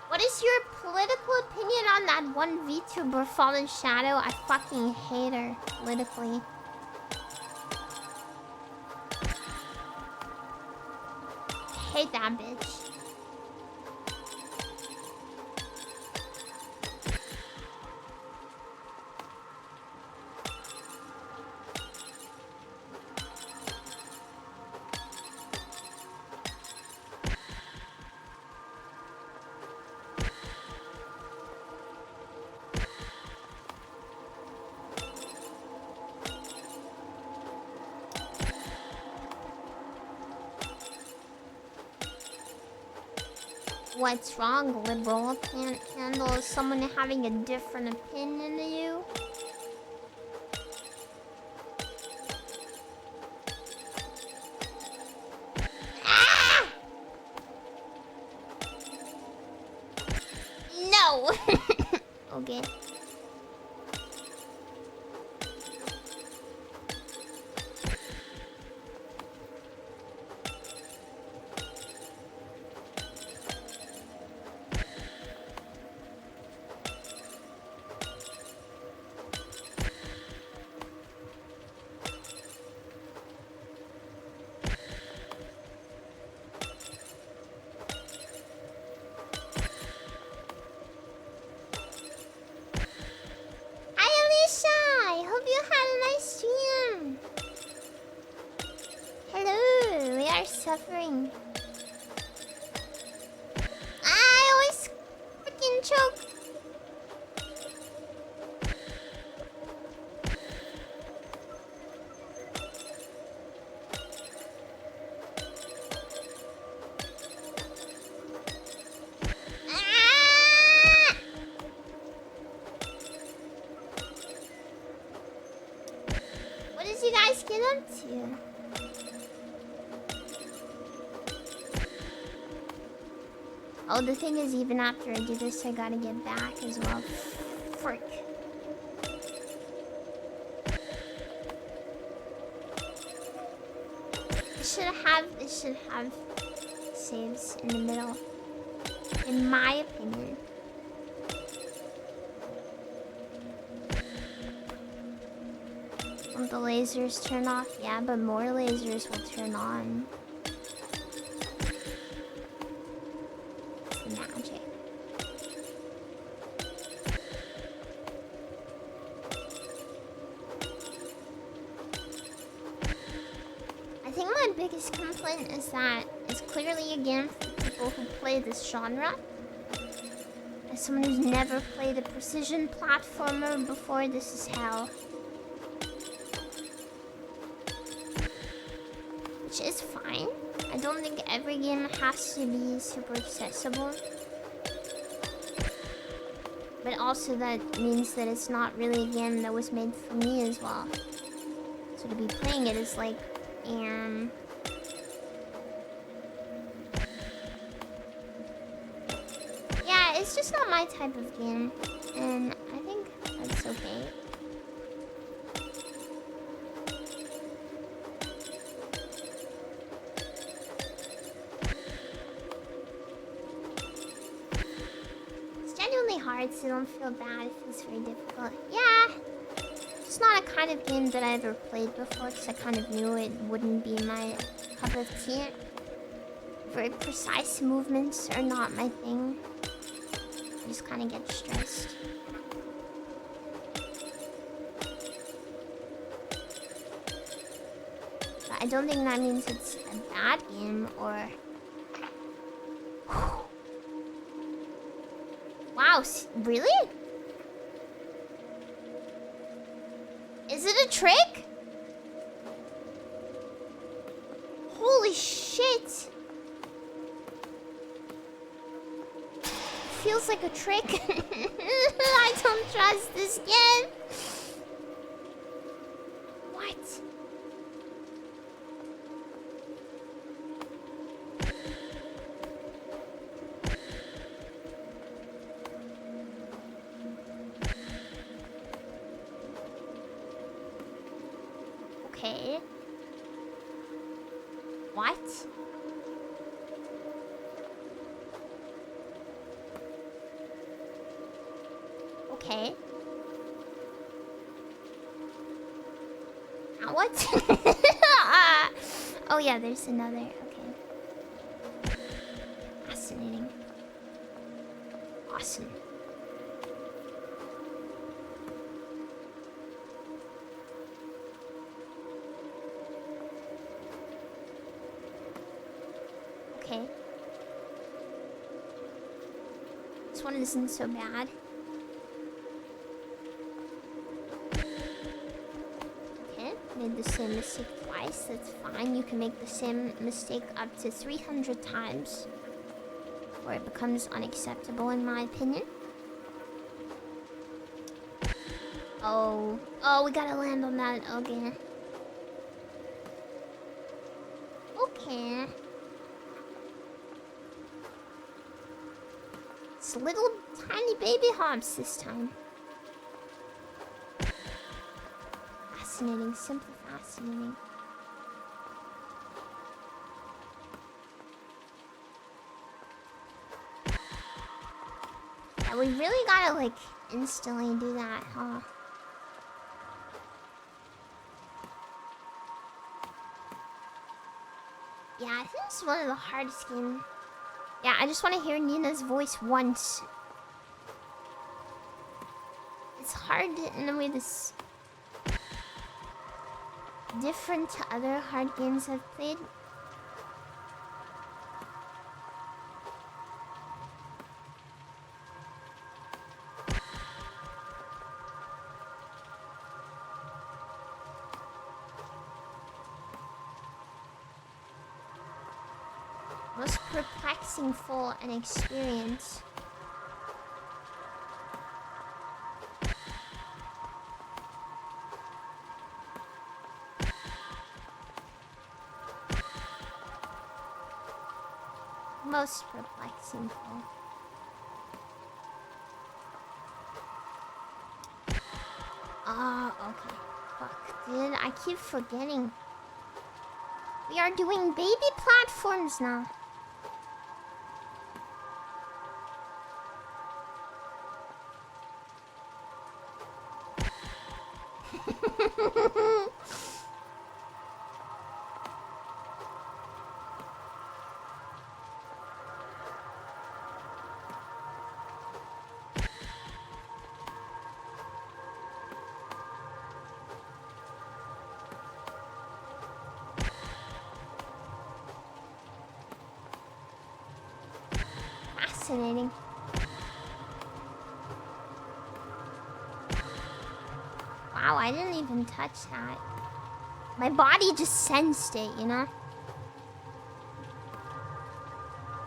What is your political opinion on that one VTuber, Fallen Shadow? I fucking hate her politically. Hate that bitch. What's wrong, liberal? Can't handle someone having a different opinion than you? Ah! No! Okay. suffering. I always freaking choke. What did you guys get up to? Oh, the thing is, even after I do this, I gotta get back as well. Frick. It should have saves in the middle, in my opinion. Won't the lasers turn off? Yeah, but more lasers will turn on. Magic. I think my biggest complaint is that it's clearly a game for people who play this genre. As someone who's never played a precision platformer before, this is hell. Which is fine. I don't think every game has to be super accessible. But also that means that it's not really a game that was made for me as well. So to be playing it is like, yeah, it's just not my type of game. And I think that's okay. Hard, so don't feel bad if it's very difficult. Yeah, it's not a kind of game that I ever played before because I kind of knew it wouldn't be my cup of tea. Very precise movements are not my thing. I just kind of get stressed. But I don't think that means it's a bad game or... Wow, really? Is it a trick? Holy shit. Feels like a trick. I don't trust this game. What? Okay. What? Okay. Now what? Oh yeah, there's another. Okay. Fascinating. Awesome. Okay. This one isn't so bad. Okay, made the same mistake twice. That's fine. You can make the same mistake up to 300 times before it becomes unacceptable, in my opinion. Oh, we gotta land on that. Okay. Okay. It's little tiny baby hops this time. Fascinating, simply fascinating. Yeah, we really gotta like instantly do that, huh? Yeah, I think it's one of the hardest games. Yeah, I just want to hear Nina's voice once. It's hard in a way that's different to other hard games I've played. Most perplexing full an experience. Most perplexing full. Okay. Fuck, dude. I keep forgetting. We are doing baby platforms now. Fascinating. Wow, I didn't even touch that. My body just sensed it, you know?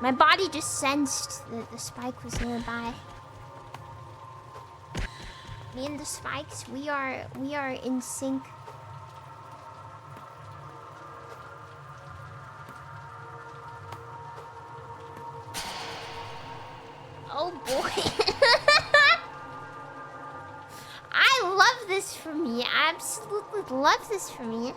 My body just sensed that the spike was nearby. Me and the spikes, we are in sync. Oh boy. I love this for me. I absolutely love this for me.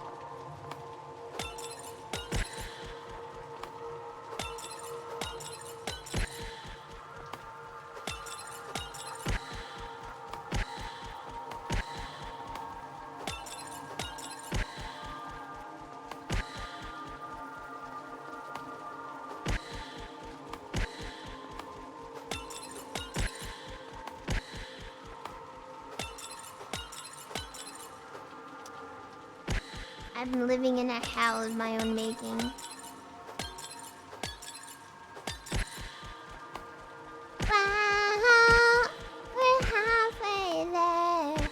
I'm living in a hell of my own making. Wow, we're halfway there.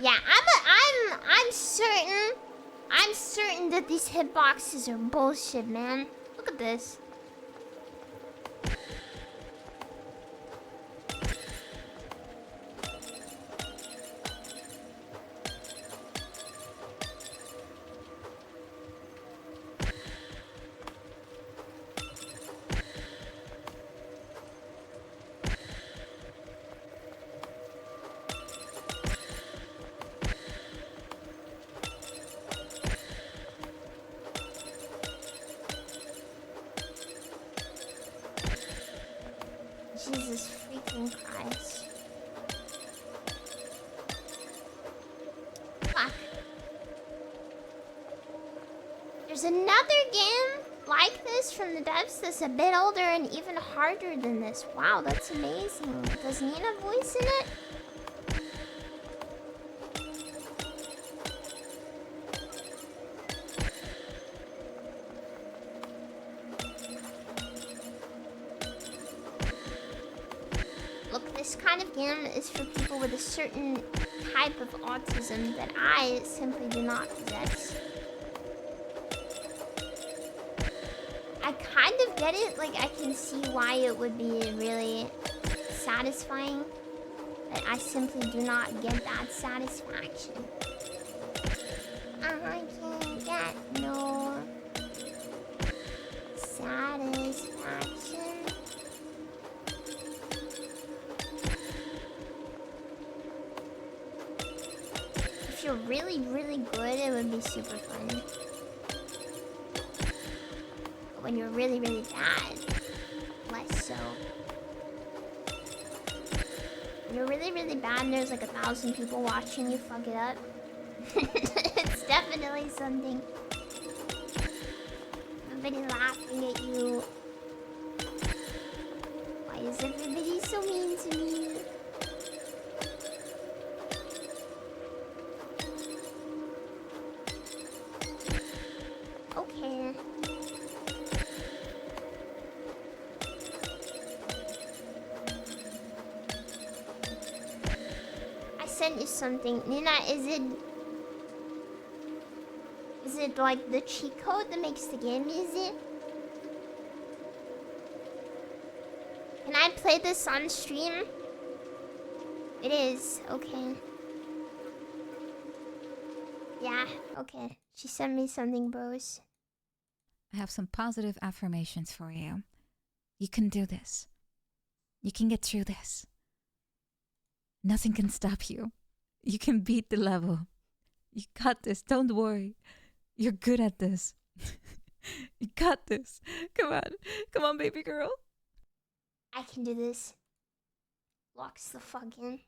Yeah, I'm certain that these hitboxes are bullshit, man. Look at this. Jesus freaking Christ. Fuck. There's another game like this from the devs that's a bit older and even harder than this. Wow, that's amazing. Does Nina voice in it? Look, this kind of game is for people with a certain type of autism that I simply do not possess. I kind of get it, like I can see why it would be really satisfying, but I simply do not get that satisfaction. I can't get no satisfaction. If you're really, really good, it would be super fun. But when you're really, really bad, less so. When you're really, really bad and there's like 1,000 people watching you fuck it up, it's definitely something. Everybody laughing at you. Why is everybody so mean to me. Okay. I sent you something. Nina, is it like the cheat code that makes the game easy? Can I play this on stream? It is. Okay. Yeah, okay. She sent me something, bros. I have some positive affirmations for you. You can do this. You can get through this. Nothing can stop you. You can beat the level. You got this. Don't worry. You're good at this. You got this. Come on. Come on, baby girl. I can do this. Locks the fuck in.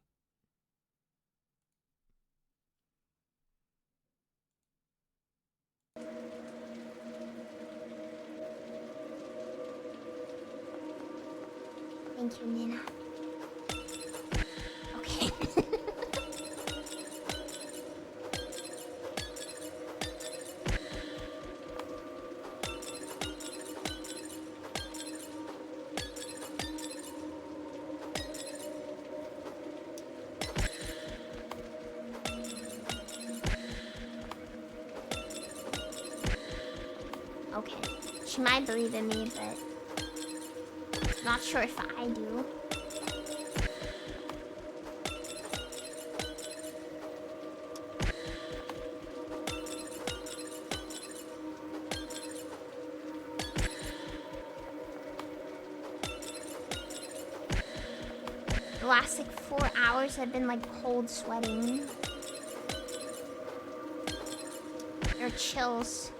Thank you, Nina. Okay. Okay. She might believe in me, but not sure if I do. The last like 4 hours I've been like cold sweating. Or chills.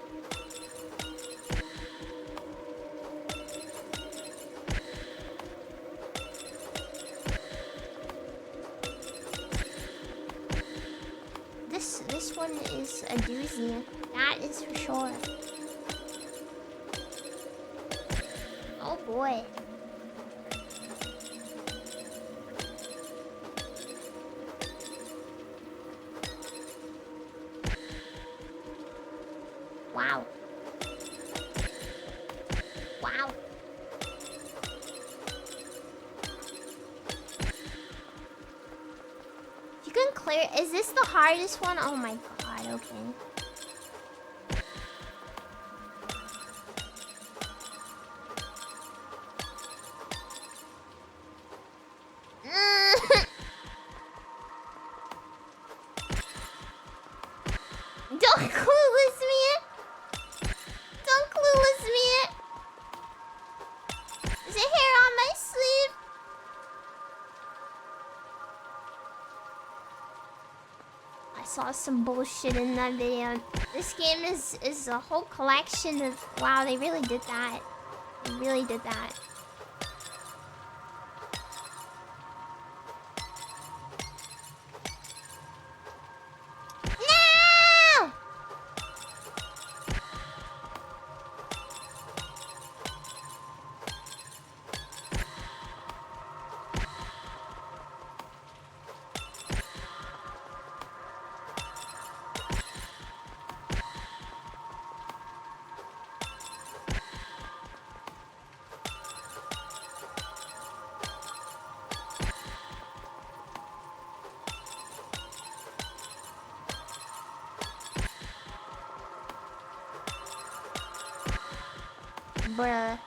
This one is a doozy. That is for sure. Oh boy. Wow. Wow. You can clear. Is this the hardest one? Oh my god, okay. Don't clueless me. Don't clueless me. Is it hair on my sleeve? I saw some bullshit in that video. This game is a whole collection of... Wow, they really did that. They really did that. No! Bruh.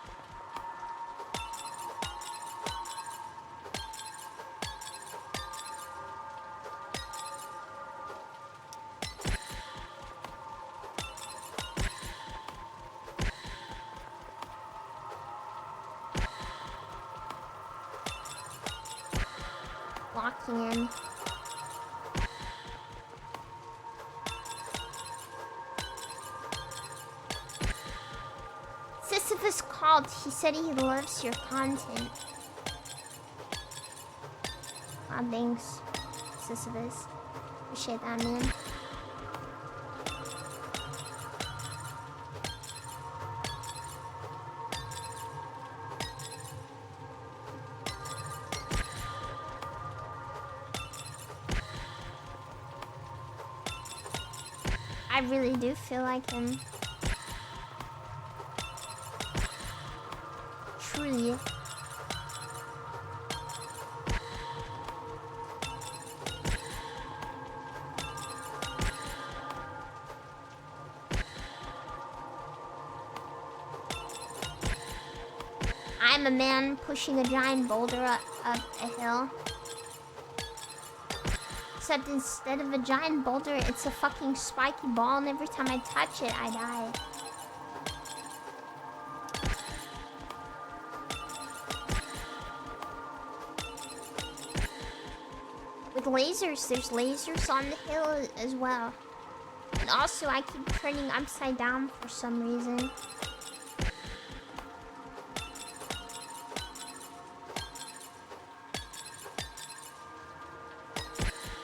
Locking in. Sisyphus called. He said he loves your content. Aw, thanks, Sisyphus. Appreciate that, man. I really do feel like him. Truly. I'm a man pushing a giant boulder up a hill. Except instead of a giant boulder, it's a fucking spiky ball, and every time I touch it, I die. With lasers, there's lasers on the hill as well. And also, I keep turning upside down for some reason.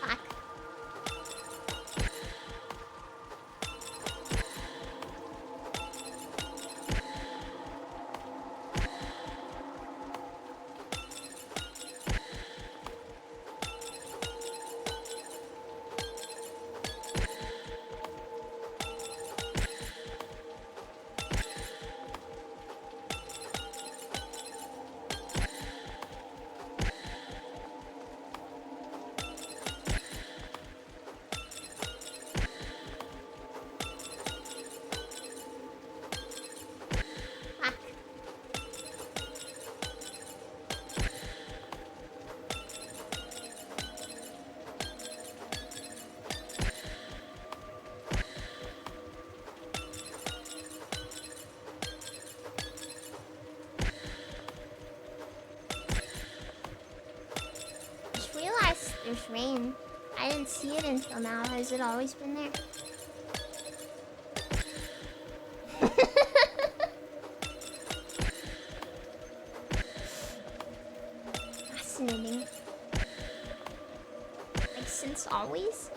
Fuck. Fuck. Just realized there's rain. I didn't see it until now. Has it always been there? Fascinating. Like since always?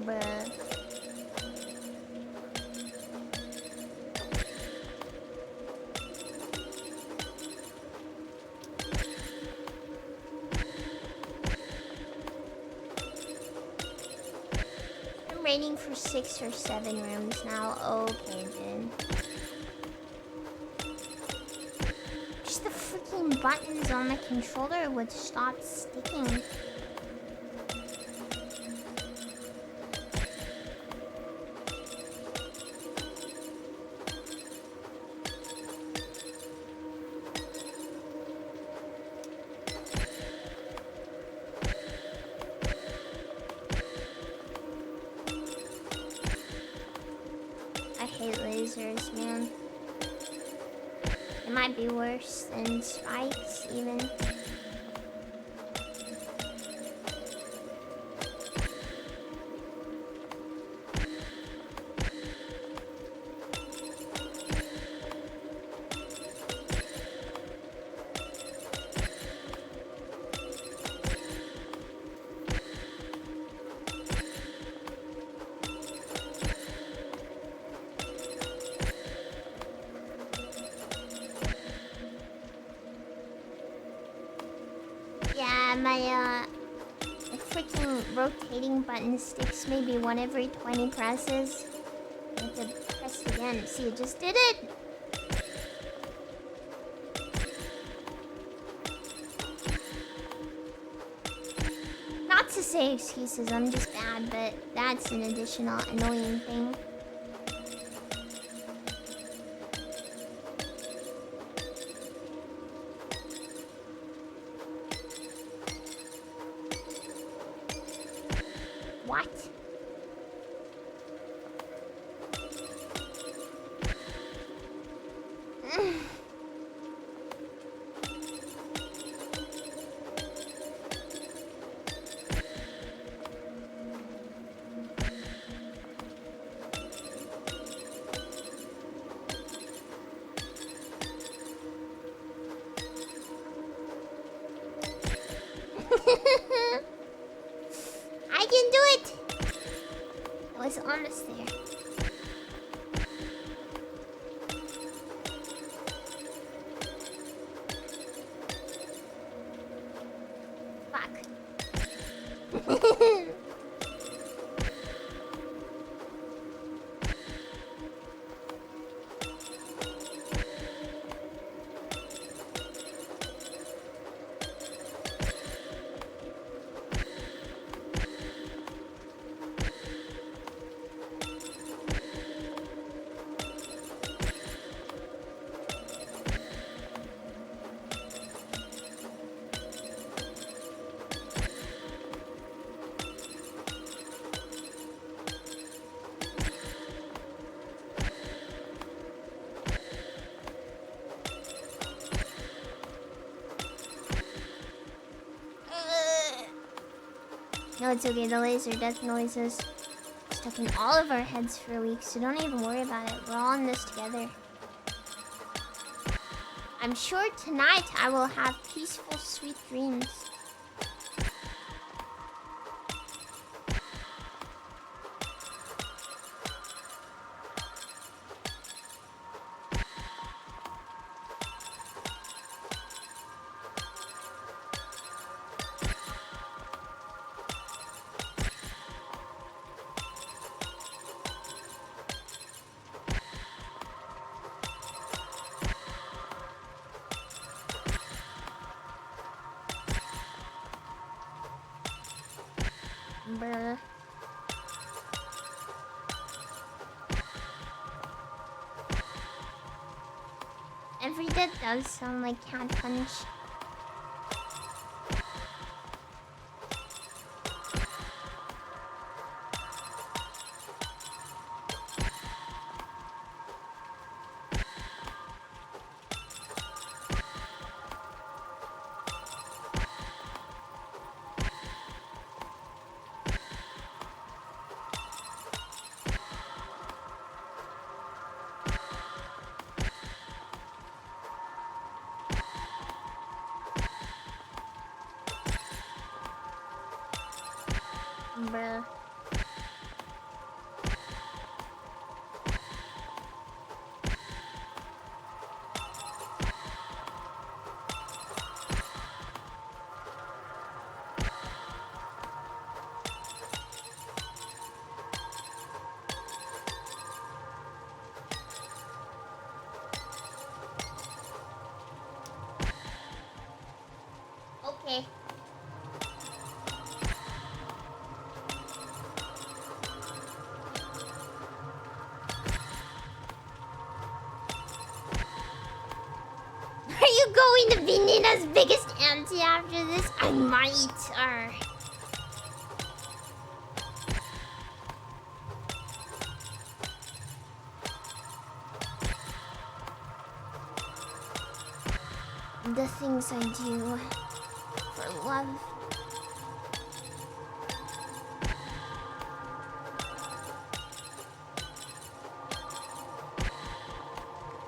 Bruh. I'm rating for 6 or 7 rooms now. Okay, then. Just the freaking buttons on the controller would stop sticking. I hate lasers, man. It might be worse than spikes, even. Yeah, my the freaking rotating button sticks maybe one every 20 presses. I have to press it again. See, it just did it! Not to say excuses, I'm just bad, but that's an additional annoying thing. What? I can do it. I was almost there. Fuck. No, it's okay. The laser death noises stuck in all of our heads for a week, so don't even worry about it. We're all in this together. I'm sure tonight I will have peaceful, sweet dreams. Bruh. Every death does sound like cat punch. Bruh. Okay. Are you going to be Nina's biggest auntie after this? I might, the things I do for love.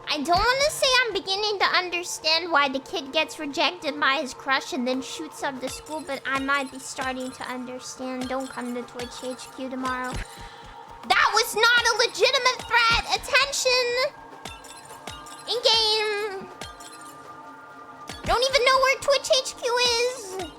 I don't want to say I'm beginning to understand why the kid gets rejected by his crush and then shoots up the school, but I might be starting to understand. Don't come to Twitch HQ tomorrow. That was not a legitimate threat! Attention! In-game! Don't even know where Twitch HQ is!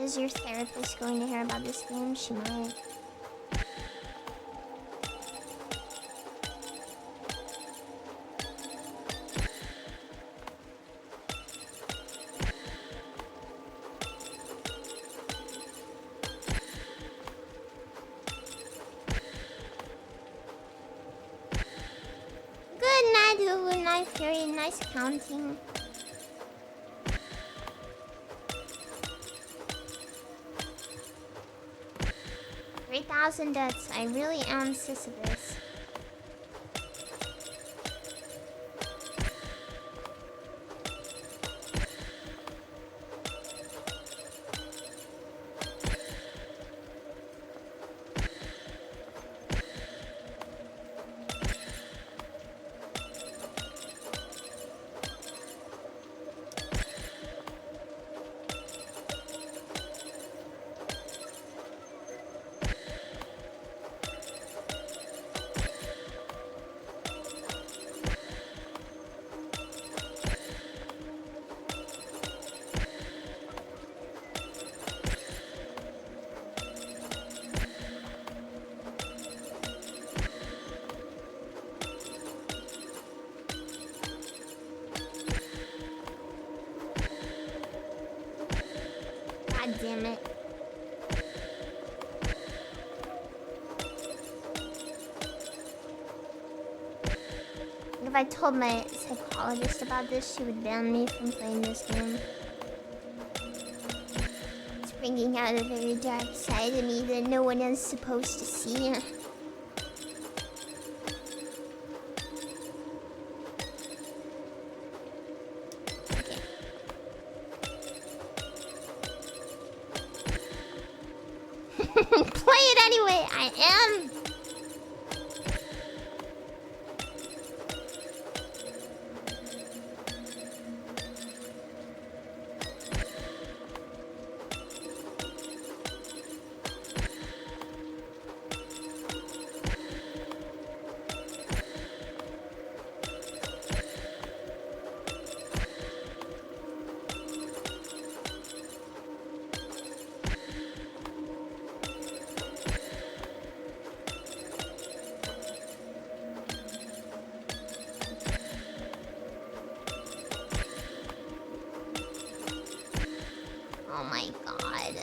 Is your therapist going to hear about this game? She might. my Fury. Nice counting. 3,000 deaths. I really am Sisyphus. God damn it. If I told my psychologist about this, she would ban me from playing this game. It's bringing out a very dark side of me that no one is supposed to see. Okay. Play it anyway, I am! Oh my god.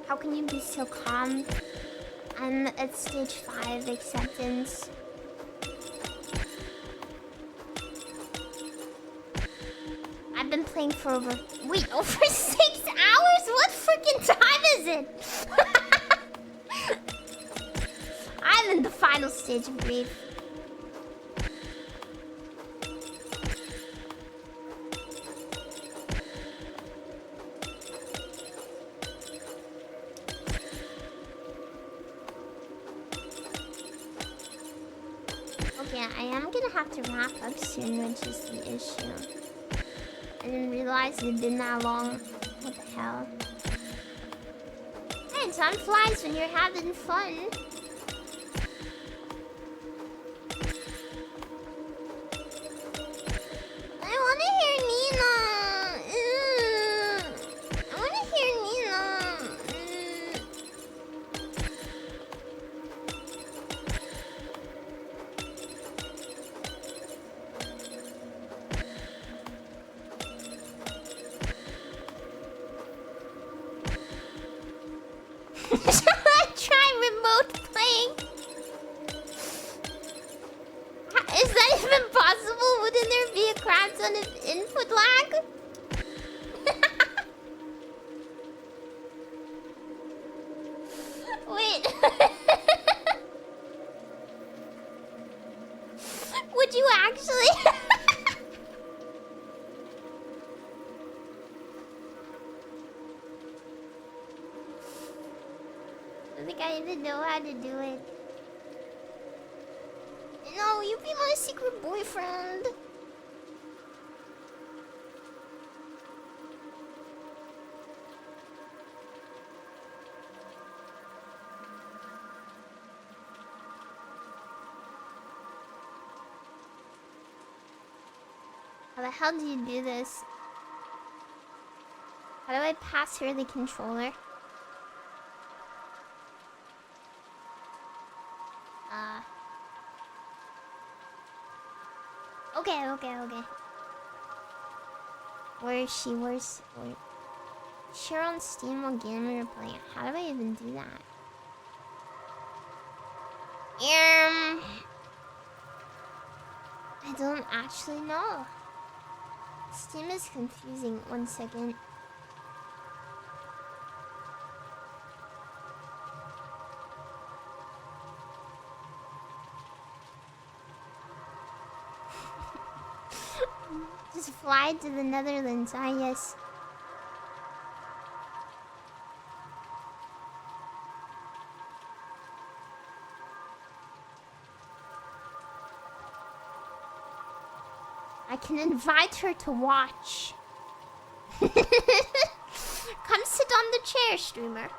How can you be so calm? I'm at stage 5 acceptance. I've been playing for over 6 hours? What freaking time is it? I'm in the final stage of grief. Okay, I am gonna have to wrap up soon, which is the issue. I didn't realize it had been that long. What the hell? Hey, time flies when you're having fun. I wanna hear Nina. I wanna hear Nina. Shall I try remote playing? Is that even possible? Wouldn't there be a crap ton of input lag? Wait. Would you actually? I think I even know how to do it. No, you be my secret boyfriend. How the hell do you do this? How do I pass her the controller? Okay. Where is she? Where's... Share on Steam while game you're playing. How do I even do that? I don't actually know. Steam is confusing. 1 second. Just fly to the Netherlands, yes. I can invite her to watch. Come sit on the chair, streamer.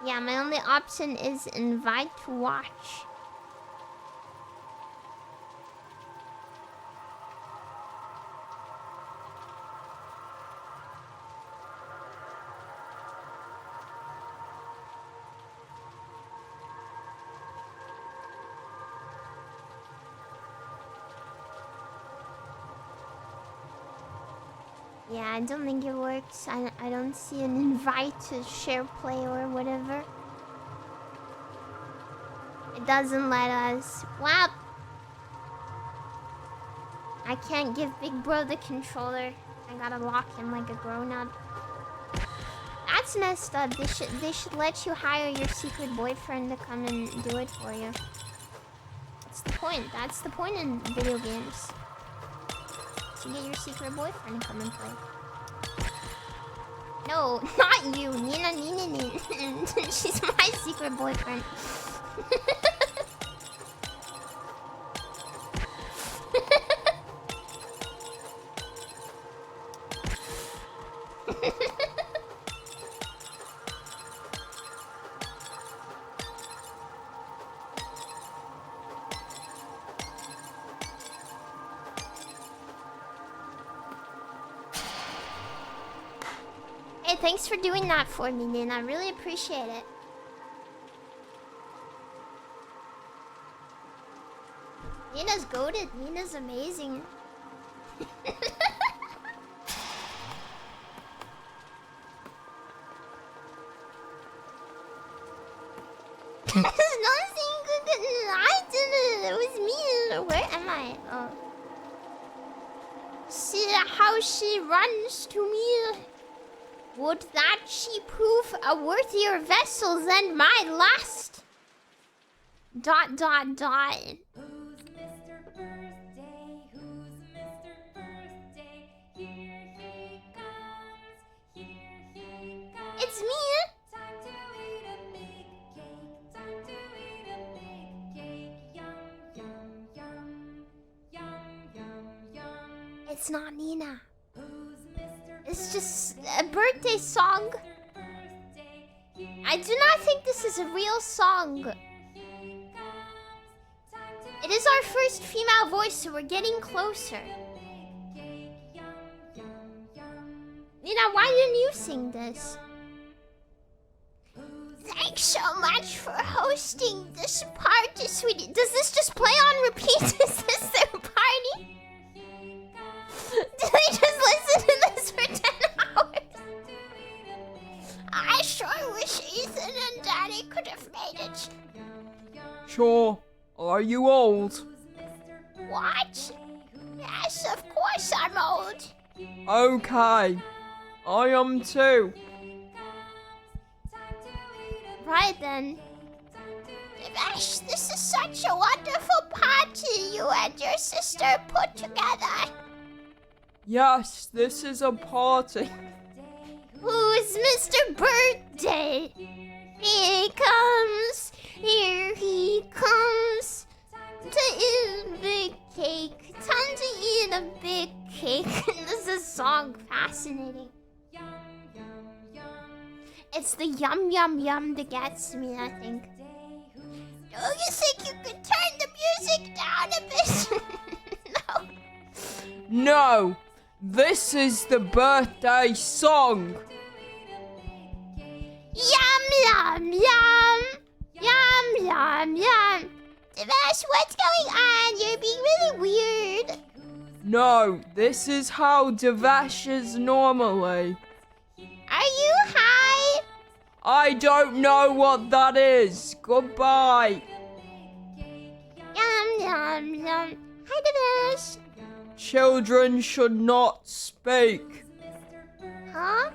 Yeah, my only option is invite to watch. Yeah, I don't think it works. I don't see an invite to share play or whatever. It doesn't let us. Wow. I can't give Big Bro the controller. I gotta lock him like a grown-up. That's messed up. They should let you hire your secret boyfriend to come and do it for you. That's the point. That's the point in video games. To get your secret boyfriend to come and play. No, not you. Nina. She's my secret boyfriend. Hey, thanks for doing that for me, Nin. I really appreciate it. Nina's goated. Nina's amazing. I did it. It was me. Where am I? Oh. See how she runs to me. Would that she prove a worthier vessel than my last? ... Who's Mr. Birthday? Who's Mr. Birthday? Here he comes. Here he comes. It's me. Time to eat a big cake. Time to eat a big cake. Yum, yum, yum. Yum, yum, yum. It's not Nina. Who's Mr. It's just a birthday song. I do not think this is a real song. It is our first female voice, so we're getting closer. Nina, why didn't you sing this? Thanks so much for hosting this party, sweetie. Does this just play on repeat? Is this their party? Do they just listen to this for 10 hours? I sure wish Ethan and Daddy could have made it. Sure. Are you old? What? Yes, of course I'm old. Okay. I am too. Right then. Gosh, this is such a wonderful party you and your sister put together. Yes, this is a party. Who's Mr. Birthday? Here he comes. To eat a big cake. Time to eat a big cake. This is a song. Fascinating. It's the yum yum yum that gets me, I think. Do you think you could turn the music down a bit? No. No, this is the birthday song. Yum yum yum. Yum yum yum. Devesh, what's going on? You're being really weird. No, this is how Devesh is normally. Are you high? I don't know what that is. Goodbye. Yum yum yum. Hi, Devesh. Children should not speak. Huh?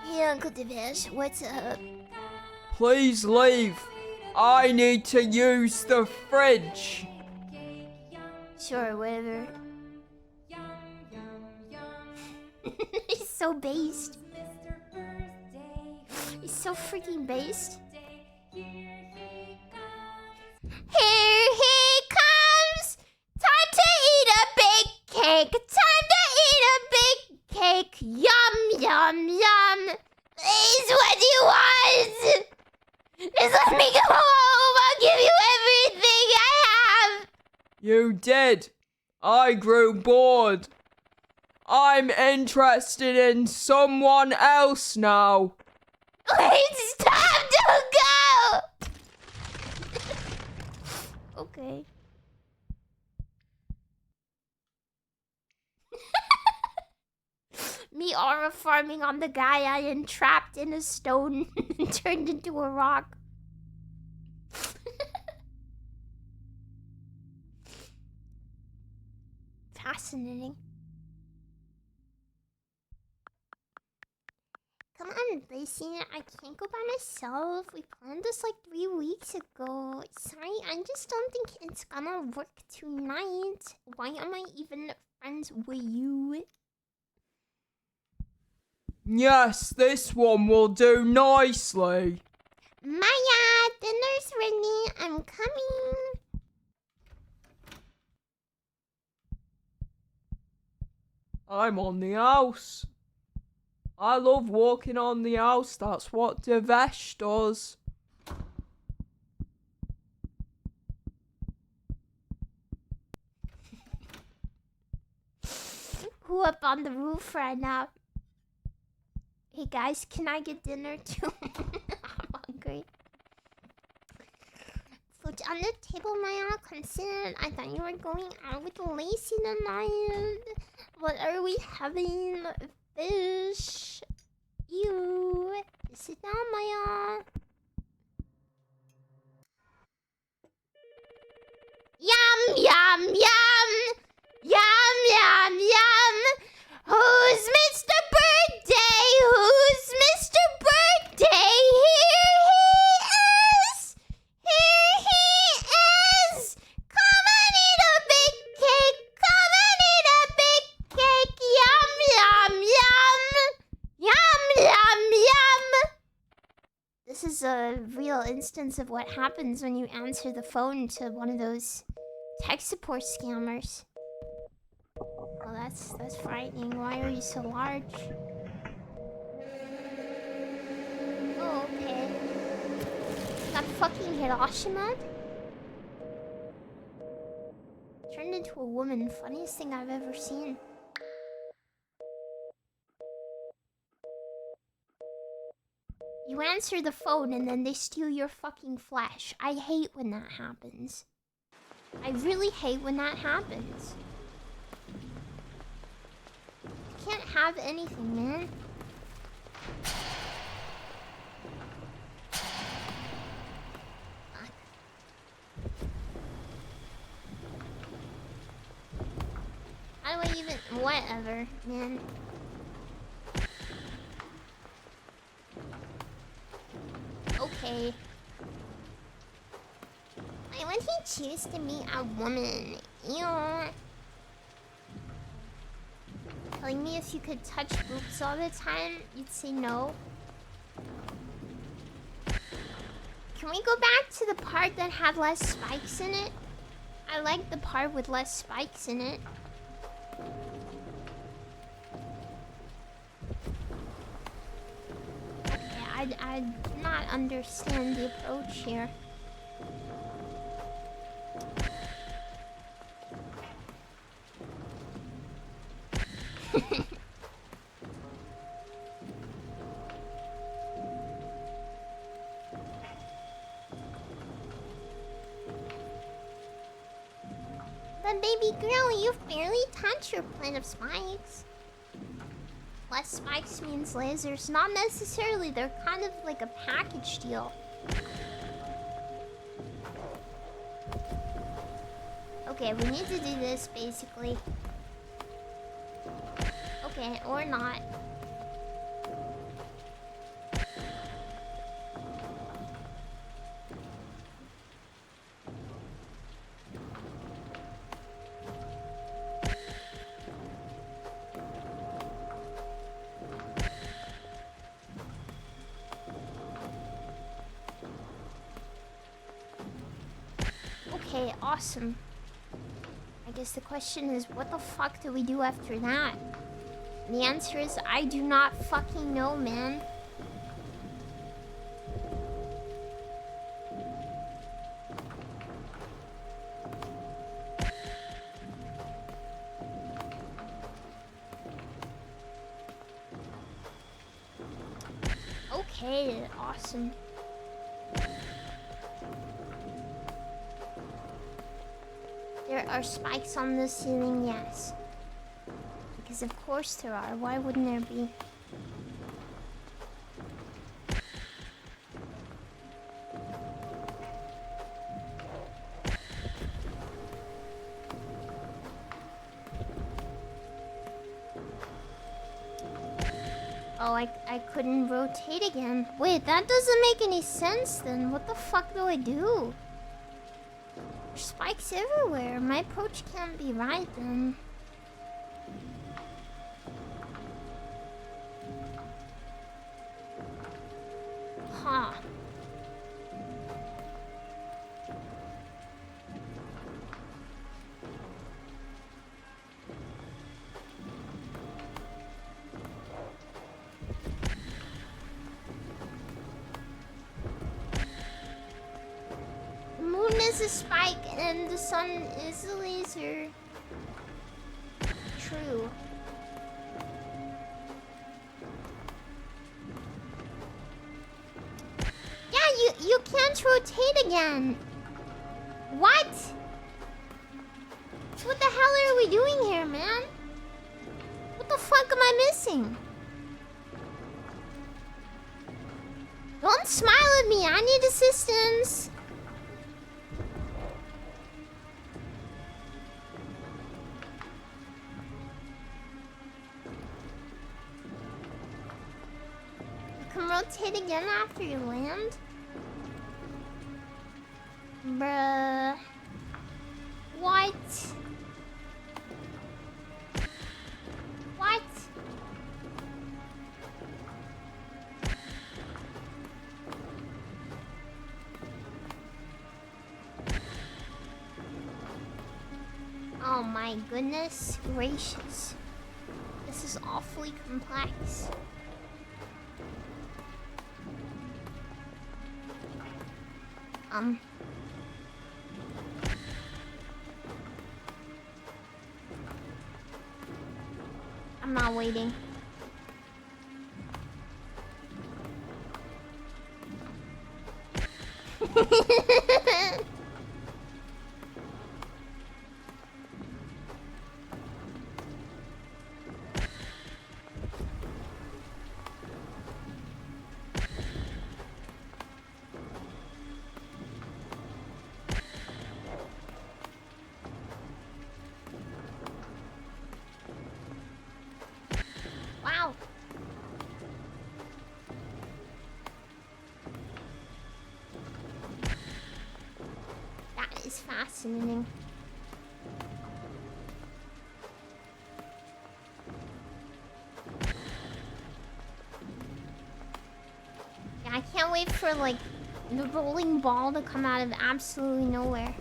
Hey, Uncle Devesh, what's up? Please leave. I need to use the fridge. Sure, whatever. He's so based. He's so freaking based. Here he comes! Time to eat a big cake! Time to eat a big cake! Yum, yum, yum! Please, what do you want? Just let me go home! I'll give you everything I have! You did. I grew bored. I'm interested in someone else now. Wait, stop! Don't go! Okay. Me aura farming on the guy I entrapped in a stone and turned into a rock. Fascinating. Come on, Lacey. I can't go by myself. We planned this like 3 weeks ago. Sorry, I just don't think it's gonna work tonight. Why am I even friends with you? Yes, this one will do nicely. Maya, dinner's ready. I'm coming. I'm on the house. I love walking on the house. That's what Devesh does. Who up on the roof right now? Hey guys, can I get dinner too? I'm hungry. Food on the table, Maya. Consider. I thought you were going out with Lacey tonight. What are we having? Fish. Ew. Sit down, Maya. Yum, yum, yum. Yum, yum, yum. Who's Mr. Birthday? Who's Mr. Birthday? Here he is. Here he is. Come and eat a big cake. Come and eat a big cake. Yum, yum, yum. Yum, yum, yum. This is a real instance of what happens when you answer the phone to one of those tech support scammers. Well, that's frightening. Why are you so large? Oh, okay. Got fucking Hiroshima? Turned into a woman. Funniest thing I've ever seen. You answer the phone and then they steal your fucking flesh. I hate when that happens. I really hate when that happens. Can't have anything, man. Fuck. How do I even... Whatever, man. Okay. Why would he choose to be a woman? Ew. Telling me if you could touch boobs all the time, you'd say no. Can we go back to the part that had less spikes in it? I like the part with less spikes in it. I do not understand the approach here. But baby girl, you've barely touched your plate of spikes. Less spikes means lasers. Not necessarily, they're kind of like a package deal. Okay, we need to do this basically. Okay, or not. Okay, awesome. I guess the question is, what the fuck do we do after that? And the answer is, I do not fucking know, man. Okay, awesome. There are spikes on the ceiling, yes. Because of course there are. Why wouldn't there be? Oh, I couldn't rotate again. Wait, that doesn't make any sense then. What the fuck do I do? There's spikes everywhere. My approach can't be right then. Huh. The moon is a spike and the sun is a laser. True. Yeah, you can't rotate again. What? What the hell are we doing here, man? What the fuck am I missing? Don't smile at me. I need assistance. You can rotate again after you land? Bruh. What? What? Oh my goodness gracious. This is awfully complex. I'm not waiting. Wow. That is fascinating. Yeah, I can't wait for like the rolling ball to come out of absolutely nowhere.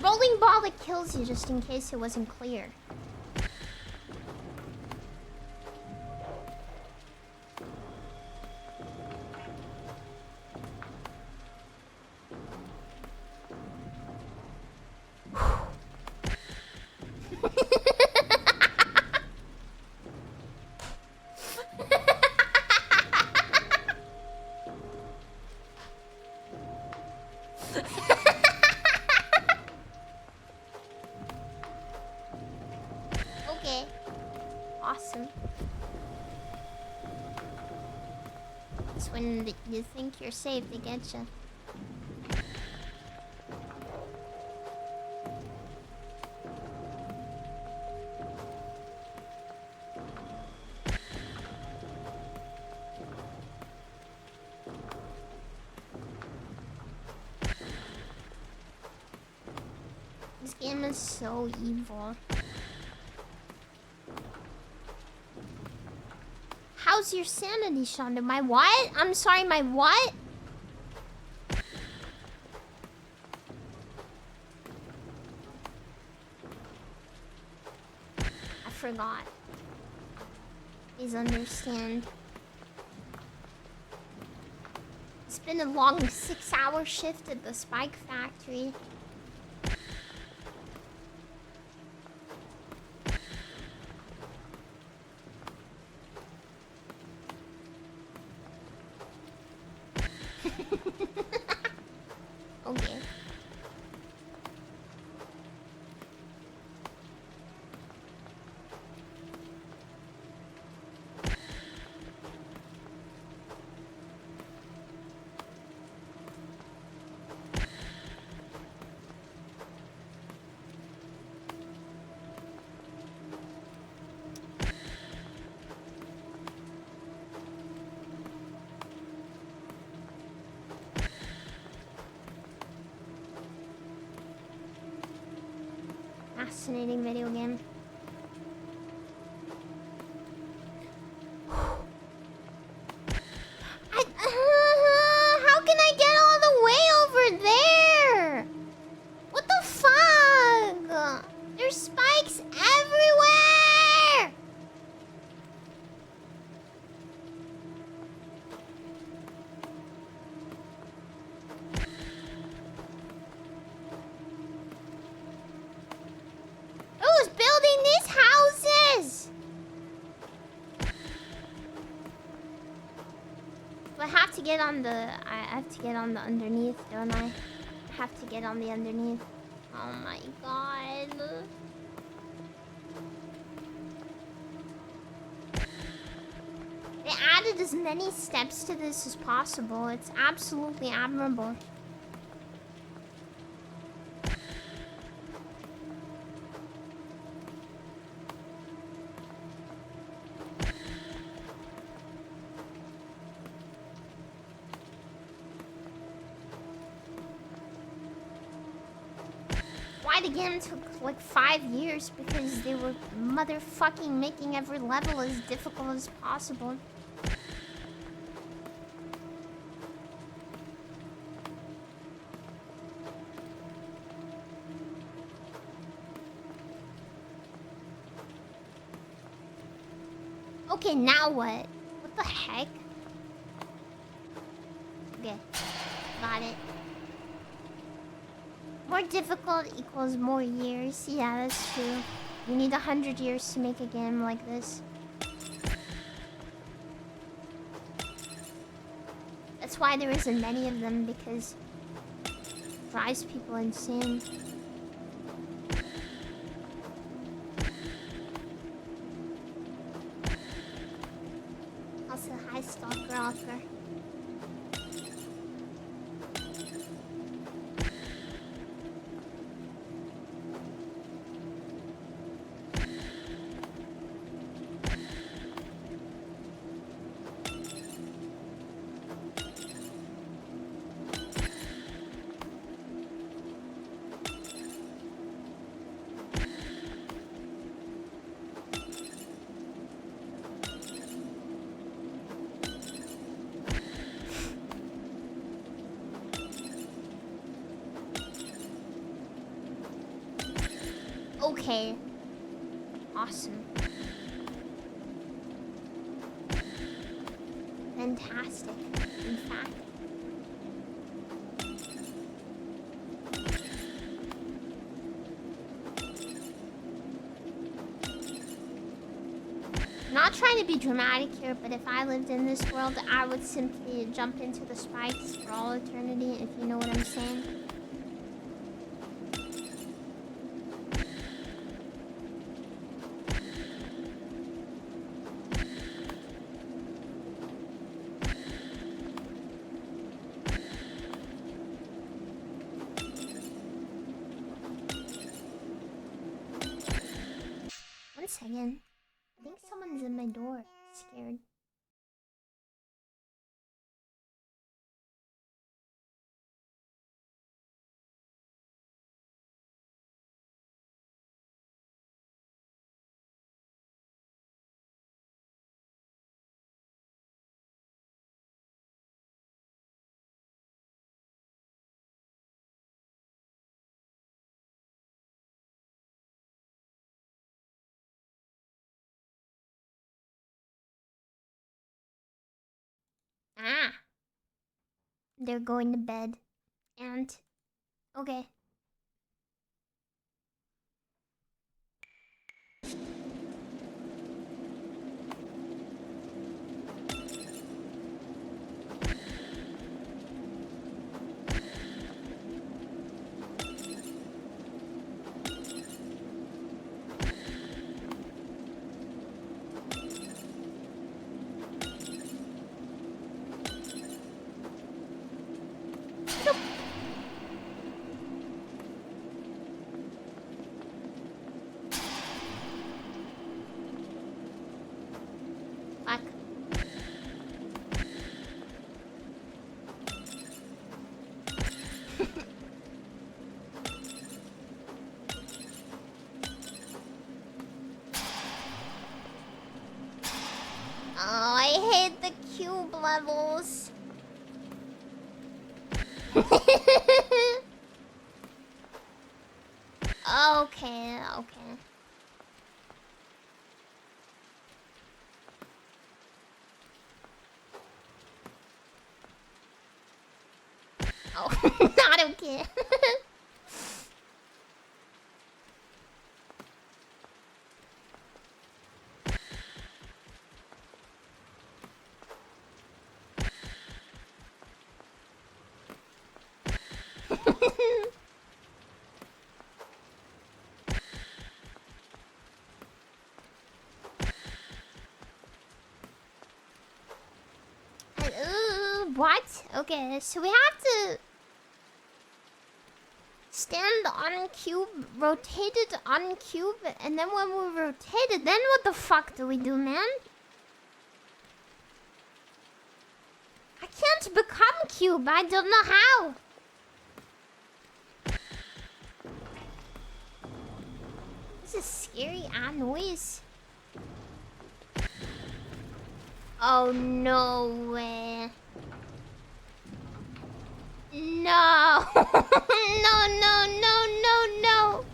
Rolling ball that kills you, just in case it wasn't clear. awesome. It's when you think you're safe, they get you. This game is so evil. How's your sanity, Shondo? My what? I'm sorry, my what? I forgot. Please understand. It's been a long 6-hour shift at the Spike Factory. Okay. Fascinating video game. How can I get all the way over there? What the fuck? There's spikes everywhere! Who's building these houses? I have to get on the. I have to get on the underneath, don't I? I have to get on the underneath. Oh my god. They added as many steps to this as possible. It's absolutely admirable. Why the game took like 5 years? Because they were motherfucking making every level as difficult as possible. Okay, now what? What the heck? Okay, got it. More difficult equals more years. Yeah, that's true. You need 100 years to make a game like this. That's why there isn't many of them, because it drives people insane. Also, hi, Stalker Offer. Okay. Awesome. Fantastic, in fact. Not trying to be dramatic here, but if I lived in this world, I would simply jump into the spikes for all eternity, if you know what I'm saying. second. I think someone's in my door. Scared. Ah. They're going to bed. And okay. Fuck. Oh, I hate the cube levels. Okay, okay. Oh, not okay. What? Okay, so we have to stand on cube, rotate it on cube, and then when we rotate it, then what the fuck do we do, man? I can't become cube. I don't know how. This is scary noise. Oh, no way. No. No, no, no, no, no.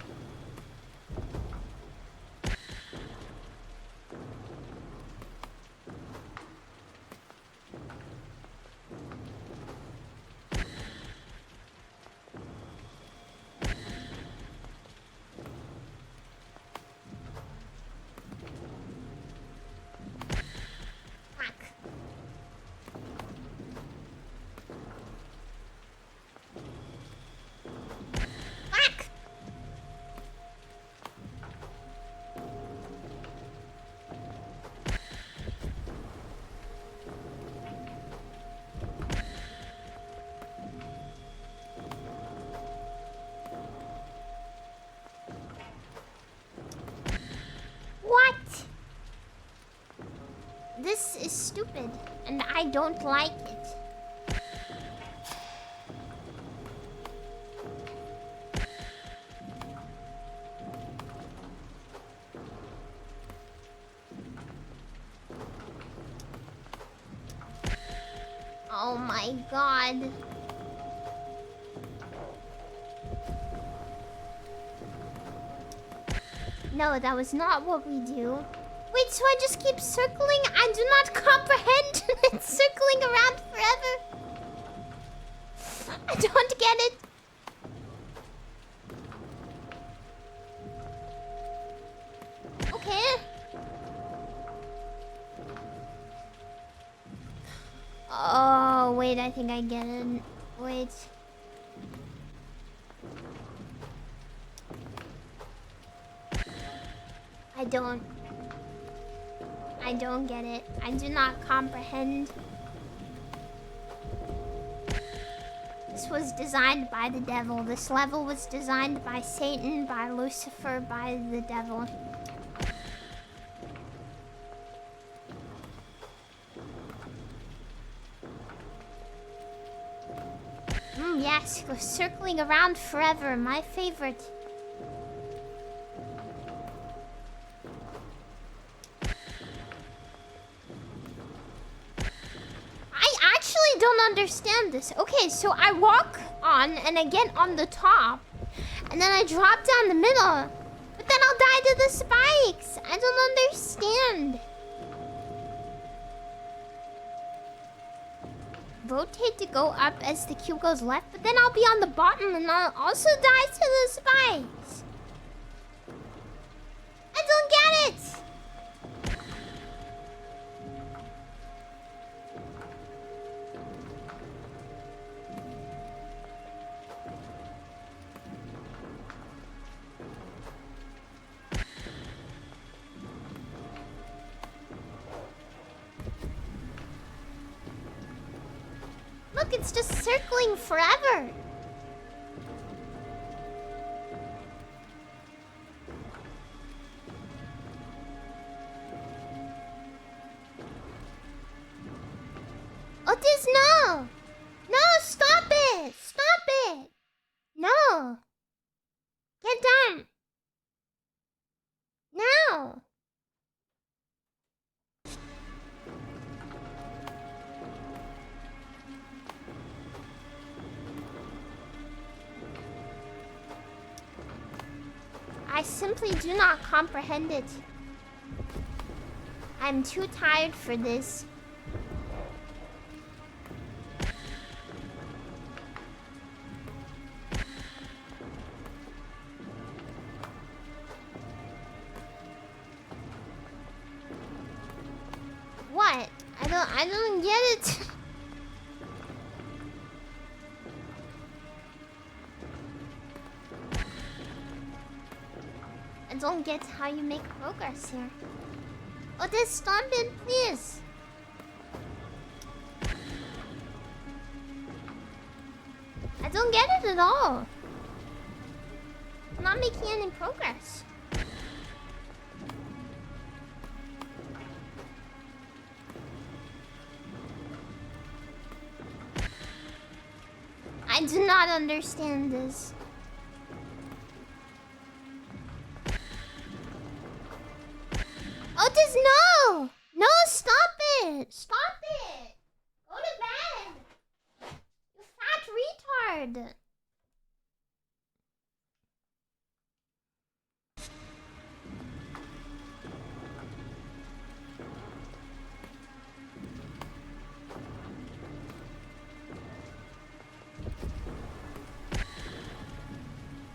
Fuck. Fuck. What? This is stupid, and I don't like it. Oh my god. No, that was not what we do. Wait, so I just keep circling? I do not comprehend. It's circling around forever. I don't get it. Okay. Oh, wait, I think I get it. Wait. I don't get it. I do not comprehend. This was designed by the devil. This level was designed by Satan, by Lucifer, by the devil. Yes, go circling around forever. My favorite. I actually don't understand this. Okay, so I walk on and I get on the top. And then I drop down the middle. But then I'll die to the spikes. I don't understand. Rotate to go up as the cube goes left, but then I'll be on the bottom and I'll also die to the spikes. I don't get it. Look, it's just circling forever. Otis, no! No, stop it! Stop it! No! Get down! Now! I simply do not comprehend it. I'm too tired for this. What? I don't get it. I don't get how you make progress here. Oh, this stop it, please. I don't get it at all. I'm not making any progress. I do not understand this. Otis, no! No, stop it! Stop it! Go to bed! You fat retard!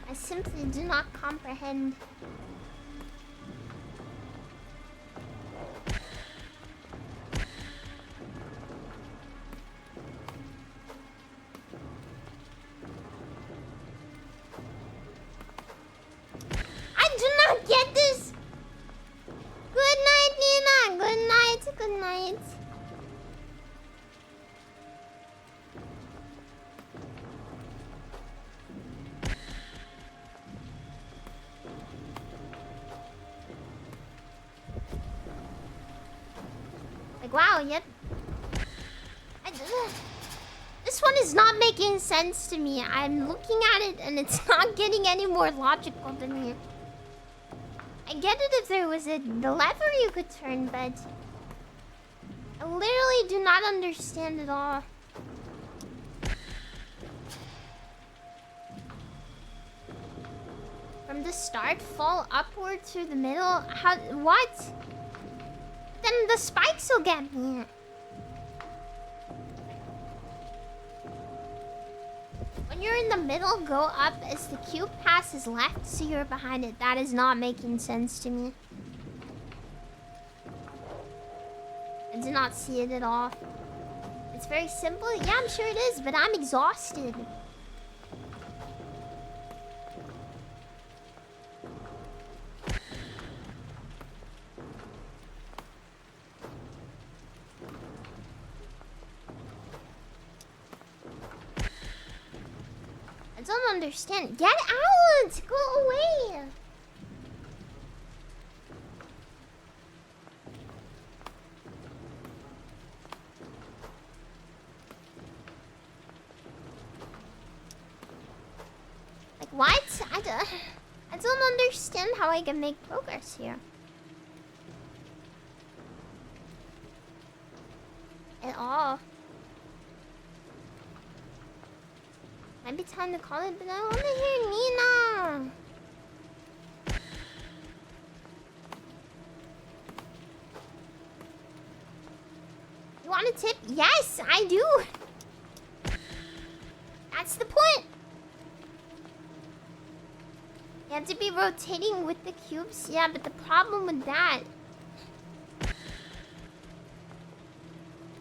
I simply do not comprehend. I do not get this! Good night, Nina! Good night, good night. Like, wow, yep. This one is not making sense to me. I'm looking at it and it's not getting any more logical to me. I get it if there was the lever you could turn, but I literally do not understand at all. From the start, fall upward through the middle? How? What? Then the spikes will get me. When you're in the middle, go up as the cube passes left, so you're behind it. That is not making sense to me. I do not see it at all. It's very simple. Yeah, I'm sure it is, but I'm exhausted. I don't understand. Get out! Go away! I don't understand how I can make progress here. At all. Might be time to call it, but I want to hear Nina. You want a tip? Yes, I do. That's the point. You have to be rotating with the cubes. Yeah, but the problem with that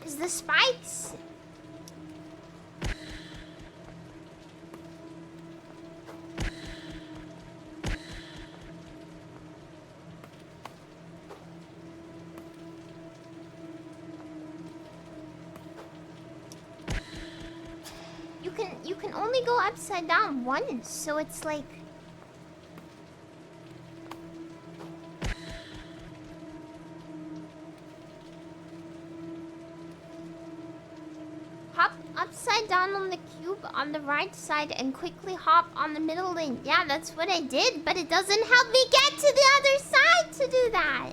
is the spikes. You can only go upside down once, so it's like hop upside down on the cube on the right side and quickly hop on the middle lane. Yeah, that's what I did, but it doesn't help me get to the other side to do that.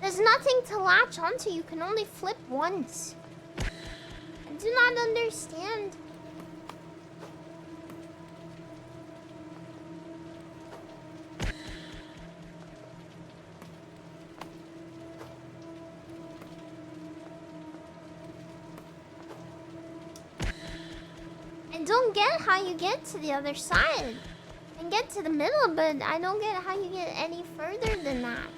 There's nothing to latch onto. You can only flip once. I do not understand. I don't get how you get to the other side. I can get to the middle, but I don't get how you get any further than that.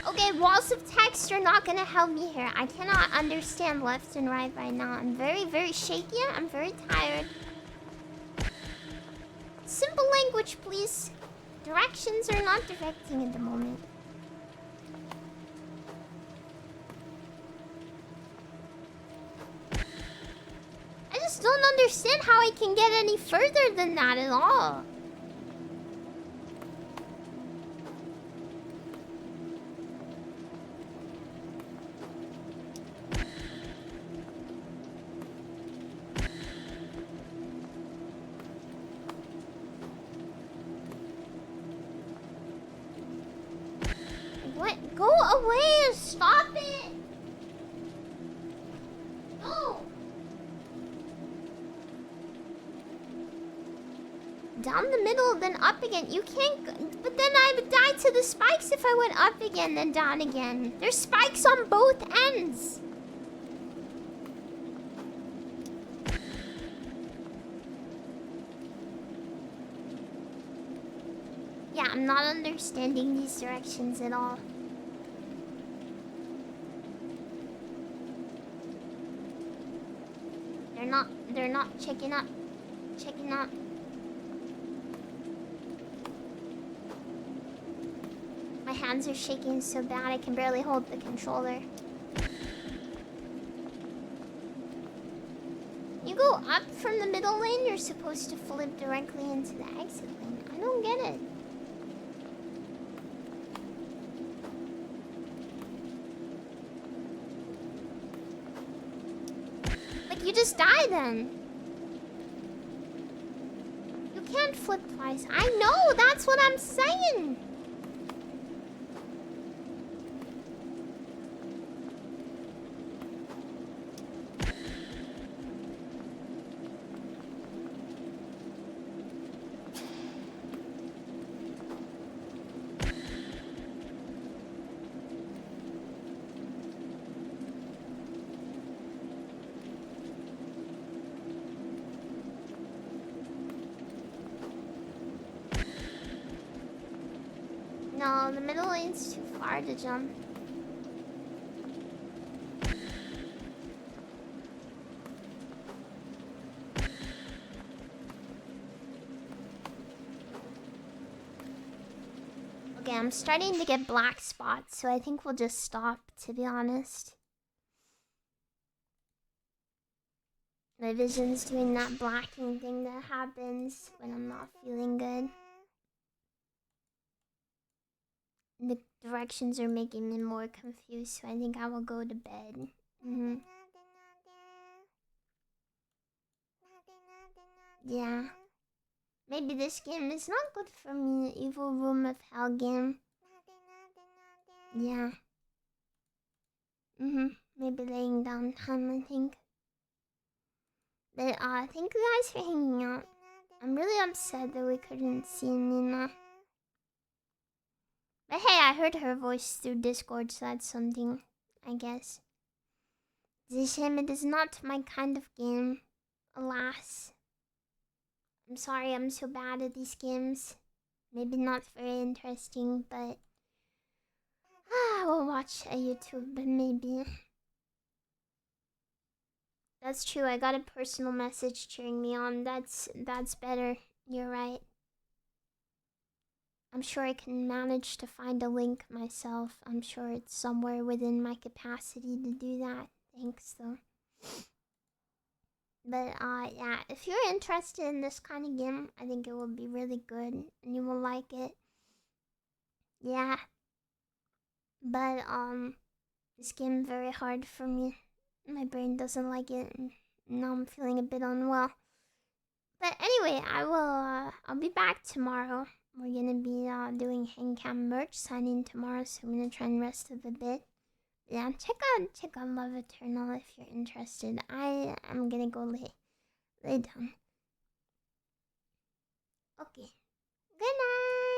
Okay, walls of text are not gonna help me here. I cannot understand left and right right now. I'm very, very shaky. I'm very tired. Simple language, please. Directions are not directing at the moment. I just don't understand how I can get any further than that at all. What? Go away! Stop it! No! Down the middle, then up again. You can't go, but then I would die to the spikes if I went up again, then down again. There's spikes on both ends. Yeah, I'm not understanding these directions at all. They're not checking up. Checking up. My hands are shaking so bad I can barely hold the controller. You go up from the middle lane, you're supposed to flip directly into the exit lane. I don't get it. Like, you just die then. You can't flip twice. I know, that's what I'm saying. No, the middle lane's too far to jump. Okay, I'm starting to get black spots, so I think we'll just stop, to be honest. My vision's doing that blacking thing that happens when I'm not feeling good. The directions are making me more confused, so I think I will go to bed. Yeah. Maybe this game is not good for me. Evil Room of Hell game. Yeah. Maybe laying down time, I think. But thank you guys for hanging out. I'm really upset that we couldn't see Nina. But hey, I heard her voice through Discord, so that's something, I guess. It's a shame it is not my kind of game. Alas. I'm sorry I'm so bad at these games. Maybe not very interesting, but I will watch a YouTube, maybe. That's true, I got a personal message cheering me on. That's better. You're right. I'm sure I can manage to find a link myself. I'm sure it's somewhere within my capacity to do that. Thanks, though. But, yeah, if you're interested in this kind of game, I think it will be really good, and you will like it. Yeah. But, this game is very hard for me. My brain doesn't like it, and now I'm feeling a bit unwell. But anyway, I'll be back tomorrow. We're gonna be, doing Hangcam merch signing tomorrow, so I'm gonna try and rest up a bit. Yeah, check out Love Eternal if you're interested. I am gonna go lay down. Okay. Good night.